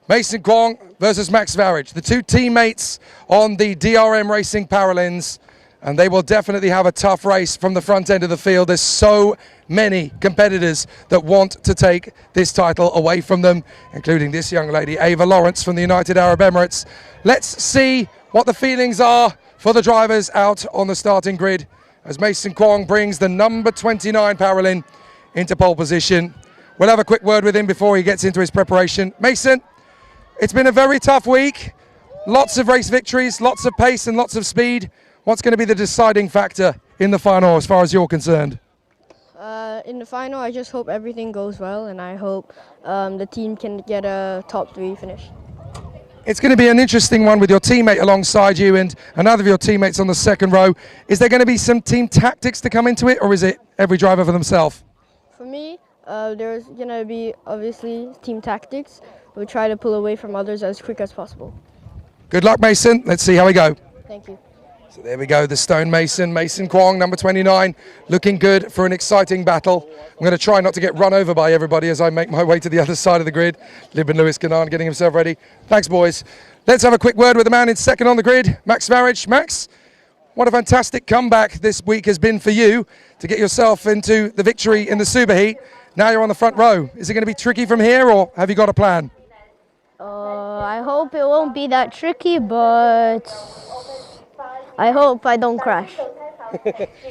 Mason Kwong versus Max Varich, the two teammates on the DRM Racing Paralins, and they will definitely have a tough race from the front end of the field. There's so many competitors that want to take this title away from them, including this young lady, Ava Lawrence from the United Arab Emirates. Let's see what the feelings are for the drivers out on the starting grid as Mason Kwong brings the number 29 Paralin into pole position. We'll have a quick word with him before he gets into his preparation. Mason, it's been a very tough week. Lots of race victories, lots of pace and lots of speed. What's going to be the deciding factor in the final as far as you're concerned? In the final, I just hope everything goes well, and I hope the team can get a top 3 finish. It's going to be an interesting one with your teammate alongside you and another of your teammates on the second row. Is there going to be some team tactics to come into it, or is it every driver for themselves? For me, there's going to be obviously team tactics. We'll try to pull away from others as quick as possible. Good luck, Mason. Let's see how we go. Thank you. So there we go, the Stone Mason, Mason Kwong, number 29, looking good for an exciting battle. I'm going to try not to get run over by everybody as I make my way to the other side of the grid. Libin Lewis Kanan getting himself ready. Thanks, boys. Let's have a quick word with the man in second on the grid, Max Varich. Max, what a fantastic comeback this week has been for you to get yourself into the victory in the Super Heat. Now you're on the front row. Is it going to be tricky from here, or have you got a plan? I hope it won't be that tricky, but I hope I don't crash.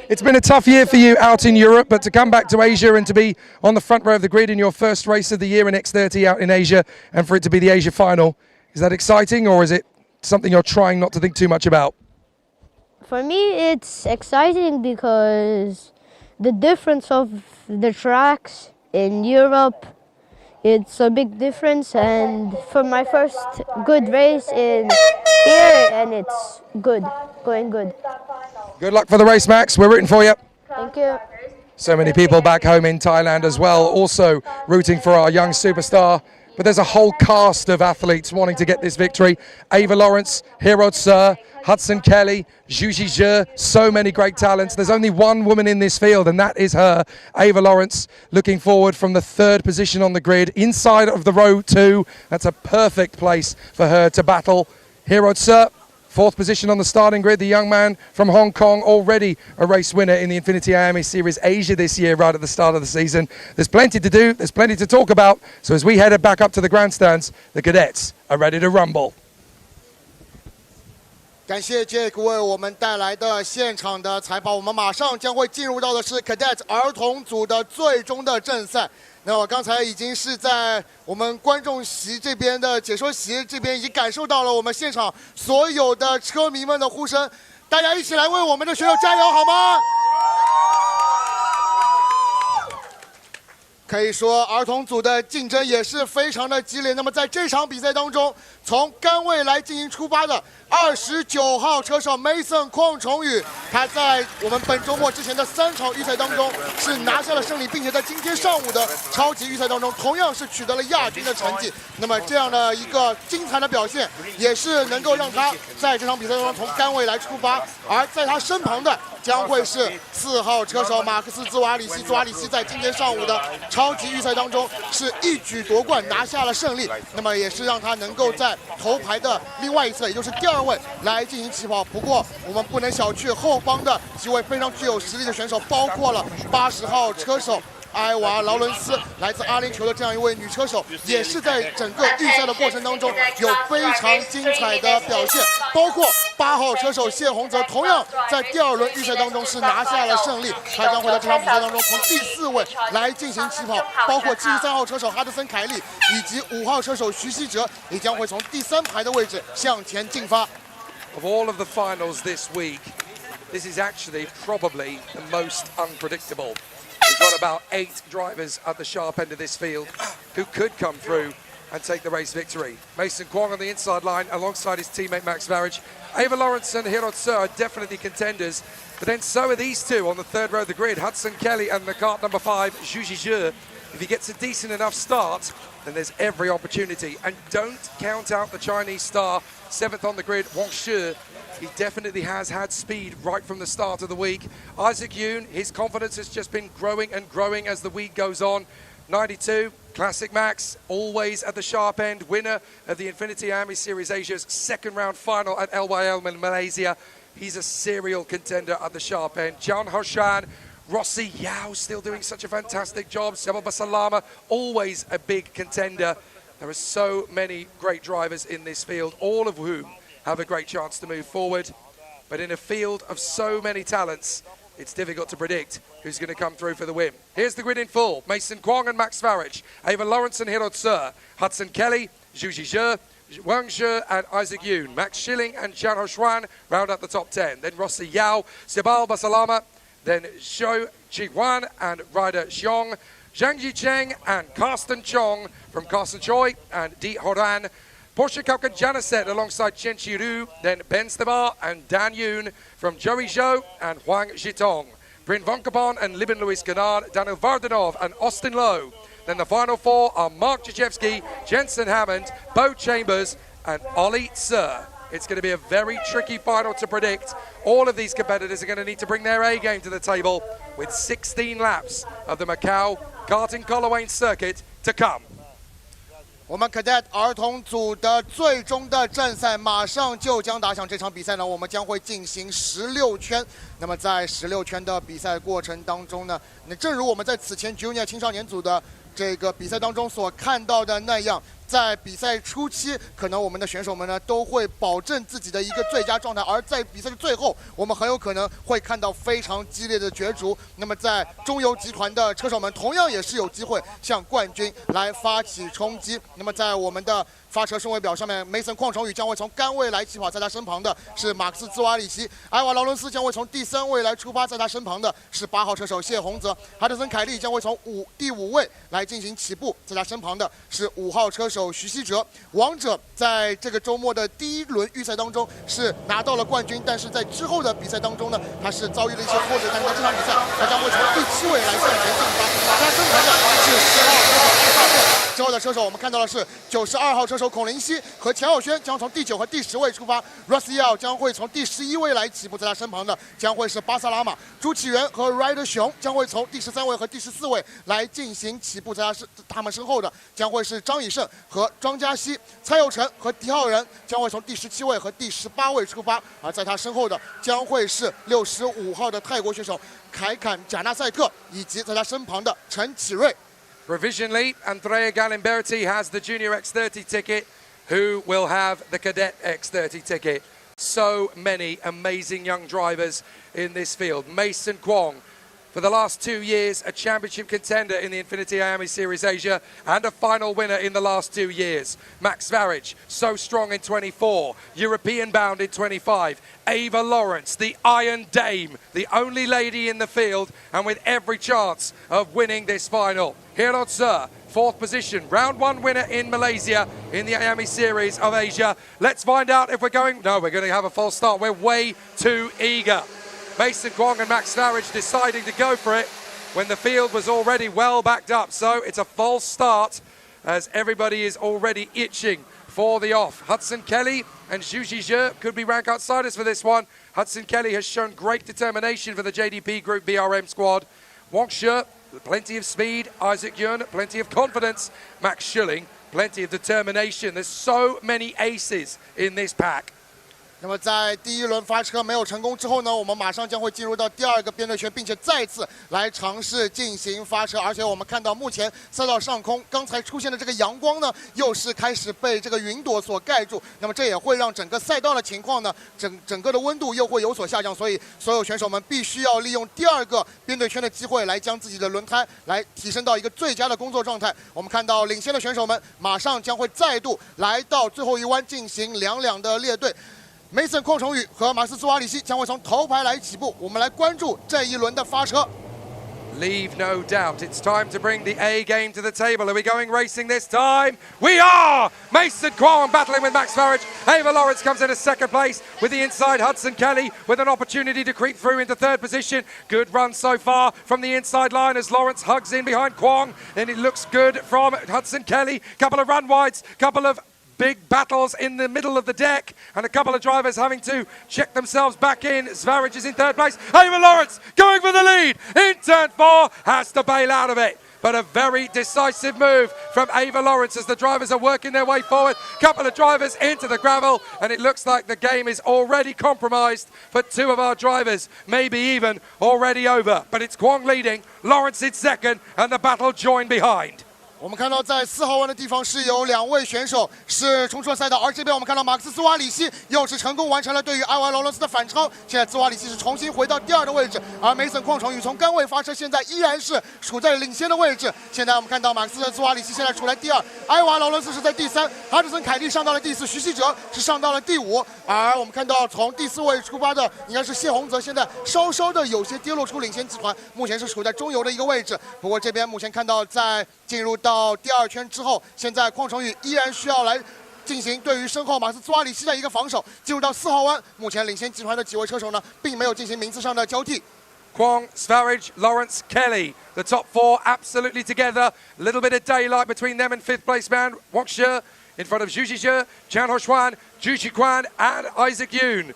It's been a tough year for you out in Europe, but to come back to Asia and to be on the front row of the grid in your first race of the year in X30 out in Asia, and for it to be the Asia Final, is that exciting, or is it something you're trying not to think too much about? For me, it's exciting because the difference of the tracks in Europe, it's a big difference, and for my first good race in here, and it's good, going good. Good luck for the race, Max. We're rooting for you. Thank you. So many people back home in Thailand as well, also rooting for our young superstar. But there's a whole cast of athletes wanting to get this victory. Ava Lawrence, Hero Sir, Hudson Kelly, Zhu Zhe, so many great talents. There's only one woman in this field, and that is her, Ava Lawrence, looking forward from the third position on the grid, inside of the row 2. That's a perfect place for her to battle. Hero Sir, fourth position on the starting grid, the young man from Hong Kong, already a race winner in the Infinity IAME Series Asia this year, right at the start of the season. There's plenty to do, there's plenty to talk about. So as we head back up to the grandstands, the cadets are ready to rumble. 感谢 Jake 为我们带来的现场的财报，我们马上将会进入到的是 Cadet 儿童组的最终的正赛。那我刚才已经是在我们观众席这边的解说席这边已经感受到了我们现场所有的车迷们的呼声，大家一起来为我们的选手加油好吗？可以说儿童组的竞争也是非常的激烈。那么在这场比赛当中，从杆位来进行出发的29号车手 Mason 邝崇宇，他在我们本周末之前的3场预赛当中是拿下了胜利，并且在今天上午的超级预赛当中同样是取得了亚军的成绩。那么这样的一个精彩的表现，也是能够让他在这场比赛当中从杆位来出发，而在他身旁的将会是4号车手马克斯·兹瓦里希。兹瓦里希在今天上午的超级预赛当中是一举夺冠，拿下了胜利。那么也是让他能够在头排的另外一侧，也就是第2位来进行起跑。不过我们不能小觑后方的几位非常具有实力的选手，包括了80号车手埃娃·劳伦斯，来自阿联酋的这样一位女车手，也是在整个预赛的过程当中有非常精彩的表现。包括8号车手谢洪泽，同样在第2轮预赛当中是拿下了胜利，他将会在这场比赛当中从第4位来进行起跑。包括73号车手哈德森·凯利以及5号车手徐希哲，也将会从第3排的位置向前进发。Of all of the finals this week, this is actually probably the most unpredictable. We've got about 8 drivers at the sharp end of this field who could come through and take the race victory. Mason Kwong on the inside line alongside his teammate Max Varich. Ava Lawrence and Hero Sir are definitely contenders, but then so are these two on the third row of the grid. Hudson Kelly and the kart number 5, Zhu Zhe, If he gets a decent enough start, then there's every opportunity. And don't count out the Chinese star, 7th on the grid, Wang Shi. He definitely has had speed right from the start of the week. Isaac Yoon, his confidence has just been growing and growing as the week goes on. 92, Classic Max, always at the sharp end, winner of the Infinity IAME Series Asia's second round final at LYL in Malaysia. He's a serial contender at the sharp end. Jian Hoshan, Rossi Yao still doing such a fantastic job. Sebel Basalama, always a big contender. There are so many great drivers in this field, all of whom have a great chance to move forward. But in a field of so many talents, it's difficult to predict who's going to come through for the win. Here's the grid in full. Mason Kwong and Max Farage, Ava Lawrence and Hiro Tse, Hudson Kelly, Zhu Zhizhe, Wang Shi and Isaac Yoon. Max Schilling and Jian Hoshuan round out the top 10. Then Rossi Yao, Sebel Basalama, then Zhou Jihuan and Ryder Xiong, Zhang Yicheng and Karsten Chong from Carson Choi and Di Horan. Porsche Cup Janicet alongside Chen Qiru, then Ben Stebar and Dan Yoon from Joey Zhou and Huang Zhitong. Bryn Vonkapon and Libin Louis Gannard, Daniel Vardanov and Austin Lowe. Then the final four are Mark Jajewski, Jensen Hammond, Bo Chambers and Ollie Tse. It's going to be a very tricky final to predict. All of these competitors are going to need to bring their A game to the table with 16 laps of the Macau Karting Coloane circuit to come. 我们 Cadet 儿童组的最终的正赛马上就将打响。这场比赛呢，我们将会进行16圈。那么在16圈的比赛过程当中呢，那正如我们在此前 Junior 青少年组的这个比赛当中所看到的那样，在比赛初期，可能我们的选手们呢都会保证自己的一个最佳状态，而在比赛的最后，我们很有可能会看到非常激烈的角逐。那么在中游集团的车手们同样也是有机会向冠军来发起冲击。那么在我们的发车顺位表上面 ，Mason 邝崇宇将会从杆位来起跑，在他身旁的是马克思兹瓦里奇；埃瓦劳伦斯将会从第3位来出发，在他身旁的是8号车手谢洪泽；哈德森凯利将会从第5位来进行起步，在他身旁的是5号车手徐希哲。王者在这个周末的第1轮预赛当中是拿到了冠军，但是在之后的比赛当中呢，他是遭遇了一些挫折，但是在这场比赛他将会从第7位来向前进发，在他身旁的是10号车手艾萨克。之后的车手我们看到的是92号车手孔林希和钱晓轩将从第9和第10位出发 ，Rossi Yao 将会从第11位来起步，在他身旁的将会是巴萨拉玛、朱启源和 Ryder 熊将会从第13位和第14位来进行起步，在他们身后的将会是张以胜和庄嘉熙、蔡佑成和狄浩仁将会从第17位和第18位出发，而在他身后的将会是65号的泰国选手凯坎贾纳塞克以及在他身旁的陈启瑞。Provisionally, Andrea Galimberti has the Junior X30 ticket. Who will have the Cadet X30 ticket? So many amazing young drivers in this field. Mason Kwong, for the last 2 years, a championship contender in the Infinity IAME Series Asia and a final winner in the last 2 years. Max Farage, so strong in 24, European bound in 25. Ava Lawrence, the Iron Dame, the only lady in the field and with every chance of winning this final. Hiro Tse, 4th position, round 1 winner in Malaysia in the IAME Series of Asia. Let's find out if we're going to have a false start. We're way too eager. Mason Kwong and Max Farage deciding to go for it when the field was already well backed up. So it's a false start as everybody is already itching for the off. Hudson Kelly and Zhu Zhizhe could be rank outsiders for this one. Hudson Kelly has shown great determination for the JDP Group BRM squad. Wang Shi, plenty of speed. Isaac Yoon, plenty of confidence. Max Schilling, plenty of determination. There's so many aces in this pack. 那么在第1轮发车没有成功之后呢，我们马上将会进入到第2个编队圈，并且再次来尝试进行发车。而且我们看到目前赛道上空刚才出现的这个阳光呢，又是开始被这个云朵所盖住。那么这也会让整个赛道的情况呢，整个的温度又会有所下降。所以所有选手们必须要利用第2个编队圈的机会，来将自己的轮胎来提升到一个最佳的工作状态。我们看到领先的选手们马上将会再度来到最后一弯进行2-2的列队。 Mason 邝崇宇和马斯兹瓦里希将会从头排来起步，我们来关注这一轮的发车。leave no doubt. It's time to bring the A game to the table. Are we going racing this time? We are! Mason Kwong battling with Max Farage. Ava Lawrence comes in second place with the inside Hudson Kelly with an opportunity to creep through into third position. Good run so far from the inside line as Lawrence hugs in behind Kwong. And it looks good from Hudson Kelly. Couple of run wides, couple of big battles in the middle of the deck, and a couple of drivers having to check themselves back in. Svarage is in third place. Ava Lawrence going for the lead in turn 4, has to bail out of it. But a very decisive move from Ava Lawrence as the drivers are working their way forward. Couple of drivers into the gravel, and it looks like the game is already compromised for 2 of our drivers, maybe even already over. But it's Kwong leading, Lawrence in second, and the battle joined behind. 我们看到在4号弯的地方是有2位选手是冲出了赛道，而这边我们看到马克思斯瓦里希又是成功完成了对于埃瓦罗伦斯的反超。现在兹瓦里希是重新回到第2的位置，而梅森矿虫宇从杆位发车，现在依然是处在领先的位置。现在我们看到马克思斯瓦里希现在处在第2，埃瓦罗伦斯是在第3，哈德森凯利上到了第4，徐希哲是上到了第5。而我们看到从第4位出发的应该是谢洪泽，现在稍稍的有些跌落出领先集团，目前是处在中游的一个位置。不过这边目前看到在进入到第2圈之后，现在邝成宇依然需要来进行对于身后马斯兹瓦里希的一个防守。进入到4号弯，目前领先集团的几位车手呢，并没有进行名次上的交替。Kwong, Svarage, Lawrence, Kelly, the top 4 absolutely together. A little bit of daylight between them and 5th place man Wang Shi in front of Zhu Zhizhe, Chan Hoxuan, Zhu Qiquan and Isaac Yoon.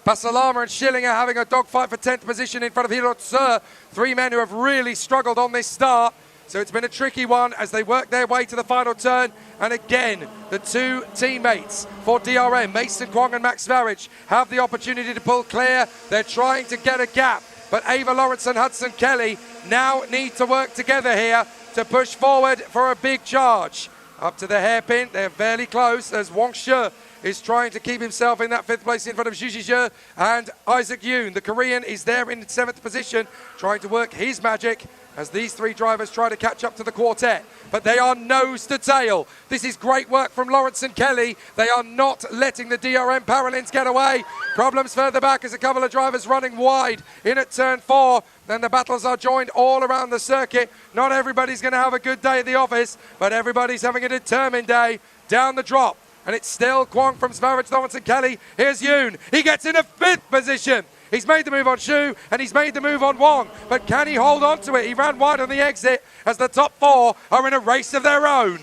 Pasalama and Schilling are having a dogfight for 10th position in front of Hiro Tse. 3 men who have really struggled on this start. So it's been a tricky one as they work their way to the final turn. And again, the 2 teammates for DRM, Mason Kwong and Max Varich, have the opportunity to pull clear. They're trying to get a gap. But Ava Lawrence and Hudson Kelly now need to work together here to push forward for a big charge. Up to the hairpin, they're fairly close as Wang Shi is trying to keep himself in that 5th place in front of Zhu Zhizhe, and Isaac Yoon, the Korean, is there in 7th position, trying to work his magic as these 3 drivers try to catch up to the quartet. But they are nose to tail. This is great work from Lawrence and Kelly. They are not letting the DRM Paralins get away. Problems further back as a couple of drivers running wide in at turn 4. Then the battles are joined all around the circuit. Not everybody's going to have a good day at the office, but everybody's having a determined day down the drop. And it's still Kwong from Svarage, Lawrence and Kelly. Here's Yoon. He gets in a 5th position. He's made the move on Shu, and he's made the move on Wong. But can he hold on to it? He ran wide on the exit as the top 4 are in a race of their own.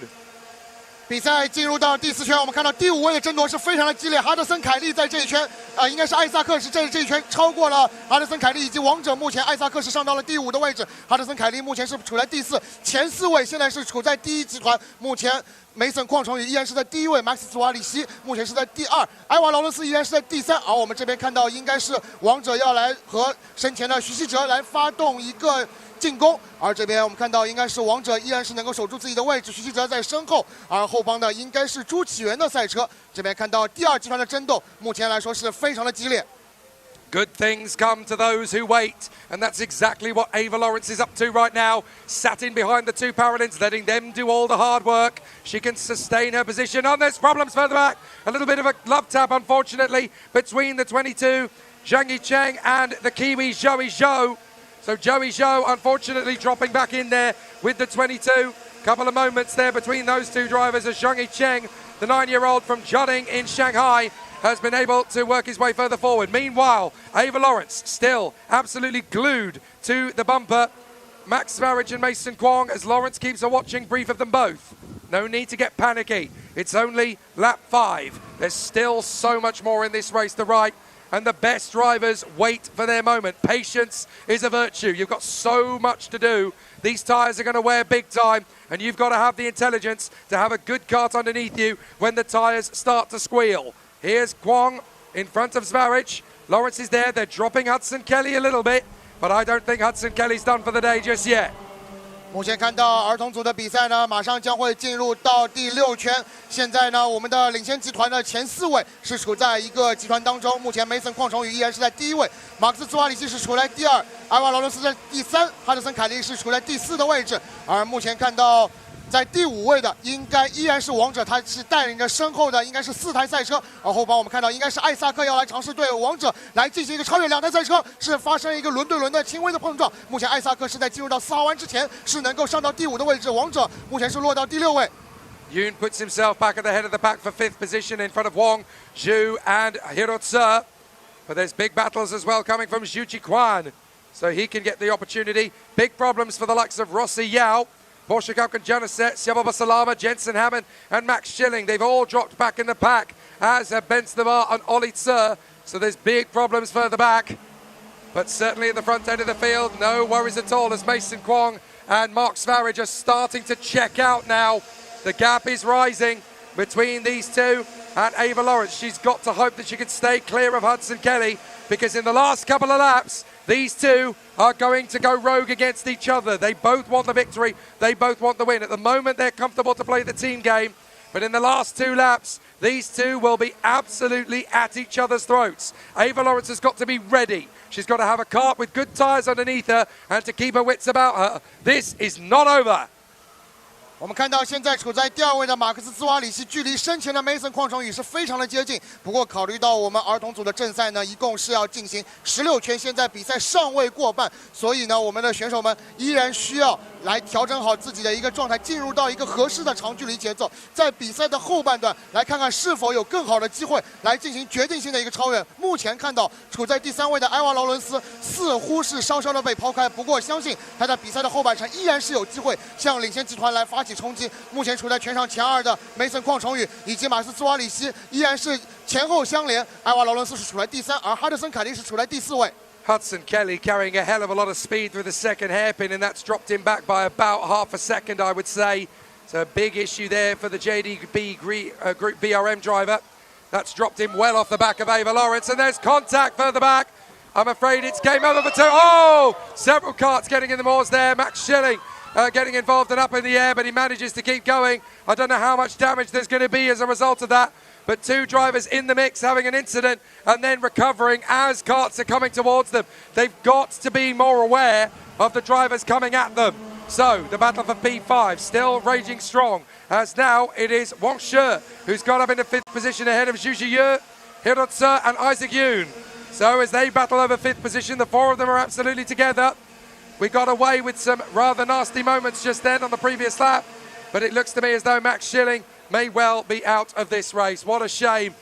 比赛进入到第4圈，我们看到第5位的争夺是非常的激烈。哈德森凯利在这一圈，应该是艾萨克是这一圈超过了哈德森凯利以及王者。目前艾萨克是上到了第5的位置，哈德森凯利目前是处在第4，前4位现在是处在第1集团。目前梅森邝成宇依然是在第1位，马克斯瓦里希目前是在第2，埃瓦劳伦斯依然是在第3。而我们这边看到应该是王者要来和身前的徐希哲来发动一个进攻，而这边我们看到应该是王者依然是能够守住自己的位置，徐希哲在身后，而后方的应该是朱启源的赛车。这边看到第2集团的争斗，目前来说是非常的激烈。Good things come to those who wait, and that's exactly what Ava Lawrence is up to right now. Sat in behind the 2 Paralins, letting them do all the hard work. She can sustain her position. Oh, there's problems further back. A little bit of a love tap, unfortunately, between the 22, Zhang Yicheng, and the Kiwi Joey Zhou. So Joey Zhou, unfortunately, dropping back in there with the 22. Couple of moments there between those 2 drivers as Zhang Yicheng, the 9-year-old from Jianing in Shanghai, has been able to work his way further forward. Meanwhile, Ava Lawrence still absolutely glued to the bumper. Max Varich and Mason Kwong as Lawrence keeps a watching brief of them both. No need to get panicky. It's only lap 5. There's still so much more in this race to right, and the best drivers wait for their moment. Patience is a virtue. You've got so much to do. These tyres are going to wear big time, and you've got to have the intelligence to have a good kart underneath you when the tyres start to squeal. Here's Kwong in front of Svarich. Lawrence is there. They're dropping Hudson Kelly a little bit, but I don't think Hudson Kelly's done for the day just yet. 目前看到儿童组的比赛呢，马上将会进入到第6圈。现在呢，我们的领先集团的前4位是处在一个集团当中。目前梅森邝成宇依然是在第1位，马克斯兹瓦里希是处在第2，埃瓦劳伦斯在第3，哈德森凯利是处在第4的位置。而目前看到在第5位的应该依然是王者，他是带领着身后的应该是4台赛车，而后方我们看到应该是艾萨克要来尝试对王者来进行一个超越，2台赛车是发生一个轮对轮的轻微的碰撞。目前艾萨克是在进入到4号弯之前是能够上到第5的位置，王者目前是落到第6位。Yoon puts himself back at the head of the pack for 5th position in front of Wong, Zhu and Hirotse. But there's big battles as well coming from Zhu Jiquan, so he can get the opportunity. Big problems for the likes of Rossi Yao, Porsche Kalkan Janaset, Siababa Salama, Jensen Hammond and Max Schilling. They've all dropped back in the pack, as have Benzema and Oli Tse. So there's big problems further back. But certainly at the front end of the field, no worries at all as Mason Kwong and Mark Svarage are starting to check out now. The gap is rising between these two and Ava Lawrence. She's got to hope that she can stay clear of Hudson Kelly, because in the last couple of laps, these two are going to go rogue against each other. They both want the victory. They both want the win. At the moment, they're comfortable to play the team game. But in the last 2 laps, these two will be absolutely at each other's throats. Ava Lawrence has got to be ready. She's got to have a kart with good tyres underneath her and to keep her wits about her. This is not over. 我们看到现在处在第2位的马克思兹瓦里希，距离身前的梅森矿床宇是非常的接近。不过考虑到我们儿童组的正赛呢，一共是要进行16圈，现在比赛尚未过半，所以呢，我们的选手们依然需要来调整好自己的一个状态，进入到一个合适的长距离节奏。在比赛的后半段，来看看是否有更好的机会来进行决定性的一个超越。目前看到处在第3位的埃瓦劳伦斯似乎是稍稍的被抛开，不过相信他在比赛的后半程依然是有机会向领先集团来发起冲击。目前处在全场前2的梅森矿床宇以及马斯兹瓦里希依然是前后相连，埃瓦劳伦斯是处在第3，而哈德森凯利是处在第4位。Hudson Kelly carrying a hell of a lot of speed through the second hairpin, and that's dropped him back by about half a second, I would say. So a big issue there for the JDB Group BRM driver. That's dropped him well off the back of Ava Lawrence, and there's contact further back. I'm afraid it's game over for 2. Oh! Several karts getting in the moors there. Max Schilling getting involved and up in the air, but he manages to keep going. I don't know how much damage there's going to be as a result of that. But 2 drivers in the mix having an incident and then recovering as karts are coming towards them. They've got to be more aware of the drivers coming at them. So the battle for P5 still raging strong, as now it is Wang Shi who's got up into 5th position ahead of Zhu Jiyu, Hirotse and Isaac Yoon. So as they battle over 5th position, the 4 of them are absolutely together. We got away with some rather nasty moments just then on the previous lap, but it looks to me as though Max Schilling may well be out of this race. What a shame.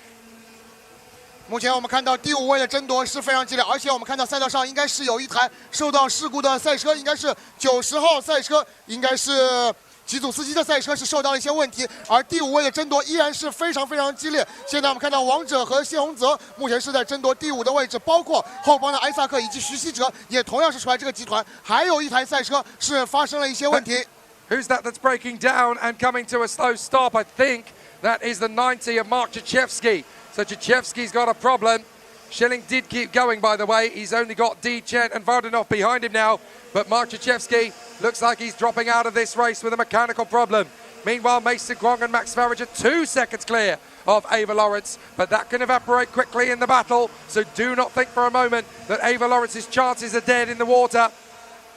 目前我们看到第5位的争夺是非常激烈，而且我们看到赛道上应该是有一台受到事故的赛车，应该是90号赛车，应该是吉祖斯基的赛车是受到了一些问题，而第5位的争夺依然是非常激烈。现在我们看到王者和谢洪泽目前是在争夺第5的位置，包括后方的埃萨克以及徐希哲也同样是处在这个集团，还有一台赛车是发生了一些问题。Who's that that's breaking down and coming to a slow stop? I think that is the 90 of Mark Chechevsky. So Chechevsky's got a problem. Schilling did keep going, by the way. He's only got D. Chen and Vardanov behind him now. But Mark Chechevsky looks like he's dropping out of this race with a mechanical problem. Meanwhile, Mason Kwong and Max Farage are 2 seconds clear of Ava Lawrence. But that can evaporate quickly in the battle. So do not think for a moment that Ava Lawrence's chances are dead in the water.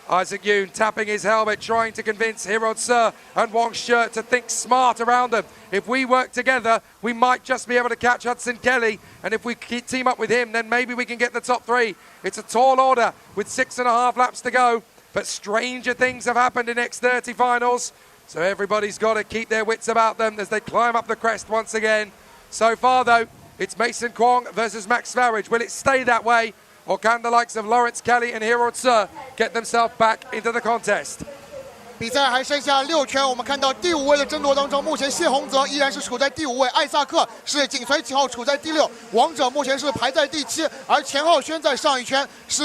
Isaac Yoon tapping his helmet, trying to convince Hirotse and Wang Shi to think smart around them. If we work together, we might just be able to catch Hudson Kelly. And if we team up with him, then maybe we can get the top 3. It's a tall order with 6.5 laps to go. But stranger things have happened in X30 finals. So everybody's got to keep their wits about them as they climb up the crest once again. So far, though, it's Mason Kwong versus Max Farage. Will it stay that way? Or can the likes of Lawrence Kelly and Hirotse get themselves back into the contest? 比赛还剩下6圈，我们看到第5位的争夺当中，目前谢洪泽依然是处在第5位，艾萨克是紧随其后处在第6，王者目前是排在第7，而钱浩轩在上一圈是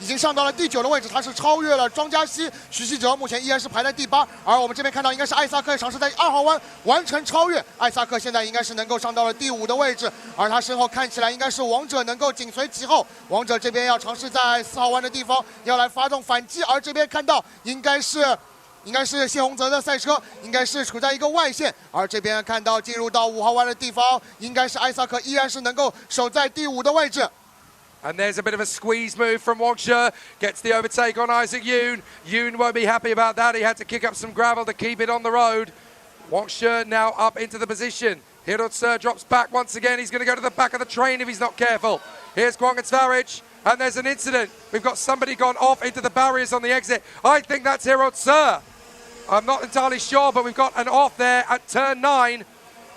已经上到了第9的位置，他是超越了庄嘉熙，徐希哲目前依然是排在第8，而我们这边看到应该是艾萨克尝试在2号弯完成超越，艾萨克现在应该是能够上到了第5的位置，而他身后看起来应该是王者能够紧随其后，王者这边要尝试在4号弯的地方要来发动反击，而这边看到应该是谢洪泽的赛车，应该是处在一个外线，而这边看到进入到5号弯的地方，应该是艾萨克依然是能够守在第5的位置。And there's a bit of a squeeze move from Wang Shi. Gets the overtake on Isaac Yoon. Yoon won't be happy about that. He had to kick up some gravel to keep it on the road. Wang Shi now up into the position. Hirotsu drops back once again. He's going to go to the back of the train if he's not careful. Here's Kwong and Svarich. And there's an incident. We've got somebody gone off into the barriers on the exit. I think that's Hirotsu. I'm not entirely sure, but we've got an off there at turn 9.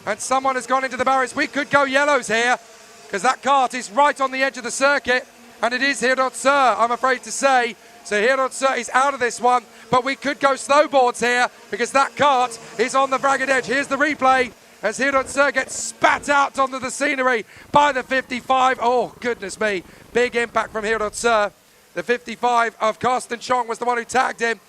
And someone has gone into the barriers. We could go yellows here, because that kart is right on the edge of the circuit. And it is Hirotsu, I'm afraid to say. So Hirotsu is out of this one. But we could go snowboards here, because that kart is on the ragged edge. Here's the replay as Hirotsu gets spat out onto the scenery by the 55. Oh, goodness me. Big impact from Hirotsu. The 55 of Karsten Chong was the one who tagged him.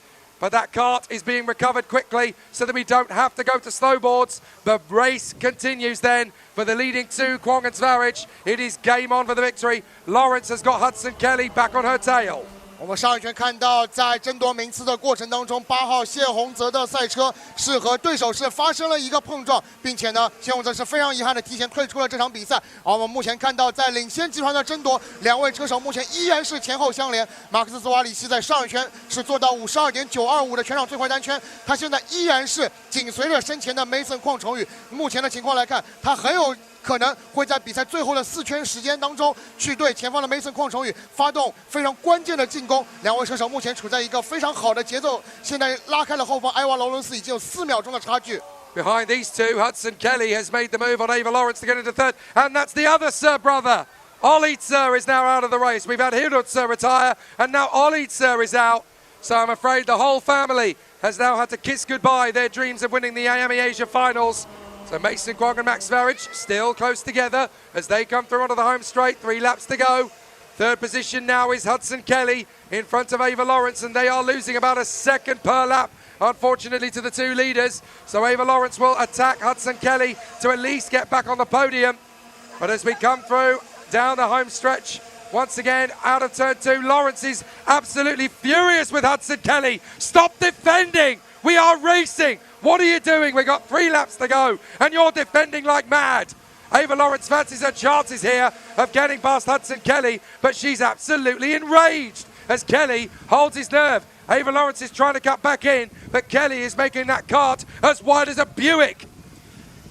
But that kart is being recovered quickly so that we don't have to go to snowboards. The race continues then for the leading two, Kwong and Svarich. It is game on for the victory. Lawrence has got Hudson Kelly back on her tail. 我们上一圈看到，在争夺名次的过程当中，8号谢洪泽的赛车是和对手是发生了一个碰撞，并且呢，谢洪泽是非常遗憾的提前退出了这场比赛。而我们目前看到，在领先集团的争夺，两位车手目前依然是前后相连。马克思斯瓦里希在上一圈是做到52.925的全场最快单圈，他现在依然是紧随着身前的梅森邝崇宇。目前的情况来看，他很有可能会在比赛最后的4圈时间当中，去对前方的梅森邝崇宇发动非常关键的进攻。两位车手目前处在一个非常好的节奏，现在拉开了后方埃瓦劳伦斯已经有4秒钟的差距。Behind these two, Hudson Kelly has made the move on Ava Lawrence to get into third, and that's the other Sir brother. Olitzer is now out of the race. We've had Hirotsu retire, and now Olitzer is out. So I'm afraid the whole family has now had to kiss goodbye their dreams of winning the IAME Asia Finals. So Mason Kwong and Max Svarich still close together as they come through onto the home straight. 3 laps to go. Third position now is Hudson Kelly in front of Ava Lawrence, and they are losing about a second per lap, unfortunately, to the two leaders. So Ava Lawrence will attack Hudson Kelly to at least get back on the podium. But as we come through down the home stretch, once again out of turn 2, Lawrence is absolutely furious with Hudson Kelly. Stop defending! We are racing! What are you doing? We've got 3 laps to go, and you're defending like mad. Ava Lawrence fancies her chances here of getting past Hudson Kelly, but she's absolutely enraged as Kelly holds his nerve. Ava Lawrence is trying to cut back in, but Kelly is making that kart as wide as a Buick.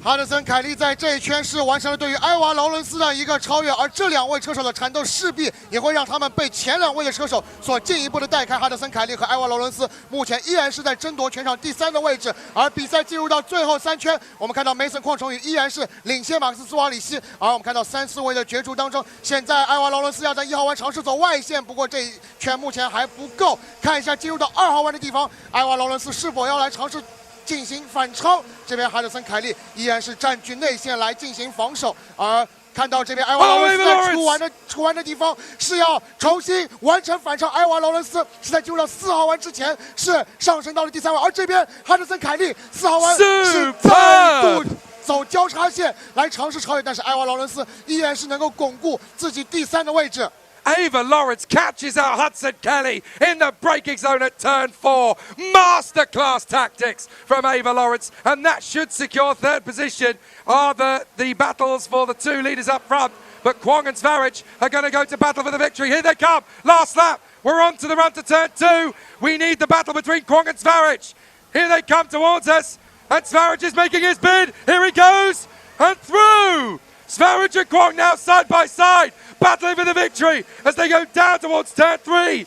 哈德森·凯利在这一圈是完成了对于埃瓦劳伦斯的一个超越，而这两位车手的缠斗势必也会让他们被前2位的车手所进一步的带开。哈德森·凯利和埃瓦劳伦斯目前依然是在争夺全场第3的位置，而比赛进入到最后3圈，我们看到梅森邝崇宇依然是领先马克思斯瓦里希，而我们看到3、4位的角逐当中，现在埃瓦劳伦斯要在1号弯尝试走外线，不过这一圈目前还不够。看一下进入到2号弯的地方，埃瓦劳伦斯是否要来尝试进行反超，这边哈德森·凯利依然是占据内线来进行防守，而看到这边埃瓦劳伦斯在出弯的地方是要重新完成反超，埃瓦劳伦斯是在进入到4号弯之前是上升到了第3位，而这边哈德森·凯利4号弯是再度走交叉线来尝试超越，但是埃瓦劳伦斯依然是能够巩固自己第3的位置。Ava Lawrence catches out Hudson Kelly in the braking zone at turn 4. Masterclass tactics from Ava Lawrence, and that should secure 3rd position. Are the battles for the 2 leaders up front, but Kwong and Svarich are going to go to battle for the victory. Here they come, last lap. We're on to the run to turn 2. We need the battle between Kwong and Svarich. Here they come towards us, and Svarich is making his bid. Here he goes, and through. Svarich and Kwong now side by side, battling for the victory as they go down towards turn 3.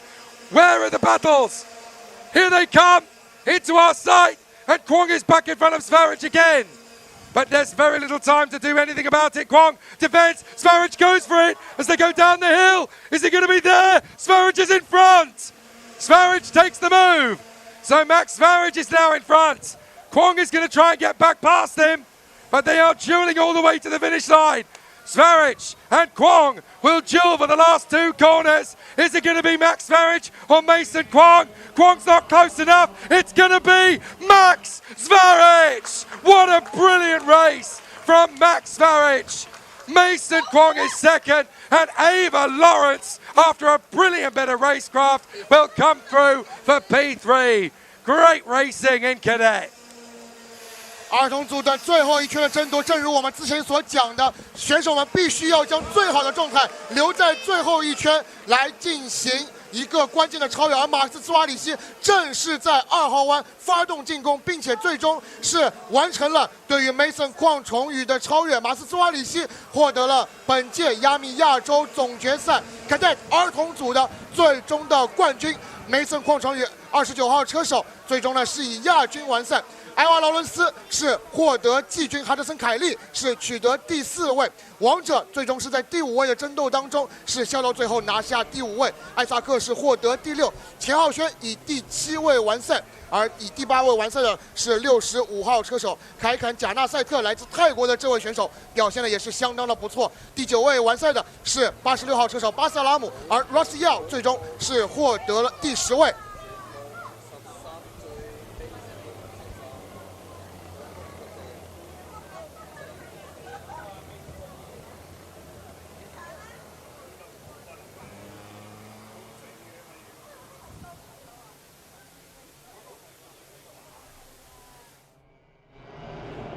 Where are the battles? Here they come into our sight, and Kwong is back in front of Svarich again. But there's very little time to do anything about it. Kwong defends, Svarich goes for it as they go down the hill. Is he going to be there? Svarich is in front. Svarich takes the move. So Max Svarich is now in front. Kwong is going to try and get back past him, but they are dueling all the way to the finish line. Svarich and Kwong will duel for the last 2 corners. Is it going to be Max Svarich or Mason Kwong? Kwong's not close enough. It's going to be Max Svarich. What a brilliant race from Max Svarich. Mason Kwong is second, and Ava Lawrence, after a brilliant bit of racecraft, will come through for P3. Great racing in Cadet. 儿童组的最后一圈的争夺，正如我们之前所讲的，选手们必须要将最好的状态留在最后一圈来进行一个关键的超越。而马斯斯瓦里希正是在2号弯发动进攻，并且最终是完成了对于 Mason 邝崇宇的超越。马斯斯瓦里希获得了本届IAME亚洲总决赛 Cadet 儿童组的最终的冠军。Mason 邝崇宇29号车手最终呢是以亚军完赛。埃瓦劳伦斯是获得季军，哈德森凯利是取得第4位，王者最终是在第5位的争斗当中是笑到最后拿下第5位，艾萨克是获得第6，钱浩轩以第7位完赛，而以第8位完赛的是65号车手凯坎贾纳塞特，来自泰国的这位选手表现的也是相当的不错。第9位完赛的是86号车手巴萨拉姆，而 Rossiel 最终是获得了第10位。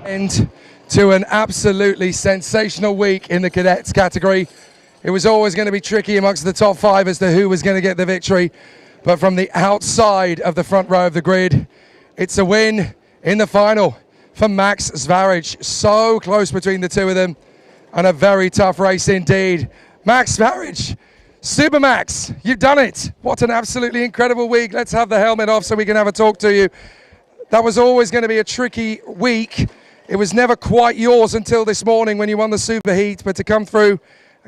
End to an absolutely sensational week in the cadets category. It was always going to be tricky amongst the top 5 as to who was going to get the victory, but from the outside of the front row of the grid, it's a win in the final for Max Zvaric. So close between the two of them, and a very tough race indeed. Max Zvaric, Super Max, you've done it. What an absolutely incredible week. Let's have the helmet off so we can have a talk to you. That was always going to be a tricky week. It was never quite yours until this morning when you won the Super Heat, but to come through,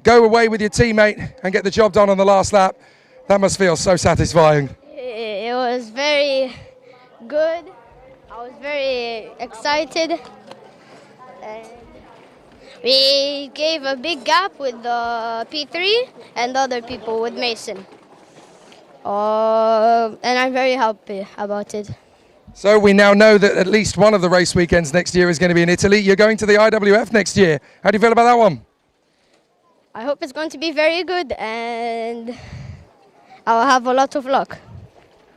go away with your teammate and get the job done on the last lap, that must feel so satisfying. It was very good. I was very excited. And we gave a big gap with the P3 and other people with Mason. And I'm very happy about it. So we now know that at least one of the race weekends next year is going to be in Italy. You're going to the IWF next year. How do you feel about that one? I hope it's going to be very good and I'll have a lot of luck.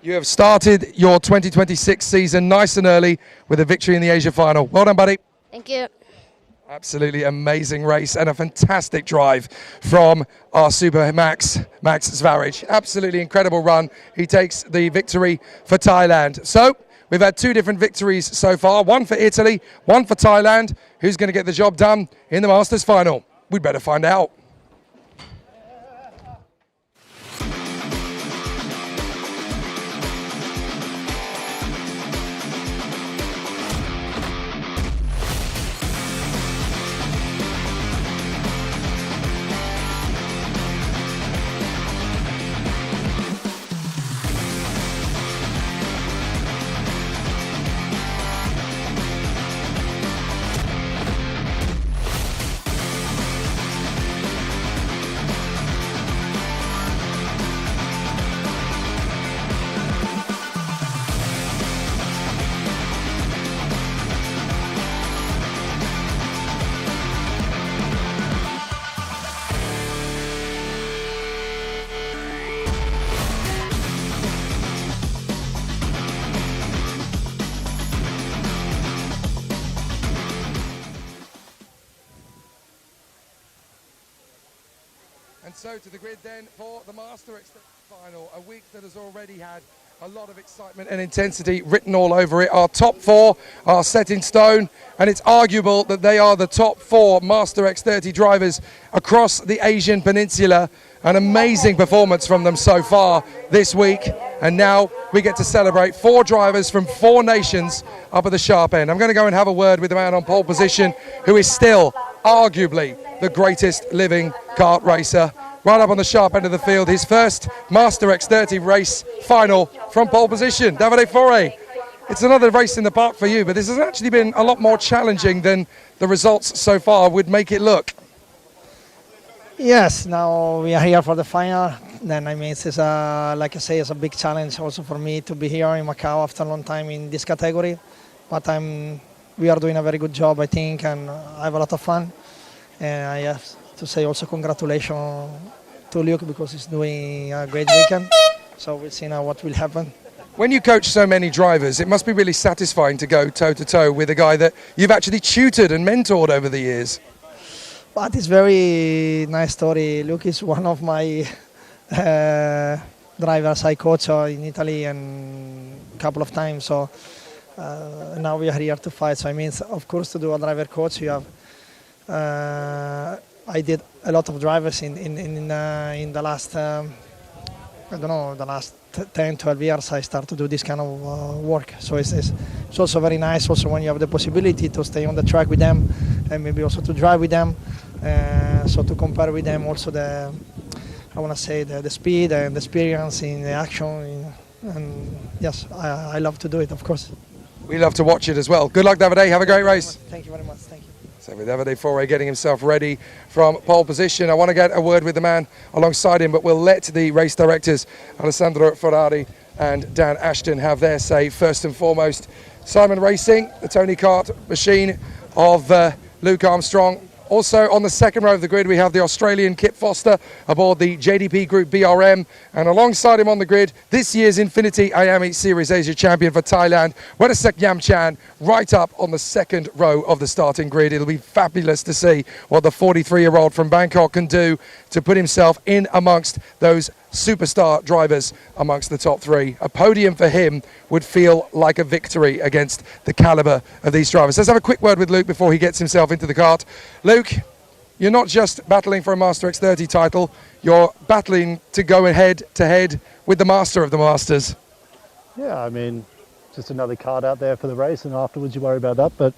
You have started your 2026 season nice and early with a victory in the Asia Final. Well done, buddy. Thank you. Absolutely amazing race and a fantastic drive from our Super Max Zvaric. Absolutely incredible run. He takes the victory for Thailand. So we've had 2 different victories so far, one for Italy, one for Thailand. Who's going to get the job done in the Masters final? We'd better find out. And so to the grid then for the Master X30 final, a week that has already had a lot of excitement and intensity written all over it. Our top 4 are set in stone, and it's arguable that they are the top 4 Master X30 drivers across the Asian Peninsula. An amazing performance from them so far this week, and now we get to celebrate 4 drivers from 4 nations up at the sharp end. I'm going to go and have a word with the man on pole position, who is still arguably the greatest living kart racer, right up on the sharp end of the field. His first Master X30 race final from pole position. Davide Fore, it's another race in the park for you, but this has actually been a lot more challenging than the results so far would make it look. Yes, now we are here for the final. Then I mean, it's like I say, it's a big challenge also for me to be here in Macau after a long time in this category. But we are doing a very good job, I think, and I have a lot of fun. And I have to say also congratulations to Luke because he's doing a great weekend. So we'll see now what will happen. When you coach so many drivers, it must be really satisfying to go toe-to-toe with a guy that you've actually tutored and mentored over the years. But it's very nice story. Luke is one of my drivers I coach in Italy and a couple of times. So now we are here to fight. So I mean, of course, to do a driver coach, you have. I did a lot of drivers in the last. I don't know, the last 10, 12 years I started to do this kind of work. So it's also very nice also when you have the possibility to stay on the track with them and maybe also to drive with them. So to compare with them also the speed and the experience in the action. And yes, I love to do it, of course. We love to watch it as well. Good luck, Davide. Have a great race. Thank you very much. Thank you. So with Davide Foray getting himself ready from pole position, I want to get a word with the man alongside him, but we'll let the race directors, Alessandro Ferrari and Dan Ashton, have their say first and foremost. Simon Racing, the Tony Kart machine of Luke Armstrong. Also on the second row of the grid, we have the Australian Kip Foster aboard the JDP Group BRM. And alongside him on the grid, this year's Infinity IAME Series Asia champion for Thailand, Wedasak Yamchan, right up on the second row of the starting grid. It'll be fabulous to see what the 43-year-old from Bangkok can do to put himself in amongst those superstar drivers amongst the top three. A podium for him would feel like a victory against the caliber of these drivers. Let's have a quick word with Luke before he gets himself into the kart. Luke, you're not just battling for a Master X30 title, you're battling to go head to head with the Master of the Masters. Yeah, I mean, just another card out there for the race, and afterwards you worry about that. But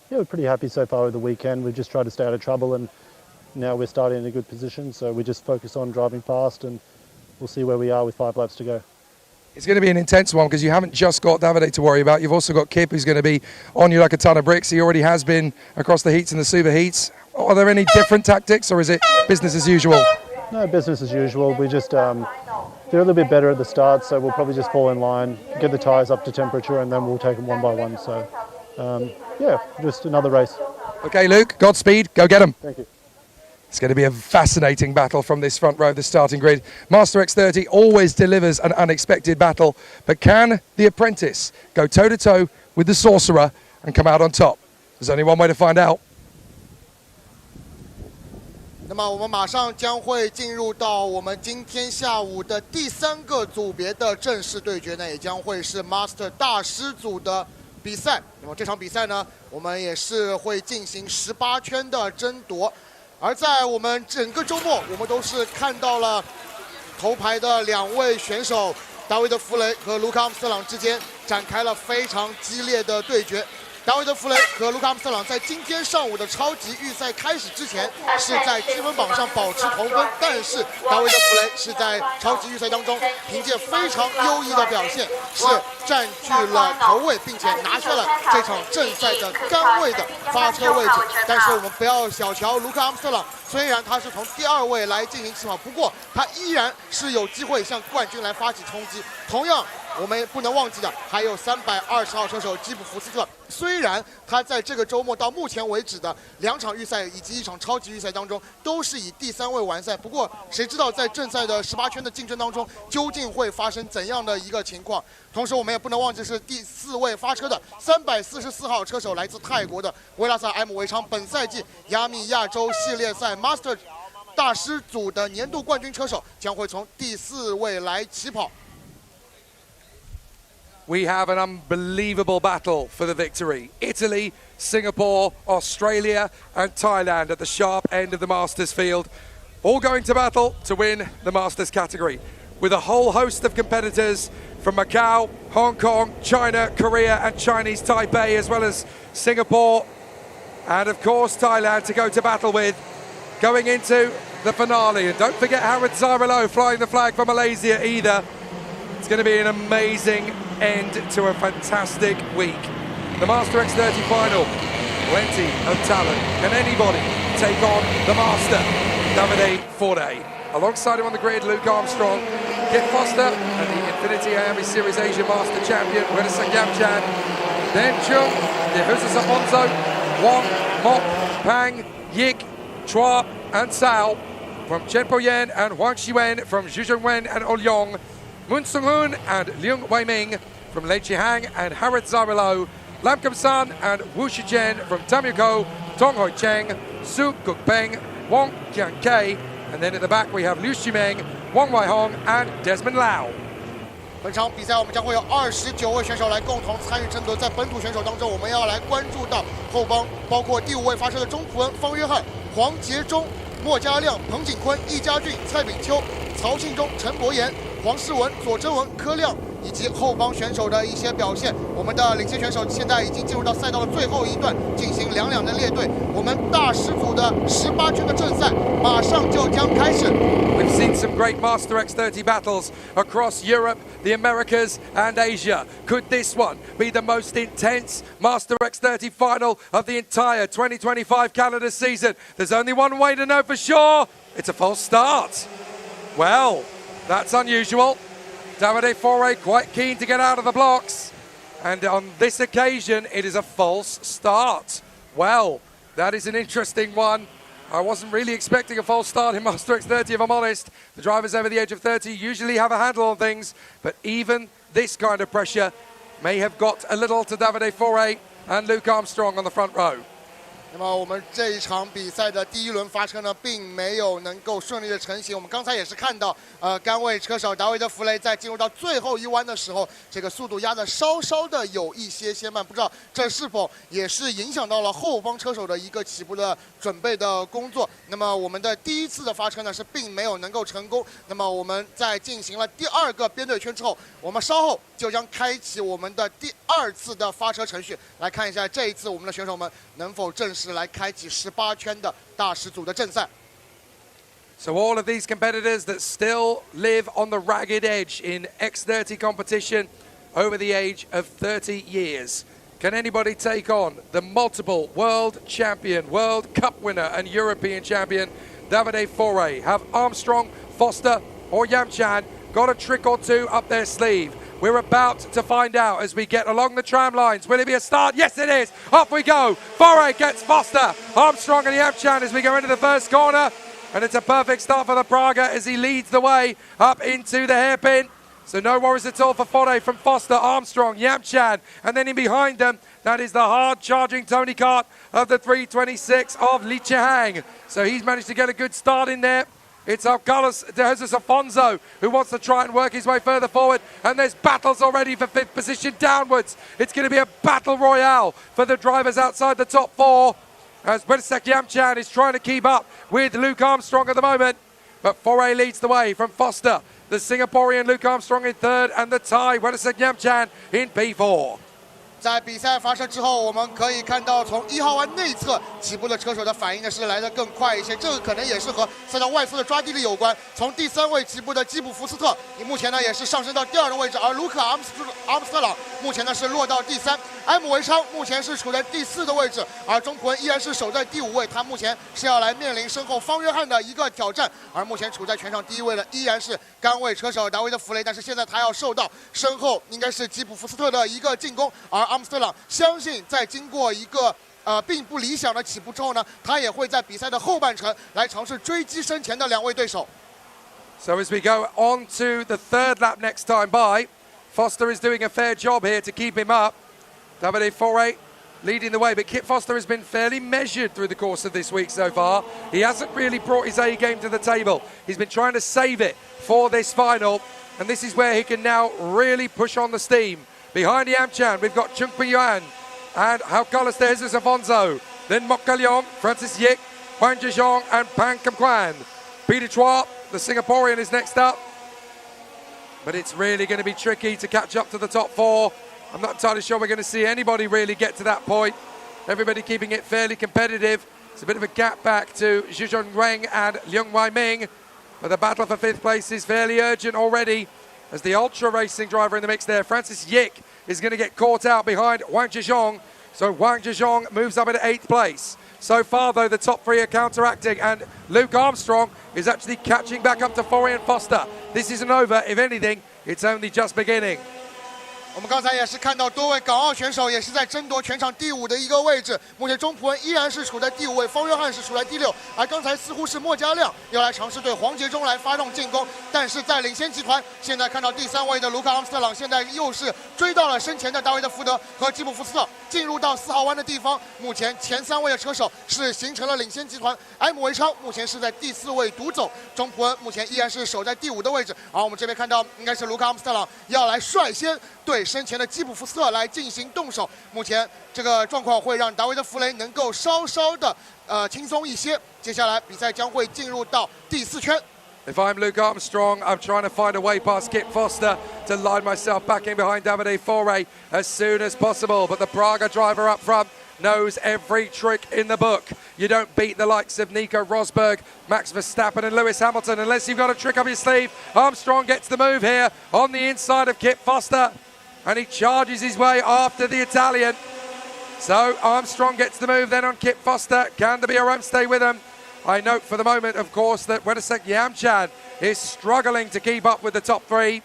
yeah, we're pretty happy so far with the weekend. We've just tried to stay out of trouble, and now we're starting in a good position, so we just focus on driving fast, and we'll see where we are with 5 laps to go. It's going to be an intense one because you haven't just got Davide to worry about. You've also got Kip, who's going to be on you like a ton of bricks. He already has been across the heats and the super heats. Are there any different tactics, or is it business as usual? No, business as usual. We just they're a little bit better at the start, so we'll probably just fall in line, get the tyres up to temperature, and then we'll take them one by one. So yeah, just another race. Okay, Luke, Godspeed. Go get them. Thank you. It's going to be a fascinating battle from this front row of the starting grid. Master X30 always delivers an unexpected battle, but can the apprentice go toe-to-toe with the sorcerer and come out on top? There's only one way to find out. 那么我们马上将会进入到我们今天下午的第3个组别的正式对决呢，也将会是 Master 大师组的比赛。那么这场比赛呢，我们也是会进行18圈的争夺。而在我们整个周末，我们都是看到了头牌的2位选手达维德·弗雷和卢卡·阿姆斯特朗之间展开了非常激烈的对决。达维德·弗雷和卢卡·阿姆斯特朗在今天上午的超级预赛开始之前是在积分榜上保持同分，但是达维德·弗雷是在超级预赛当中凭借非常优异的表现，是占据了头位，并且拿下了这场正赛的杆位的发车位置。但是我们不要小瞧卢卡·阿姆斯特朗，虽然他是从第2位来进行起跑，不过他依然是有机会向冠军来发起冲击。同样，我们不能忘记的还有320号车手基普福斯特。虽然他在这个周末到目前为止的2场预赛以及1场超级预赛当中都是以第3位完赛，不过谁知道在正赛的18圈的竞争当中究竟会发生怎样的一个情况？同时我们也不能忘记是第4位发车的344号车手来自泰国的维拉萨 M 维昌，本赛季亚米亚洲系列赛 Master 大师组的年度冠军车手，将会从第4位来起跑。We have an unbelievable battle for the victory. Italy, Singapore, Australia and Thailand at the sharp end of the Masters field, all going to battle to win the Masters category, with a whole host of competitors from Macau, Hong Kong, China, Korea and Chinese Taipei, as well as Singapore and of course Thailand to go to battle with going into the finale. And don't forget Howard Zarilo flying the flag for Malaysia either. It's going to be an amazing end to a fantastic week. The Master X30 final, plenty of talent. Can anybody take on the Master? Davide Foray. Alongside him on the grid, Luke Armstrong, Kip Foster, and the Infinity IAME Series Asia Master Champion, Wedasak Yamchan. Then Chung, Yehusa Saponzo, Wong, Mok, Pang, Yik, Chua, and Sao from Chen Po Yen and Huang Xiwen from Zhuzhongwen and Olyong. Moon Sung-hoon and Leung Wei-ming from Lei Chi-hang and Harith Zarilo, Lam Kam-san and Wu Shijian from Tamyuko, Tong Hoi-cheng, Su Guk-peng, Wong Kian-kei, and then at the back we have Liu Ximeng, Wang Wai-hong and Desmond Lau. 本场比赛我们将会有29位选手来共同参与争夺，在本土选手当中，我们要来关注到后方包括第5位发车的钟普恩、方约翰、黄杰忠、莫家亮、彭景坤、易家俊、蔡炳秋、曹信忠、陈博言、黄世文、左真文、柯亮，以及后方选手的一些表现。我们的领先选手现在已经进入到赛道的最后一段，进行2的列队。我们大师组的18圈的正赛马上就将开始。We've seen some great Master X30 battles across Europe, the Americas and Asia. Could this one be the most intense Master X30 final of the entire 2025 calendar season? There's only one way to know for sure. It's a false start. Well, that's unusual. Davide Foray quite keen to get out of the blocks. And on this occasion, it is a false start. Well, that is an interesting one. I wasn't really expecting a false start in Master X30, if I'm honest. The drivers over the age of 30 usually have a handle on things, but even this kind of pressure may have got a little to Davide Foray and Luke Armstrong on the front row. 那么我们这一场比赛的第1轮发车呢，并没有能够顺利的成型。我们刚才也是看到，杆位车手达维德·弗雷在进入到最后一弯的时候，这个速度压得稍稍的有一些慢，不知道这是否也是影响到了后方车手的一个起步的准备的工作。那么我们的第1次的发车呢是并没有能够成功。那么我们在进行了第2个编队圈之后，我们稍后就将开启我们的第2次的发车程序，来看一下这一次我们的选手们能否正式来开启18圈的大师组的正赛。So all of these competitors that still live on the ragged edge in X30 competition over the age of 30 years. Can anybody take on the multiple world champion, World Cup winner and European champion Davide Foray? Have Armstrong, Foster or Yamchan got a trick or two up their sleeve? We're about to find out as we get along the tram lines. Will it be a start? Yes, it is. Off we go. Foray gets Foster, Armstrong and Yamchan as we go into the first corner. And it's a perfect start for the Praga as he leads the way up into the hairpin. So no worries at all for Foray from Foster, Armstrong, Yamchan. And then in behind them, that is the hard-charging Tony Kart of the 326 of Li Chihang. So he's managed to get a good start in there. It's Carlos de Jesus Afonso who wants to try and work his way further forward. And there's battles already for 5th position downwards. It's going to be a battle royale for the drivers outside the top 4. As Wedesek Yamchan is trying to keep up with Luke Armstrong at the moment. But Foray leads the way from Foster. The Singaporean Luke Armstrong in 3rd and the Thai Wedesek Yamchan in P4. 在比赛发射之后，我们可以看到从1号弯内侧起步的车手的反应呢是来得更快一些，这个可能也是和赛道外侧的抓地力有关。从第3位起步的基普福斯特，目前呢也是上升到第2的位置，而卢卡阿姆斯特朗目前呢是落到第3，埃姆维昌目前是处在第4的位置，而钟普恩依然是守在第5位，他目前是要来面临身后方约翰的一个挑战，而目前处在全场第1位的依然是杆位车手达维德·弗雷，但是现在他要受到身后应该是基普福斯特的一个进攻，而阿姆斯特朗相信在经过一个并不理想的起步之后呢，他也会在比赛的后半程来尝试追击身前的2位对手。So as we go on to the 3rd lap next time by, Foster is doing a fair job here to keep him up. Davide Foray leading the way, but Kit Foster has been fairly measured through the course of this week so far. He hasn't really brought his A game to the table. He's been trying to save it for this final, and this is where he can now really push on the steam. Behind Yamchan, we've got Chung Ping-yuan and Carlos de Jesus Afonso. Then Mok Kalyong, Francis Yik, Huang Zhezhong and Pan Kam Kwan. Peter Chua, the Singaporean, is next up. But it's really going to be tricky to catch up to the top 4. I'm not entirely sure we're going to see anybody really get to that point. Everybody keeping it fairly competitive. It's a bit of a gap back to Zhizhong Weng and Leung Wai-ming. But the battle for 5th place is fairly urgent already. As the ultra racing driver in the mix there, Francis Yik, is going to get caught out behind Huang Zhezhong. So Huang Zhezhong moves up into 8th place. So far, though, the top 3 are counteracting, and Luke Armstrong is actually catching back up to Foray and Foster. This isn't over. If anything, it's only just beginning. 我们刚才也是看到多位港澳选手也是在争夺全场第5的一个位置。目前钟普文依然是处在第5位，方约翰是处在第6，而刚才似乎是莫家亮要来尝试对黄杰忠来发动进攻，但是在领先集团，现在看到第3位的卢卡阿姆斯特朗现在又是追到了身前的大卫的福德和吉普福斯特，进入到4号弯的地方。目前前3位的车手是形成了领先集团，埃姆维昌目前是在第4位独走，钟普文目前依然是守在第5的位置。而我们这边看到应该是卢卡阿姆斯特朗要来率先对身前的基普福斯特来进行动手，目前这个状况会让达维德·弗雷能够稍稍的轻松一些。接下来比赛将会进入到第4圈。If I'm Luke Armstrong, I'm trying to find a way past Kip Foster to line myself back in behind Davide Foray as soon as possible. But the Braga driver up front knows every trick in the book. You don't beat the likes of Nico Rosberg, Max Verstappen and Lewis Hamilton unless you've got a trick up your sleeve. Armstrong gets the move here on the inside of Kip Foster and he charges his way after the Italian. So Armstrong gets the move then on Kip Foster. Can there be a run stay with him? I note for the moment, of course, that Wedesek Yamchan is struggling to keep up with the top 3.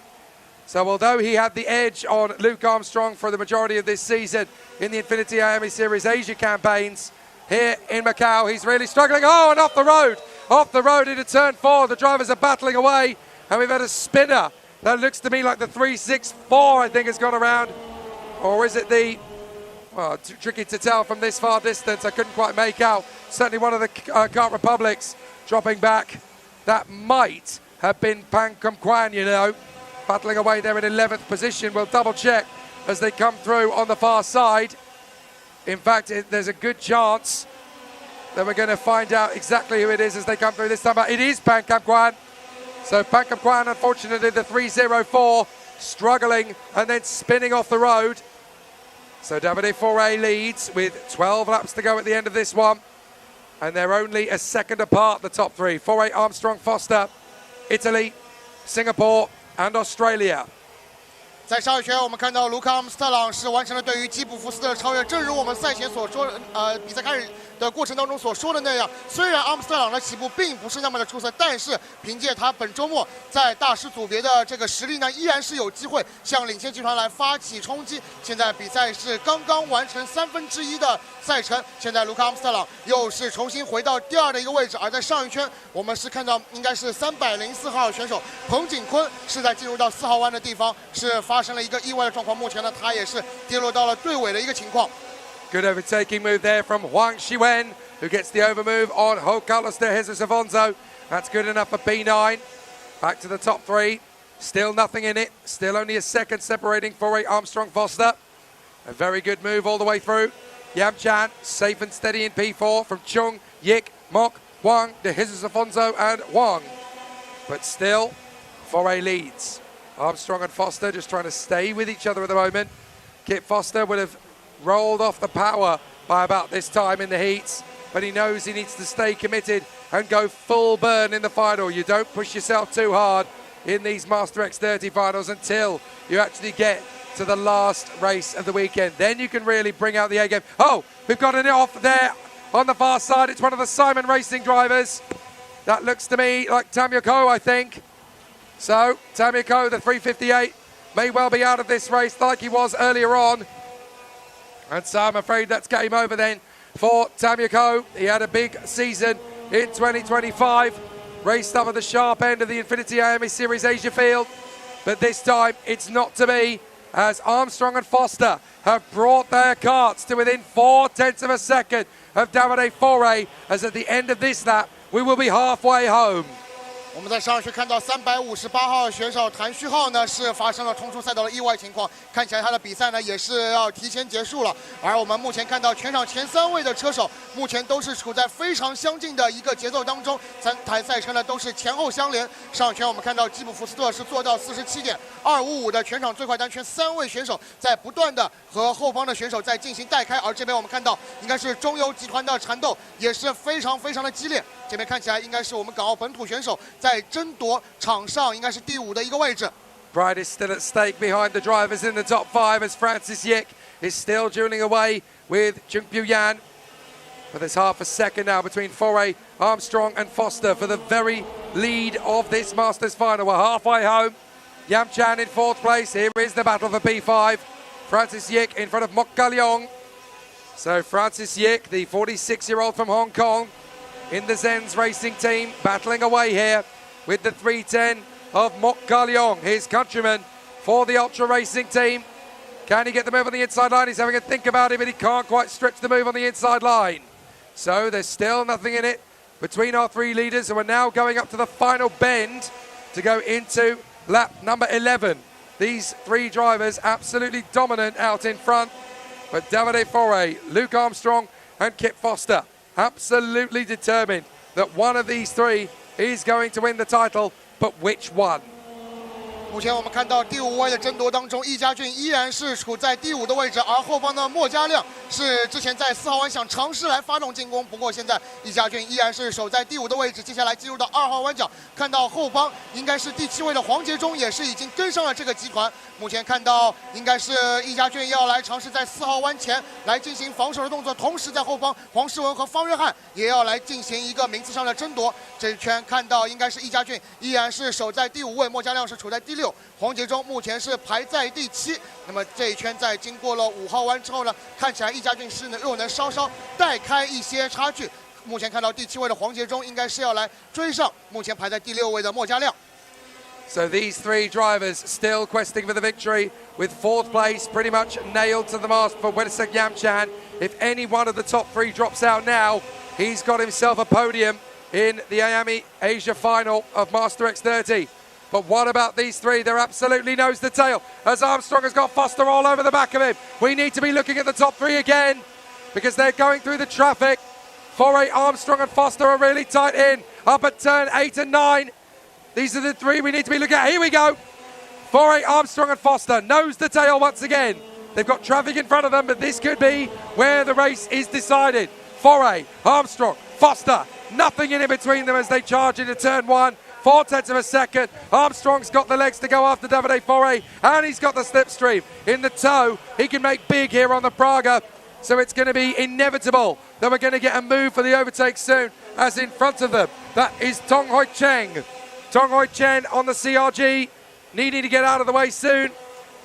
So although he had the edge on Luke Armstrong for the majority of this season in the Infinity IAME Series Asia campaigns, here in Macau, he's really struggling. Oh, and off the road into turn 4. The drivers are battling away, and we've had a spinner. That looks to me like the 364, I think, has gone around. Or is it the... Well, tricky to tell from this far distance. I couldn't quite make out. Certainly one of the Kart Republics dropping back. That might have been Pankam Kwan, you know. Battling away there in 11th position. We'll double check as they come through on the far side. In fact, there's a good chance that we're going to find out exactly who it is as they come through this time. It is Pankam Kwan. So Pankam Kwan, unfortunately, the 304, struggling and then spinning off the road. So Davide Foray leads with 12 laps to go at the end of this one. And they're only a second apart, the top 3. Foray, Armstrong, Foster, Italy, Singapore and Australia. 在上一圈，我们看到卢卡阿姆斯特朗是完成了对于基普福斯特的超越。正如我们赛前所说，比赛开始的过程当中所说的那样，虽然阿姆斯特朗的起步并不是那么的出色，但是凭借他本周末在大师组别的这个实力呢，依然是有机会向领先集团来发起冲击。现在比赛是刚刚完成1/3的赛程，现在卢卡阿姆斯特朗又是重新回到第2的一个位置。而在上一圈，我们是看到应该是304号选手彭景坤是在进入到4号弯的地方是发生了一个意外的状况，目前呢他也是跌落到了队尾的一个情况。Good overtaking move there from Huang Xiwen, who gets the overmove on Ho Carlos de Jesus Afonso. That's good enough for P9. Back to the top 3. Still nothing in it. Still only a second separating Foray, Armstrong, Foster. A very good move all the way through. Yam Chan, safe and steady in P4 from Chung, Yik, Mok, Huang, de Jesus Afonso and Huang. But still, Foray leads. Armstrong and Foster just trying to stay with each other at the moment. Kip Foster would have rolled off the power by about this time in the heats, but he knows he needs to stay committed and go full burn in the final. You don't push yourself too hard in these Master X30 finals until you actually get to the last race of the weekend. Then you can really bring out the A game. Oh, we've got an off there on the far side. It's one of the Simon Racing drivers. That looks to me like Tamio Ko, I think. So Tamio Ko, the 358, may well be out of this race like he was earlier on. And so I'm afraid that's game over then for Tamio Ko. He had a big season in 2025. Raced up at the sharp end of the Infinity IAME Series Asia field. But this time it's not to be, as Armstrong and Foster have brought their karts to within 0.4 of a second of Davide Foray, as at the end of this lap we will be halfway home. 我们在上一圈看到358号选手谭旭浩呢是发生了冲出赛道的意外情况，看起来他的比赛呢也是要提前结束了。而我们目前看到全场前3位的车手目前都是处在非常相近的一个节奏当中，3台赛车呢都是前后相连。上一圈我们看到基普福斯特是做到47.255的全场最快单圈，3位选手在不断的和后方的选手在进行带开，而这边我们看到应该是中游集团的缠斗也是非常的激烈。这边看起来应该是我们港澳本土选手在争夺场上应该是第5的一个位置。 Pride is still at stake behind the drivers in the top 5 as Francis Yik is still dueling away with Jungpyu Yan. But there's half a second now between Foray, Armstrong and Foster for the very lead of this Masters final. We're halfway home. Yam Chan in 4th place. Here is the battle for P5. Francis Yik in front of Mok Ka Leong. So Francis Yik, the 46-year-old from Hong Kong, in the Zen's racing team, battling away here with the 310 of Mok Ka Leong, his countryman for the Ultra Racing team. Can he get the move on the inside line? He's having a think about it, but he can't quite stretch the move on the inside line. So there's still nothing in it between our 3 leaders, and we're now going up to the final bend to go into lap number 11. These 3 drivers absolutely dominant out in front, but Davide Foray, Luke Armstrong and Kip Foster absolutely determined that one of these 3 is going to win the title, but which one? 目前我们看到第5位的争夺当中，易家俊依然是处在第5的位置，而后方的莫家亮是之前在4号弯想尝试来发动进攻，不过现在易家俊依然是守在第5的位置。接下来进入到2号弯角，看到后方应该是第7位的黄杰忠也是已经跟上了这个集团。目前看到应该是易家俊要来尝试在4号弯前来进行防守的动作，同时在后方黄世文和方约翰也要来进行一个名次上的争夺。这一圈看到应该是易家俊依然是守在第5位，莫家亮是处在第6。黄杰忠目前是排在第7，那么这一圈在经过了5号弯之后呢，看起来易家俊是又能稍稍带开一些差距。目前看到第7位的黄杰忠应该是要来追上目前排在第6位的莫家亮。So these 3 drivers still questing for the victory, with 4th place pretty much nailed to the mast for Wedesek Yam Chan. If any one of the top 3 drops out now, he's got himself a podium in the IAME Asia Final of Master X30. But what about these 3? They're absolutely nose to tail, as Armstrong has got Foster all over the back of him. We need to be looking at the top 3 again, because they're going through the traffic. Foray, Armstrong and Foster are really tight in, up at turn 8 and 9. These are the 3 we need to be looking at. Here we go. Foray, Armstrong and Foster, nose to tail once again. They've got traffic in front of them, but this could be where the race is decided. Foray, Armstrong, Foster, nothing in between them as they charge into turn 1. 4/10 of a second. Armstrong's got the legs to go after Davide Foray, and he's got the slipstream. In the toe, he can make big here on the Praga. So it's going to be inevitable that we're going to get a move for the overtake soon, as in front of them, that is Tong Hoi Cheng. Tong Hoi Chen on the CRG, needing to get out of the way soon.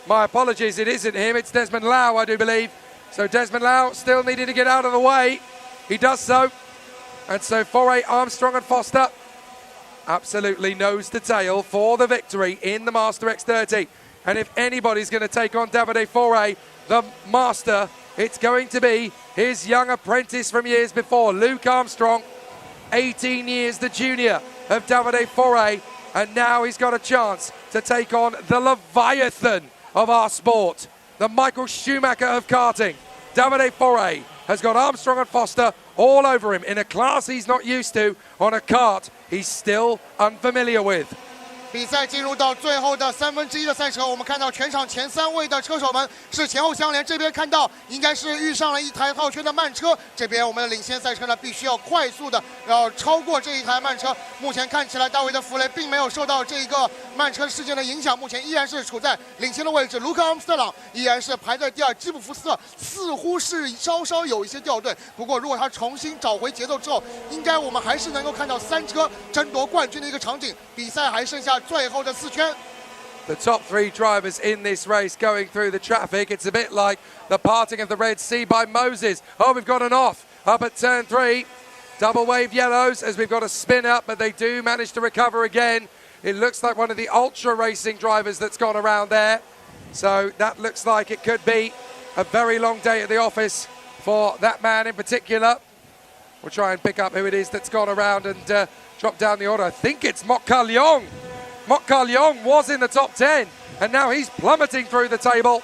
My apologies, it isn't him, it's Desmond Lau, I do believe. So Desmond Lau still needing to get out of the way. He does so. And so Foray, Armstrong and Foster absolutely nose to tail for the victory in the Master X30. And if anybody's going to take on Davide Foray, the Master, it's going to be his young apprentice from years before, Luke Armstrong, 18 years the junior of Davide Foray, and now he's got a chance to take on the Leviathan of our sport, the Michael Schumacher of karting. Davide Foray has got Armstrong and Foster all over him in a class he's not used to, on a kart he's still unfamiliar with. 比赛进入到最后的1/3的赛车，我们看到全场前3位的车手们是前后相连。这边看到应该是遇上了一台套圈的慢车，这边我们的领先赛车呢必须要快速的要超过这一台慢车。目前看起来大卫的弗雷并没有受到这个慢车事件的影响，目前依然是处在领先的位置。卢克·阿姆斯特朗依然是排在第2，基普福斯特似乎是稍稍有一些掉队，不过如果他重新找回节奏之后，应该我们还是能够看到3车争夺冠军的一个场景。比赛还剩下最后的4圈。 The top 3 drivers in this race going through the traffic. It's a bit like the parting of the Red Sea by Moses. Oh, we've got an off up at turn 3. Double wave yellows as we've got a spin up, but they do manage to recover again. It looks like one of the ultra racing drivers that's gone around there. So that looks like it could be a very long day at the office for that man in particular. We'll try and pick up who it is that's gone around and drop down the order. I think it's Mok Ka Leong. Mok Ka Leong was in the top 10, and now he's plummeting through the table.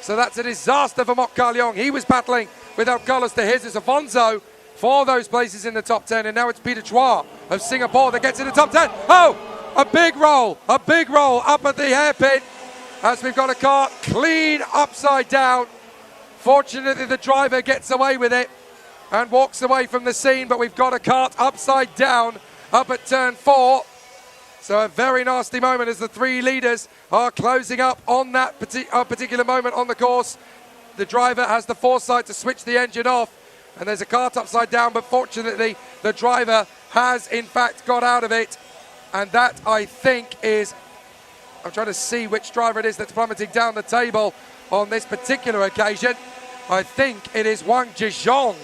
So that's a disaster for Mok Ka Leong. He was battling without colours to his. It's Afonso for those places in the top 10, and now it's Peter Chua of Singapore that gets in the top 10. Oh, a big roll up at the hairpin as we've got a car clean upside down. Fortunately, the driver gets away with it and walks away from the scene, but we've got a cart upside down up at turn 4. So a very nasty moment as the 3 leaders are closing up on that particular moment on the course. The driver has the foresight to switch the engine off, and there's a cart upside down, but fortunately the driver has in fact got out of it, and that I think is I'm trying to see which driver it is that's plummeting down the table on this particular occasion. I think it is Wang Zhizhong.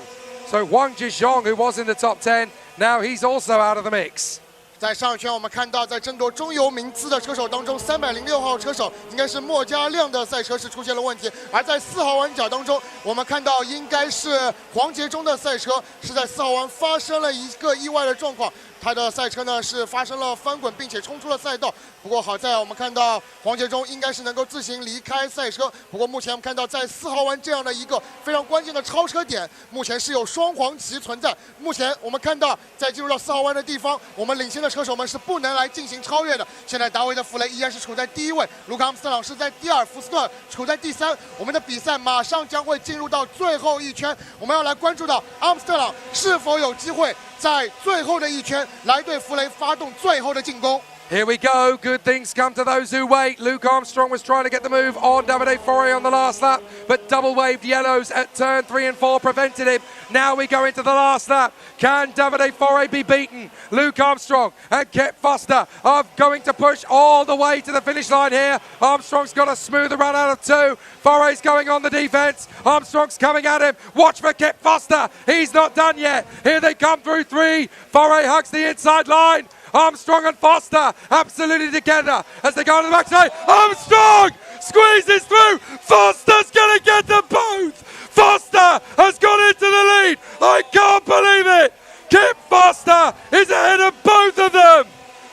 So Wang Zhizhong, who was in the top 10, now he's also out of the mix. 在上一圈，我们看到在争夺中游名次的车手当中，306号车手应该是莫家亮的赛车是出现了问题，而在4号弯角当中，我们看到应该是黄杰忠的赛车是在4号弯发生了一个意外的状况。 他的赛车呢是发生了翻滚，并且冲出了赛道。不过好在我们看到黄杰忠应该是能够自行离开赛车。不过目前我们看到在4号弯这样的一个非常关键的超车点，目前是有双黄旗存在。目前我们看到在进入到4号弯的地方，我们领先的车手们是不能来进行超越的。现在达维的弗雷依然是处在第1位，卢卡姆斯特朗是在第2，福斯特处在第3。我们的比赛马上将会进入到最后一圈，我们要来关注到阿姆斯特朗是否有机会 在最后的一圈来对弗雷发动最后的进攻。 Here we go. Good things come to those who wait. Luke Armstrong was trying to get the move on Davide Foré on the last lap, but double-waved yellows at turn 3 and 4 prevented him. Now we go into the last lap. Can Davide Foré be beaten? Luke Armstrong and Kip Foster are going to push all the way to the finish line here. Armstrong's got a smoother run out of 2. Foré's going on the defense. Armstrong's coming at him. Watch for Kip Foster. He's not done yet. Here they come through 3. Foré hugs the inside line. Armstrong and Foster absolutely together as they go on the backside. Armstrong squeezes through. Foster's going to get them both. Foster has gone into the lead. I can't believe it. Kip Foster is ahead of both of them.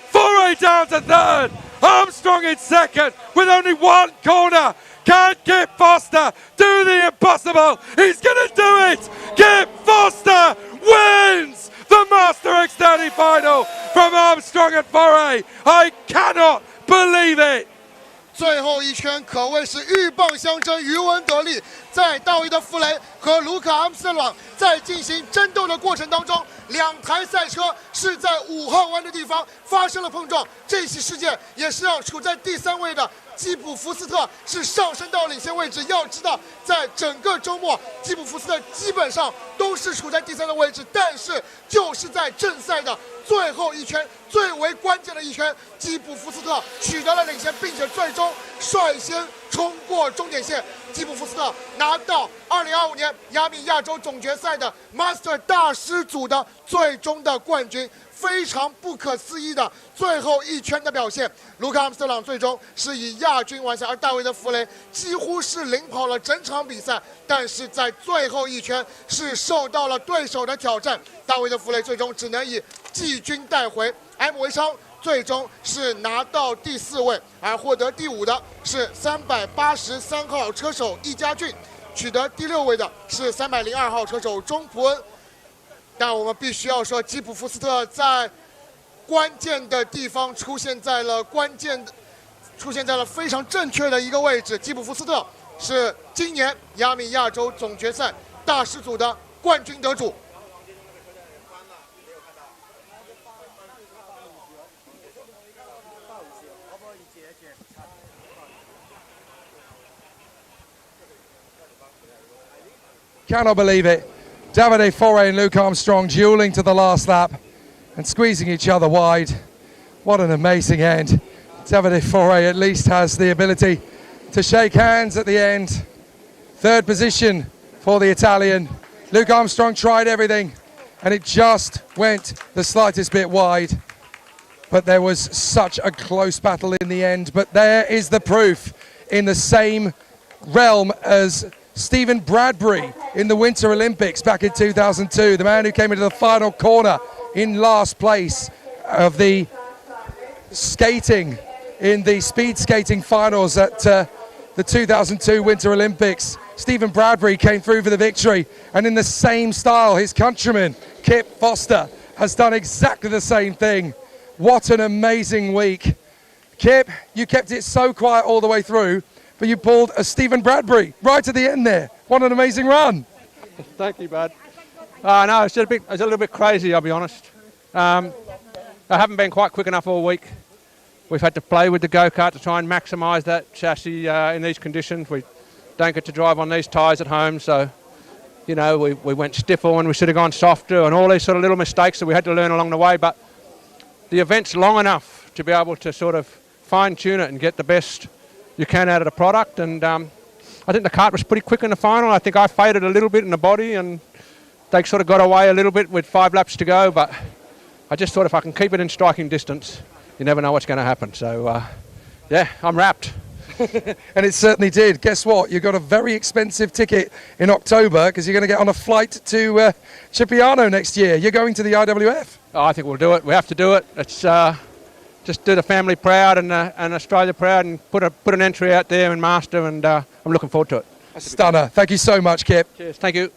Foré down to 3rd. Armstrong in 2nd with only 1 corner. Can Kip Foster do the impossible? He's going to do it. Kip Foster wins the Master X30 final from Armstrong and Foré. I cannot believe it. 最后一圈可谓是鹬蚌相争，渔翁得利。在大卫的弗雷和卢卡阿姆斯特朗在进行争斗的过程当中，2台赛车是在5号弯的地方发生了碰撞。这起事件也是让处在第3位的基普福斯特是上升到领先位置。要知道，在整个周末，基普福斯特基本上都是处在第3的位置，但是就是在正赛的最后一圈，最为关键的一圈，基普福斯特取得了领先，并且最终率先冲过终点线。基普福斯特拿到2025年亚米亚洲总决赛的 Master 大师组的最终的冠军。非常不可思议的最后一圈的表现，卢卡阿姆斯特朗最终是以亚军完赛，而大卫的弗雷几乎是领跑了整场比赛，但是在最后一圈是受到了对手的挑战，大卫的弗雷最终只能以季军带回。埃姆维昌最终是拿到第4位，而获得第5的是383号车手易家俊，取得第6位的是302号车手钟普恩。但我们必须要说，基普福斯特在关键的地方出现在了非常正确的一个位置。基普福斯特是今年亚米亚洲总决赛大师组的冠军得主。Cannot believe it. Davide Foré and Luke Armstrong dueling to the last lap and squeezing each other wide. What an amazing end. Davide Foré at least has the ability to shake hands at the end. 3rd position for the Italian. Luke Armstrong tried everything and it just went the slightest bit wide. But there was such a close battle in the end. But there is the proof in the same realm as Stephen Bradbury in the Winter Olympics back in 2002, the man who came into the final corner in last place of the skating in the speed skating finals at the 2002 Winter Olympics. Stephen Bradbury came through for the victory, and in the same style, his countryman Kip Foster has done exactly the same thing. What an amazing week. Kip, you kept it so quiet all the way through, but you pulled a Stephen Bradbury right at the end there. What an amazing run. Thank you, bud. No, it's a little bit crazy, I'll be honest. I haven't been quite quick enough all week. We've had to play with the go-kart to try and maximise that chassis in these conditions. We don't get to drive on these tyres at home, so, you know, we went stiffer when we should have gone softer and all these sort of little mistakes that we had to learn along the way. But the event's long enough to be able to sort of fine-tune it and get the best you can out of the product. And I think the kart was pretty quick in the final. I think I faded a little bit in the body, and they sort of got away a little bit with 5 laps to go. But I just thought if I can keep it in striking distance, you never know what's going to happen. So, yeah, I'm wrapped. And it certainly did. Guess what? You got a very expensive ticket in October because you're going to get on a flight to Cipriano next year. You're going to the IWF. Oh, I think we'll do it. We have to do it. It's just do the family proud and Australia proud, and put an entry out there in Master, and I'm looking forward to it. Stunner. Thank you so much, Kip. Cheers. Thank you.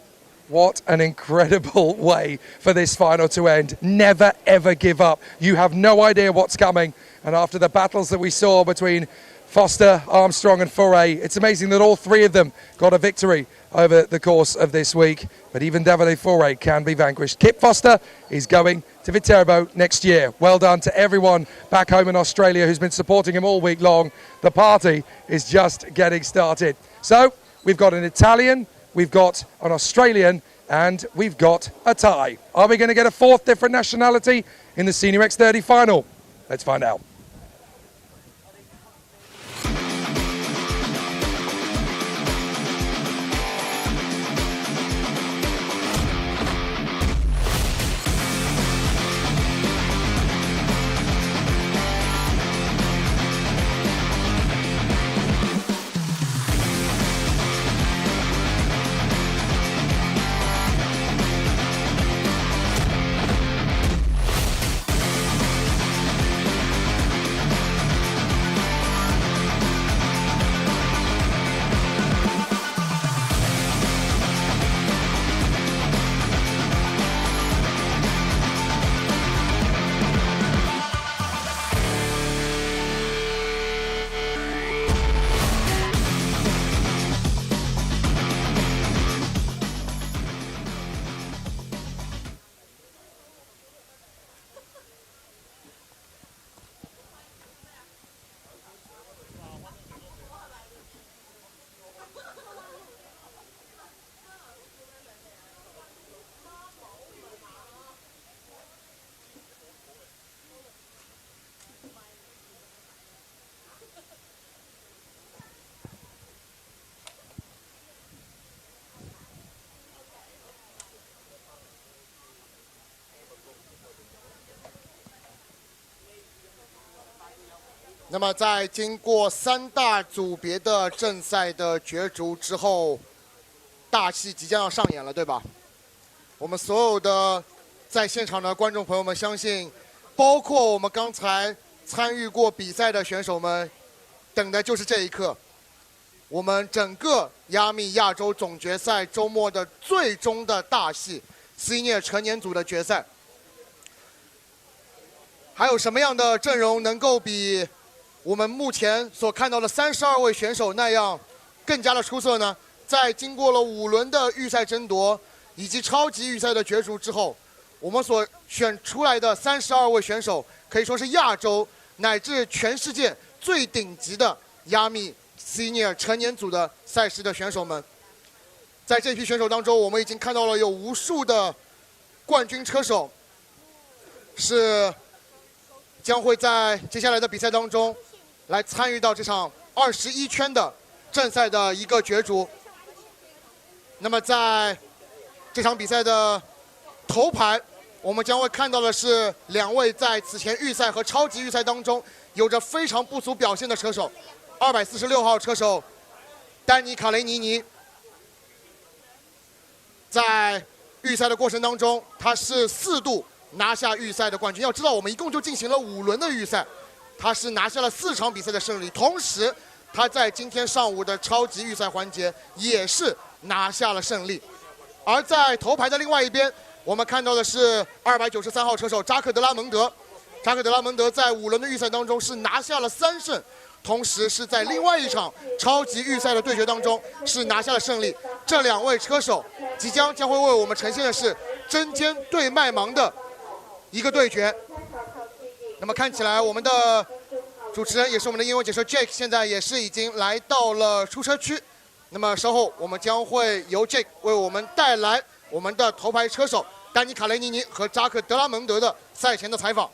What an incredible way for this final to end. Never, ever give up. You have no idea what's coming. And after the battles that we saw between Foster, Armstrong and Foray, it's amazing that all 3 of them got a victory over the course of this week. But even Davide Foray can be vanquished. Kip Foster is going to Viterbo next year. Well done to everyone back home in Australia who's been supporting him all week long. The party is just getting started. So we've got an Italian, we've got an Australian, and we've got a Thai. Are we going to get a 4th different nationality in the Senior X30 final? Let's find out.那么在经过3大组别的正赛的角逐之后，大戏即将要上演了，对吧？我们所有的在现场的观众朋友们，相信包括我们刚才参与过比赛的选手们，等的就是这一刻。我们整个IAME亚洲总决赛周末的最终的大戏 ，Senior 成年组的决赛，还有什么样的阵容能够比我们目前所看到的32位选手那样更加的出色呢？在经过了5轮的预赛争夺以及超级预赛的角逐之后，我们所选出来的32位选手可以说是亚洲乃至全世界最顶级的IAME Senior 成年组的赛事的选手们。在这批选手当中，我们已经看到了有无数的冠军车手是将会在接下来的比赛当中来参与到这场21圈的正赛的一个角逐。那么在这场比赛的头牌，我们将会看到的是2位在此前预赛和超级预赛当中有着非常不俗表现的车手，246号车手丹尼卡雷尼尼，在预赛的过程当中，他是4度拿下预赛的冠军。要知道，我们一共就进行了5轮的预赛，他是拿下了4场比赛的胜利，同时他在今天上午的超级预赛环节也是拿下了胜利。而在头牌的另外一边，我们看到的是293号车手扎克德拉蒙德。扎克德拉蒙德在5轮的预赛当中是拿下了3胜，同时是在另外一场超级预赛的对决当中是拿下了胜利。这2位车手将会为我们呈现的是针尖对麦芒的一个对决。那么看起来我们的主持人也是我们的英文解说 Jake 现在也是已经来到了出车区。那么稍后我们将会由 Jake 为我们带来我们的头牌车手丹尼卡雷尼尼和扎克德拉蒙德的赛前的采访。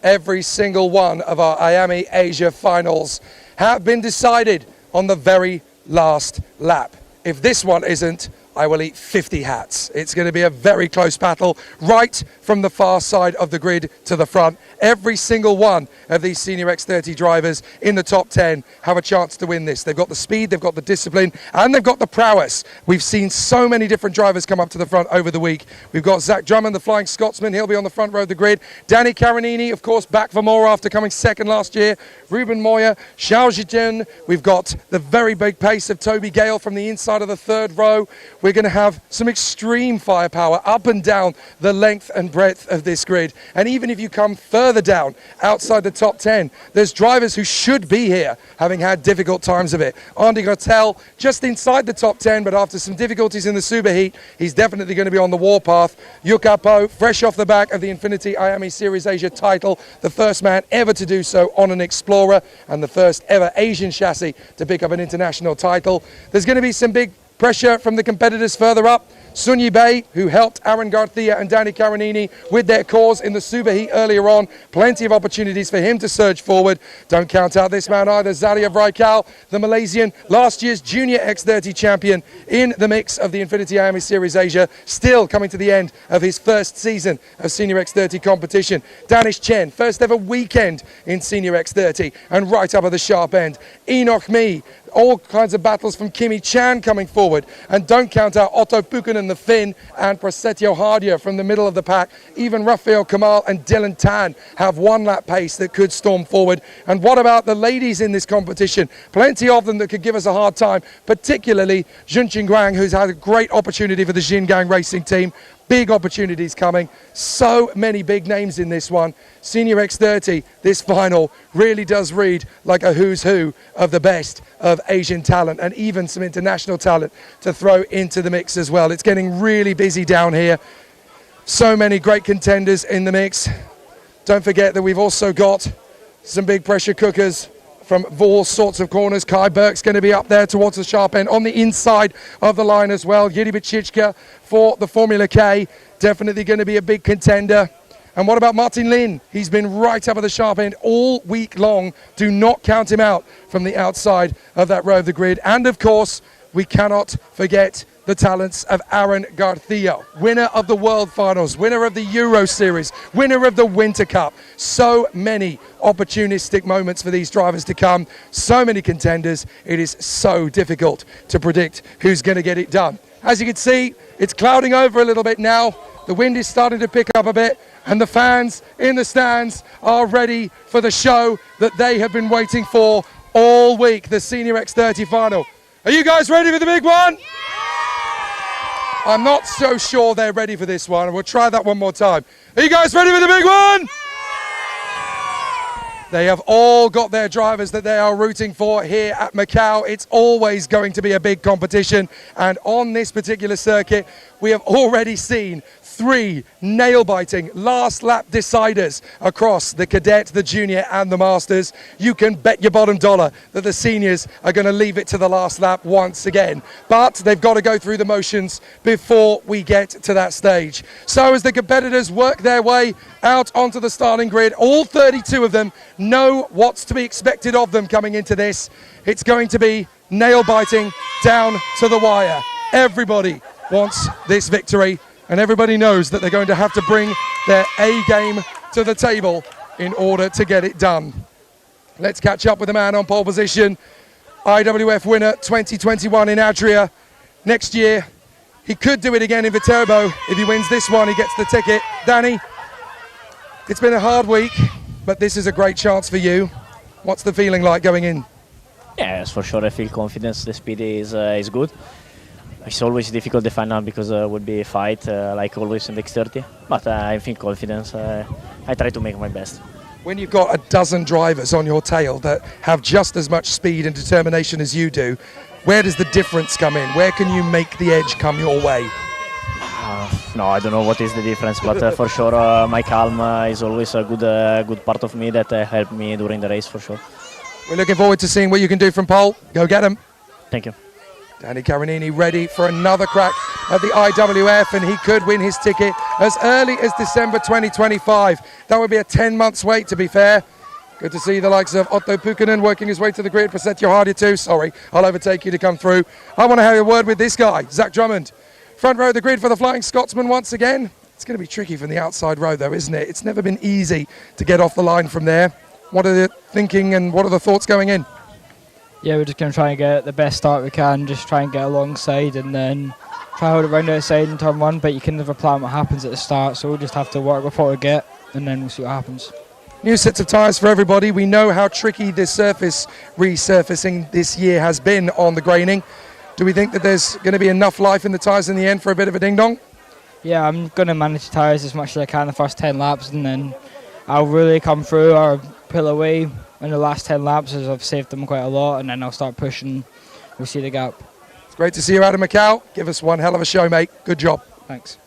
every single one of our IAME Asia finals have been decided on the very last lap. If this one isn't, I will eat 50 hats. It's going to be a very close battle right from the far side of the grid to the front. Every single one of these Senior X30 drivers in the top 10 have a chance to win this. They've got the speed, they've got the discipline, and they've got the prowess. We've seen so many different drivers come up to the front over the week. We've got Zach Drummond, the Flying Scotsman. He'll be on the front row of the grid. Danny Carinini, of course, back for more after coming second last year. Ruben Moya, Xiao Zhijun. We've got the very big pace of Toby Gale from the inside of the third row. We're going to have some extreme firepower up and down the length and breadth of this grid. And even if you come further down outside the top 10, there's drivers who should be here having had difficult times of it. Andy Grattel just inside the top 10, but after some difficulties in the Super Heat, he's definitely going to be on the warpath. Yuka Po, fresh off the back of the Infinity IAME Series Asia title, the first man ever to do so on an Explorer and the first ever Asian chassis to pick up an international title. There's going to be some big pressure from the competitors further up. Sun Yibei, who helped Aaron Garcia and Danny Carinini with their cause in the Super Heat earlier on. Plenty of opportunities for him to surge forward. Don't count out this man either, Zadia Vraikal, the Malaysian, last year's Junior X30 champion in the mix of the Infinity IAME Series Asia, still coming to the end of his first season of Senior X30 competition. Danish Chen, first ever weekend in Senior X30 and right up at the sharp end. Enoch Mee, all kinds of battles from Kimi Chan coming forward. And don't count out Otto Pukkanen, the Finn, and Prasetyo Hardia from the middle of the pack. Even Rafael Kamal and Dylan Tan have one lap pace that could storm forward. And what about the ladies in this competition? Plenty of them that could give us a hard time, particularly Jun Qingguang, who's had a great opportunity for the Xingang Racing team. Big opportunities coming. So many big names in this one. Senior X30, this final really does read like a who's who of the best of Asian talent and even some international talent to throw into the mix as well. It's getting really busy down here. So many great contenders in the mix. Don't forget that we've also got some big pressure cookers from all sorts of corners. Kai Burke's going to be up there towards the sharp end on the inside of the line as well. Yuri Bichichka for the Formula K, definitely going to be a big contender. And what about Martin Lin? He's been right up at the sharp end all week long. Do not count him out from the outside of that row of the grid. And of course, we cannot forget the talents of Aaron Garcia, winner of the World Finals, winner of the Euro Series, winner of the Winter Cup. So many opportunistic moments for these drivers to come. So many contenders. It is so difficult to predict who's going to get it done. As you can see, it's clouding over a little bit now. The wind is starting to pick up a bit, and the fans in the stands are ready for the show that they have been waiting for all week, the Senior X30 final. Are you guys ready for the big one? I'm not so sure they're ready for this one. We'll try that one more time. Are you guys ready for the big one? They have all got their drivers that they are rooting for here at Macau. It's always going to be a big competition. And on this particular circuit, we have already seen 3 nail-biting last lap deciders across the Cadet, the Junior and the Masters. You can bet your bottom dollar that the seniors are going to leave it to the last lap once again. But they've got to go through the motions before we get to that stage. So as the competitors work their way out onto the starting grid, all 32 of them know what's to be expected of them coming into this. It's going to be nail-biting down to the wire. Everybody wants this victory. And everybody knows that they're going to have to bring their A game to the table in order to get it done. Let's catch up with the man on pole position. IWF winner 2021 in Adria. Next year, he could do it again in Viterbo. If he wins this one, he gets the ticket. Danny, it's been a hard week, but this is a great chance for you. What's the feeling like going in? Yes, for sure. I feel confidence. The speed is good. It's always difficult the final because it would be a fight like always in the X30, but I feel confidence. I try to make my best. When you've got a dozen drivers on your tail that have just as much speed and determination as you do, where does the difference come in? Where can you make the edge come your way? No, I don't know what is the difference, but for sure my calm is always a good part of me that helped me during the race for sure. We're looking forward to seeing what you can do from pole. Go get them. Thank you. Danny Carinini ready for another crack at the IWF, and he could win his ticket as early as December 2025. That would be a 10 months wait, to be fair. Good to see the likes of Otto Pukkanen working his way to the grid. Present your hardy too. Sorry, I'll overtake you to come through. I want to have a word with this guy, Zach Drummond. Front row of the grid for the Flying Scotsman once again. It's going to be tricky from the outside row though, isn't it? It's never been easy to get off the line from there. What are the thinking and what are the thoughts going in? Yeah, we're just going to try and get the best start we can, just try and get alongside and then try to hold it round outside in turn one, but you can never plan what happens at the start, so we'll just have to work with what we get and then we'll see what happens. New sets of tyres for everybody. We know how tricky this surface resurfacing this year has been on the graining. Do we think that there's going to be enough life in the tyres in the end for a bit of a ding-dong? Yeah, I'm going to manage the tyres as much as I can the first 10 laps and then I'll really come through or pull away in the last 10 laps as I've saved them quite a lot, and then I'll start pushing. We'll see the gap. It's great to see you out of Macau. Give us one hell of a show, mate. Good job. Thanks.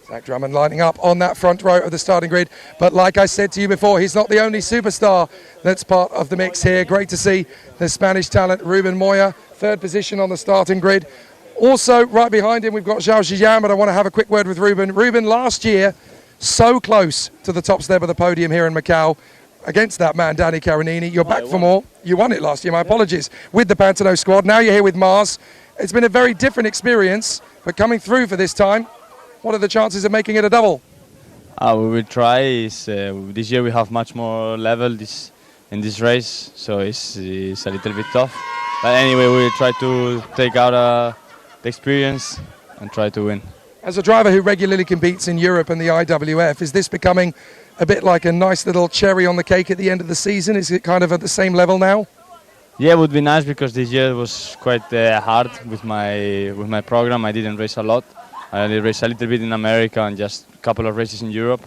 Zach Drummond lining up on that front row of the starting grid. But like I said to you before, he's not the only superstar that's part of the mix here. Great to see the Spanish talent, Ruben Moya, third position on the starting grid. Also, right behind him, we've got Zhao Ziyang, but I want to have a quick word with Ruben. Ruben, last year, so close to the top step of the podium here in Macau. Against that man, Danny Carinini. You're back for more. You won it last year, my apologies, with the Pantano squad. Now you're here with Mars. It's been a very different experience, but coming through for this time, what are the chances of making it a double? We will try. This year we have much more level in this race, so it's a little bit tough. But anyway, we will try to take out the experience and try to win. As a driver who regularly competes in Europe and the IWF, is this becoming a bit like a nice little cherry on the cake at the end of the season? Is it kind of at the same level now? Yeah, it would be nice because this year was quite hard with my program. I didn't race a lot. I only raced a little bit in America and just a couple of races in Europe.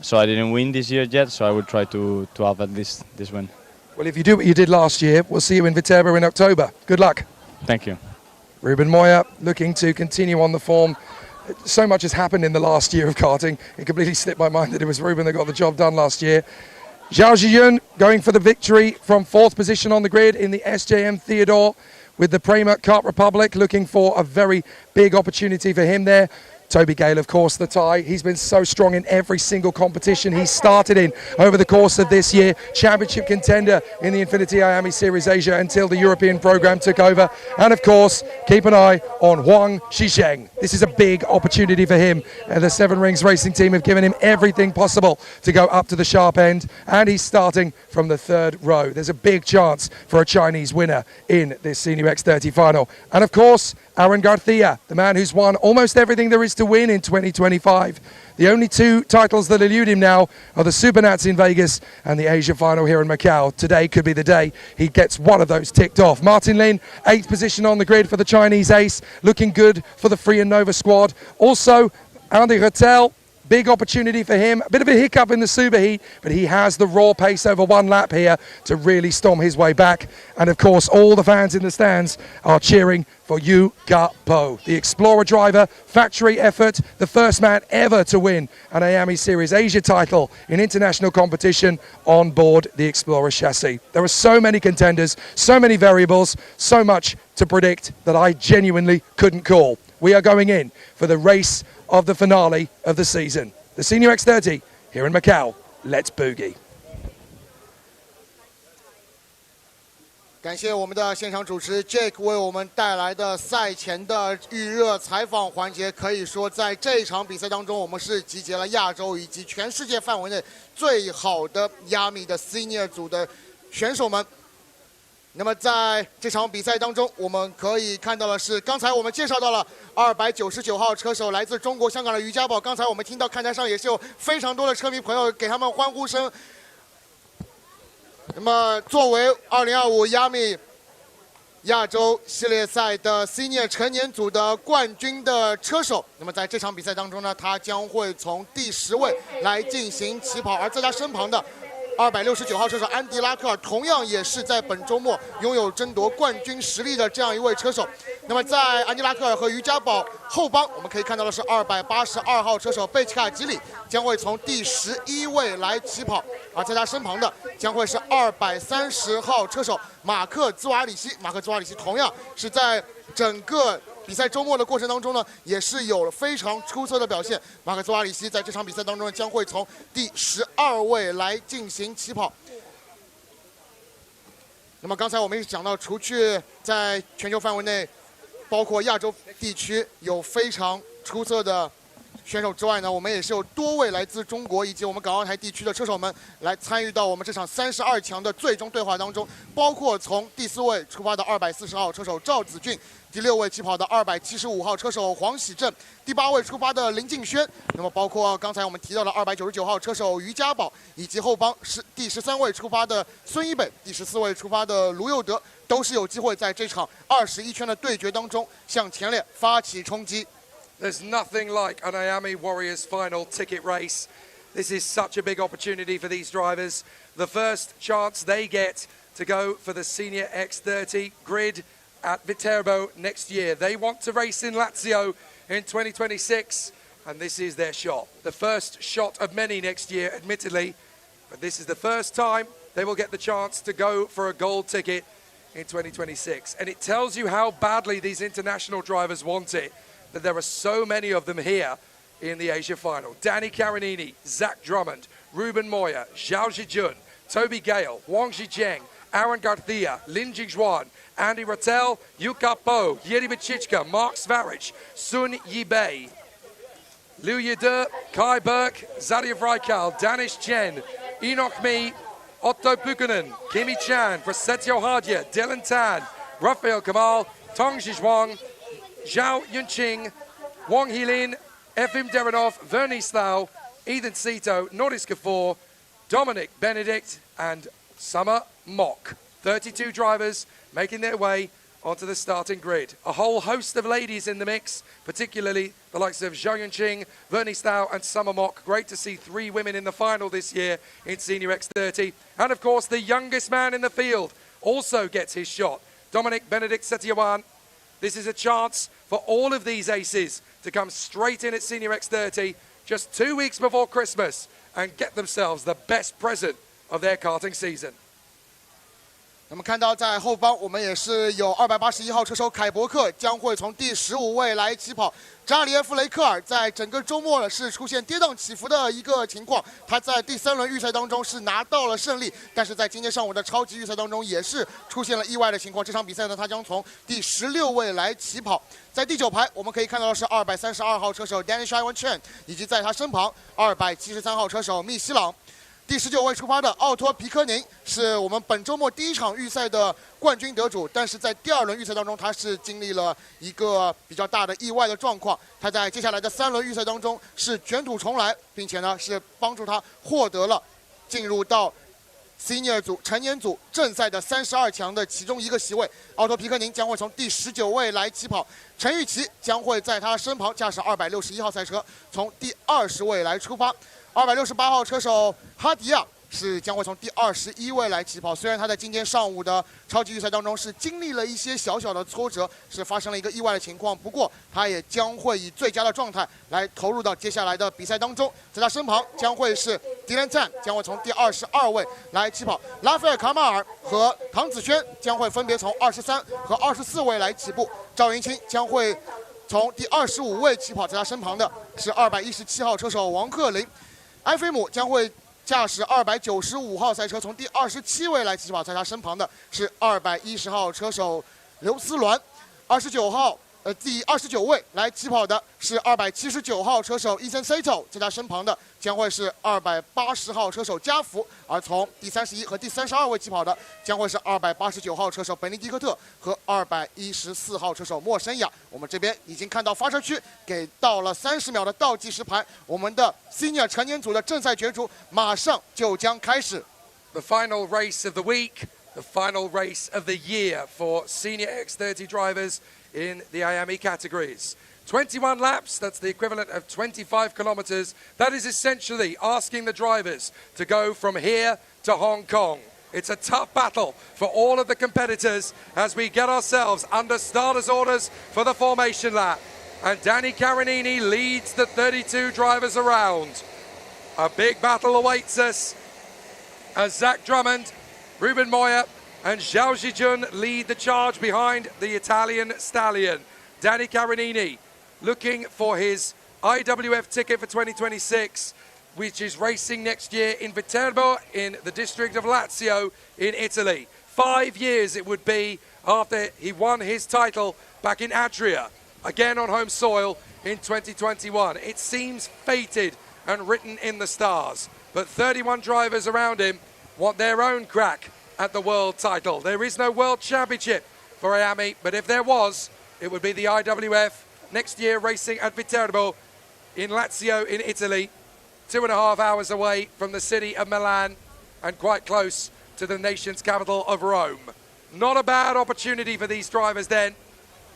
So I didn't win this year yet, so I will try to have at least this win. Well, if you do what you did last year, we'll see you in Viterbo in October. Good luck. Thank you. Ruben Moya looking to continue on the form. So much has happened in the last year of karting. It completely slipped my mind that it was Ruben that got the job done last year. Zhao Ziyang going for the victory from fourth position on the grid in the SJM Theodore with the Prema Kart Republic, looking for a very big opportunity for him there. Toby Gale, of course, the Thai. He's been so strong in every single competition he started in over the course of this year. Championship contender in the Infinity IAME Series Asia until the European program took over. And of course, keep an eye on Huang Shisheng. This is a big opportunity for him. The Seven Rings Racing team have given him everything possible to go up to the sharp end. And he's starting from the third row. There's a big chance for a Chinese winner in this Senior X30 final. And of course, Aaron Garcia, the man who's won almost everything there is to win in 2025. The only two titles that elude him now are the Supernats in Vegas and the Asia Final here in Macau. Today could be the day he gets one of those ticked off. Martin Lin, 8th position on the grid for the Chinese ace, looking good for the Free and Nova squad. Also, Andy Rattel, big opportunity for him. A bit of a hiccup in the Super Heat, but he has the raw pace over one lap here to really storm his way back. And of course, all the fans in the stands are cheering for Yu Ga Po, the Explorer driver, factory effort, the first man ever to win an IAME Series Asia title in international competition on board the Explorer chassis. There are so many contenders, so many variables, so much to predict that I genuinely couldn't call. We are going in for the race of the finale of the season. The Senior X30 here in Macau. Let's boogie. 感谢我们的现场主持 Jake 为我们带来的赛前的预热采访环节。可以说，在这场比赛当中，我们是集结了亚洲以及全世界范围内最好的IAME的 Senior 组的选手们。那么在这场比赛当中，我们可以看到的是，刚才我们介绍到了299号车手来自中国香港的于家宝。刚才我们听到看台上也是有非常多的车迷朋友给他们欢呼声。那么作为2025IAME亚洲系列赛的 Senior 成年组的冠军的车手，那么在这场比赛当中呢，他将会从第10位来进行起跑，而在他身旁的269号车手安迪拉克尔同样也是在本周末拥有争夺冠军实力的这样一位车手。那么在安迪拉克尔和于家宝后帮，我们可以看到的是282号车手贝奇卡吉里将会从第11位来起跑，而在他身旁的将会是230号车手马克兹瓦里希。马克兹瓦里希同样是在整个比赛周末的过程当中呢，也是有了非常出色的表现。马克斯瓦里希在这场比赛当中将会从第12位来进行起跑。那么刚才我们也讲到，除去在全球范围内，包括亚洲地区有非常出色的选手之外呢，我们也是有多位来自中国以及我们港澳台地区的车手们来参与到我们这场32强的最终对话当中，包括从第4位出发的240号车手赵子俊，第6位起跑的275号车手黄喜正，第8位出发的林敬轩，那么包括刚才我们提到的299号车手于家宝，以及后方是第13位出发的孙一北，第14位出发的卢佑德，都是有机会在这场21圈的对决当中向前列发起冲击。There's nothing like an IAME Warriors Final ticket race. This is such a big opportunity for these drivers. The first chance they get to go for the Senior X30 grid at Viterbo next year. They want to race in Lazio in 2026, and this is their shot. The first shot of many next year, admittedly, but this is the first time they will get the chance to go for a gold ticket in 2026. And it tells you how badly these international drivers want it, that there are so many of them here in the Asia Final. Danny Carinini, Zach Drummond, Ruben Moya, Zhao Zhijun, Toby Gale, Wang Zhijiang, Aaron Garcia, Lin Jingzhuan, Andy Rattel, Yuka Po, Yeri Bichichka, Mark Svarich, Sun Yibei, Liu Yede, Kai Burke, Zadia Vrykal, Danish Chen, Enoch Mi, Otto Pukunen, Kimi Chan, Prasetyo Hadia, Dylan Tan, Rafael Kamal, Tong Zhizhuang, Zhao Yunqing, Wang Hilin, Efim Derenov, Vernice Thao, Ethan Sito, Nordis Kafour, Dominic Benedict, and Summer Mock. 32 drivers making their way onto the starting grid. A whole host of ladies in the mix, particularly the likes of Zhao Yunqing, Vernice Thao, and Summer Mock. Great to see 3 women in the final this year in Senior X30. And of course, the youngest man in the field also gets his shot. Dominic Benedict Setyawan. This is a chance for all of these aces to come straight in at Senior X30 just 2 weeks before Christmas and get themselves the best present of their karting season. 那么看到在后方，我们也是有281号车手凯伯克将会从第15位来起跑。扎里耶夫雷克尔在整个周末呢是出现跌宕起伏的一个情况，他在第3轮预赛当中是拿到了胜利，但是在今天上午的超级预赛当中也是出现了意外的情况。这场比赛呢，他将从第16位来起跑。在第9排，我们可以看到的是232号车手 Danish Iwan Chen， 以及在他身旁273号车手密西朗。第19位出发的奥托皮科宁是我们本周末第1场预赛的冠军得主，但是在第2轮预赛当中，他是经历了一个比较大的意外的状况。他在接下来的3轮预赛当中是卷土重来，并且呢是帮助他获得了进入到 Senior 组成年组正赛的32强的其中一个席位。奥托皮科宁将会从第19位来起跑，陈玉琪将会在他身旁驾驶261号赛车，从第20位来出发。 268号车手哈迪亚是将会从第21位来起跑。虽然他在今天上午的超级预赛当中是经历了一些小小的挫折，是发生了一个意外的情况，不过他也将会以最佳的状态来投入到接下来的比赛当中。在他身旁将会是迪兰赞，将会从第22位来起跑。拉斐尔卡马尔和唐子轩将会分别从23和24位来起步。赵云清将会从第25位起跑，在他身旁的是217号车手王克林。 埃菲姆将会驾驶295号赛车，从第27位来起跑，在他身旁的是210号车手刘思鸾第29位来起跑的是279号车手伊森塞托，在他身旁的将会是280号车手加福，而从第31和第32位起跑的将会是289号车手本尼迪克特和214号车手莫申雅。我们这边已经看到发车区给到了30秒的倒计时牌，我们的 Senior 成年组的正赛角逐马上就将开始。The final race of the week, the final race of the year for Senior X30 drivers in the IAME categories. 21 laps, that's the equivalent of 25 kilometers. That is essentially asking the drivers to go from here to Hong Kong. It's a tough battle for all of the competitors as we get ourselves under starters' orders for the formation lap. And Danny Carinini leads the 32 drivers around. A big battle awaits us as Zach Drummond, Ruben Moya, and Zhao Zijun lead the charge behind the Italian stallion. Danny Carinini looking for his IWF ticket for 2026, which is racing next year in Viterbo in the district of Lazio in Italy. 5 years it would be after he won his title back in Adria, again on home soil in 2021. It seems fated and written in the stars, but 31 drivers around him want their own crack at the world title. There is no world championship for IAME, but if there was, it would be the IWF next year racing at Viterbo in Lazio in Italy, 2.5 hours away from the city of Milan and quite close to the nation's capital of Rome. Not a bad opportunity for these drivers then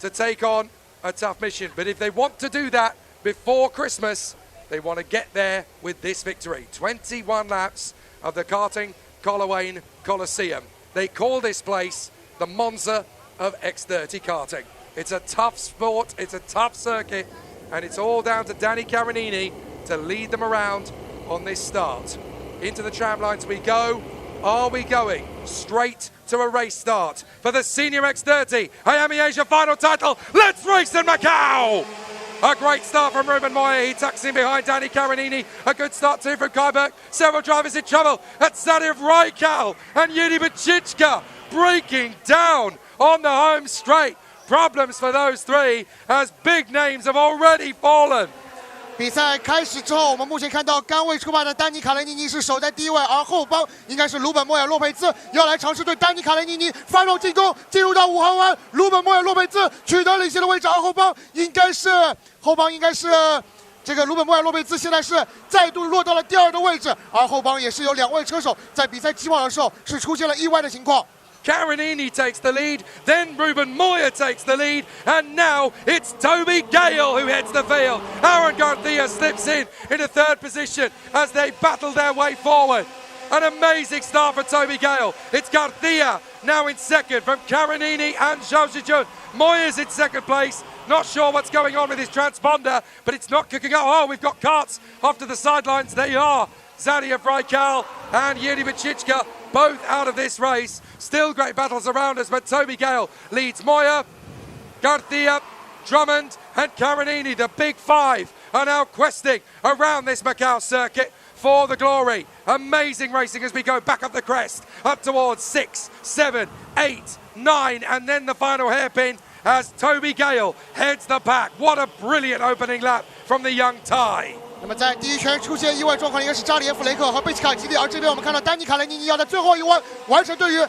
to take on a tough mission. But if they want to do that before Christmas, they want to get there with this victory. 21 laps of the karting Coloane Coliseum. They call this place the Monza of X30 karting. It's a tough sport, it's a tough circuit, and it's all down to Danny Carinini to lead them around on this start. Into the tram lines we go. Are we going straight to a race start for the Senior X30 IAME Asia Final title? Let's race in Macau! A great start from Ruben Moya. He tucks in behind Danny Carinini. A good start too from Kaiberg. Several drivers in trouble. That's Zadev Raikal and Yuri Bachichka breaking down on the home straight. Problems for those three as big names have already fallen. 比赛开始之后，我们目前看到杆位出发的丹尼卡雷尼尼是守在第一位，而后方应该是鲁本莫亚洛佩兹要来尝试对丹尼卡雷尼尼发动进攻，进入到5号弯，鲁本莫亚洛佩兹取得领先的位置，而后方应该是这个鲁本莫亚洛佩兹现在是再度落到了第2的位置，而后方也是有2位车手在比赛起跑的时候是出现了意外的情况。 Carinini takes the lead, then Ruben Moya takes the lead, and now it's Toby Gale who heads the field. Aaron Garcia slips into 3rd position as they battle their way forward. An amazing start for Toby Gale. It's Garcia now in 2nd from Carinini and Zhao Zijun. Moya's in 2nd place. Not sure what's going on with his transponder, but it's not kicking up. Oh, we've got carts off to the sidelines. They are Zadev Raikal and Yuri Bachichka, both out of this race. Still great battles around us, but Toby Gale leads Moya, Garcia, Drummond and Carinini. The big 5 are now questing around this Macau circuit for the glory. Amazing racing as we go back up the crest, up towards 6, 7, 8, 9, and then the final hairpin as Toby Gale heads the pack. What a brilliant opening lap from the young Thai. 那么在第一圈出现意外状况，应该是扎里耶夫雷克和贝奇卡基利，而这边我们看到丹尼卡雷尼尼要在最后一弯完成对于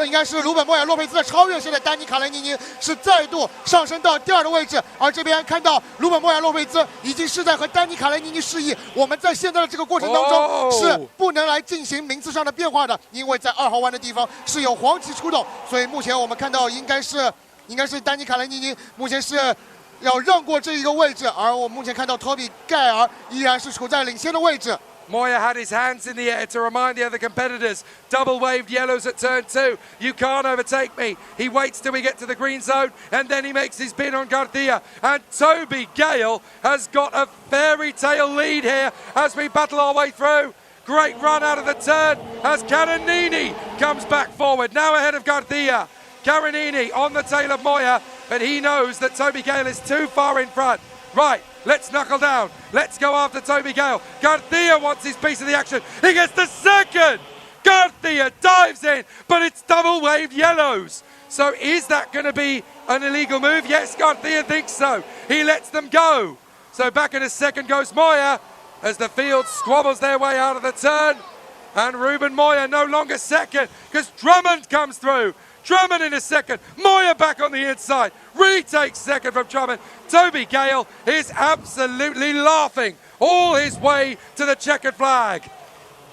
应该是鲁本莫亚洛佩兹的超越。现在丹尼卡雷尼尼是再度上升到第2的位置，而这边看到鲁本莫亚洛佩兹已经是在和丹尼卡雷尼尼示意，我们在现在的这个过程当中是不能来进行名次上的变化的，因为在2号弯的地方是有黄旗出动，所以目前我们看到应该是丹尼卡雷尼尼目前是 要让过这一个位置，而我目前看到托比盖尔依然是处在领先的位置。 Moya had his hands in the air to remind the other competitors. Double waved yellows at turn 2. You can't overtake me. He waits till we get to the green zone and then he makes his bid on Garcia. And Toby Gale has got a fairy tale lead here as we battle our way through. Great run out of the turn as Carinini comes back forward. Now ahead of Garcia. Carinini on the tail of Moya, but he knows that Toby Gale is too far in front. Right, let's knuckle down. Let's go after Toby Gale. Garcia wants his piece of the action. He gets the 2nd. Garcia dives in, but it's double waved yellows. So is that going to be an illegal move? Yes, Garcia thinks so. He lets them go. So back in a 2nd goes Moya as the field squabbles their way out of the turn. And Ruben Moya no longer 2nd because Drummond comes through. Drummond in a 2nd, Moya back on the inside, retakes 2nd from Drummond. Toby Gale is absolutely laughing all his way to the checkered flag.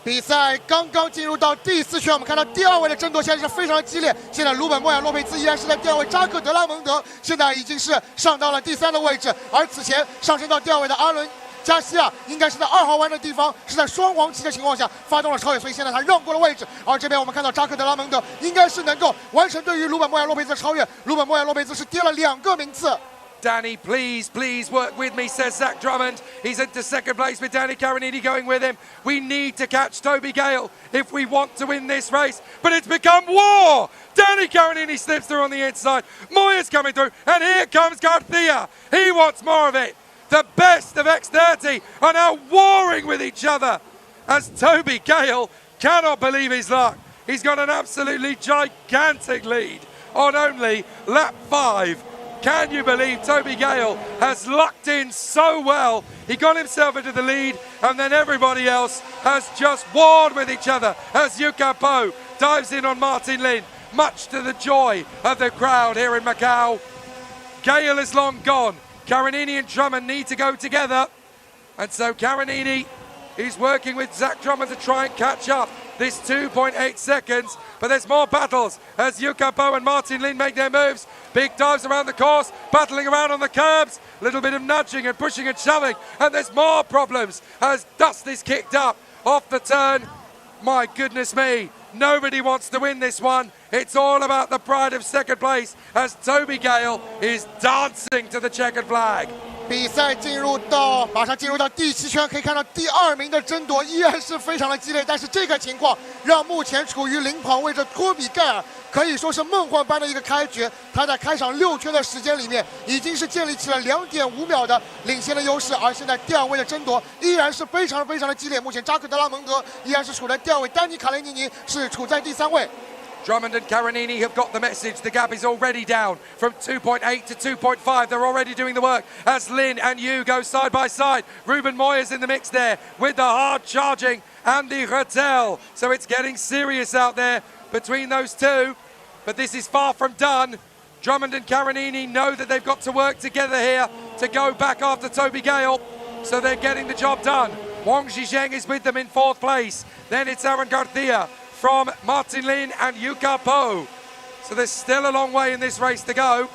比赛刚刚进入到第4圈，我们看到第2位的争夺现在是非常的激烈。现在鲁本莫亚洛佩兹依然是在第2位，扎克德拉蒙德现在已经是上到了第3的位置，而此前上升到第2位的阿伦 加西亚应该是在2号弯的地方，是在双黄旗的情况下发动了超越，所以现在他让过了位置。而这边我们看到扎克德拉蒙德应该是能够完成对于鲁本莫亚洛佩兹的超越。鲁本莫亚洛佩兹是跌了2个名次。Danny, please work with me, says Zach Drummond. He's into second place with Danny Carinini going with him. We need to catch Toby Gale if we want to win this race. But it's become war. Danny Carinini slips through on the inside. Moya's coming through, and here comes Garcia. He wants more of it. The best of X30 are now warring with each other as Toby Gale cannot believe his luck. He's got an absolutely gigantic lead on only lap 5. Can you believe Toby Gale has lucked in so well? He got himself into the lead, and then everybody else has just warred with each other as Yuka Po dives in on Martin Lin, much to the joy of the crowd here in Macau. Gale is long gone. Carinini and Drummond need to go together, and so Carinini is working with Zach Drummond to try and catch up this 2.8 seconds, but there's more battles as Yuka Po and Martin Lin make their moves. Big dives around the course, battling around on the curbs, a little bit of nudging and pushing and shoving, and there's more problems as dust is kicked up off the turn. My goodness me, nobody wants to win this one. It's all about the pride of second place as Toby Gale is dancing to the checkered flag. 比赛马上进入到第7圈，可以看到第2名的争夺依然是非常的激烈，但是这个情况让目前处于领跑位置托比盖尔可以说是梦幻般的一个开局。他在开场6圈的时间里面，已经是建立起了2.5秒的领先的优势，而现在第2位的争夺依然是非常的激烈。目前扎克德拉蒙德依然是处在第2位，丹尼卡雷尼尼是处在第3位。 Drummond and Carinini have got the message. The gap is already down from 2.8 to 2.5. They're already doing the work as Lin and Yu go side by side. Ruben Moya's in the mix there with the hard charging and the Rattel. So it's getting serious out there between those two. But this is far from done. Drummond and Carinini know that they've got to work together here to go back after Toby Gale. So they're getting the job done. Wang Zhizheng is with them in 4th place. Then it's Aaron Garcia from Martin Lin and Yuka Po. So there's still a long way in this race to go.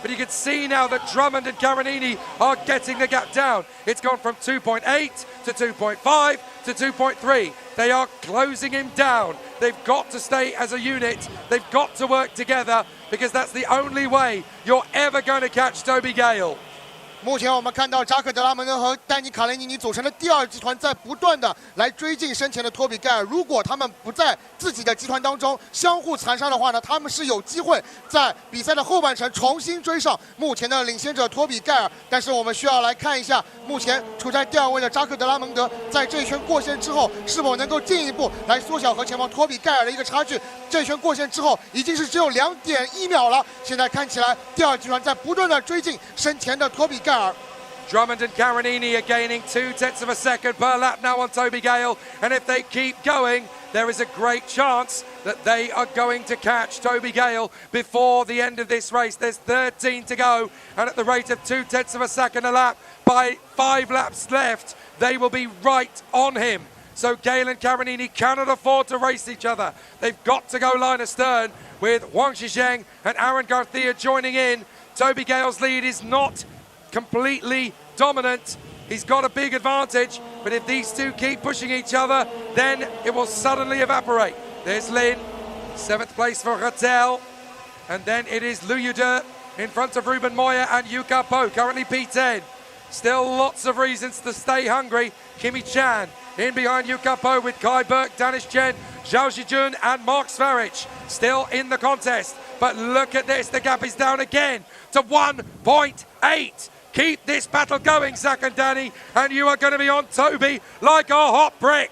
But you can see now that Drummond and Carinini are getting the gap down. It's gone from 2.8 to 2.5 to 2.3. They are closing him down. They've got to stay as a unit. They've got to work together because that's the only way you're ever going to catch Toby Gale. 目前我们看到扎克德拉蒙德和丹尼卡雷尼尼组成的第2集团在不断的来追进身前的托比盖尔。如果他们不在自己的集团当中相互残杀的话呢，他们是有机会在比赛的后半程重新追上目前的领先者托比盖尔。但是我们需要来看一下，目前处在第2位的扎克德拉蒙德在这一圈过线之后，是否能够进一步来缩小和前方托比盖尔的一个差距。这一圈过线之后，已经是只有2.1秒了。现在看起来第2集团在不断的追进身前的托比盖尔。 Drummond and Carinini are gaining 0.2 of a second per lap now on Toby Gale, and if they keep going, there is a great chance that they are going to catch Toby Gale before the end of this race. There's 13 to go, and at the rate of 0.2 of a second a lap, by 5 laps left, they will be right on him. So Gale and Carinini cannot afford to race each other. They've got to go line astern with Wang Zhizheng and Aaron Garcia joining in. Toby Gale's lead is not completely dominant. He's got a big advantage, but if these two keep pushing each other, then it will suddenly evaporate. There's Lin, 7th place for Rattel, and then it is Luyude in front of Ruben Moya and Yuka Po, currently P10. Still lots of reasons to stay hungry. Kimi Chan in behind Yuka Po with Kai Burke, Danish Chen, Zhao Zijun and Mark Svaric still in the contest. But look at this, the gap is down again to 1.8. Keep this battle going, Zach and Danny, and you are going to be on Toby like a hot brick.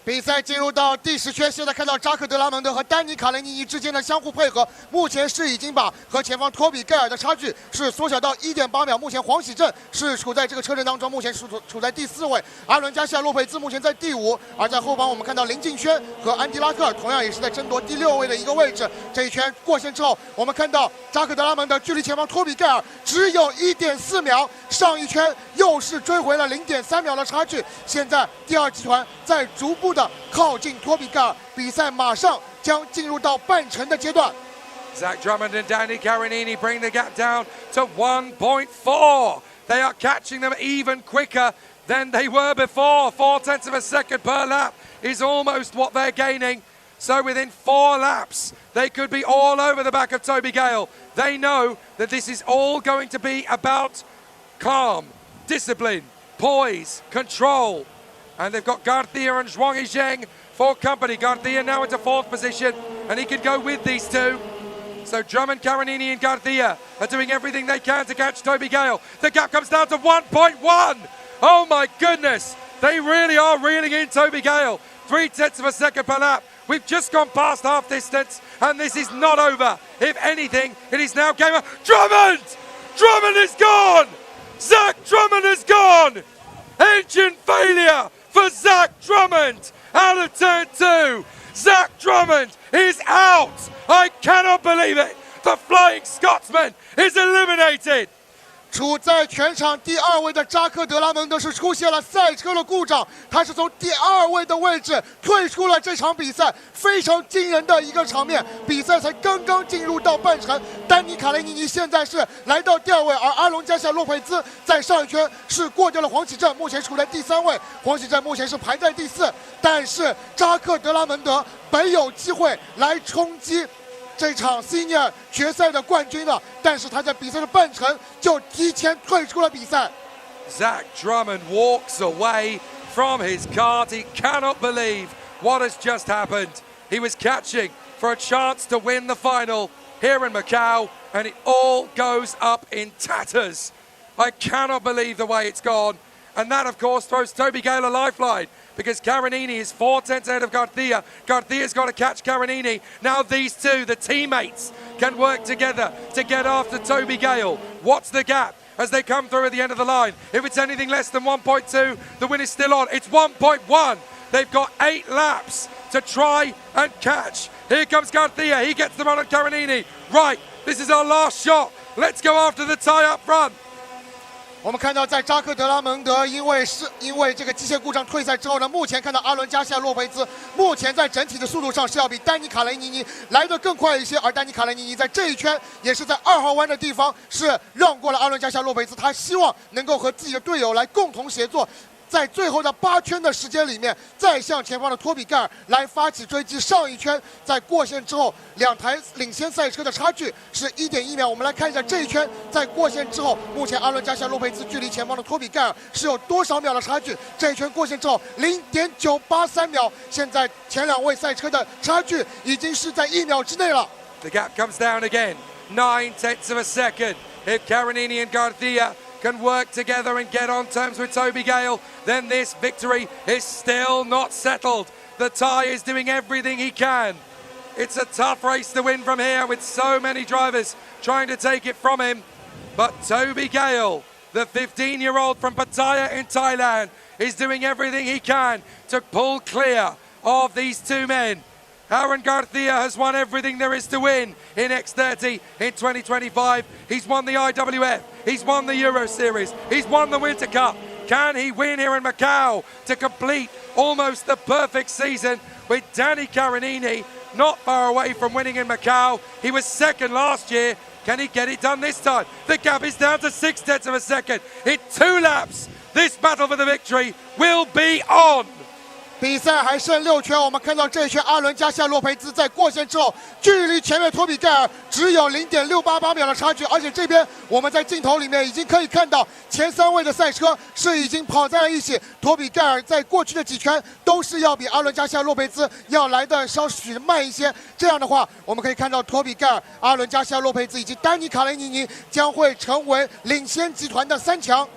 比赛进入到第10圈，现在看到扎克德拉蒙德和丹尼卡雷尼尼之间的相互配合，目前是已经把和前方托比盖尔的差距是缩小到1.8秒。目前黄喜正是处在这个车阵当中，目前是处在第4位，阿伦加西亚洛佩兹目前在第5，而在后方我们看到林敬轩和安迪拉克尔同样也是在争夺第6位的一个位置。这一圈过线之后，我们看到扎克德拉蒙德距离前方托比盖尔只有1.4秒，上一圈又是追回了0.3秒的差距。现在第2集团在逐步的靠近托比盖尔，比赛马上将进入到半程的阶段。Zach Drummond and Danny Carinini bring the gap down to 1.4. They are catching them even quicker than they were before. 0.4 of a second per lap is almost what they're gaining. So within 4 laps, they could be all over the back of Toby Gale. They know that this is all going to be about calm, discipline, poise, control. And they've got Garcia and Zhuang Yizheng for company. Garcia now into 4th position, and he can go with these two. So Drummond, Carinini and Garcia are doing everything they can to catch Toby Gale. The gap comes down to 1.1. Oh my goodness. They really are reeling in Toby Gale. 0.3 of a second per lap. We've just gone past half distance, and this is not over. If anything, it is now game over. Drummond! Drummond is gone! Zach Drummond is gone! Engine failure for Zach Drummond out of turn 2. Zach Drummond is out! I cannot believe it! The Flying Scotsman is eliminated! 处在全场第2位的扎克德拉蒙德是出现了赛车的故障，他是从第2位的位置退出了这场比赛，非常惊人的一个场面。比赛才刚刚进入到半程，丹尼卡雷尼尼现在是来到第2位，而阿隆加夏洛佩兹在上一圈是过掉了黄启正，目前处在第3位，黄启正目前是排在第4，但是扎克德拉蒙德本有机会来冲击这场 Senior 决赛的冠军的，但是他在比赛的半程就提前退出了比赛。Zach Drummond walks away from his kart. He cannot believe what has just happened. He was catching for a chance to win the final here in Macau, and it all goes up in tatters. I cannot believe the way it's gone. And that, of course, throws Toby Gale a lifeline, because Carinini is 4/10 ahead of Garcia. Garcia's got to catch Carinini. Now these two, the teammates, can work together to get after Toby Gale. What's the gap as they come through at the end of the line? If it's anything less than 1.2, the win is still on. It's 1.1. They've got 8 laps to try and catch. Here comes Garcia. He gets the run on Carinini. Right, this is our last shot. Let's go after the tie up front. 我们看到，在扎克德拉蒙德因为这个机械故障退赛之后呢，目前看到阿伦加西亚洛佩兹目前在整体的速度上是要比丹尼卡雷尼尼来得更快一些，而丹尼卡雷尼尼在这一圈也是在2号弯的地方是让过了阿伦加西亚洛佩兹，他希望能够和自己的队友来共同协作。在最后的8圈的时间里面，再向前方的托比盖尔来发起追击。上一圈在过线之后，2台领先赛车的差距是1.1秒。我们来看一下这一圈在过线之后，目前阿伦加西亚洛佩兹距离前方的托比盖尔是有多少秒的差距？这一圈过线之后0.983秒，现在前2位赛车的差距已经是在1秒之内了。The gap comes down again, 0.9 of a second. If Carinini and Garcia can work together and get on terms with Toby Gale, then this victory is still not settled. The Thai is doing everything he can. It's a tough race to win from here with so many drivers trying to take it from him. But Toby Gale, the 15-year-old from Pattaya in Thailand, is doing everything he can to pull clear of these two men. Aaron Garcia has won everything there is to win in X30 in 2025. He's won the IWF, he's won the Euro Series, he's won the Winter Cup. Can he win here in Macau to complete almost the perfect season with Danny Carinini not far away from winning in Macau? He was second last year. Can he get it done this time? The gap is down to 0.6 of a second. In 2 laps, this battle for the victory will be on. 比赛还剩6圈，我们看到这一圈阿伦加西亚洛佩兹在过线之后，距离前面托比盖尔只有0.688秒的差距，而且这边我们在镜头里面已经可以看到前3位的赛车是已经跑在了一起。托比盖尔在过去的几圈都是要比阿伦加西亚洛佩兹要来的稍许慢一些，这样的话我们可以看到托比盖尔、阿伦加西亚洛佩兹以及丹尼卡雷尼尼将会成为领先集团的3强。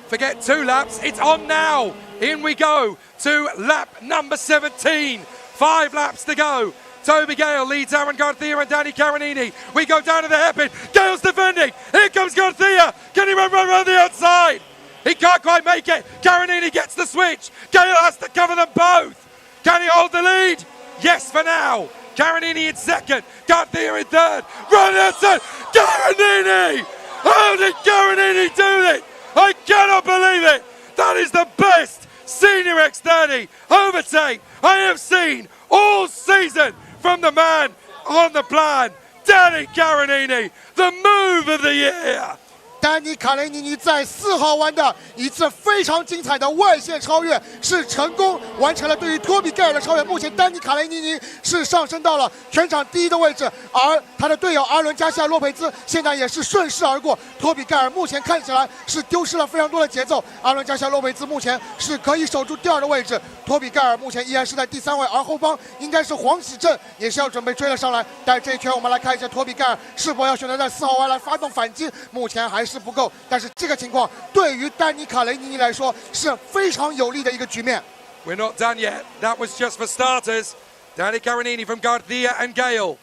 Forget 2 laps, it's on now. In we go to lap number 17. 5 laps to go. Toby Gale leads Aaron Garcia and Danny Carinini. We go down to the hairpin. Gale's defending. Here comes Garcia. Can he run around the outside? He can't quite make it. Carinini gets the switch. Gale has to cover them both. Can he hold the lead? Yes, for now. Carinini in second. Garcia in third. Run outside. Carinini! How did Carinini do this? I cannot believe it! That is the best senior X30 overtake I have seen all season from the man on the plan, Danny Carinini, the move of the year. 丹尼卡雷尼尼在4号弯的一次非常精彩的外线超越，是成功完成了对于托比盖尔的超越。目前丹尼卡雷尼尼是上升到了全场第1的位置，而他的队友阿伦加西亚洛佩兹现在也是顺势而过。托比盖尔目前看起来是丢失了非常多的节奏，阿伦加西亚洛佩兹目前是可以守住第2的位置，托比盖尔目前依然是在第3位，而后方应该是黄喜正也是要准备追了上来。但是这一圈我们来看一下托比盖尔是否要选择在4号弯来发动反击，目前还是不够。但是这个情况对于丹尼卡雷尼尼来说是非常有利的一个局面。We're not done yet. That was just for starters. Danny Carinini from Garcia and Gale.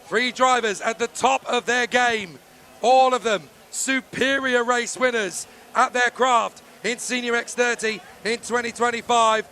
3 drivers at the top of their game. All of them superior race winners at their craft in Senior X30 in 2025.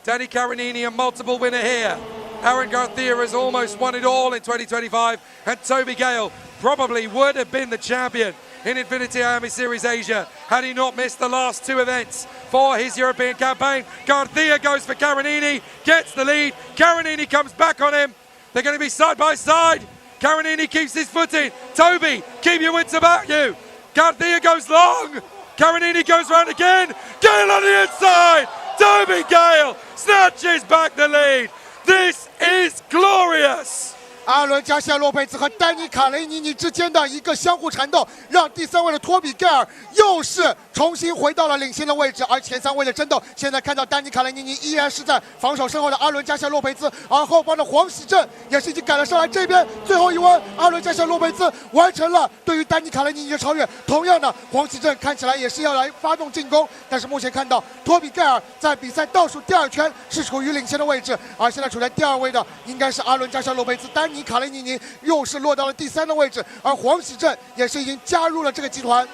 Danny Carinini, a multiple winner here. Aaron Garcia has almost won it all in 2025. And Toby Gale probably would have been the champion in Infinity IAME Series Asia had he not missed the last 2 events for his European campaign. Garcia goes for Carinini, gets the lead. Carinini comes back on him. They're going to be side by side. Carinini keeps his footing. Toby, keep your wits about you. Garcia goes long. Carinini goes round again. Gale on the inside. Toby Gale snatches back the lead. This is glorious. 阿伦加西亚洛佩兹和丹尼卡雷尼尼之间的一个相互缠斗，让第3位的托比盖尔又是重新回到了领先的位置。而前3位的争斗，现在看到丹尼卡雷尼尼依然是在防守身后的阿伦加西亚洛佩兹，而后方的黄喜正也是已经赶了上来。这边最后一弯，阿伦加西亚洛佩兹完成了对于丹尼卡雷尼尼的超越。同样的，黄喜正看起来也是要来发动进攻，但是目前看到托比盖尔在比赛倒数第2圈是处于领先的位置，而现在处在第2位的应该是阿伦加西亚洛佩兹。丹尼卡雷尼尼又是落到了第3的位置，而黄喜正也是已经加入了这个集团。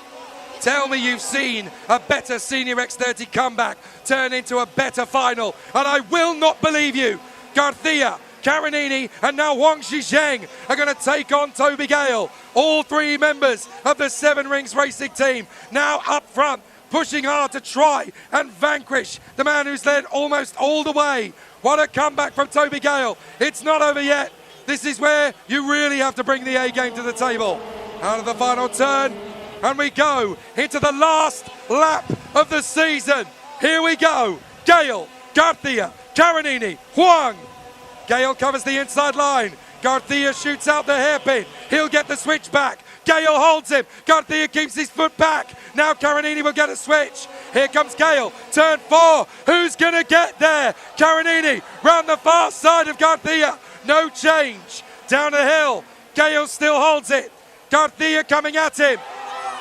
Tell me you've seen a better Senior X30 comeback turn into a better final, and I will not believe you. Garcia, Carinini, and now Wang Zhizheng are going to take on Toby Gale. All 3 members of the 7 Rings Racing team now up front, pushing hard to try and vanquish the man who's led almost all the way. What a comeback from Toby Gale. It's not over yet. This is where you really have to bring the A game to the table. Out of the final turn, and we go into the last lap of the season. Here we go. Gale, Garcia, Carinini, Huang. Gale covers the inside line. Garcia shoots out the hairpin. He'll get the switch back. Gale holds him. Garcia keeps his foot back. Now Carinini will get a switch. Here comes Gale. Turn 4. Who's going to get there? Carinini round the far side of Garcia. No change. Down the hill. Gale still holds it. Garcia coming at him.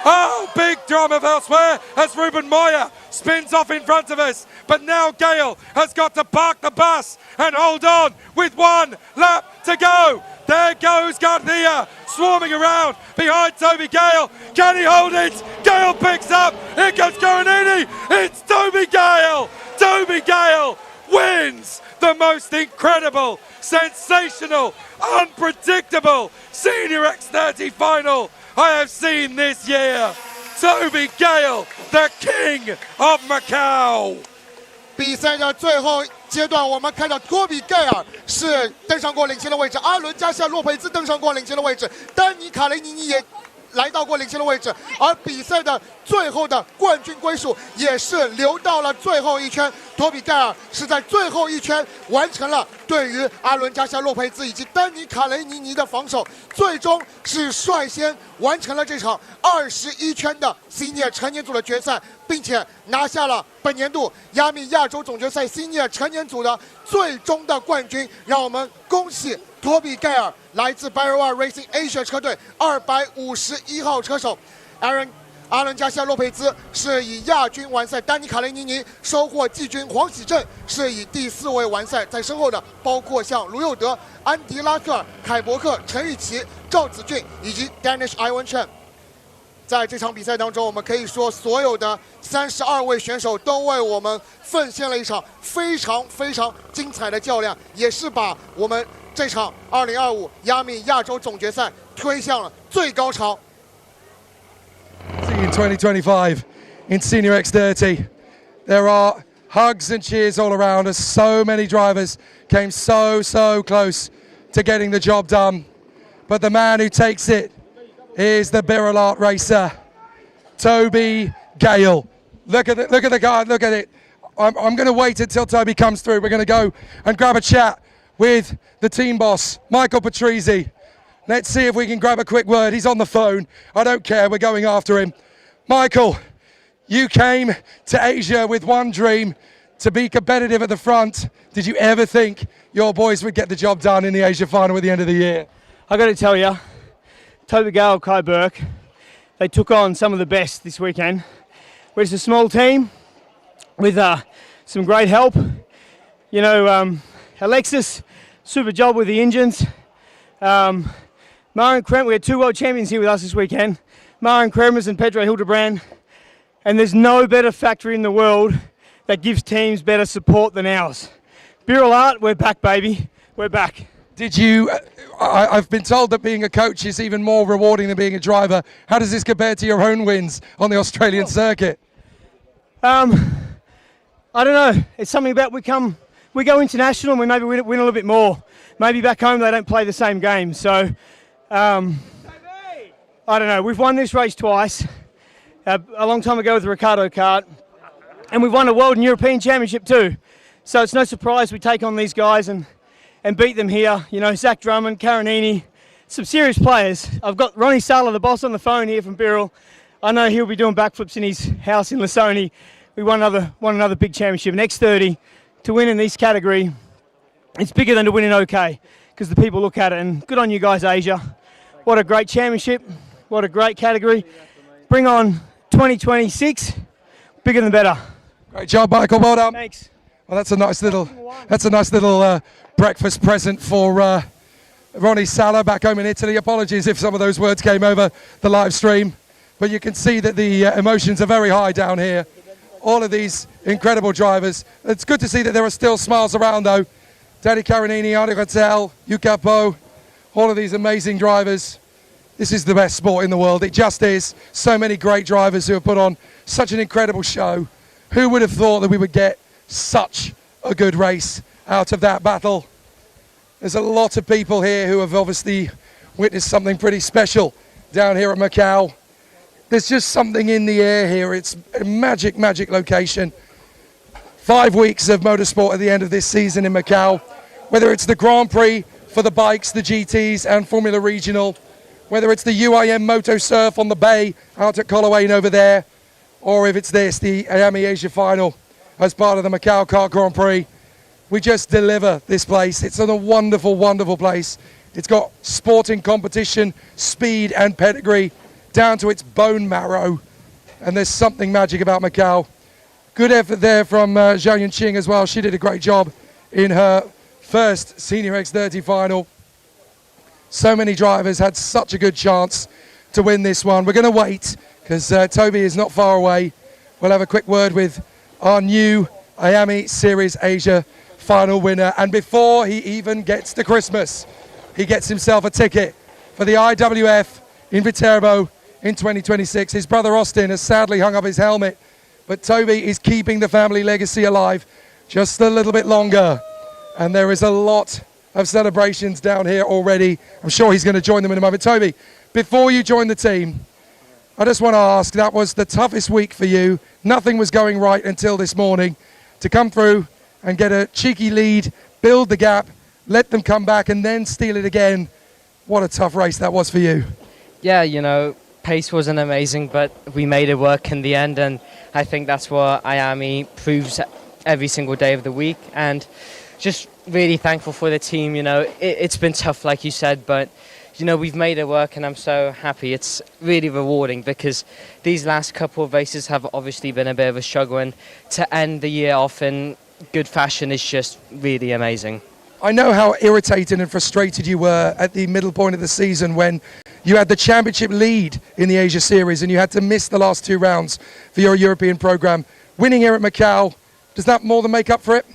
Oh, big drama elsewhere as Ruben Moya spins off in front of us. But now Gale has got to park the bus and hold on with 1 lap to go. There goes Garcia swarming around behind Toby Gale. Can he hold it? Gale picks up. Here comes Carinini. It's Toby Gale. Toby Gale wins the most incredible, sensational, unpredictable Senior X30 final I have seen this year. Toby Gale, the king of Macau. 比赛的最后阶段，我们看到托比盖尔是登上过领先的位置，阿伦加西亚洛佩兹登上过领先的位置，丹尼卡雷尼尼也来到过领先的位置，而比赛的最后的冠军归属也是留到了最后一圈。托比盖尔是在最后一圈完成了对于阿伦加西亚洛佩兹以及丹尼卡雷尼尼的防守，最终是率先完成了这场21圈的 Senior 成年组的决赛，并且拿下了本年度亚米亚洲总决赛 Senior 成年组的最终的冠军。让我们恭喜托比盖尔，来自 Barrow Racing Asia 车队251号车手 阿伦加西亚洛佩兹是以亚军完赛，丹尼卡雷尼尼收获季军，黄喜正是以第4位完赛。在身后的包括像卢佑德、安迪拉克尔、凯伯克、陈玉琪、赵子俊以及 Danish Iwan Chen。在这场比赛当中，我们可以说所有的32位选手都为我们奉献了一场非常精彩的较量，也是把我们这场2025亚米亚洲总决赛推向了最高潮。In 2025 in Senior X30, there are hugs and cheers all around us. So many drivers came so close to getting the job done, but the man who takes it is the Biralart racer, Toby Gale. Look at the guy, look at it. I'm going to wait until Toby comes through. We're going to go and grab a chat with the team boss, Michael Patrizzi. Let's see if we can grab a quick word. He's on the phone. I don't care, we're going after him. Michael, you came to Asia with one dream, to be competitive at the front. Did you ever think your boys would get the job done in the Asia Final at the end of the year? I got to tell you, Toby Gale, Kai Burke, they took on some of the best this weekend. We're just a small team with some great help. You know, Alexis, super job with the engines. Maren Kremers, we had 2 world champions here with us this weekend. Maren Kremers and Pedro Hildebrand. And there's no better factory in the world that gives teams better support than ours. Birol Art, we're back, baby. We're back. Did you, I've been told that being a coach is even more rewarding than being a driver. How does this compare to your own wins on the Australian circuit? I don't know. It's something about we go international and we maybe win a little bit more. Maybe back home they don't play the same game. So, I don't know. We've won this race twice. A long time ago with the Ricardo kart. And we've won a World and European Championship too. So it's no surprise we take on these guys and beat them here. You know, Zach Drummond, Karanini, some serious players. I've got Ronnie Sala, the boss, on the phone here from Birol. I know he'll be doing backflips in his house in Lasoni. We won another big championship, an X30. To win in this category, it's bigger than to win in OK, because the people look at it. And good on you guys, Asia. What a great championship. What a great category. Bring on 2026. Bigger than better. Great job, Michael. Well done. Thanks. Well, that's a nice little breakfast present for Ronnie Sala back home in Italy. Apologies if some of those words came over the live stream, but you can see that the emotions are very high down here. All of these incredible drivers. It's good to see that there are still smiles around, though. Danny Karanini, Arne Rattel, Yukapo, all of these amazing drivers. This is the best sport in the world. It just is. So many great drivers who have put on such an incredible show. Who would have thought that we would get such a good race out of that battle? There's a lot of people here who have obviously witnessed something pretty special down here at Macau. There's just something in the air here. It's a magic, magic location. 5 weeks of motorsport at the end of this season in Macau. Whether it's the Grand Prix for the bikes, the GTs and Formula Regional, whether it's the UIM Moto Surf on the bay out at Coloane over there, or if it's this, the IAME Asia Final as part of the Macau Kart Grand Prix. We just deliver this place. It's a wonderful, wonderful place. It's got sporting competition, speed and pedigree down to its bone marrow. And there's something magic about Macau. Good effort there from Zhao Yunqing as well. She did a great job in her first Senior X30 final. So many drivers had such a good chance to win this one. We're going to wait because Toby is not far away. We'll have a quick word with our new IAME Series Asia Final winner. And before he even gets to Christmas, he gets himself a ticket for the IWF in Viterbo in 2026. His brother Austin has sadly hung up his helmet, but Toby is keeping the family legacy alive just a little bit longer. And there is a lot of celebrations down here already. I'm sure he's going to join them in a moment. Toby, before you join the team, I just want to ask, that was the toughest week for you. Nothing was going right until this morning. To come through and get a cheeky lead, build the gap, let them come back and then steal it again. What a tough race that was for you. Yeah, you know, pace wasn't amazing, but we made it work in the end, and I think that's what IAME proves every single day of the week. And just really thankful for the team. You know, it's been tough, like you said, but you know, we've made it work, and I'm so happy. It's really rewarding because these last couple of races have obviously been a bit of a struggle, and to end the year off in good fashion is just really amazing. I know how irritated and frustrated you were at the middle point of the season when you had the championship lead in the Asia Series and you had to miss the last 2 rounds for your European program. Winning here at Macau, does that more than make up for it?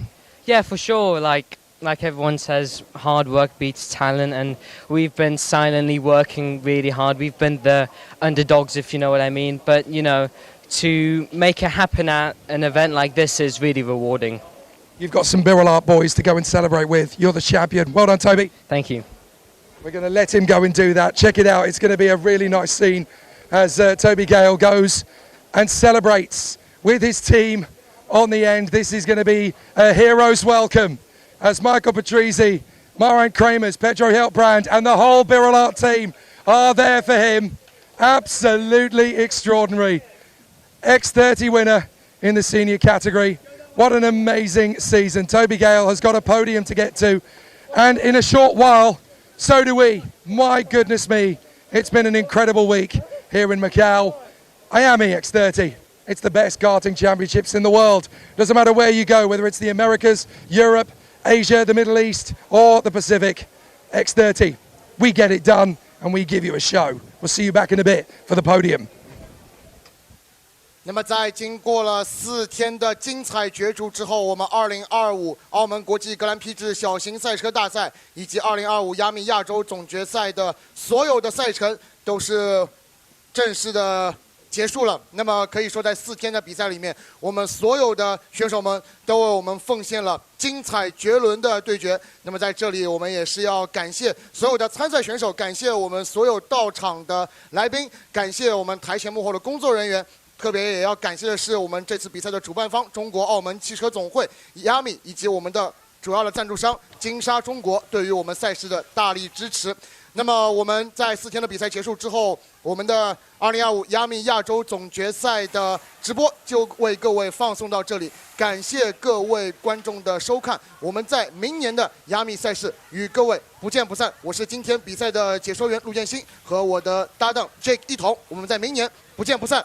Yeah, for sure. Like everyone says, hard work beats talent, and we've been silently working really hard. We've been the underdogs, if you know what I mean. But, you know, to make it happen at an event like this is really rewarding. You've got some Birol Art boys to go and celebrate with. You're the champion. Well done, Toby. Thank you. We're going to let him go and do that. Check it out. It's going to be a really nice scene as Toby Gale goes and celebrates with his team on the end. This is going to be a hero's welcome as Michael Patrizi, Maran Kramers, Pedro Hiltbrand and the whole Birolart team are there for him. Absolutely extraordinary. X30 winner in the senior category. What an amazing season. Toby Gale has got a podium to get to, and in a short while, so do we. My goodness me, it's been an incredible week here in Macau. IAME X30, it's the best karting championships in the world. Doesn't matter where you go, whether it's the Americas, Europe, Asia, the Middle East, or the Pacific. X30, we get it done, and we give you a show. We'll see you back in a bit for the podium. 那么在经过了4天的精彩角逐之后，我们2025澳门国际格兰披治小型赛车大赛以及2025亚米亚洲总决赛的所有的赛程都是正式的结束了。那么可以说，在4天的比赛里面，我们所有的选手们都为我们奉献了精彩绝伦的对决。那么在这里，我们也是要感谢所有的参赛选手，感谢我们所有到场的来宾，感谢我们台前幕后的工作人员。 特别也要感谢的是我们这次比赛的主办方中国澳门汽车总会 IAME 以及我们的主要的赞助商金沙中国对于我们赛事的大力支持。那么我们在4天的比赛结束之后，我们的2025IAME亚洲总决赛的直播就为各位放送到这里，感谢各位观众的收看。我们在明年的IAME赛事与各位不见不散。我是今天比赛的解说员陆建新和我的搭档 Jake 一同，我们在明年不见不散。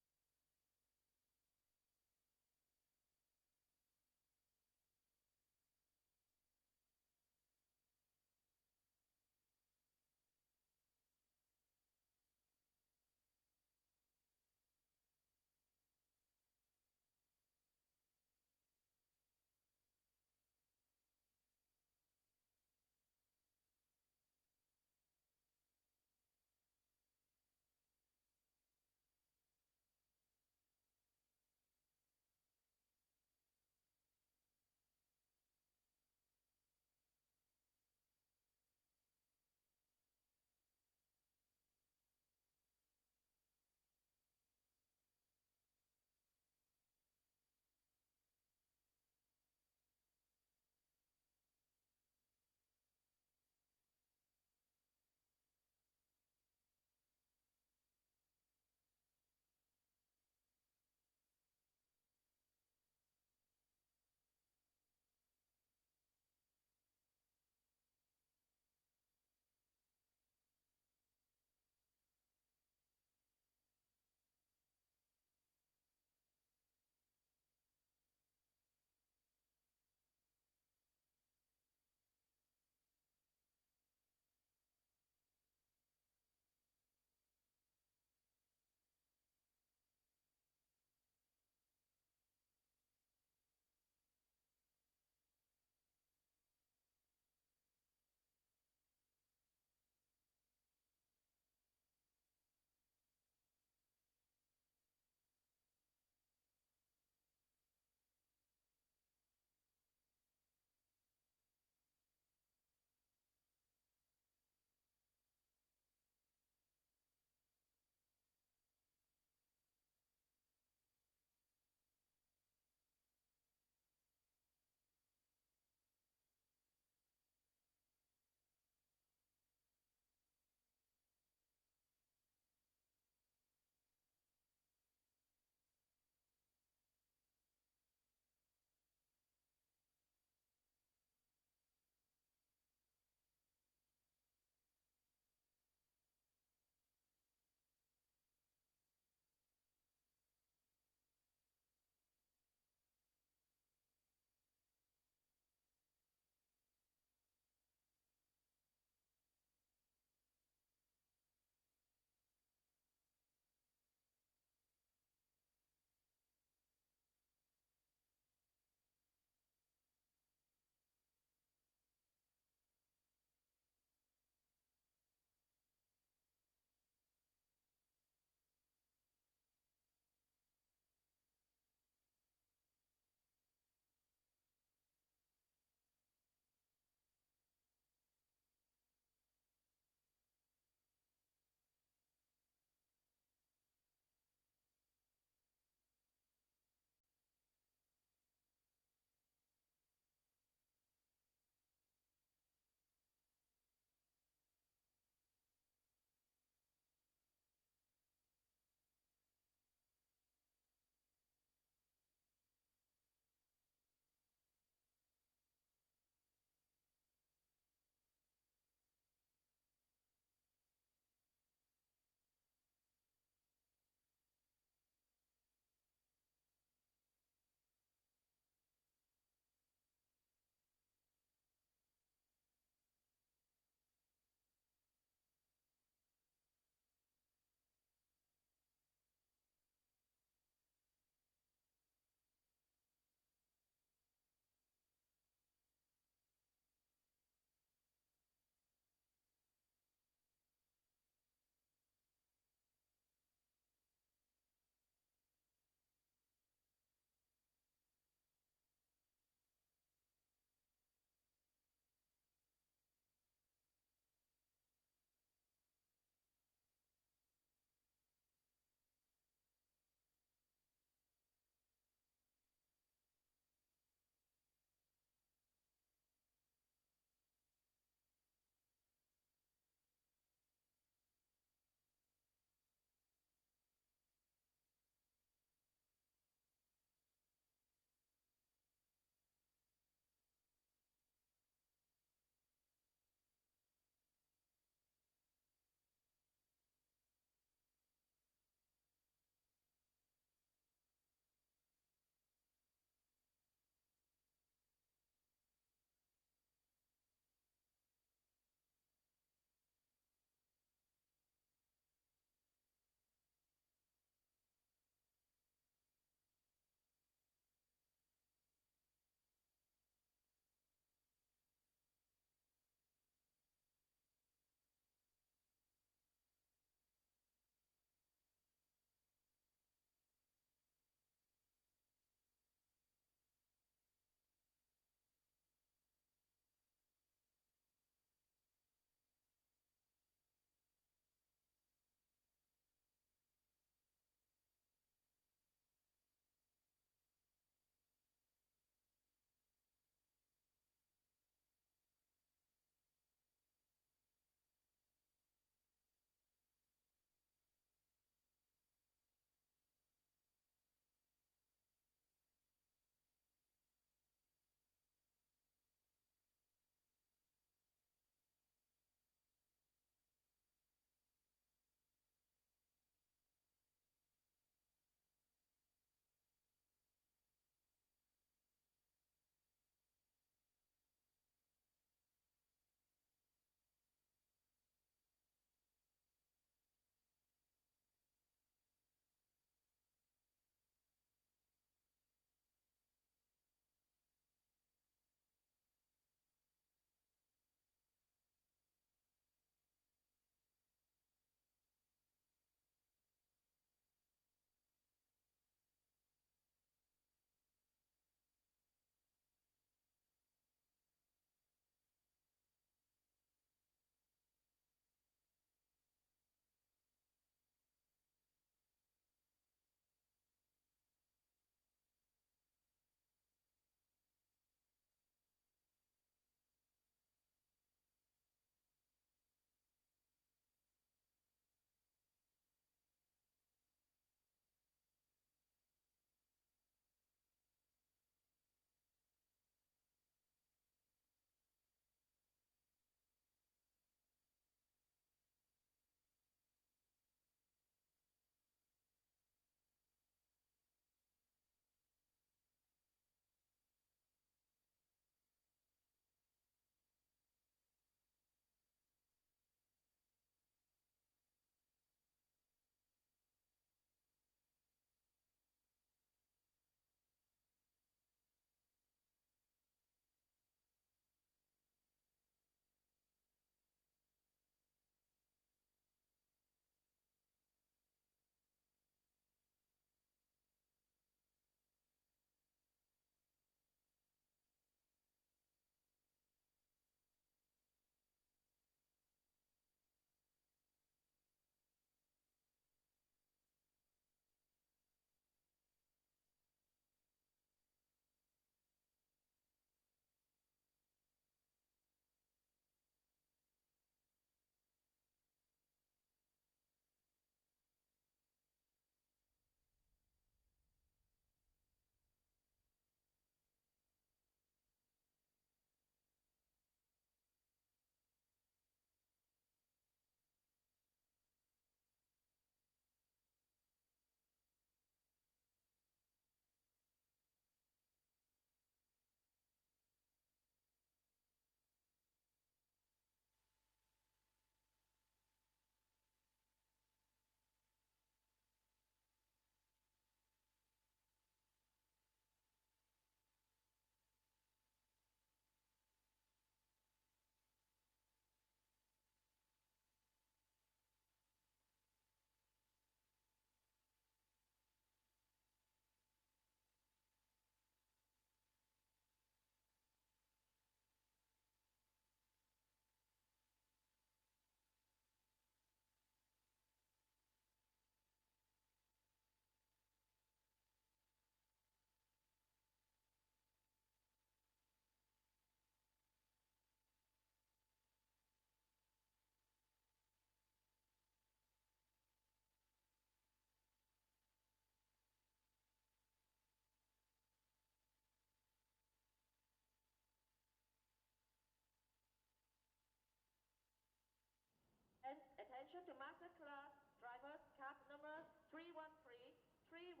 Attention to master class drivers, card number 313. 313,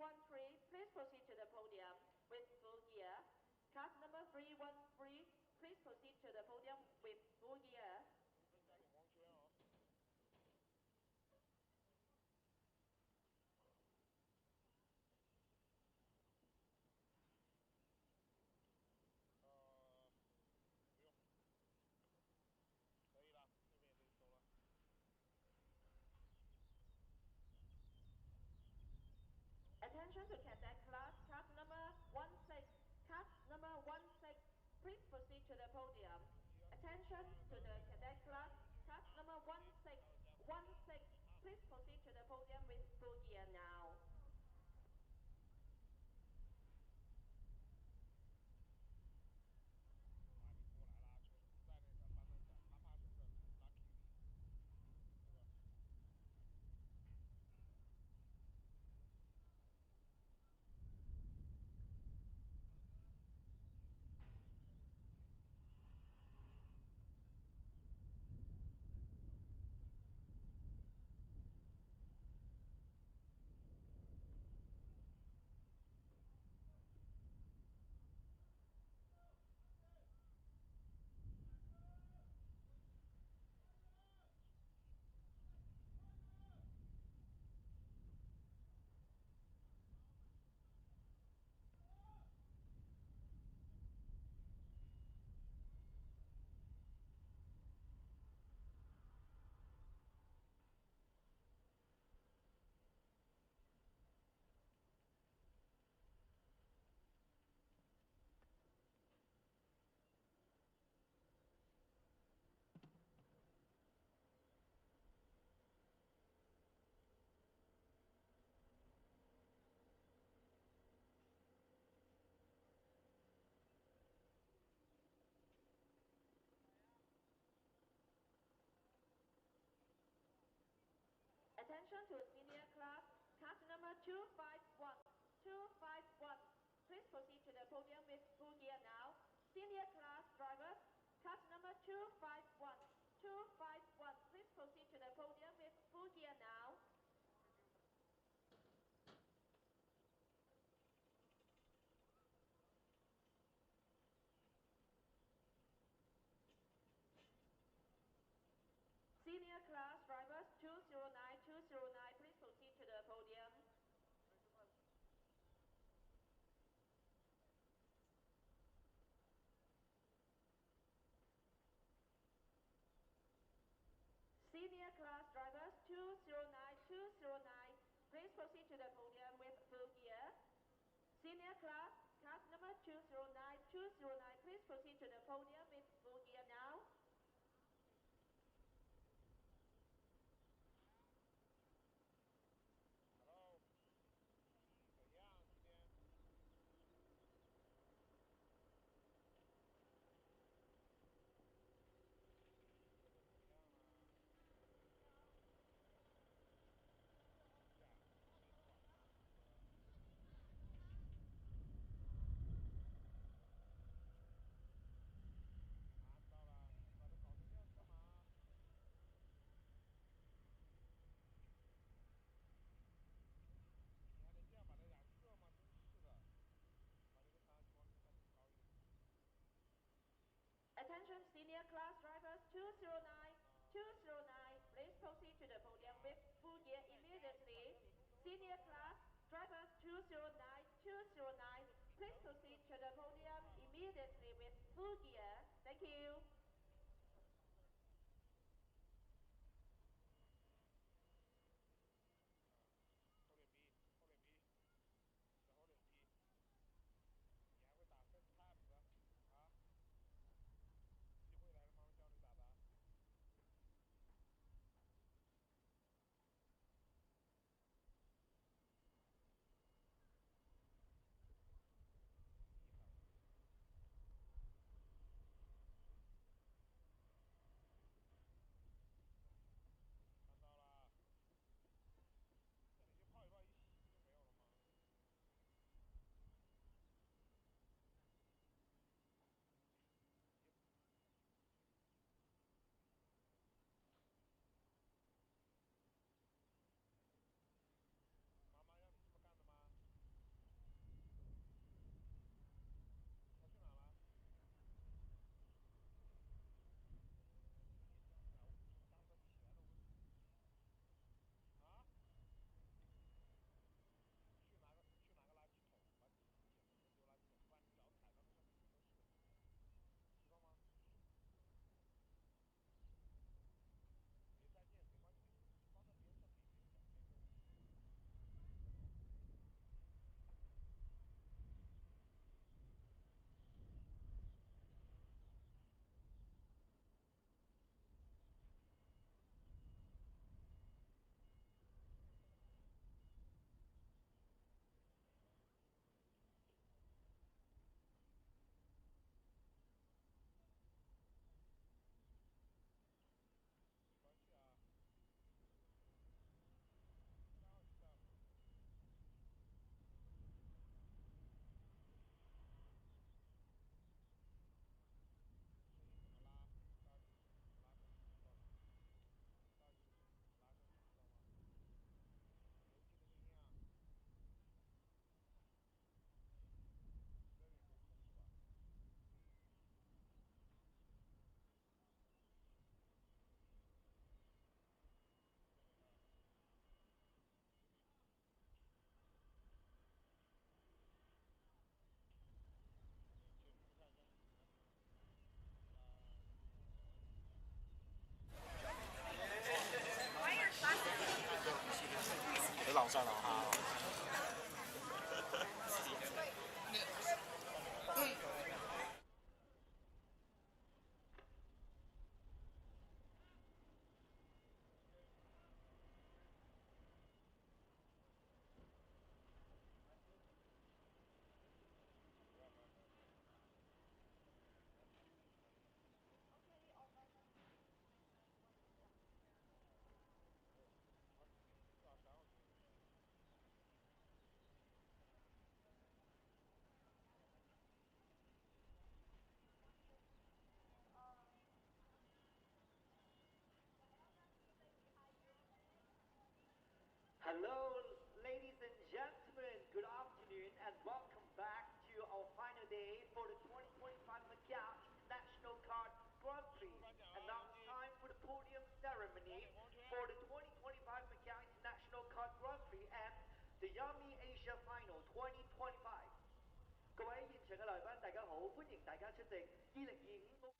please proceed to the podium with full gear. Card number 313, please proceed to the podium with full gear. Attention to cadet class, card number 16. Card number 16, please proceed to the podium. Attention to the cadet class, card number 16. 16, please proceed to the podium with full gear now. Attention to senior class, card number 251. 251. Please proceed to the podium with full gear now. Senior class drivers, card number 251. 251. Please proceed to the podium with full gear now. Senior class drivers 209, 209, please proceed to the podium. Senior class drivers 209, 209, please proceed to the podium with full gear. Senior class, card number 209, 209, please proceed to the podium with full gear now. Attention senior class drivers 209, 209, please proceed to the podium with full gear immediately. Senior class drivers 209, 209, please proceed to the podium immediately with full gear. Thank you. Hello, ladies and gentlemen. Good afternoon and welcome back to our final day for the 2025 Macau International Kart Grand Prix. And now it's time for the podium ceremony for the 2025 Macau International Kart Grand Prix and the IAME Asia Final 2025. 各位現場嘅來賓，大家好，歡迎大家出席2025。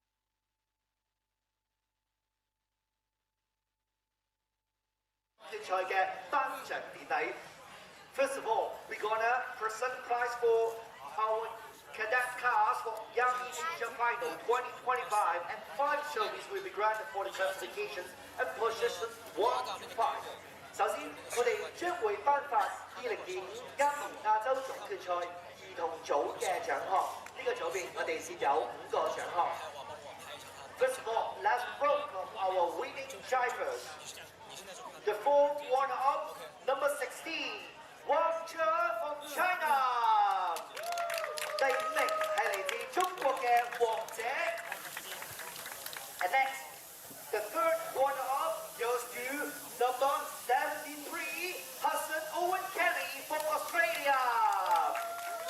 賽嘅頒獎典禮。First of all, we're gonna present prize for our cadet cars for IAME Asia Final 2025, and 5 trophies will be granted for the classifications and positions 1 to 5. 首先，我哋將會頒發2025IAME亞洲總決賽兒童組嘅獎項。呢個組別我哋設有5個獎項。First of all, let's welcome our winning drivers. The 4th runner-up, number 16, Wang Che from China. 第5名係嚟自中國嘅王者。And next, the 3rd runner-up goes to number 73, Hassan Owen Kelly from Australia.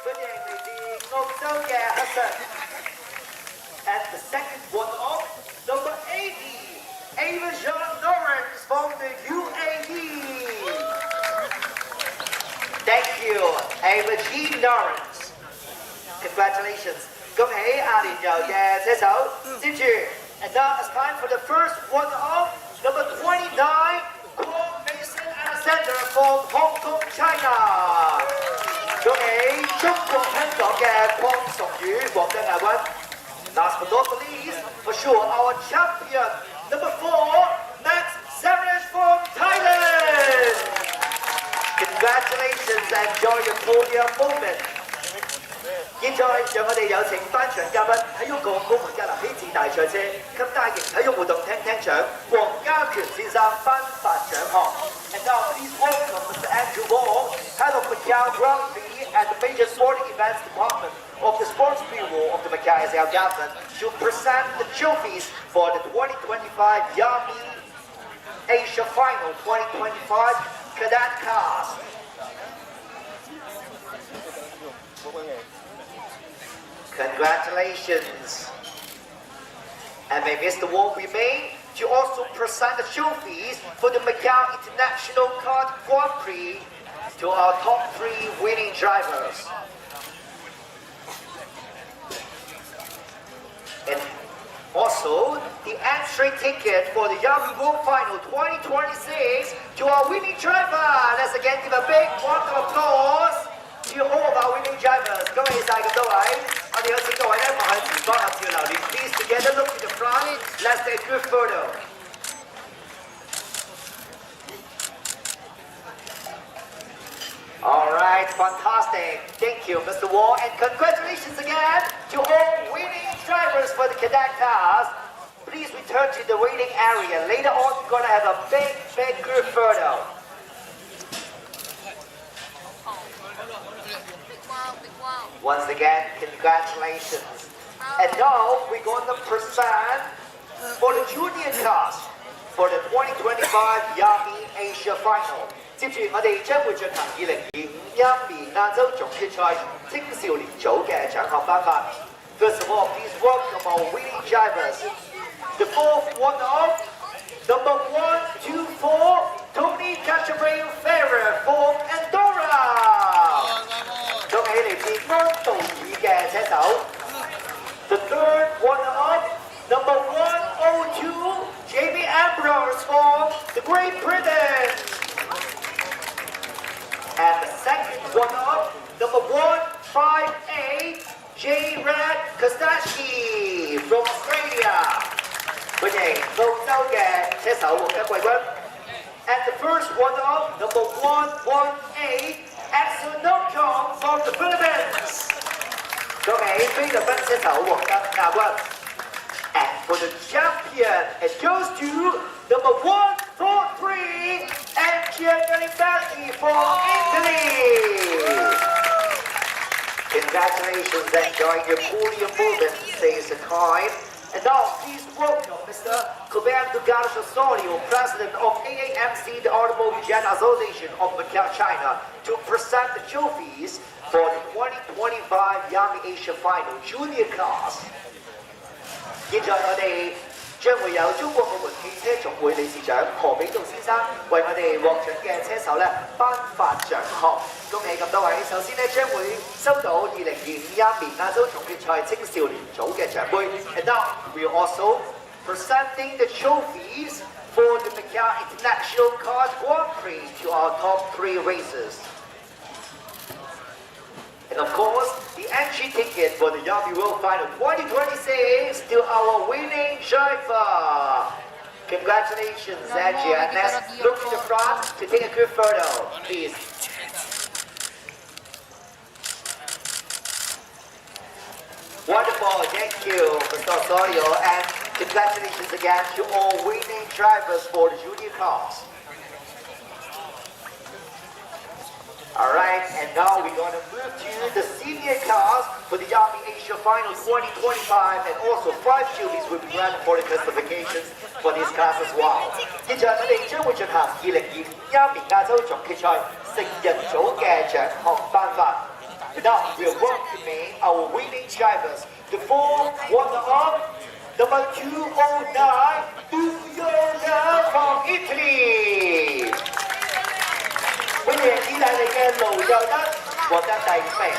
歡迎嚟自澳洲嘅 Hassan. And the 2nd runner-up, number 80. Ava Jean Lawrence from the UAE. Thank you, Ava Jean Lawrence. Congratulations. 恭喜阿連柔嘅車手。接住 and now it's time for the first runner-up, number 29, Kwok Mason Alexander from Hong Kong, China. 恭喜中國香港嘅鄺崇宇獲得亞軍。Last but not least, for sure, our champion, number 4, Max Saraj from Thailand. Congratulations and enjoy your podium moment. 現在讓我哋有請頒獎嘉賓體育局高門加拿希治大賽車及大型體育活動廳廳長黃家權先生頒發獎項。And now please welcome Mr. Andrew Wong, head of Macau Grand Prix and the Major Sporting Events Department of the Sports Bureau of the Macau ASEAN government to present the trophies for the 2025 IAME Asia Final 2025 Cadet Cars. Congratulations. And may Mr. Wong remain to also present the trophies for the Macau International Kart Grand Prix to our top 3 winning drivers. And also, the entry ticket for the IAME World Final 2026 to our winning driver. Let's again give a big round of applause to all of our winning drivers. 恭喜晒咁多位，我哋有請各位咧望向前方合照留念。Please together look to the front. Let's take a good photo. All right, fantastic. Thank you, Mr. Wong, and congratulations again to all winning drivers for the cadet cars. Please return to the waiting area. Later on, we're going to have a big group photo. Once again, congratulations. And now, we're going to present for the junior cars for the 2025 IAME Asia Final. 接住我哋將會進行2025IAME亞洲總決賽青少年組嘅獎項頒發。First of all, please welcome our winning drivers. The 4th runner-up, number 124, Tony Cachabreu Ferrer from Andorra. 恭喜嚟自安道爾嘅車手。The 3rd runner-up, number 102, Jamie Ambrose from the Great Britain. And the 2nd runner-up, number 158, J. Red Kostashki from Australia. 歡迎澳洲嘅車手獲得季軍。And the 1st runner-up, number 118, Axel Nokong from the Philippines. 恭喜菲律賓車手獲得亞軍。And for the champion, it goes to number 143, Angel Garibaldi from Italy. Congratulations, enjoying your podium movement, says the time. And now please welcome Mr. Roberto Carlos Osorio, President of AAMC, the Automobile Jet Association of Macau, China, to present the trophies for the 2025 IAME Asia Final Junior Class. 現在我哋將會有中國部門汽車總會理事長何炳棟先生為我哋獲獎嘅車手咧頒發獎項。恭喜咁多位！首先咧將會收到2025亞洲總決賽青少年組嘅獎杯。And now we are also presenting the trophies for the Macau International Kart Grand Prix to our top 3 racers. And of course, the entry ticket for the IAME World Final 2026 to our winning driver. Congratulations, Angie. And let's look to the front to take a group photo, please. Wonderful, thank you, Mr. Osorio, and congratulations again to all winning drivers for the junior class. Alright, and now we're going to move to the senior class for the IAME Asia Final 2025, and also 5 trophies will be granted for the classifications for this class as well. 接着我哋將會進行2025亞洲總決賽成人組嘅獎項頒發。Now we are welcoming our winning drivers, the 4 runner-up, number 209, Buildup from Italy. 歡迎意大利嘅盧佑德獲得第5名。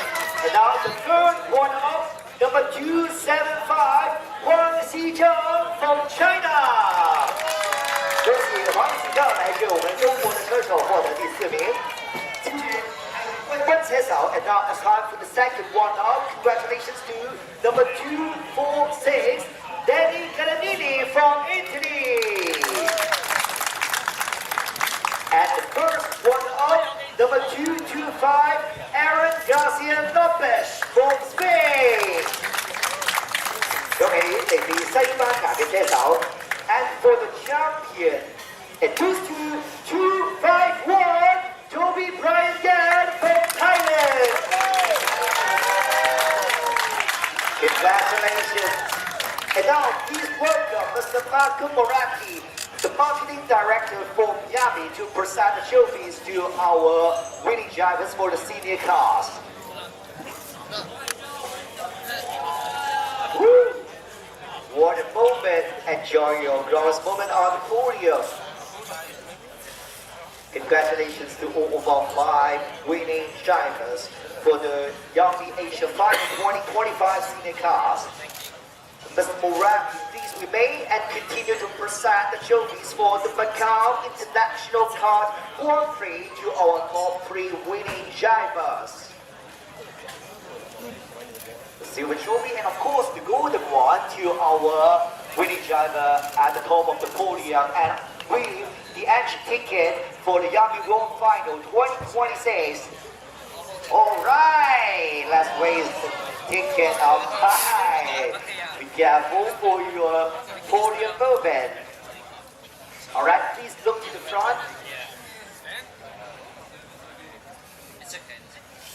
And now the third runner-up, number 275, Huang Xizheng from China. 恭喜黄喜正来自我们中国的车手获得第4名。One车手 and now it's time for the second runner-up. Congratulations to number 246, Danny Caranini from Italy. And the first runner-up, number 225, Aaron Garcia Lopez from Spain. 恭喜嚟自西班牙嘅車手。And for the champion, it goes to 251, Toby Brian Gan from Thailand. Congratulations. And now please welcome Mr. Marco Moraki, the marketing director for IAME, to present the trophies to our winning drivers for the senior class. Woo! What a moment! Enjoy your glorious moment on the podium. Congratulations to all of our 5 winning drivers for the IAME Asia Final 2025 senior class. Mr. Moraki, please remain and continue to present the trophies for the Macau International Kart Grand Prix to our top 3 winning drivers. The silver trophy and of course the golden one to our winning driver at the top of the podium, and with the entry ticket for the IAME World Final 2026. Alright, let's raise the ticket up high. Be careful for your podium movement. Alright, please look to the front.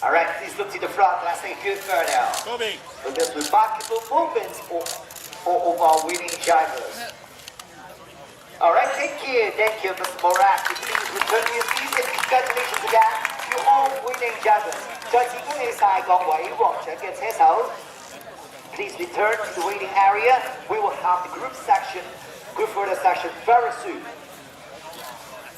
Alright, please look to the front. Let's take a good photo. With the remarkable movements of our winning drivers. Alright, thank you, Mr. Moraki. Please return to your seats and congratulations again to all winning drivers. 再次恭喜晒各位獲獎嘅車手。Please return to the waiting area. We will have the group photo section very soon.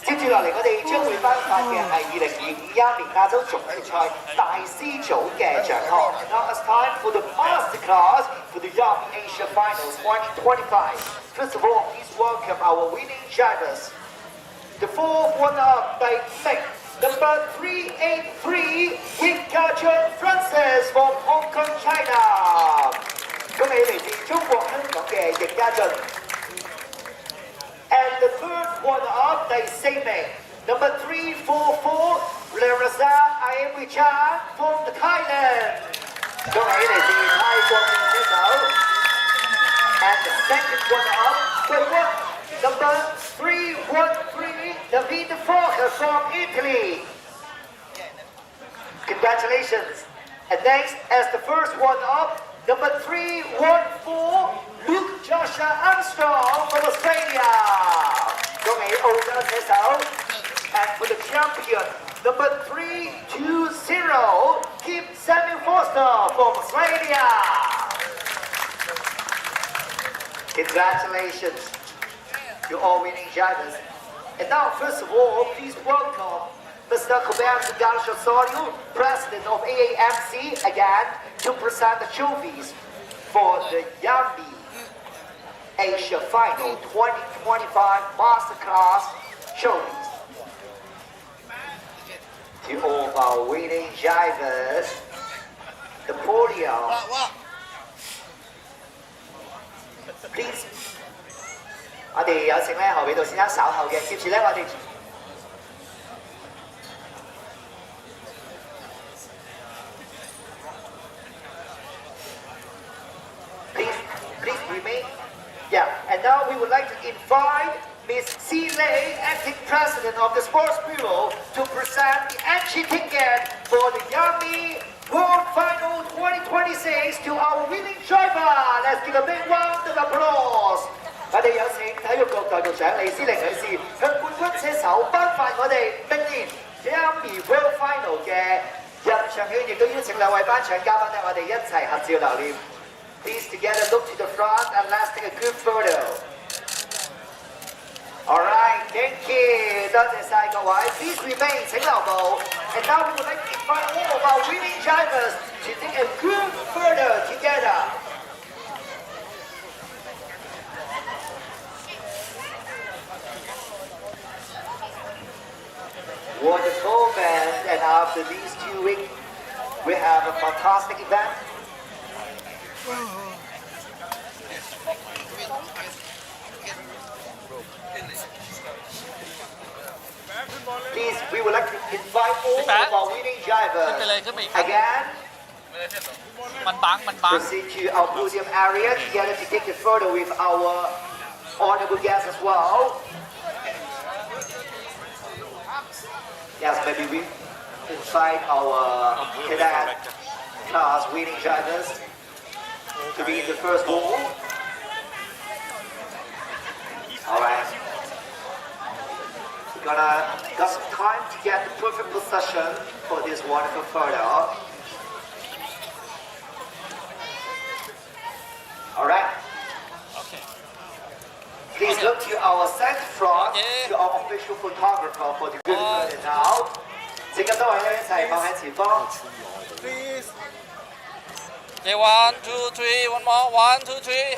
接住落嚟，我哋將會頒發嘅係2025亞洲總決賽大師組嘅獎項。Now it's time for the master class for the IAME Asia Finals 2025. First of all, please welcome our winning drivers. The 4th runner-up, 第5名 number 383, Cadet Francis from Hong Kong, China. 恭喜嚟自中國香港嘅易家俊。And the third runner-up, 第4名 number 344, Larissa Ayemicha from Thailand. 恭喜嚟自泰國嘅車手。And the second runner-up, number 313, David Forker from Italy. Congratulations. And next, as the first runner-up, Number 314, Luke Joshua Armstrong from Australia. 恭喜澳洲車手。And for the champion, number 320, Kim Samuel Foster from Australia. Congratulations to all winning drivers. And now, first of all, please welcome Mr. Roberto Garcia-Osorio, President of IAME, again, to present the trophies for the IAME Asia Final 2025 Masterclass trophies. To all of our winning drivers, the podium. Please. 我哋有請咧後邊度先生稍後嘅，接住咧我哋。Please remain. Yeah, and now we would like to invite Ms. C. Lei, Acting President of the Sports Bureau, to present the entry ticket for the IAME World Final 2026 to our winning driver. Let's give a big round of applause. 我哋有請體育局代表長李思玲女士向冠軍車手頒發我哋明年 IAME World Final 嘅入場券，亦都邀請兩位頒獎嘉賓咧，我哋一齊合照留念。Please together look to the front and let's take a good photo. Alright, thank you. 多謝晒各位。Please remain 請留步。And now we would like to invite all of our winning drivers to take a good photo together. Wonderful, and after these 2 weeks, we have a fantastic event. Please, we would like to invite all of our winning drivers again. Proceed to our podium area together to take a photo with our honorable guests as well. Yes, maybe we invite our cadet class winning drivers to be in the first wall. Alright. We're gonna got some time to get the perfect position for this wonderful photo. Alright. Please look to our center front, to our official photographer for the good photo now. 請咁多位咧一齊放喺前方。Please. Okay, 1, 2, 3, one more, 1, 2, 3.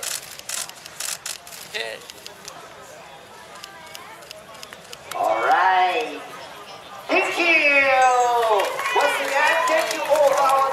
Okay. Alright. Thank you. Once again, thank you all of our